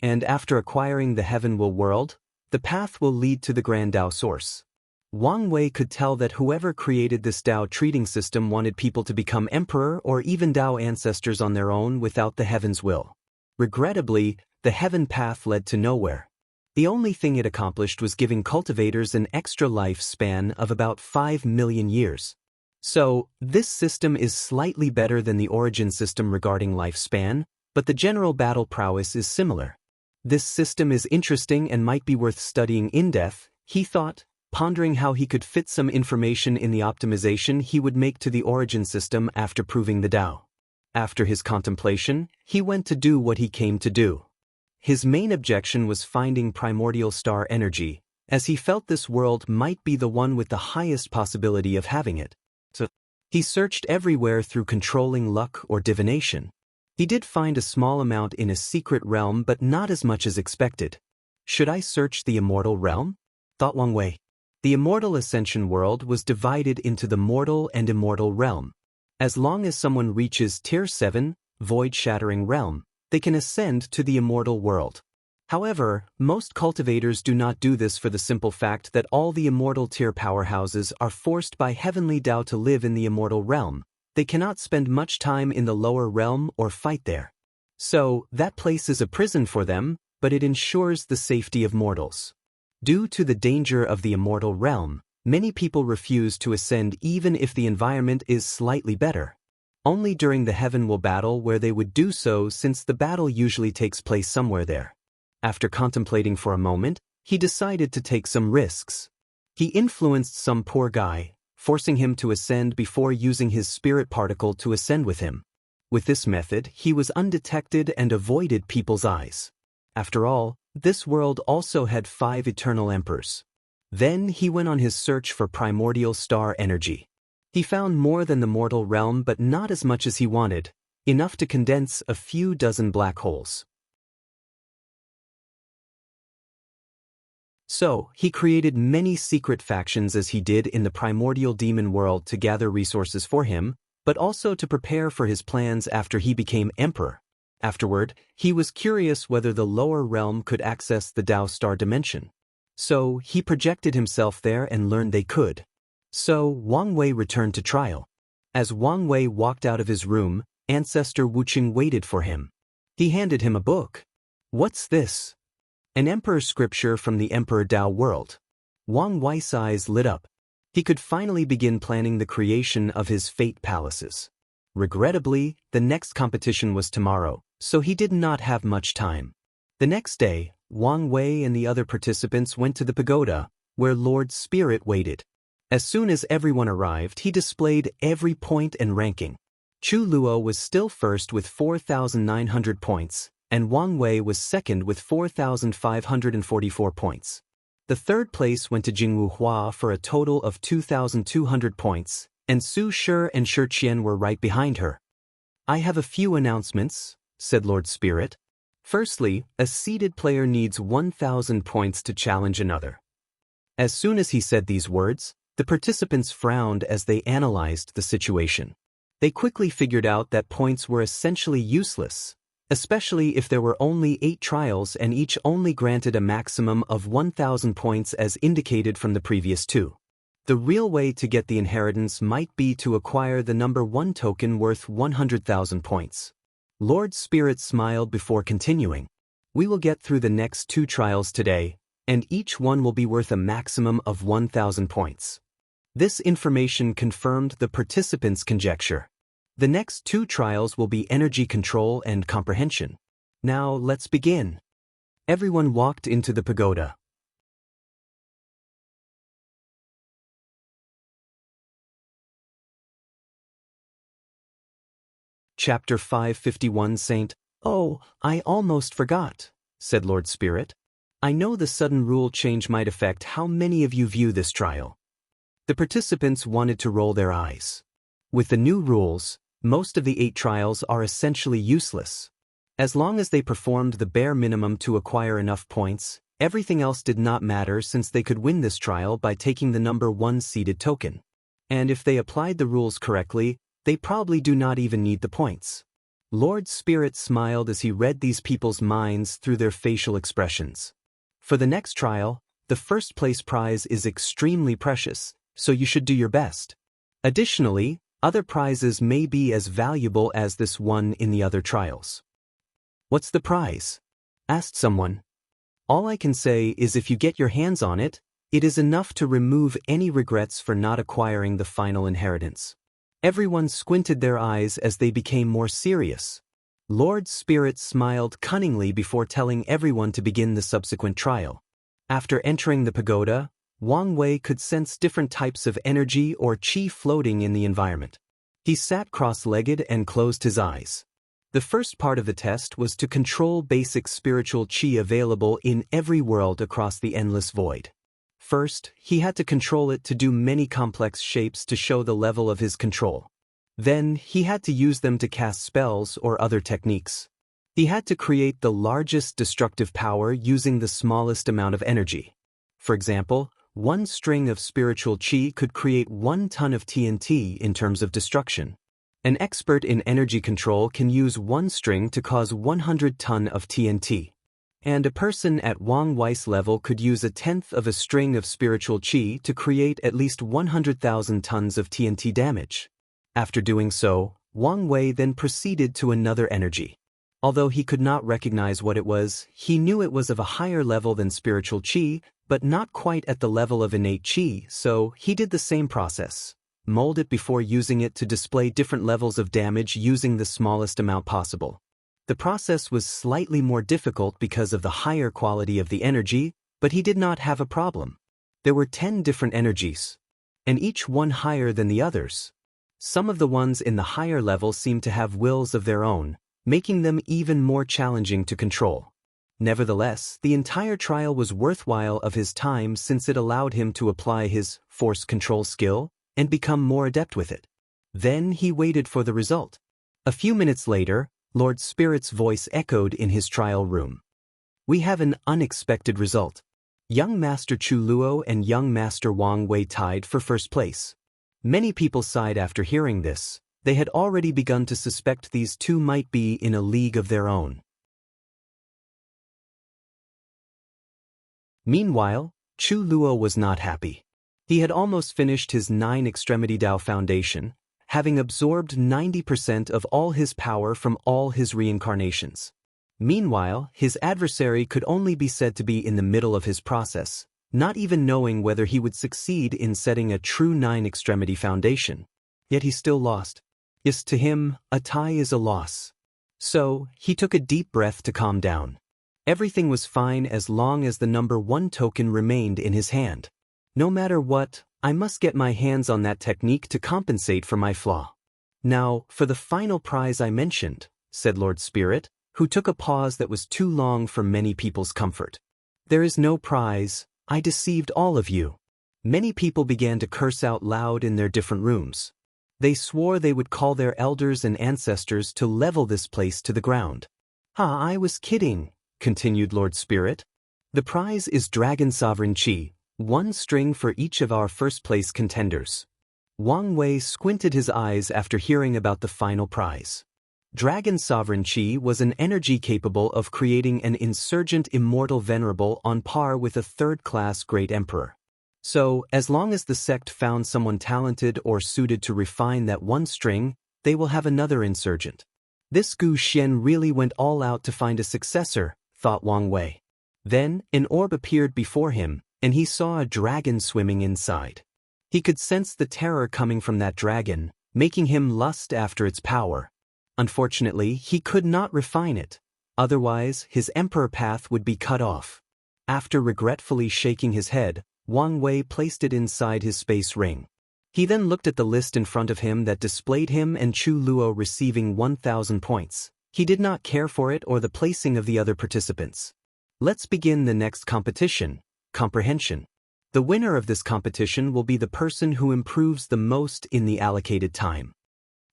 And after acquiring the heaven world, the path will lead to the grand Dao source. Wang Wei could tell that whoever created this Dao treating system wanted people to become emperor or even Dao ancestors on their own without the heaven's will. Regrettably, the heaven path led to nowhere. The only thing it accomplished was giving cultivators an extra lifespan of about 5 million years. So, this system is slightly better than the origin system regarding lifespan, but the general battle prowess is similar. This system is interesting and might be worth studying in depth, he thought, pondering how he could fit some information in the optimization he would make to the origin system after proving the Dao. After his contemplation, he went to do what he came to do. His main objection was finding primordial star energy, as he felt this world might be the one with the highest possibility of having it. So, he searched everywhere through controlling luck or divination. He did find a small amount in a secret realm, but not as much as expected. Should I search the immortal realm? Thought Wang Wei. The Immortal Ascension world was divided into the mortal and immortal realm. As long as someone reaches Tier 7, void-shattering realm, they can ascend to the immortal world. However, most cultivators do not do this for the simple fact that all the immortal tier powerhouses are forced by heavenly Dao to live in the immortal realm. They cannot spend much time in the lower realm or fight there. So, that place is a prison for them, but it ensures the safety of mortals. Due to the danger of the immortal realm, many people refuse to ascend even if the environment is slightly better. Only during the heaven battle where they would do so, since the battle usually takes place somewhere there. After contemplating for a moment, he decided to take some risks. He influenced some poor guy, forcing him to ascend before using his spirit particle to ascend with him. With this method, he was undetected and avoided people's eyes. After all, this world also had 5 eternal emperors. Then he went on his search for primordial star energy. He found more than the mortal realm, but not as much as he wanted, enough to condense a few dozen black holes. So, he created many secret factions as he did in the primordial demon world to gather resources for him, but also to prepare for his plans after he became emperor. Afterward, he was curious whether the lower realm could access the Dao star dimension. So, he projected himself there and learned they could. So, Wang Wei returned to trial. As Wang Wei walked out of his room, Ancestor Wuqing waited for him. He handed him a book. "What's this?" "An emperor scripture from the Emperor Dao world." Wang Wei's eyes lit up. He could finally begin planning the creation of his fate palaces. Regrettably, the next competition was tomorrow, so he did not have much time. The next day, Wang Wei and the other participants went to the pagoda, where Lord Spirit waited. As soon as everyone arrived, he displayed every point and ranking. Chu Luo was still first with 4,900 points, and Wang Wei was second with 4,544 points. The third place went to Jingwu Hua for a total of 2,200 points, and Su Shi and Shi Qian were right behind her. "I have a few announcements," said Lord Spirit. "Firstly, a seeded player needs 1,000 points to challenge another." As soon as he said these words, the participants frowned as they analyzed the situation. They quickly figured out that points were essentially useless, especially if there were only 8 trials and each only granted a maximum of 1,000 points as indicated from the previous 2. The real way to get the inheritance might be to acquire the number 1 token worth 100,000 points. Lord Spirit smiled before continuing. "We will get through the next 2 trials today, and each one will be worth a maximum of 1,000 points." This information confirmed the participants' conjecture. The next 2 trials will be energy control and comprehension. Now let's begin. Everyone walked into the pagoda. Chapter 551 Saint. "Oh, I almost forgot," said Lord Spirit. "I know the sudden rule change might affect how many of you view this trial." The participants wanted to roll their eyes. With the new rules, most of the 8 trials are essentially useless. As long as they performed the bare minimum to acquire enough points, everything else did not matter since they could win this trial by taking the number 1 seeded token. And if they applied the rules correctly, they probably do not even need the points. Lord Spirit smiled as he read these people's minds through their facial expressions. For the next trial, the first place prize is extremely precious, so you should do your best. Additionally, other prizes may be as valuable as this one in the other trials. "What's the prize?" asked someone. "All I can say is if you get your hands on it, it is enough to remove any regrets for not acquiring the final inheritance." Everyone squinted their eyes as they became more serious. Lord Spirit smiled cunningly before telling everyone to begin the subsequent trial. After entering the pagoda, Wang Wei could sense different types of energy or qi floating in the environment. He sat cross-legged and closed his eyes. The first part of the test was to control basic spiritual qi available in every world across the endless void. First, he had to control it to do many complex shapes to show the level of his control. Then, he had to use them to cast spells or other techniques. He had to create the largest destructive power using the smallest amount of energy. For example, 1 string of spiritual qi could create 1 ton of TNT in terms of destruction. An expert in energy control can use 1 string to cause 100 ton of TNT. And a person at Wang Wei's level could use 1/10 of a string of spiritual qi to create at least 100,000 tons of TNT damage. After doing so, Wang Wei then proceeded to another energy. Although he could not recognize what it was, he knew it was of a higher level than spiritual qi, but not quite at the level of innate qi, so he did the same process. Mold it before using it to display different levels of damage using the smallest amount possible. The process was slightly more difficult because of the higher quality of the energy, but he did not have a problem. There were 10 different energies, and each one higher than the others. Some of the ones in the higher level seemed to have wills of their own, making them even more challenging to control. Nevertheless, the entire trial was worthwhile of his time since it allowed him to apply his force control skill and become more adept with it. Then he waited for the result. A few minutes later, Lord Spirit's voice echoed in his trial room. "We have an unexpected result. Young Master Chu Luo and Young Master Wang Wei tied for first place." Many people sighed after hearing this. They had already begun to suspect these two might be in a league of their own. Meanwhile, Chu Luo was not happy. He had almost finished his 9-extremity Dao foundation, having absorbed 90% of all his power from all his reincarnations. Meanwhile, his adversary could only be said to be in the middle of his process, not even knowing whether he would succeed in setting a true 9-extremity foundation. Yet he still lost. Yes, to him, a tie is a loss. So, he took a deep breath to calm down. Everything was fine as long as the number 1 token remained in his hand. No matter what, I must get my hands on that technique to compensate for my flaw. Now, for the final prize I mentioned, said Lord Spirit, who took a pause that was too long for many people's comfort. There is no prize, I deceived all of you. Many people began to curse out loud in their different rooms. They swore they would call their elders and ancestors to level this place to the ground. I was kidding, continued Lord Spirit. The prize is Dragon Sovereign Chi, 1 string for each of our first-place contenders. Wang Wei squinted his eyes after hearing about the final prize. Dragon Sovereign Chi was an energy capable of creating an insurgent immortal venerable on par with a third-class great emperor. So, as long as the sect found someone talented or suited to refine that 1 string, they will have another insurgent. This Gu Xian really went all out to find a successor, thought Wang Wei. Then, an orb appeared before him, and he saw a dragon swimming inside. He could sense the terror coming from that dragon, making him lust after its power. Unfortunately, he could not refine it. Otherwise, his emperor path would be cut off. After regretfully shaking his head, Wang Wei placed it inside his space ring. He then looked at the list in front of him that displayed him and Chu Luo receiving 1,000 points. He did not care for it or the placing of the other participants. Let's begin the next competition, comprehension. The winner of this competition will be the person who improves the most in the allocated time.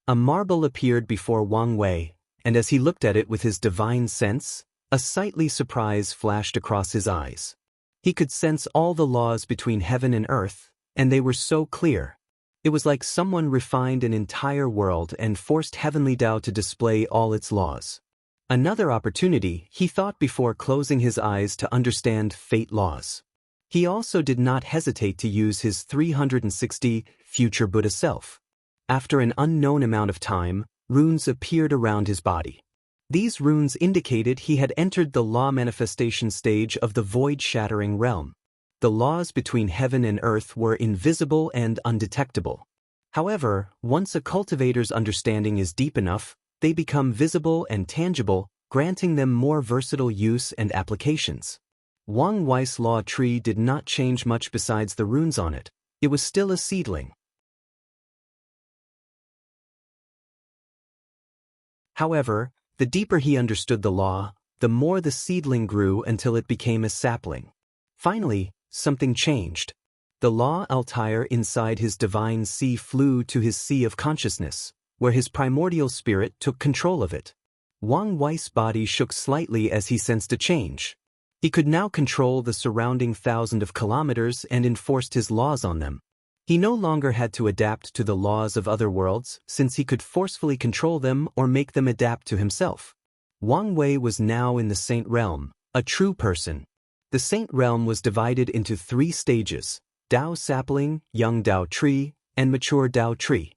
A marble appeared before Wang Wei, and as he looked at it with his divine sense, a sightly surprise flashed across his eyes. He could sense all the laws between heaven and earth, and they were so clear. It was like someone refined an entire world and forced heavenly Tao to display all its laws. Another opportunity, he thought before closing his eyes to understand fate laws. He also did not hesitate to use his 360 future Buddha self. After an unknown amount of time, runes appeared around his body. These runes indicated he had entered the law manifestation stage of the void-shattering realm. The laws between heaven and earth were invisible and undetectable. However, once a cultivator's understanding is deep enough, they become visible and tangible, granting them more versatile use and applications. Wang Wei's law tree did not change much besides the runes on it. It was still a seedling. However, the deeper he understood the law, the more the seedling grew until it became a sapling. Finally, something changed. The law Altair inside his divine sea flew to his sea of consciousness, where his primordial spirit took control of it. Wang Wei's body shook slightly as he sensed a change. He could now control the surrounding 1,000 of kilometers and enforced his laws on them. He no longer had to adapt to the laws of other worlds, since he could forcefully control them or make them adapt to himself. Wang Wei was now in the Saint Realm, a true person. The Saint Realm was divided into 3 stages: Dao Sapling, Young Dao Tree, and Mature Dao Tree.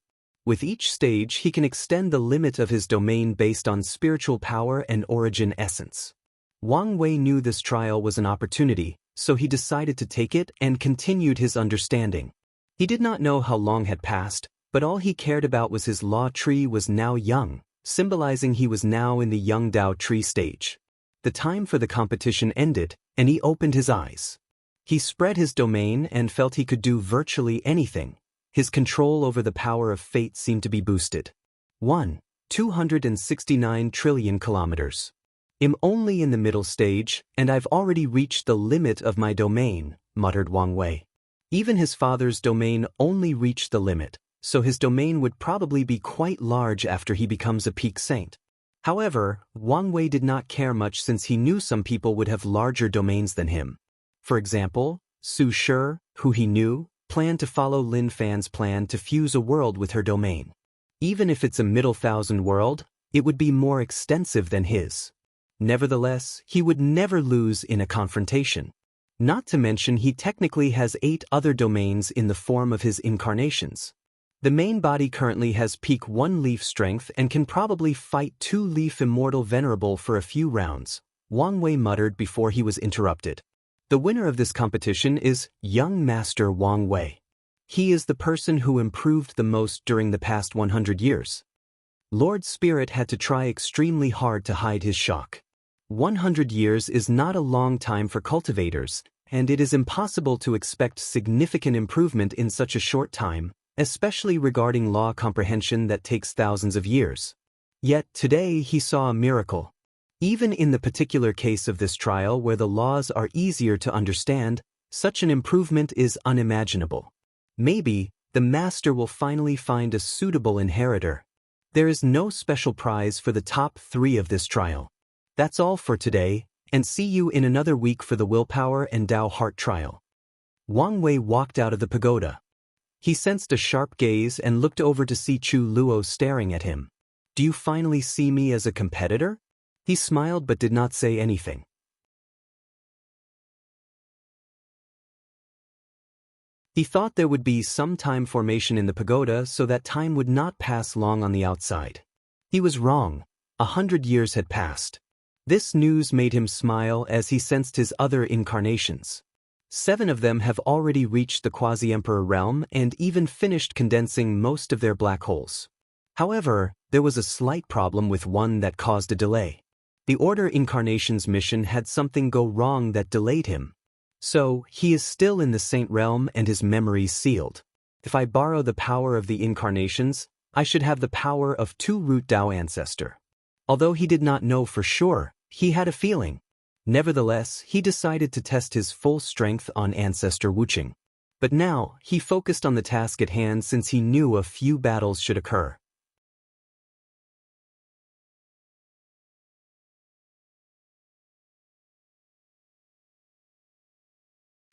With each stage, he can extend the limit of his domain based on spiritual power and origin essence. Wang Wei knew this trial was an opportunity, so he decided to take it and continued his understanding. He did not know how long had passed, but all he cared about was his law tree was now young, symbolizing he was now in the Young Dao Tree stage. The time for the competition ended, and he opened his eyes. He spread his domain and felt he could do virtually anything. His control over the power of fate seemed to be boosted. 269 trillion kilometers. I'm only in the middle stage, and I've already reached the limit of my domain, muttered Wang Wei. Even his father's domain only reached the limit, so his domain would probably be quite large after he becomes a peak saint. However, Wang Wei did not care much since he knew some people would have larger domains than him. For example, Su Shi, who he knew, planned to follow Lin Fan's plan to fuse a world with her domain. Even if it's a middle thousand world, it would be more extensive than his. Nevertheless, he would never lose in a confrontation. Not to mention he technically has 8 other domains in the form of his incarnations. The main body currently has peak 1 leaf strength and can probably fight 2 leaf immortal venerable for a few rounds, Wang Wei muttered before he was interrupted. The winner of this competition is young Master Wang Wei. He is the person who improved the most during the past 100 years. Lord Spirit had to try extremely hard to hide his shock. 100 years is not a long time for cultivators, and it is impossible to expect significant improvement in such a short time, especially regarding law comprehension that takes thousands of years. Yet today he saw a miracle. Even in the particular case of this trial where the laws are easier to understand, such an improvement is unimaginable. Maybe the master will finally find a suitable inheritor. There is no special prize for the top 3 of this trial. That's all for today, and see you in another week for the Willpower and Dao Heart trial. Wang Wei walked out of the pagoda. He sensed a sharp gaze and looked over to see Chu Luo staring at him. Do you finally see me as a competitor? He smiled but did not say anything. He thought there would be some time formation in the pagoda so that time would not pass long on the outside. He was wrong. 100 years had passed. This news made him smile as he sensed his other incarnations. 7 of them have already reached the quasi-emperor realm and even finished condensing most of their black holes. However, there was a slight problem with one that caused a delay. The Order Incarnation's mission had something go wrong that delayed him. So, he is still in the Saint realm and his memories sealed. If I borrow the power of the incarnations, I should have the power of 2 root Dao ancestor. Although he did not know for sure, he had a feeling. Nevertheless, he decided to test his full strength on Ancestor Wuching. But now, he focused on the task at hand since he knew a few battles should occur.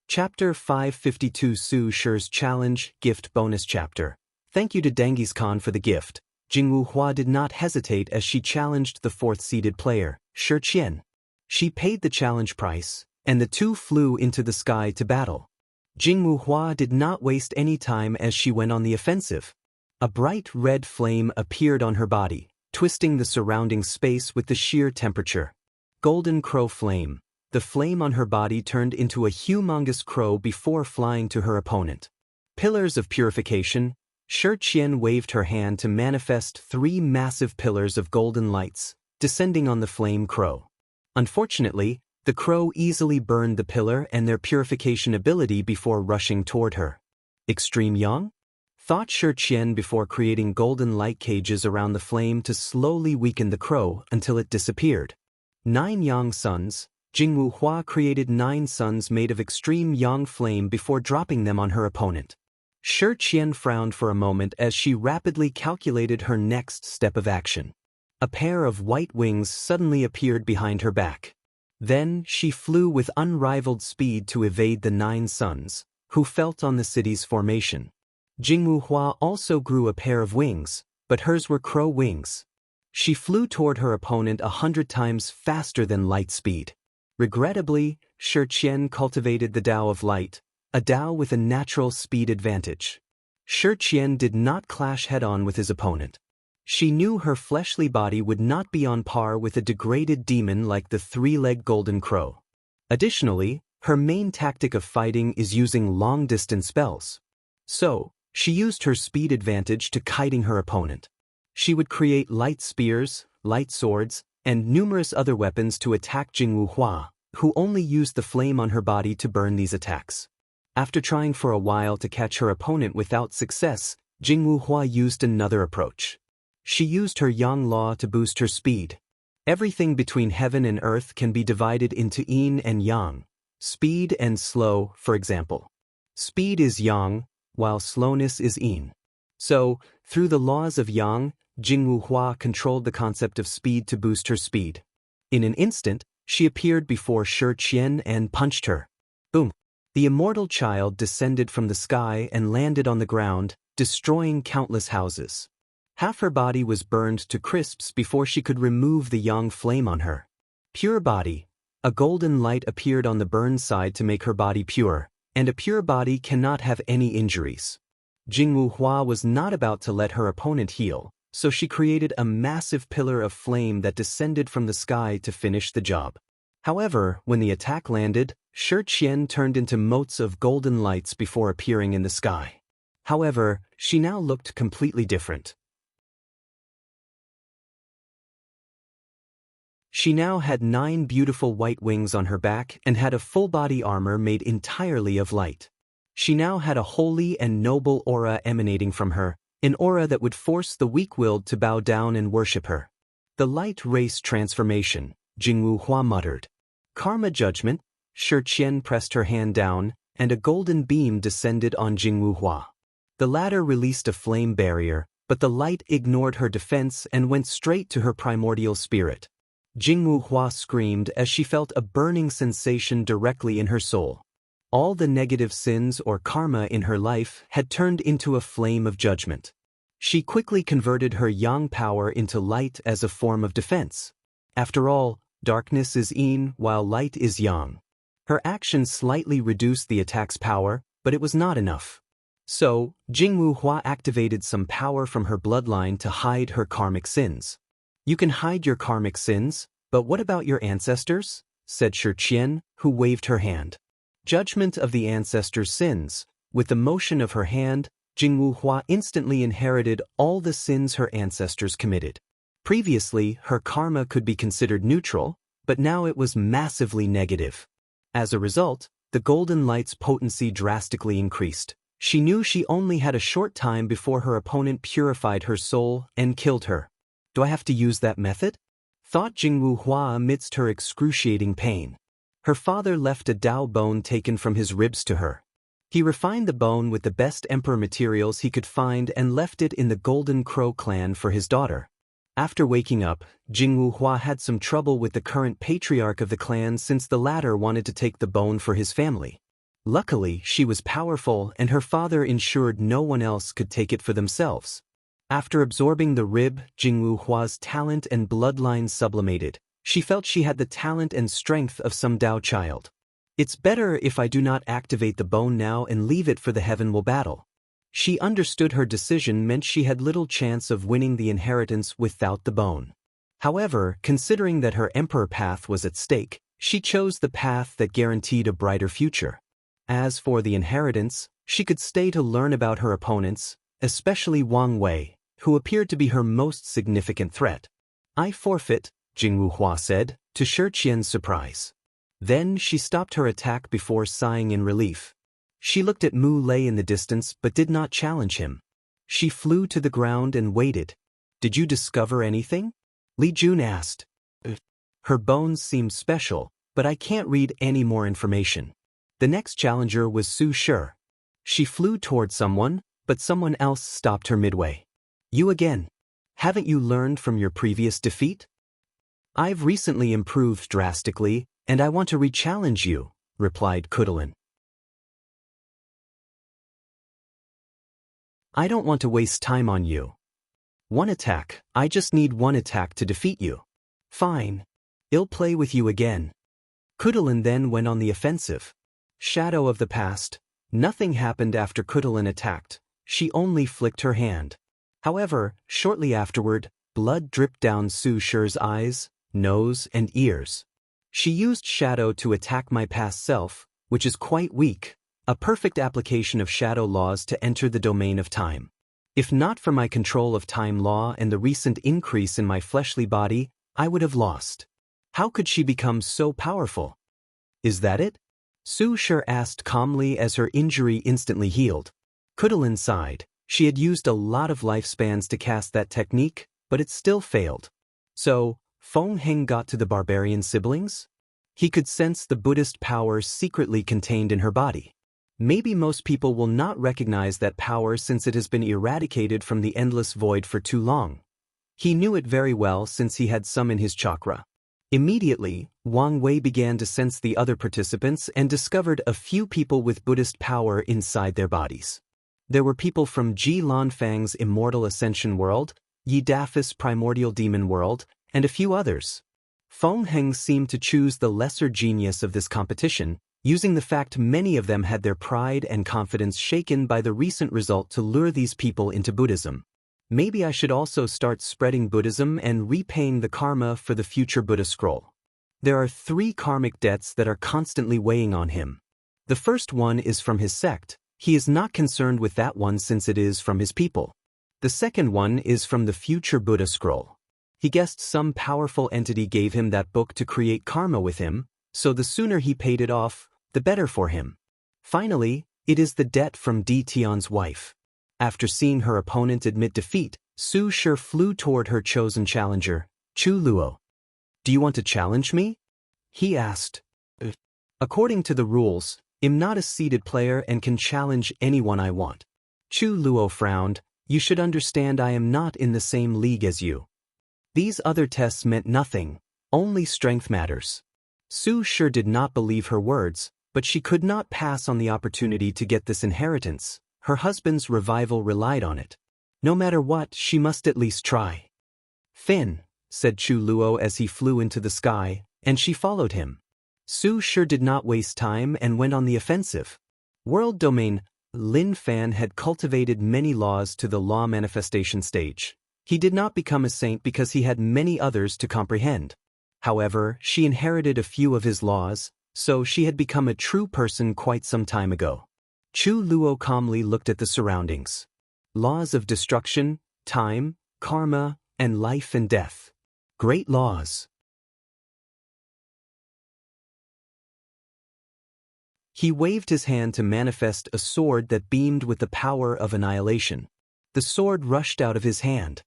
Chapter 552 Su Shi's Challenge, Gift Bonus Chapter. Thank you to Genghis Khan for the gift. Jingwu Hua did not hesitate as she challenged the 4th-seeded player, Shi Qian. She paid the challenge price, and the 2 flew into the sky to battle. Jingwu Hua did not waste any time as she went on the offensive. A bright red flame appeared on her body, twisting the surrounding space with the sheer temperature. Golden Crow Flame. The flame on her body turned into a humongous crow before flying to her opponent. Pillars of Purification. Shi Qian waved her hand to manifest 3 massive pillars of golden lights, descending on the flame crow. Unfortunately, the crow easily burned the pillar and their purification ability before rushing toward her. Extreme Yang? Thought Shi Qian before creating golden light cages around the flame to slowly weaken the crow until it disappeared. 9 Yang Suns. Jingwu Hua created 9 suns made of extreme Yang flame before dropping them on her opponent. Shi Qian frowned for a moment as she rapidly calculated her next step of action. A pair of white wings suddenly appeared behind her back. Then she flew with unrivaled speed to evade the 9 suns, who felt on the city's formation. Jingwu Hua also grew a pair of wings, but hers were crow wings. She flew toward her opponent 100 times faster than light speed. Regrettably, Shi Qian cultivated the Dao of Light, a Dao with a natural speed advantage. Shi Qian did not clash head-on with his opponent. She knew her fleshly body would not be on par with a degraded demon like the 3-legged golden crow. Additionally, her main tactic of fighting is using long-distance spells. So, she used her speed advantage to kiting her opponent. She would create light spears, light swords, and numerous other weapons to attack Jingwu Hua, who only used the flame on her body to burn these attacks. After trying for a while to catch her opponent without success, Jingwu Hua used another approach. She used her Yang Law to boost her speed. Everything between heaven and earth can be divided into yin and yang, speed and slow, for example. Speed is yang, while slowness is yin. So, through the laws of yang, Jingwu Hua controlled the concept of speed to boost her speed. In an instant, she appeared before Shi Qian and punched her. Boom! The immortal child descended from the sky and landed on the ground, destroying countless houses. Half her body was burned to crisps before she could remove the yang flame on her. Pure body. A golden light appeared on the burned side to make her body pure, and a pure body cannot have any injuries. Jingwu Hua was not about to let her opponent heal, so she created a massive pillar of flame that descended from the sky to finish the job. However, when the attack landed, Shi Qian turned into motes of golden lights before appearing in the sky. However, she now looked completely different. She now had 9 beautiful white wings on her back and had a full body armor made entirely of light. She now had a holy and noble aura emanating from her, an aura that would force the weak-willed to bow down and worship her. The light race transformation, Jingwu Hua muttered. Karma judgment. Shi Qian pressed her hand down, and a golden beam descended on Jingwu Hua. The latter released a flame barrier, but the light ignored her defense and went straight to her primordial spirit. Jingwu Hua screamed as she felt a burning sensation directly in her soul. All the negative sins or karma in her life had turned into a flame of judgment. She quickly converted her yang power into light as a form of defense. After all, darkness is yin while light is yang. Her actions slightly reduced the attack's power, but it was not enough. So, Jingwu Hua activated some power from her bloodline to hide her karmic sins. You can hide your karmic sins, but what about your ancestors? Said Shi Qian, who waved her hand. Judgment of the ancestors' sins. With the motion of her hand, Jingwu Hua instantly inherited all the sins her ancestors committed. Previously, her karma could be considered neutral, but now it was massively negative. As a result, the golden light's potency drastically increased. She knew she only had a short time before her opponent purified her soul and killed her. Do I have to use that method? Thought Jingwu Hua amidst her excruciating pain. Her father left a Dao bone taken from his ribs to her. He refined the bone with the best emperor materials he could find and left it in the Golden Crow clan for his daughter. After waking up, Jingwu Hua had some trouble with the current patriarch of the clan since the latter wanted to take the bone for his family. Luckily, she was powerful and her father ensured no one else could take it for themselves. After absorbing the rib, Jingwu Hua's talent and bloodline sublimated. She felt she had the talent and strength of some Dao child. It's better if I do not activate the bone now and leave it for the heavenly battle. She understood her decision meant she had little chance of winning the inheritance without the bone. However, considering that her emperor path was at stake, she chose the path that guaranteed a brighter future. As for the inheritance, she could stay to learn about her opponents, especially Wang Wei, who appeared to be her most significant threat. I forfeit, Jingwu Hua said, to Shi Qian's surprise. Then she stopped her attack before sighing in relief. She looked at Mu Lei in the distance but did not challenge him. She flew to the ground and waited. Did you discover anything? Li Jun asked. Her bones seemed special, but I can't read any more information. The next challenger was Su Shi. She flew toward someone, but someone else stopped her midway. You again. Haven't you learned from your previous defeat? I've recently improved drastically, and I want to re-challenge you, replied Cultivate. I don't want to waste time on you. One attack, I just need one attack to defeat you. Fine. I'll play with you again. Cultivate then went on the offensive. Shadow of the past. Nothing happened after Cultivate attacked. She only flicked her hand. However, shortly afterward, blood dripped down Su Shi's eyes, nose, and ears. She used shadow to attack my past self, which is quite weak. A perfect application of shadow laws to enter the domain of time. If not for my control of time law and the recent increase in my fleshly body, I would have lost. How could she become so powerful? Is that it? Su Shi asked calmly as her injury instantly healed. Cultivate sighed. She had used a lot of lifespans to cast that technique, but it still failed. So, Feng Heng got to the barbarian siblings? He could sense the Buddhist power secretly contained in her body. Maybe most people will not recognize that power since it has been eradicated from the endless void for too long. He knew it very well since he had some in his chakra. Immediately, Wang Wei began to sense the other participants and discovered a few people with Buddhist power inside their bodies. There were people from Ji Lanfang's Immortal Ascension world, Defies primordial demon world, and a few others. Feng Heng seemed to choose the lesser genius of this competition, using the fact many of them had their pride and confidence shaken by the recent result to lure these people into Buddhism. Maybe I should also start spreading Buddhism and repaying the karma for the future Buddha scroll. There are 3 karmic debts that are constantly weighing on him. The first one is from his sect. He is not concerned with that one since it is from his people. The second one is from the future Buddha scroll. He guessed some powerful entity gave him that book to create karma with him, so the sooner he paid it off, the better for him. Finally, it is the debt from Di Tian's wife. After seeing her opponent admit defeat, Su Shi flew toward her chosen challenger, Chu Luo. "Do you want to challenge me?" he asked. "According to the rules, I'm not a seeded player and can challenge anyone I want." Chu Luo frowned. "You should understand I am not in the same league as you. These other tests meant nothing, only strength matters." Su Shi did not believe her words, but she could not pass on the opportunity to get this inheritance. Her husband's revival relied on it. No matter what, she must at least try. "Fin," said Chu Luo as he flew into the sky, and she followed him. Su Shi did not waste time and went on the offensive. World domain. Lin Fan had cultivated many laws to the law manifestation stage. He did not become a saint because he had many others to comprehend. However, she inherited a few of his laws, so she had become a true person quite some time ago. Chu Luo calmly looked at the surroundings. Laws of destruction, time, karma, and life and death. Great laws. He waved his hand to manifest a sword that beamed with the power of annihilation. The sword rushed out of his hand.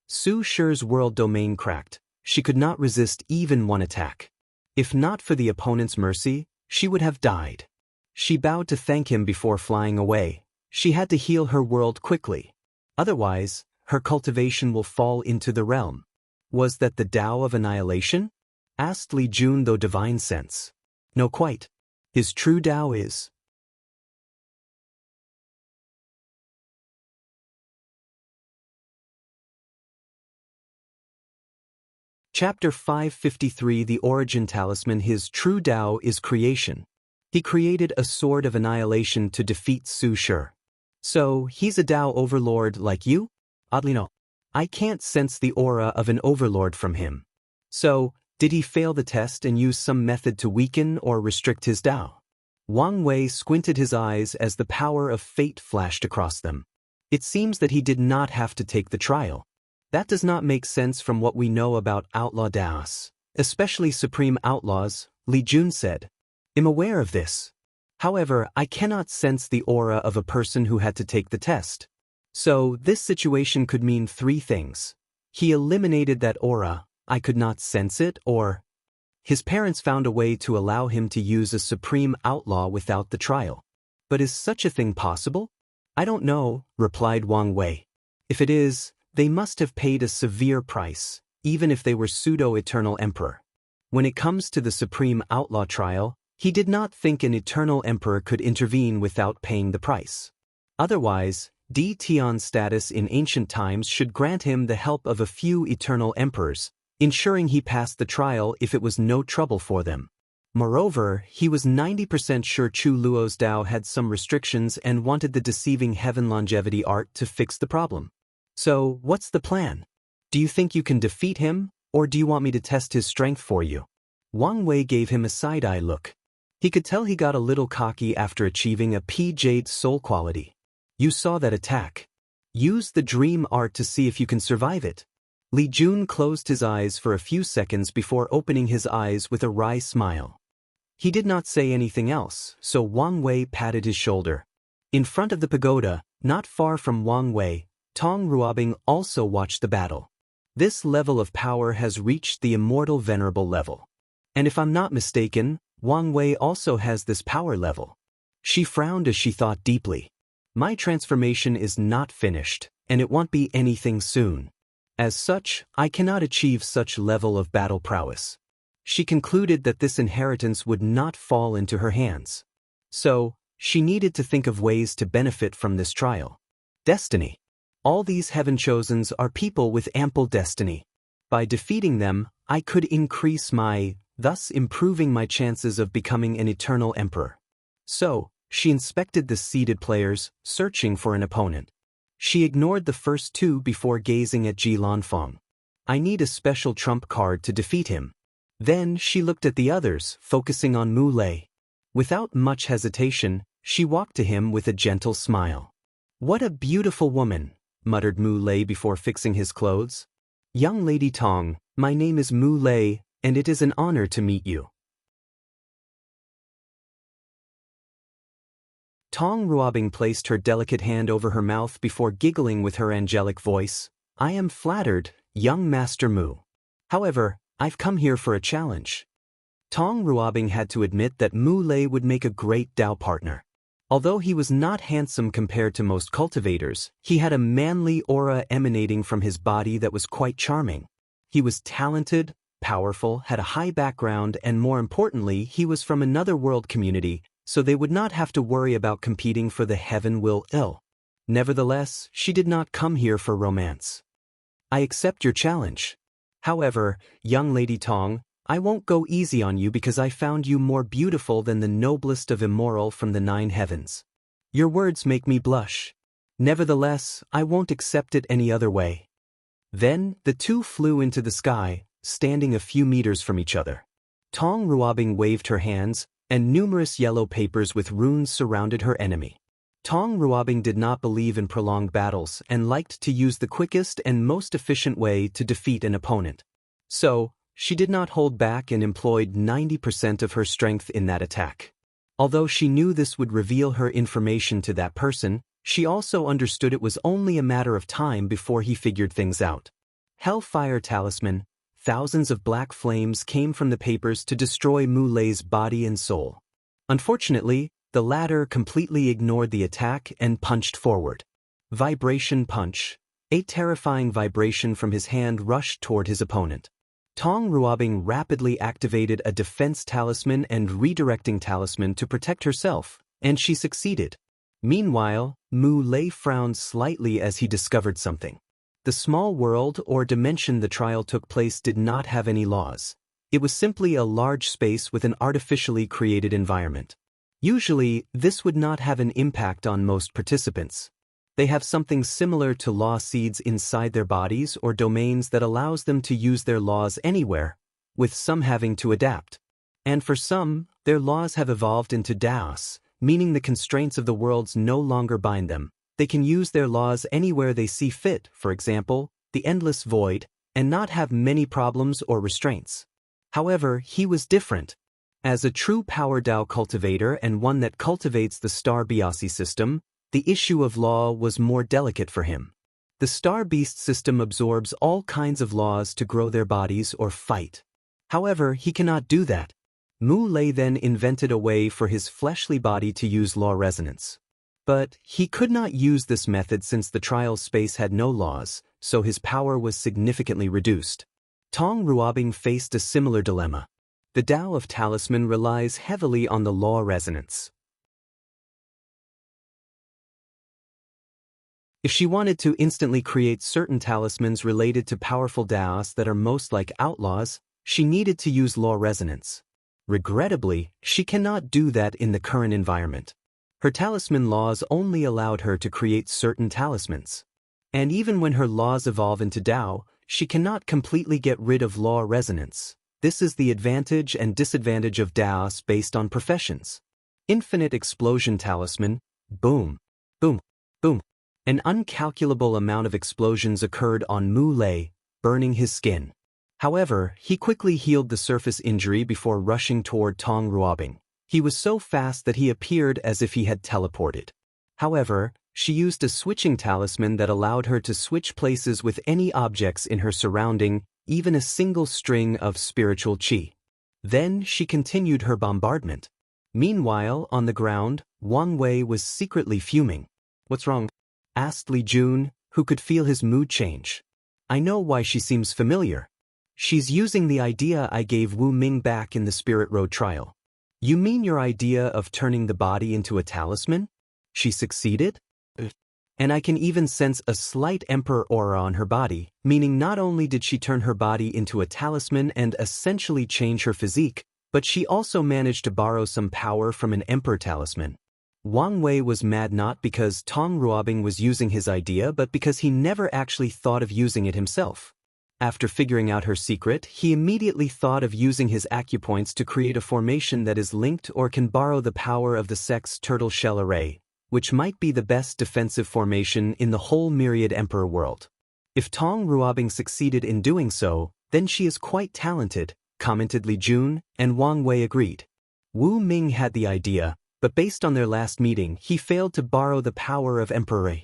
Su Shi's world domain cracked. She could not resist even one attack. If not for the opponent's mercy, she would have died. She bowed to thank him before flying away. She had to heal her world quickly. Otherwise, her cultivation will fall into the realm. Was that the Tao of annihilation? Asked Li Jun, though divine sense. No, quite. His true Tao is. Chapter 553. The Origin Talisman. His true Tao is creation. He created a sword of annihilation to defeat Su Shi. So, he's a Tao overlord like you? Oddly no. I can't sense the aura of an overlord from him. So, did he fail the test and use some method to weaken or restrict his Tao? Wang Wei squinted his eyes as the power of fate flashed across them. It seems that he did not have to take the trial. That does not make sense from what we know about outlaw Daoists, especially supreme outlaws, Li Jun said. I'm aware of this. However, I cannot sense the aura of a person who had to take the test. So, this situation could mean 3 things. He eliminated that aura, I could not sense it, or his parents found a way to allow him to use a supreme outlaw without the trial. But is such a thing possible? I don't know, replied Wang Wei. If it is, they must have paid a severe price, even if they were pseudo-eternal emperor. When it comes to the supreme outlaw trial, he did not think an eternal emperor could intervene without paying the price. Otherwise, Di Tian's status in ancient times should grant him the help of a few eternal emperors, ensuring he passed the trial if it was no trouble for them. Moreover, he was 90% sure Chu Luo's Tao had some restrictions and wanted the deceiving heaven longevity art to fix the problem. So, what's the plan? Do you think you can defeat him, or do you want me to test his strength for you? Wang Wei gave him a side-eye look. He could tell he got a little cocky after achieving a P-Jade soul quality. You saw that attack. Use the dream art to see if you can survive it. Li Jun closed his eyes for a few seconds before opening his eyes with a wry smile. He did not say anything else, so Wang Wei patted his shoulder. In front of the pagoda, not far from Wang Wei, Tong Ruobing also watched the battle. This level of power has reached the immortal venerable level. And if I'm not mistaken, Wang Wei also has this power level. She frowned as she thought deeply. My transformation is not finished, and it won't be anything soon. As such, I cannot achieve such level of battle prowess. She concluded that this inheritance would not fall into her hands. So, she needed to think of ways to benefit from this trial. Destiny. All these heaven-chosens are people with ample destiny. By defeating them, I could increase thus improving my chances of becoming an eternal emperor. So, she inspected the seated players, searching for an opponent. She ignored the first two before gazing at Ji Lanfeng. I need a special trump card to defeat him. Then she looked at the others, focusing on Mu Lei. Without much hesitation, she walked to him with a gentle smile. "What a beautiful woman," muttered Mu Lei before fixing his clothes. "Young Lady Tong, my name is Mu Lei, and it is an honor to meet you." Tong Ruobing placed her delicate hand over her mouth before giggling with her angelic voice. "I am flattered, young Master Mu. However, I've come here for a challenge." Tong Ruobing had to admit that Mu Lei would make a great Dao partner. Although he was not handsome compared to most cultivators, he had a manly aura emanating from his body that was quite charming. He was talented, powerful, had a high background, and more importantly, he was from another world community, so they would not have to worry about competing for the heaven will ill. Nevertheless, she did not come here for romance. "I accept your challenge. However, young Lady Tong, I won't go easy on you because I found you more beautiful than the noblest of Immortal from the 9 heavens. Your words make me blush. Nevertheless, I won't accept it any other way." Then, the two flew into the sky, standing a few meters from each other. Tong Ruobing waved her hands, and numerous yellow papers with runes surrounded her enemy. Tong Ruobing did not believe in prolonged battles and liked to use the quickest and most efficient way to defeat an opponent. So, she did not hold back and employed 90% of her strength in that attack. Although she knew this would reveal her information to that person, she also understood it was only a matter of time before he figured things out. Hellfire Talisman. Thousands of black flames came from the papers to destroy Mu Lei's body and soul. Unfortunately, the latter completely ignored the attack and punched forward. Vibration Punch. A terrifying vibration from his hand rushed toward his opponent. Tong Ruobing rapidly activated a defense talisman and redirecting talisman to protect herself, and she succeeded. Meanwhile, Mu Lei frowned slightly as he discovered something. The small world or dimension the trial took place did not have any laws. It was simply a large space with an artificially created environment. Usually, this would not have an impact on most participants. They have something similar to law seeds inside their bodies or domains that allows them to use their laws anywhere, with some having to adapt. And for some, their laws have evolved into Daoist, meaning the constraints of the worlds no longer bind them. They can use their laws anywhere they see fit, for example, the endless void, and not have many problems or restraints. However, he was different. As a true power Dao cultivator and one that cultivates the Star Biasi system, the issue of law was more delicate for him. The Star Beast system absorbs all kinds of laws to grow their bodies or fight. However, he cannot do that. Mu Lei then invented a way for his fleshly body to use law resonance. But he could not use this method since the trial space had no laws, so his power was significantly reduced. Tong Ruobing faced a similar dilemma. The Dao of Talisman relies heavily on the law resonance. If she wanted to instantly create certain talismans related to powerful Daoists that are most like outlaws, she needed to use law resonance. Regrettably, she cannot do that in the current environment. Her talisman laws only allowed her to create certain talismans. And even when her laws evolve into Dao, she cannot completely get rid of law resonance. This is the advantage and disadvantage of Daoist based on professions. Infinite Explosion Talisman. Boom. Boom. Boom. An uncalculable amount of explosions occurred on Mu Lei, burning his skin. However, he quickly healed the surface injury before rushing toward Tong Ruobing. He was so fast that he appeared as if he had teleported. However, she used a switching talisman that allowed her to switch places with any objects in her surrounding, even a single string of spiritual qi. Then she continued her bombardment. Meanwhile, on the ground, Wang Wei was secretly fuming. "What's wrong?" asked Li Jun, who could feel his mood change. "I know why she seems familiar. She's using the idea I gave Wu Ming back in the Spirit Road trial." "You mean your idea of turning the body into a talisman? She succeeded?" And I can even sense a slight emperor aura on her body, meaning not only did she turn her body into a talisman and essentially change her physique, but she also managed to borrow some power from an emperor talisman. Wang Wei was mad not because Tong Ruobing was using his idea but because he never actually thought of using it himself. After figuring out her secret, he immediately thought of using his acupoints to create a formation that is linked or can borrow the power of the Sex Turtle Shell Array, which might be the best defensive formation in the whole Myriad Emperor world. If Tong Ruobing succeeded in doing so, then she is quite talented, commented Li Jun, and Wang Wei agreed. Wu Ming had the idea, but based on their last meeting, he failed to borrow the power of Emperor.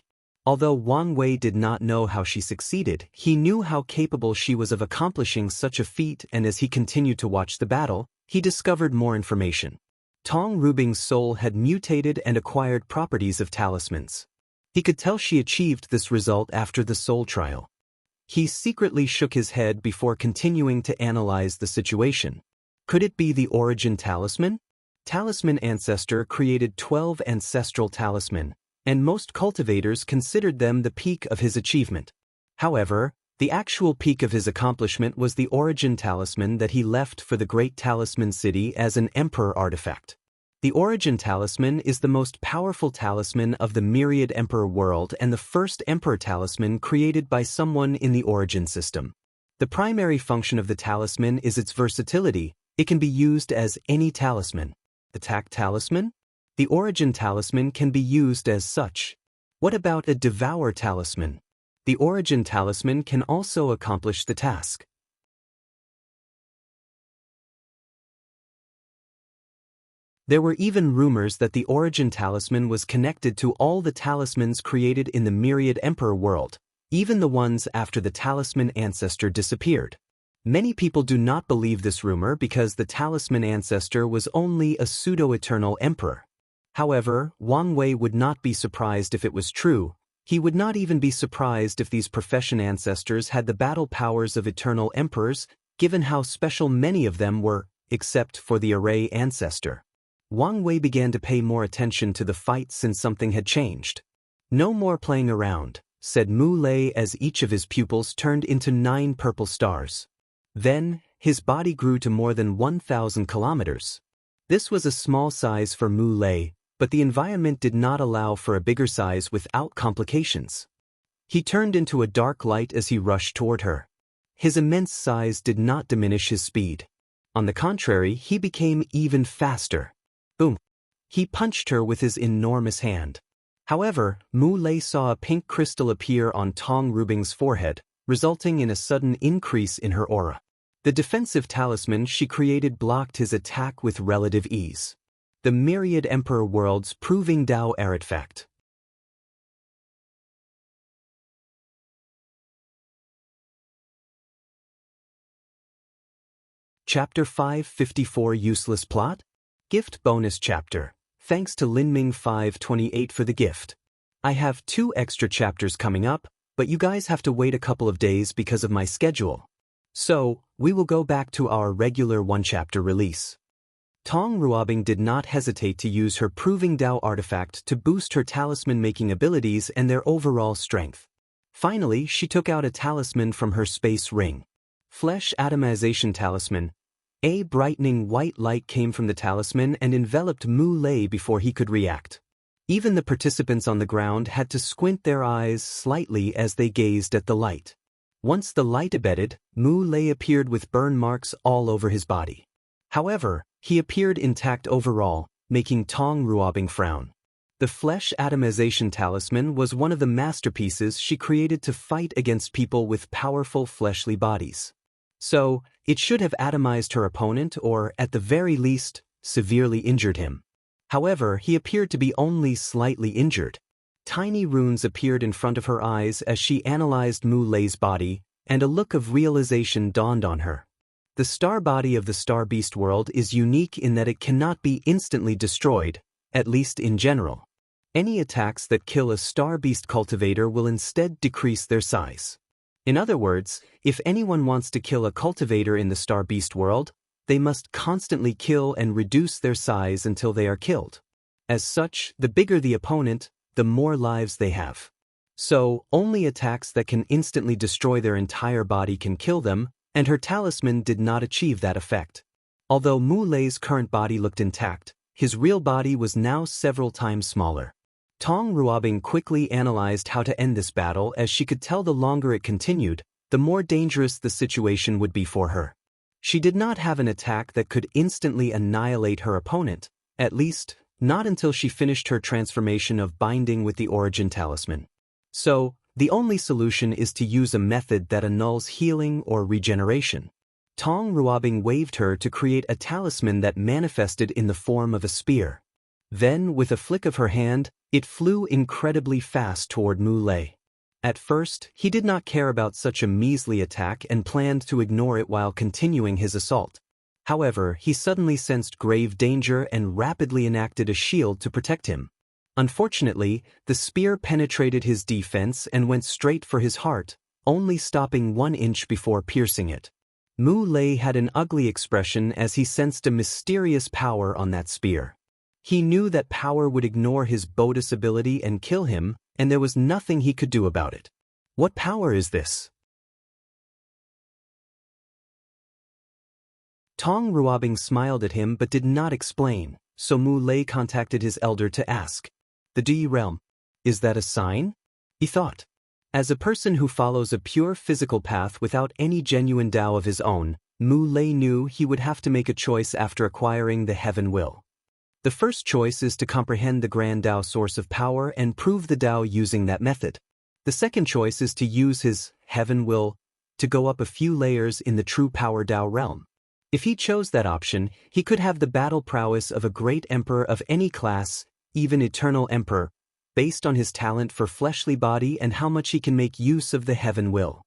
Although Wang Wei did not know how she succeeded, he knew how capable she was of accomplishing such a feat, and as he continued to watch the battle, he discovered more information. Tong Ruobing's soul had mutated and acquired properties of talismans. He could tell she achieved this result after the soul trial. He secretly shook his head before continuing to analyze the situation. Could it be the origin talisman? Talisman Ancestor created 12 ancestral talisman, and most cultivators considered them the peak of his achievement. However, the actual peak of his accomplishment was the origin talisman that he left for the Great Talisman City as an emperor artifact. The origin talisman is the most powerful talisman of the Myriad Emperor world and the first emperor talisman created by someone in the origin system. The primary function of the talisman is its versatility. It can be used as any talisman. Attack talisman? The origin talisman can be used as such. What about a devour talisman? The origin talisman can also accomplish the task. There were even rumors that the origin talisman was connected to all the talismans created in the Myriad Emperor world, even the ones after the talisman ancestor disappeared. Many people do not believe this rumor because the talisman ancestor was only a pseudo-eternal emperor. However, Wang Wei would not be surprised if it was true. He would not even be surprised if these profession ancestors had the battle powers of eternal emperors, given how special many of them were, except for the array ancestor. Wang Wei began to pay more attention to the fight since something had changed. No more playing around, said Mu Lei as each of his pupils turned into 9 purple stars. Then, his body grew to more than 1,000 kilometers. This was a small size for Mu Lei, but the environment did not allow for a bigger size without complications. He turned into a dark light as he rushed toward her. His immense size did not diminish his speed. On the contrary, he became even faster. Boom! He punched her with his enormous hand. However, Mu Lei saw a pink crystal appear on Tong Ruobing's forehead, resulting in a sudden increase in her aura. The defensive talisman she created blocked his attack with relative ease. The Myriad Emperor world's proving Dao artifact. Chapter 554 Useless Plot? Gift Bonus Chapter. Thanks to Linming528 for the gift. I have 2 extra chapters coming up, but you guys have to wait a couple of days because of my schedule. So, we will go back to our regular 1-chapter release. Tong Ruobing did not hesitate to use her Proving Dao artifact to boost her talisman-making abilities and their overall strength. Finally, she took out a talisman from her space ring. Flesh Atomization Talisman. A brightening white light came from the talisman and enveloped Mu Lei before he could react. Even the participants on the ground had to squint their eyes slightly as they gazed at the light. Once the light abated, Mu Lei appeared with burn marks all over his body. However, he appeared intact overall, making Tong Ruobing frown. The Flesh Atomization Talisman was one of the masterpieces she created to fight against people with powerful fleshly bodies. So, it should have atomized her opponent or, at the very least, severely injured him. However, he appeared to be only slightly injured. Tiny runes appeared in front of her eyes as she analyzed Mu Lei's body, and a look of realization dawned on her. The star body of the Star Beast world is unique in that it cannot be instantly destroyed, at least in general. Any attacks that kill a Star Beast cultivator will instead decrease their size. In other words, if anyone wants to kill a cultivator in the Star Beast world, they must constantly kill and reduce their size until they are killed. As such, the bigger the opponent, the more lives they have. So, only attacks that can instantly destroy their entire body can kill them, and her talisman did not achieve that effect. Although Mu Lei's current body looked intact, his real body was now several times smaller. Tong Ruobing quickly analyzed how to end this battle, as she could tell the longer it continued, the more dangerous the situation would be for her. She did not have an attack that could instantly annihilate her opponent, at least, not until she finished her transformation of binding with the origin talisman. So, the only solution is to use a method that annuls healing or regeneration. Tong Ruobing waved her to create a talisman that manifested in the form of a spear. Then, with a flick of her hand, it flew incredibly fast toward Mu Lei. At first, he did not care about such a measly attack and planned to ignore it while continuing his assault. However, he suddenly sensed grave danger and rapidly enacted a shield to protect him. Unfortunately, the spear penetrated his defense and went straight for his heart, only stopping 1 inch before piercing it. Mu Lei had an ugly expression as he sensed a mysterious power on that spear. He knew that power would ignore his bonus ability and kill him, and there was nothing he could do about it. What power is this? Tong Ruobing smiled at him but did not explain, so Mu Lei contacted his elder to ask. The Dui realm. Is that a sign? He thought. As a person who follows a pure physical path without any genuine Dao of his own, Mu Lei knew he would have to make a choice after acquiring the Heaven Will. The first choice is to comprehend the Grand Dao source of power and prove the Dao using that method. The second choice is to use his Heaven Will to go up a few layers in the true power Dao realm. If he chose that option, he could have the battle prowess of a great emperor of any class, even eternal emperor, based on his talent for fleshly body and how much he can make use of the Heaven Will.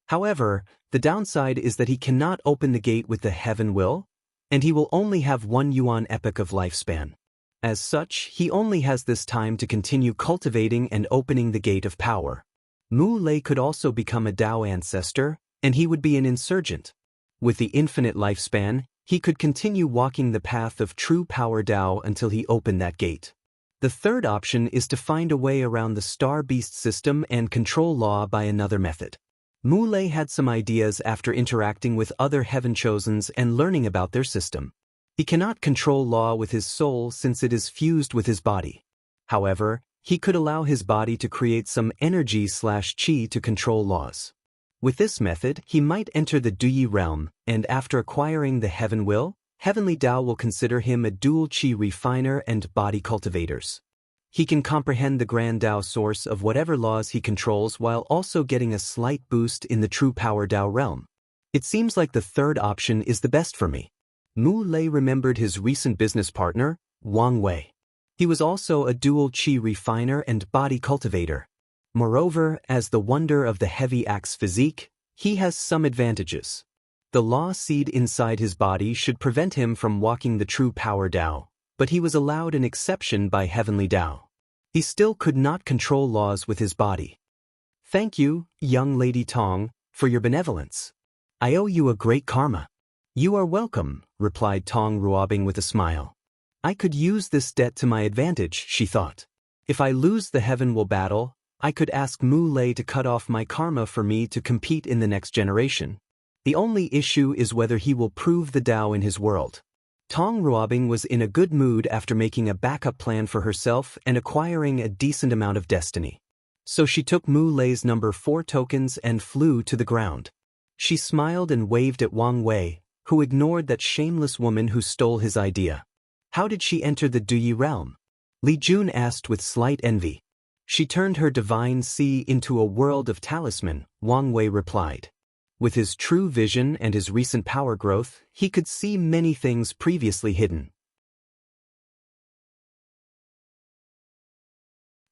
However, the downside is that he cannot open the gate with the Heaven Will, and he will only have 1 yuan epoch of lifespan. As such, he only has this time to continue cultivating and opening the gate of power. Mu Lei could also become a Dao ancestor, and he would be an insurgent. With the infinite lifespan, he could continue walking the path of true power Dao until he opened that gate. The third option is to find a way around the Star Beast system and control law by another method. Mu Lei had some ideas after interacting with other Heaven Chosens and learning about their system. He cannot control law with his soul since it is fused with his body. However, he could allow his body to create some energy/qi to control laws. With this method, he might enter the Dui realm, and after acquiring the Heaven Will, Heavenly Dao will consider him a dual qi refiner and body cultivators. He can comprehend the Grand Dao source of whatever laws he controls while also getting a slight boost in the true power Dao realm. It seems like the third option is the best for me. Mu Lei remembered his recent business partner, Wang Wei. He was also a dual qi refiner and body cultivator. Moreover, as the wonder of the heavy axe physique, he has some advantages. The law seed inside his body should prevent him from walking the true power Dao, but he was allowed an exception by Heavenly Dao. He still could not control laws with his body. Thank you, young Lady Tong, for your benevolence. I owe you a great karma. You are welcome, replied Tong Ruobing with a smile. I could use this debt to my advantage, she thought. If I lose the Heaven Will battle, I could ask Mu Lei to cut off my karma for me to compete in the next generation. The only issue is whether he will prove the Dao in his world. Tong Ruobing was in a good mood after making a backup plan for herself and acquiring a decent amount of destiny. So she took Mu Lei's number 4 tokens and flew to the ground. She smiled and waved at Wang Wei, who ignored that shameless woman who stole his idea. How did she enter the Dui realm? Li Jun asked with slight envy. She turned her divine sea into a world of talisman, Wang Wei replied. With his true vision and his recent power growth, he could see many things previously hidden.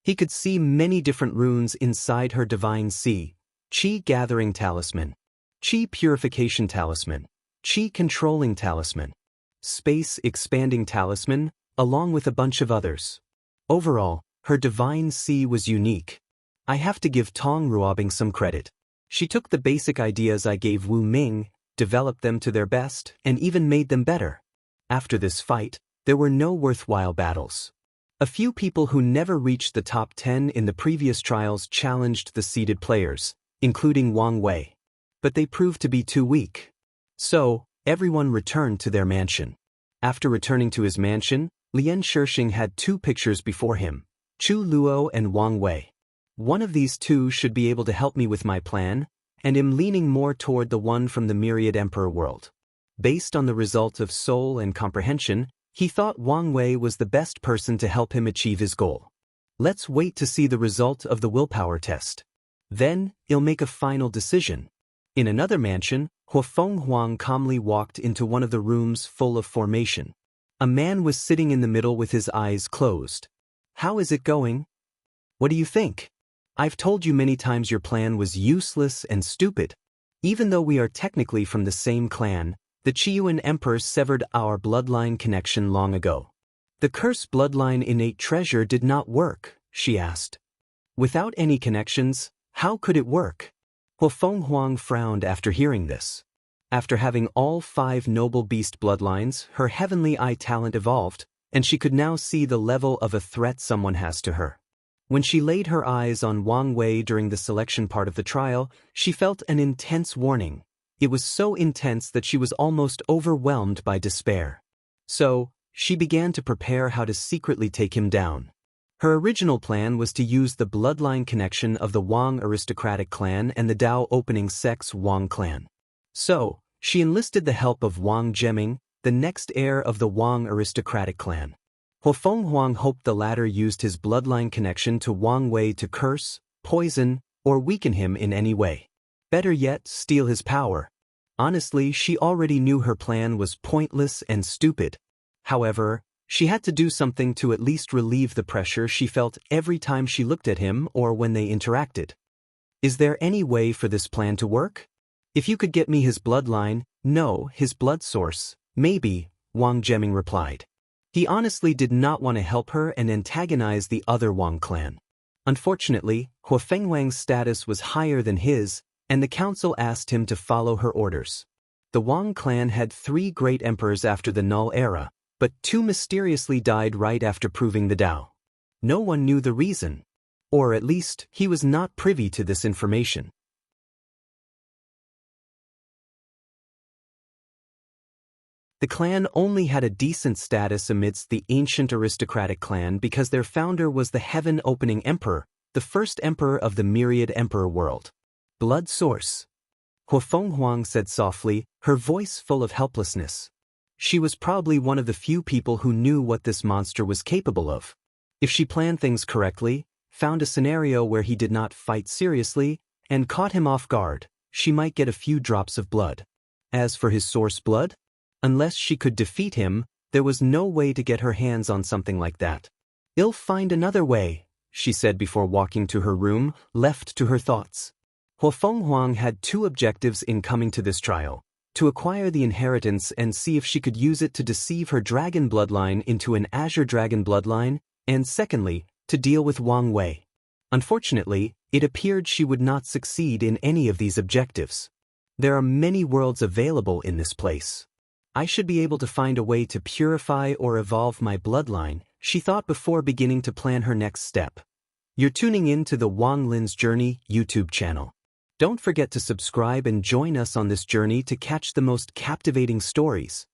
He could see many different runes inside her divine sea: Qi gathering talisman, Qi purification talisman, Qi controlling talisman, space expanding talisman, along with a bunch of others. Overall, her divine sea was unique. I have to give Tong Ruobing some credit. She took the basic ideas I gave Wu Ming, developed them to their best, and even made them better. After this fight, there were no worthwhile battles. A few people who never reached the top 10 in the previous trials challenged the seeded players, including Wang Wei. But they proved to be too weak. So, everyone returned to their mansion. After returning to his mansion, Lian Shishing had two pictures before him, Chu Luo and Wang Wei. One of these two should be able to help me with my plan, and am leaning more toward the one from the Myriad Emperor world. Based on the result of soul and comprehension, he thought Wang Wei was the best person to help him achieve his goal. Let's wait to see the result of the willpower test. Then, he'll make a final decision. In another mansion, Huafeng Huang calmly walked into one of the rooms full of formation. A man was sitting in the middle with his eyes closed. How is it going? What do you think? I've told you many times your plan was useless and stupid. Even though we are technically from the same clan, the Qiyuan Emperor severed our bloodline connection long ago. The cursed bloodline innate treasure did not work, she asked. Without any connections, how could it work? Huafeng Huang frowned after hearing this. After having all 5 noble beast bloodlines, her heavenly eye talent evolved, and she could now see the level of a threat someone has to her. When she laid her eyes on Wang Wei during the selection part of the trial, she felt an intense warning. It was so intense that she was almost overwhelmed by despair. So, she began to prepare how to secretly take him down. Her original plan was to use the bloodline connection of the Wang aristocratic clan and the Dao opening sex Wang clan. So, she enlisted the help of Wang Zheming, the next heir of the Wang aristocratic clan. Huafeng Huang hoped the latter used his bloodline connection to Wang Wei to curse, poison, or weaken him in any way. Better yet, steal his power. Honestly, she already knew her plan was pointless and stupid. However, she had to do something to at least relieve the pressure she felt every time she looked at him or when they interacted. Is there any way for this plan to work? If you could get me his bloodline, no, his blood source, maybe, Wang Zheming replied. He honestly did not want to help her and antagonize the other Wang clan. Unfortunately, Huafeng Wang's status was higher than his, and the council asked him to follow her orders. The Wang clan had 3 great emperors after the Null era, but 2 mysteriously died right after proving the Dao. No one knew the reason. Or at least, he was not privy to this information. The clan only had a decent status amidst the ancient aristocratic clan because their founder was the heaven-opening emperor, the first emperor of the Myriad Emperor world. Blood source. Huafeng Huang said softly, her voice full of helplessness. She was probably one of the few people who knew what this monster was capable of. If she planned things correctly, found a scenario where he did not fight seriously, and caught him off guard, she might get a few drops of blood. As for his source blood, unless she could defeat him, there was no way to get her hands on something like that. I'll find another way, she said before walking to her room, left to her thoughts. Huafeng Huang had 2 objectives in coming to this trial: to acquire the inheritance and see if she could use it to deceive her dragon bloodline into an Azure Dragon bloodline, and secondly, to deal with Wang Wei. Unfortunately, it appeared she would not succeed in any of these objectives. There are many worlds available in this place. I should be able to find a way to purify or evolve my bloodline, she thought before beginning to plan her next step. You're tuning in to the Wang Lin's Journey YouTube channel. Don't forget to subscribe and join us on this journey to catch the most captivating stories.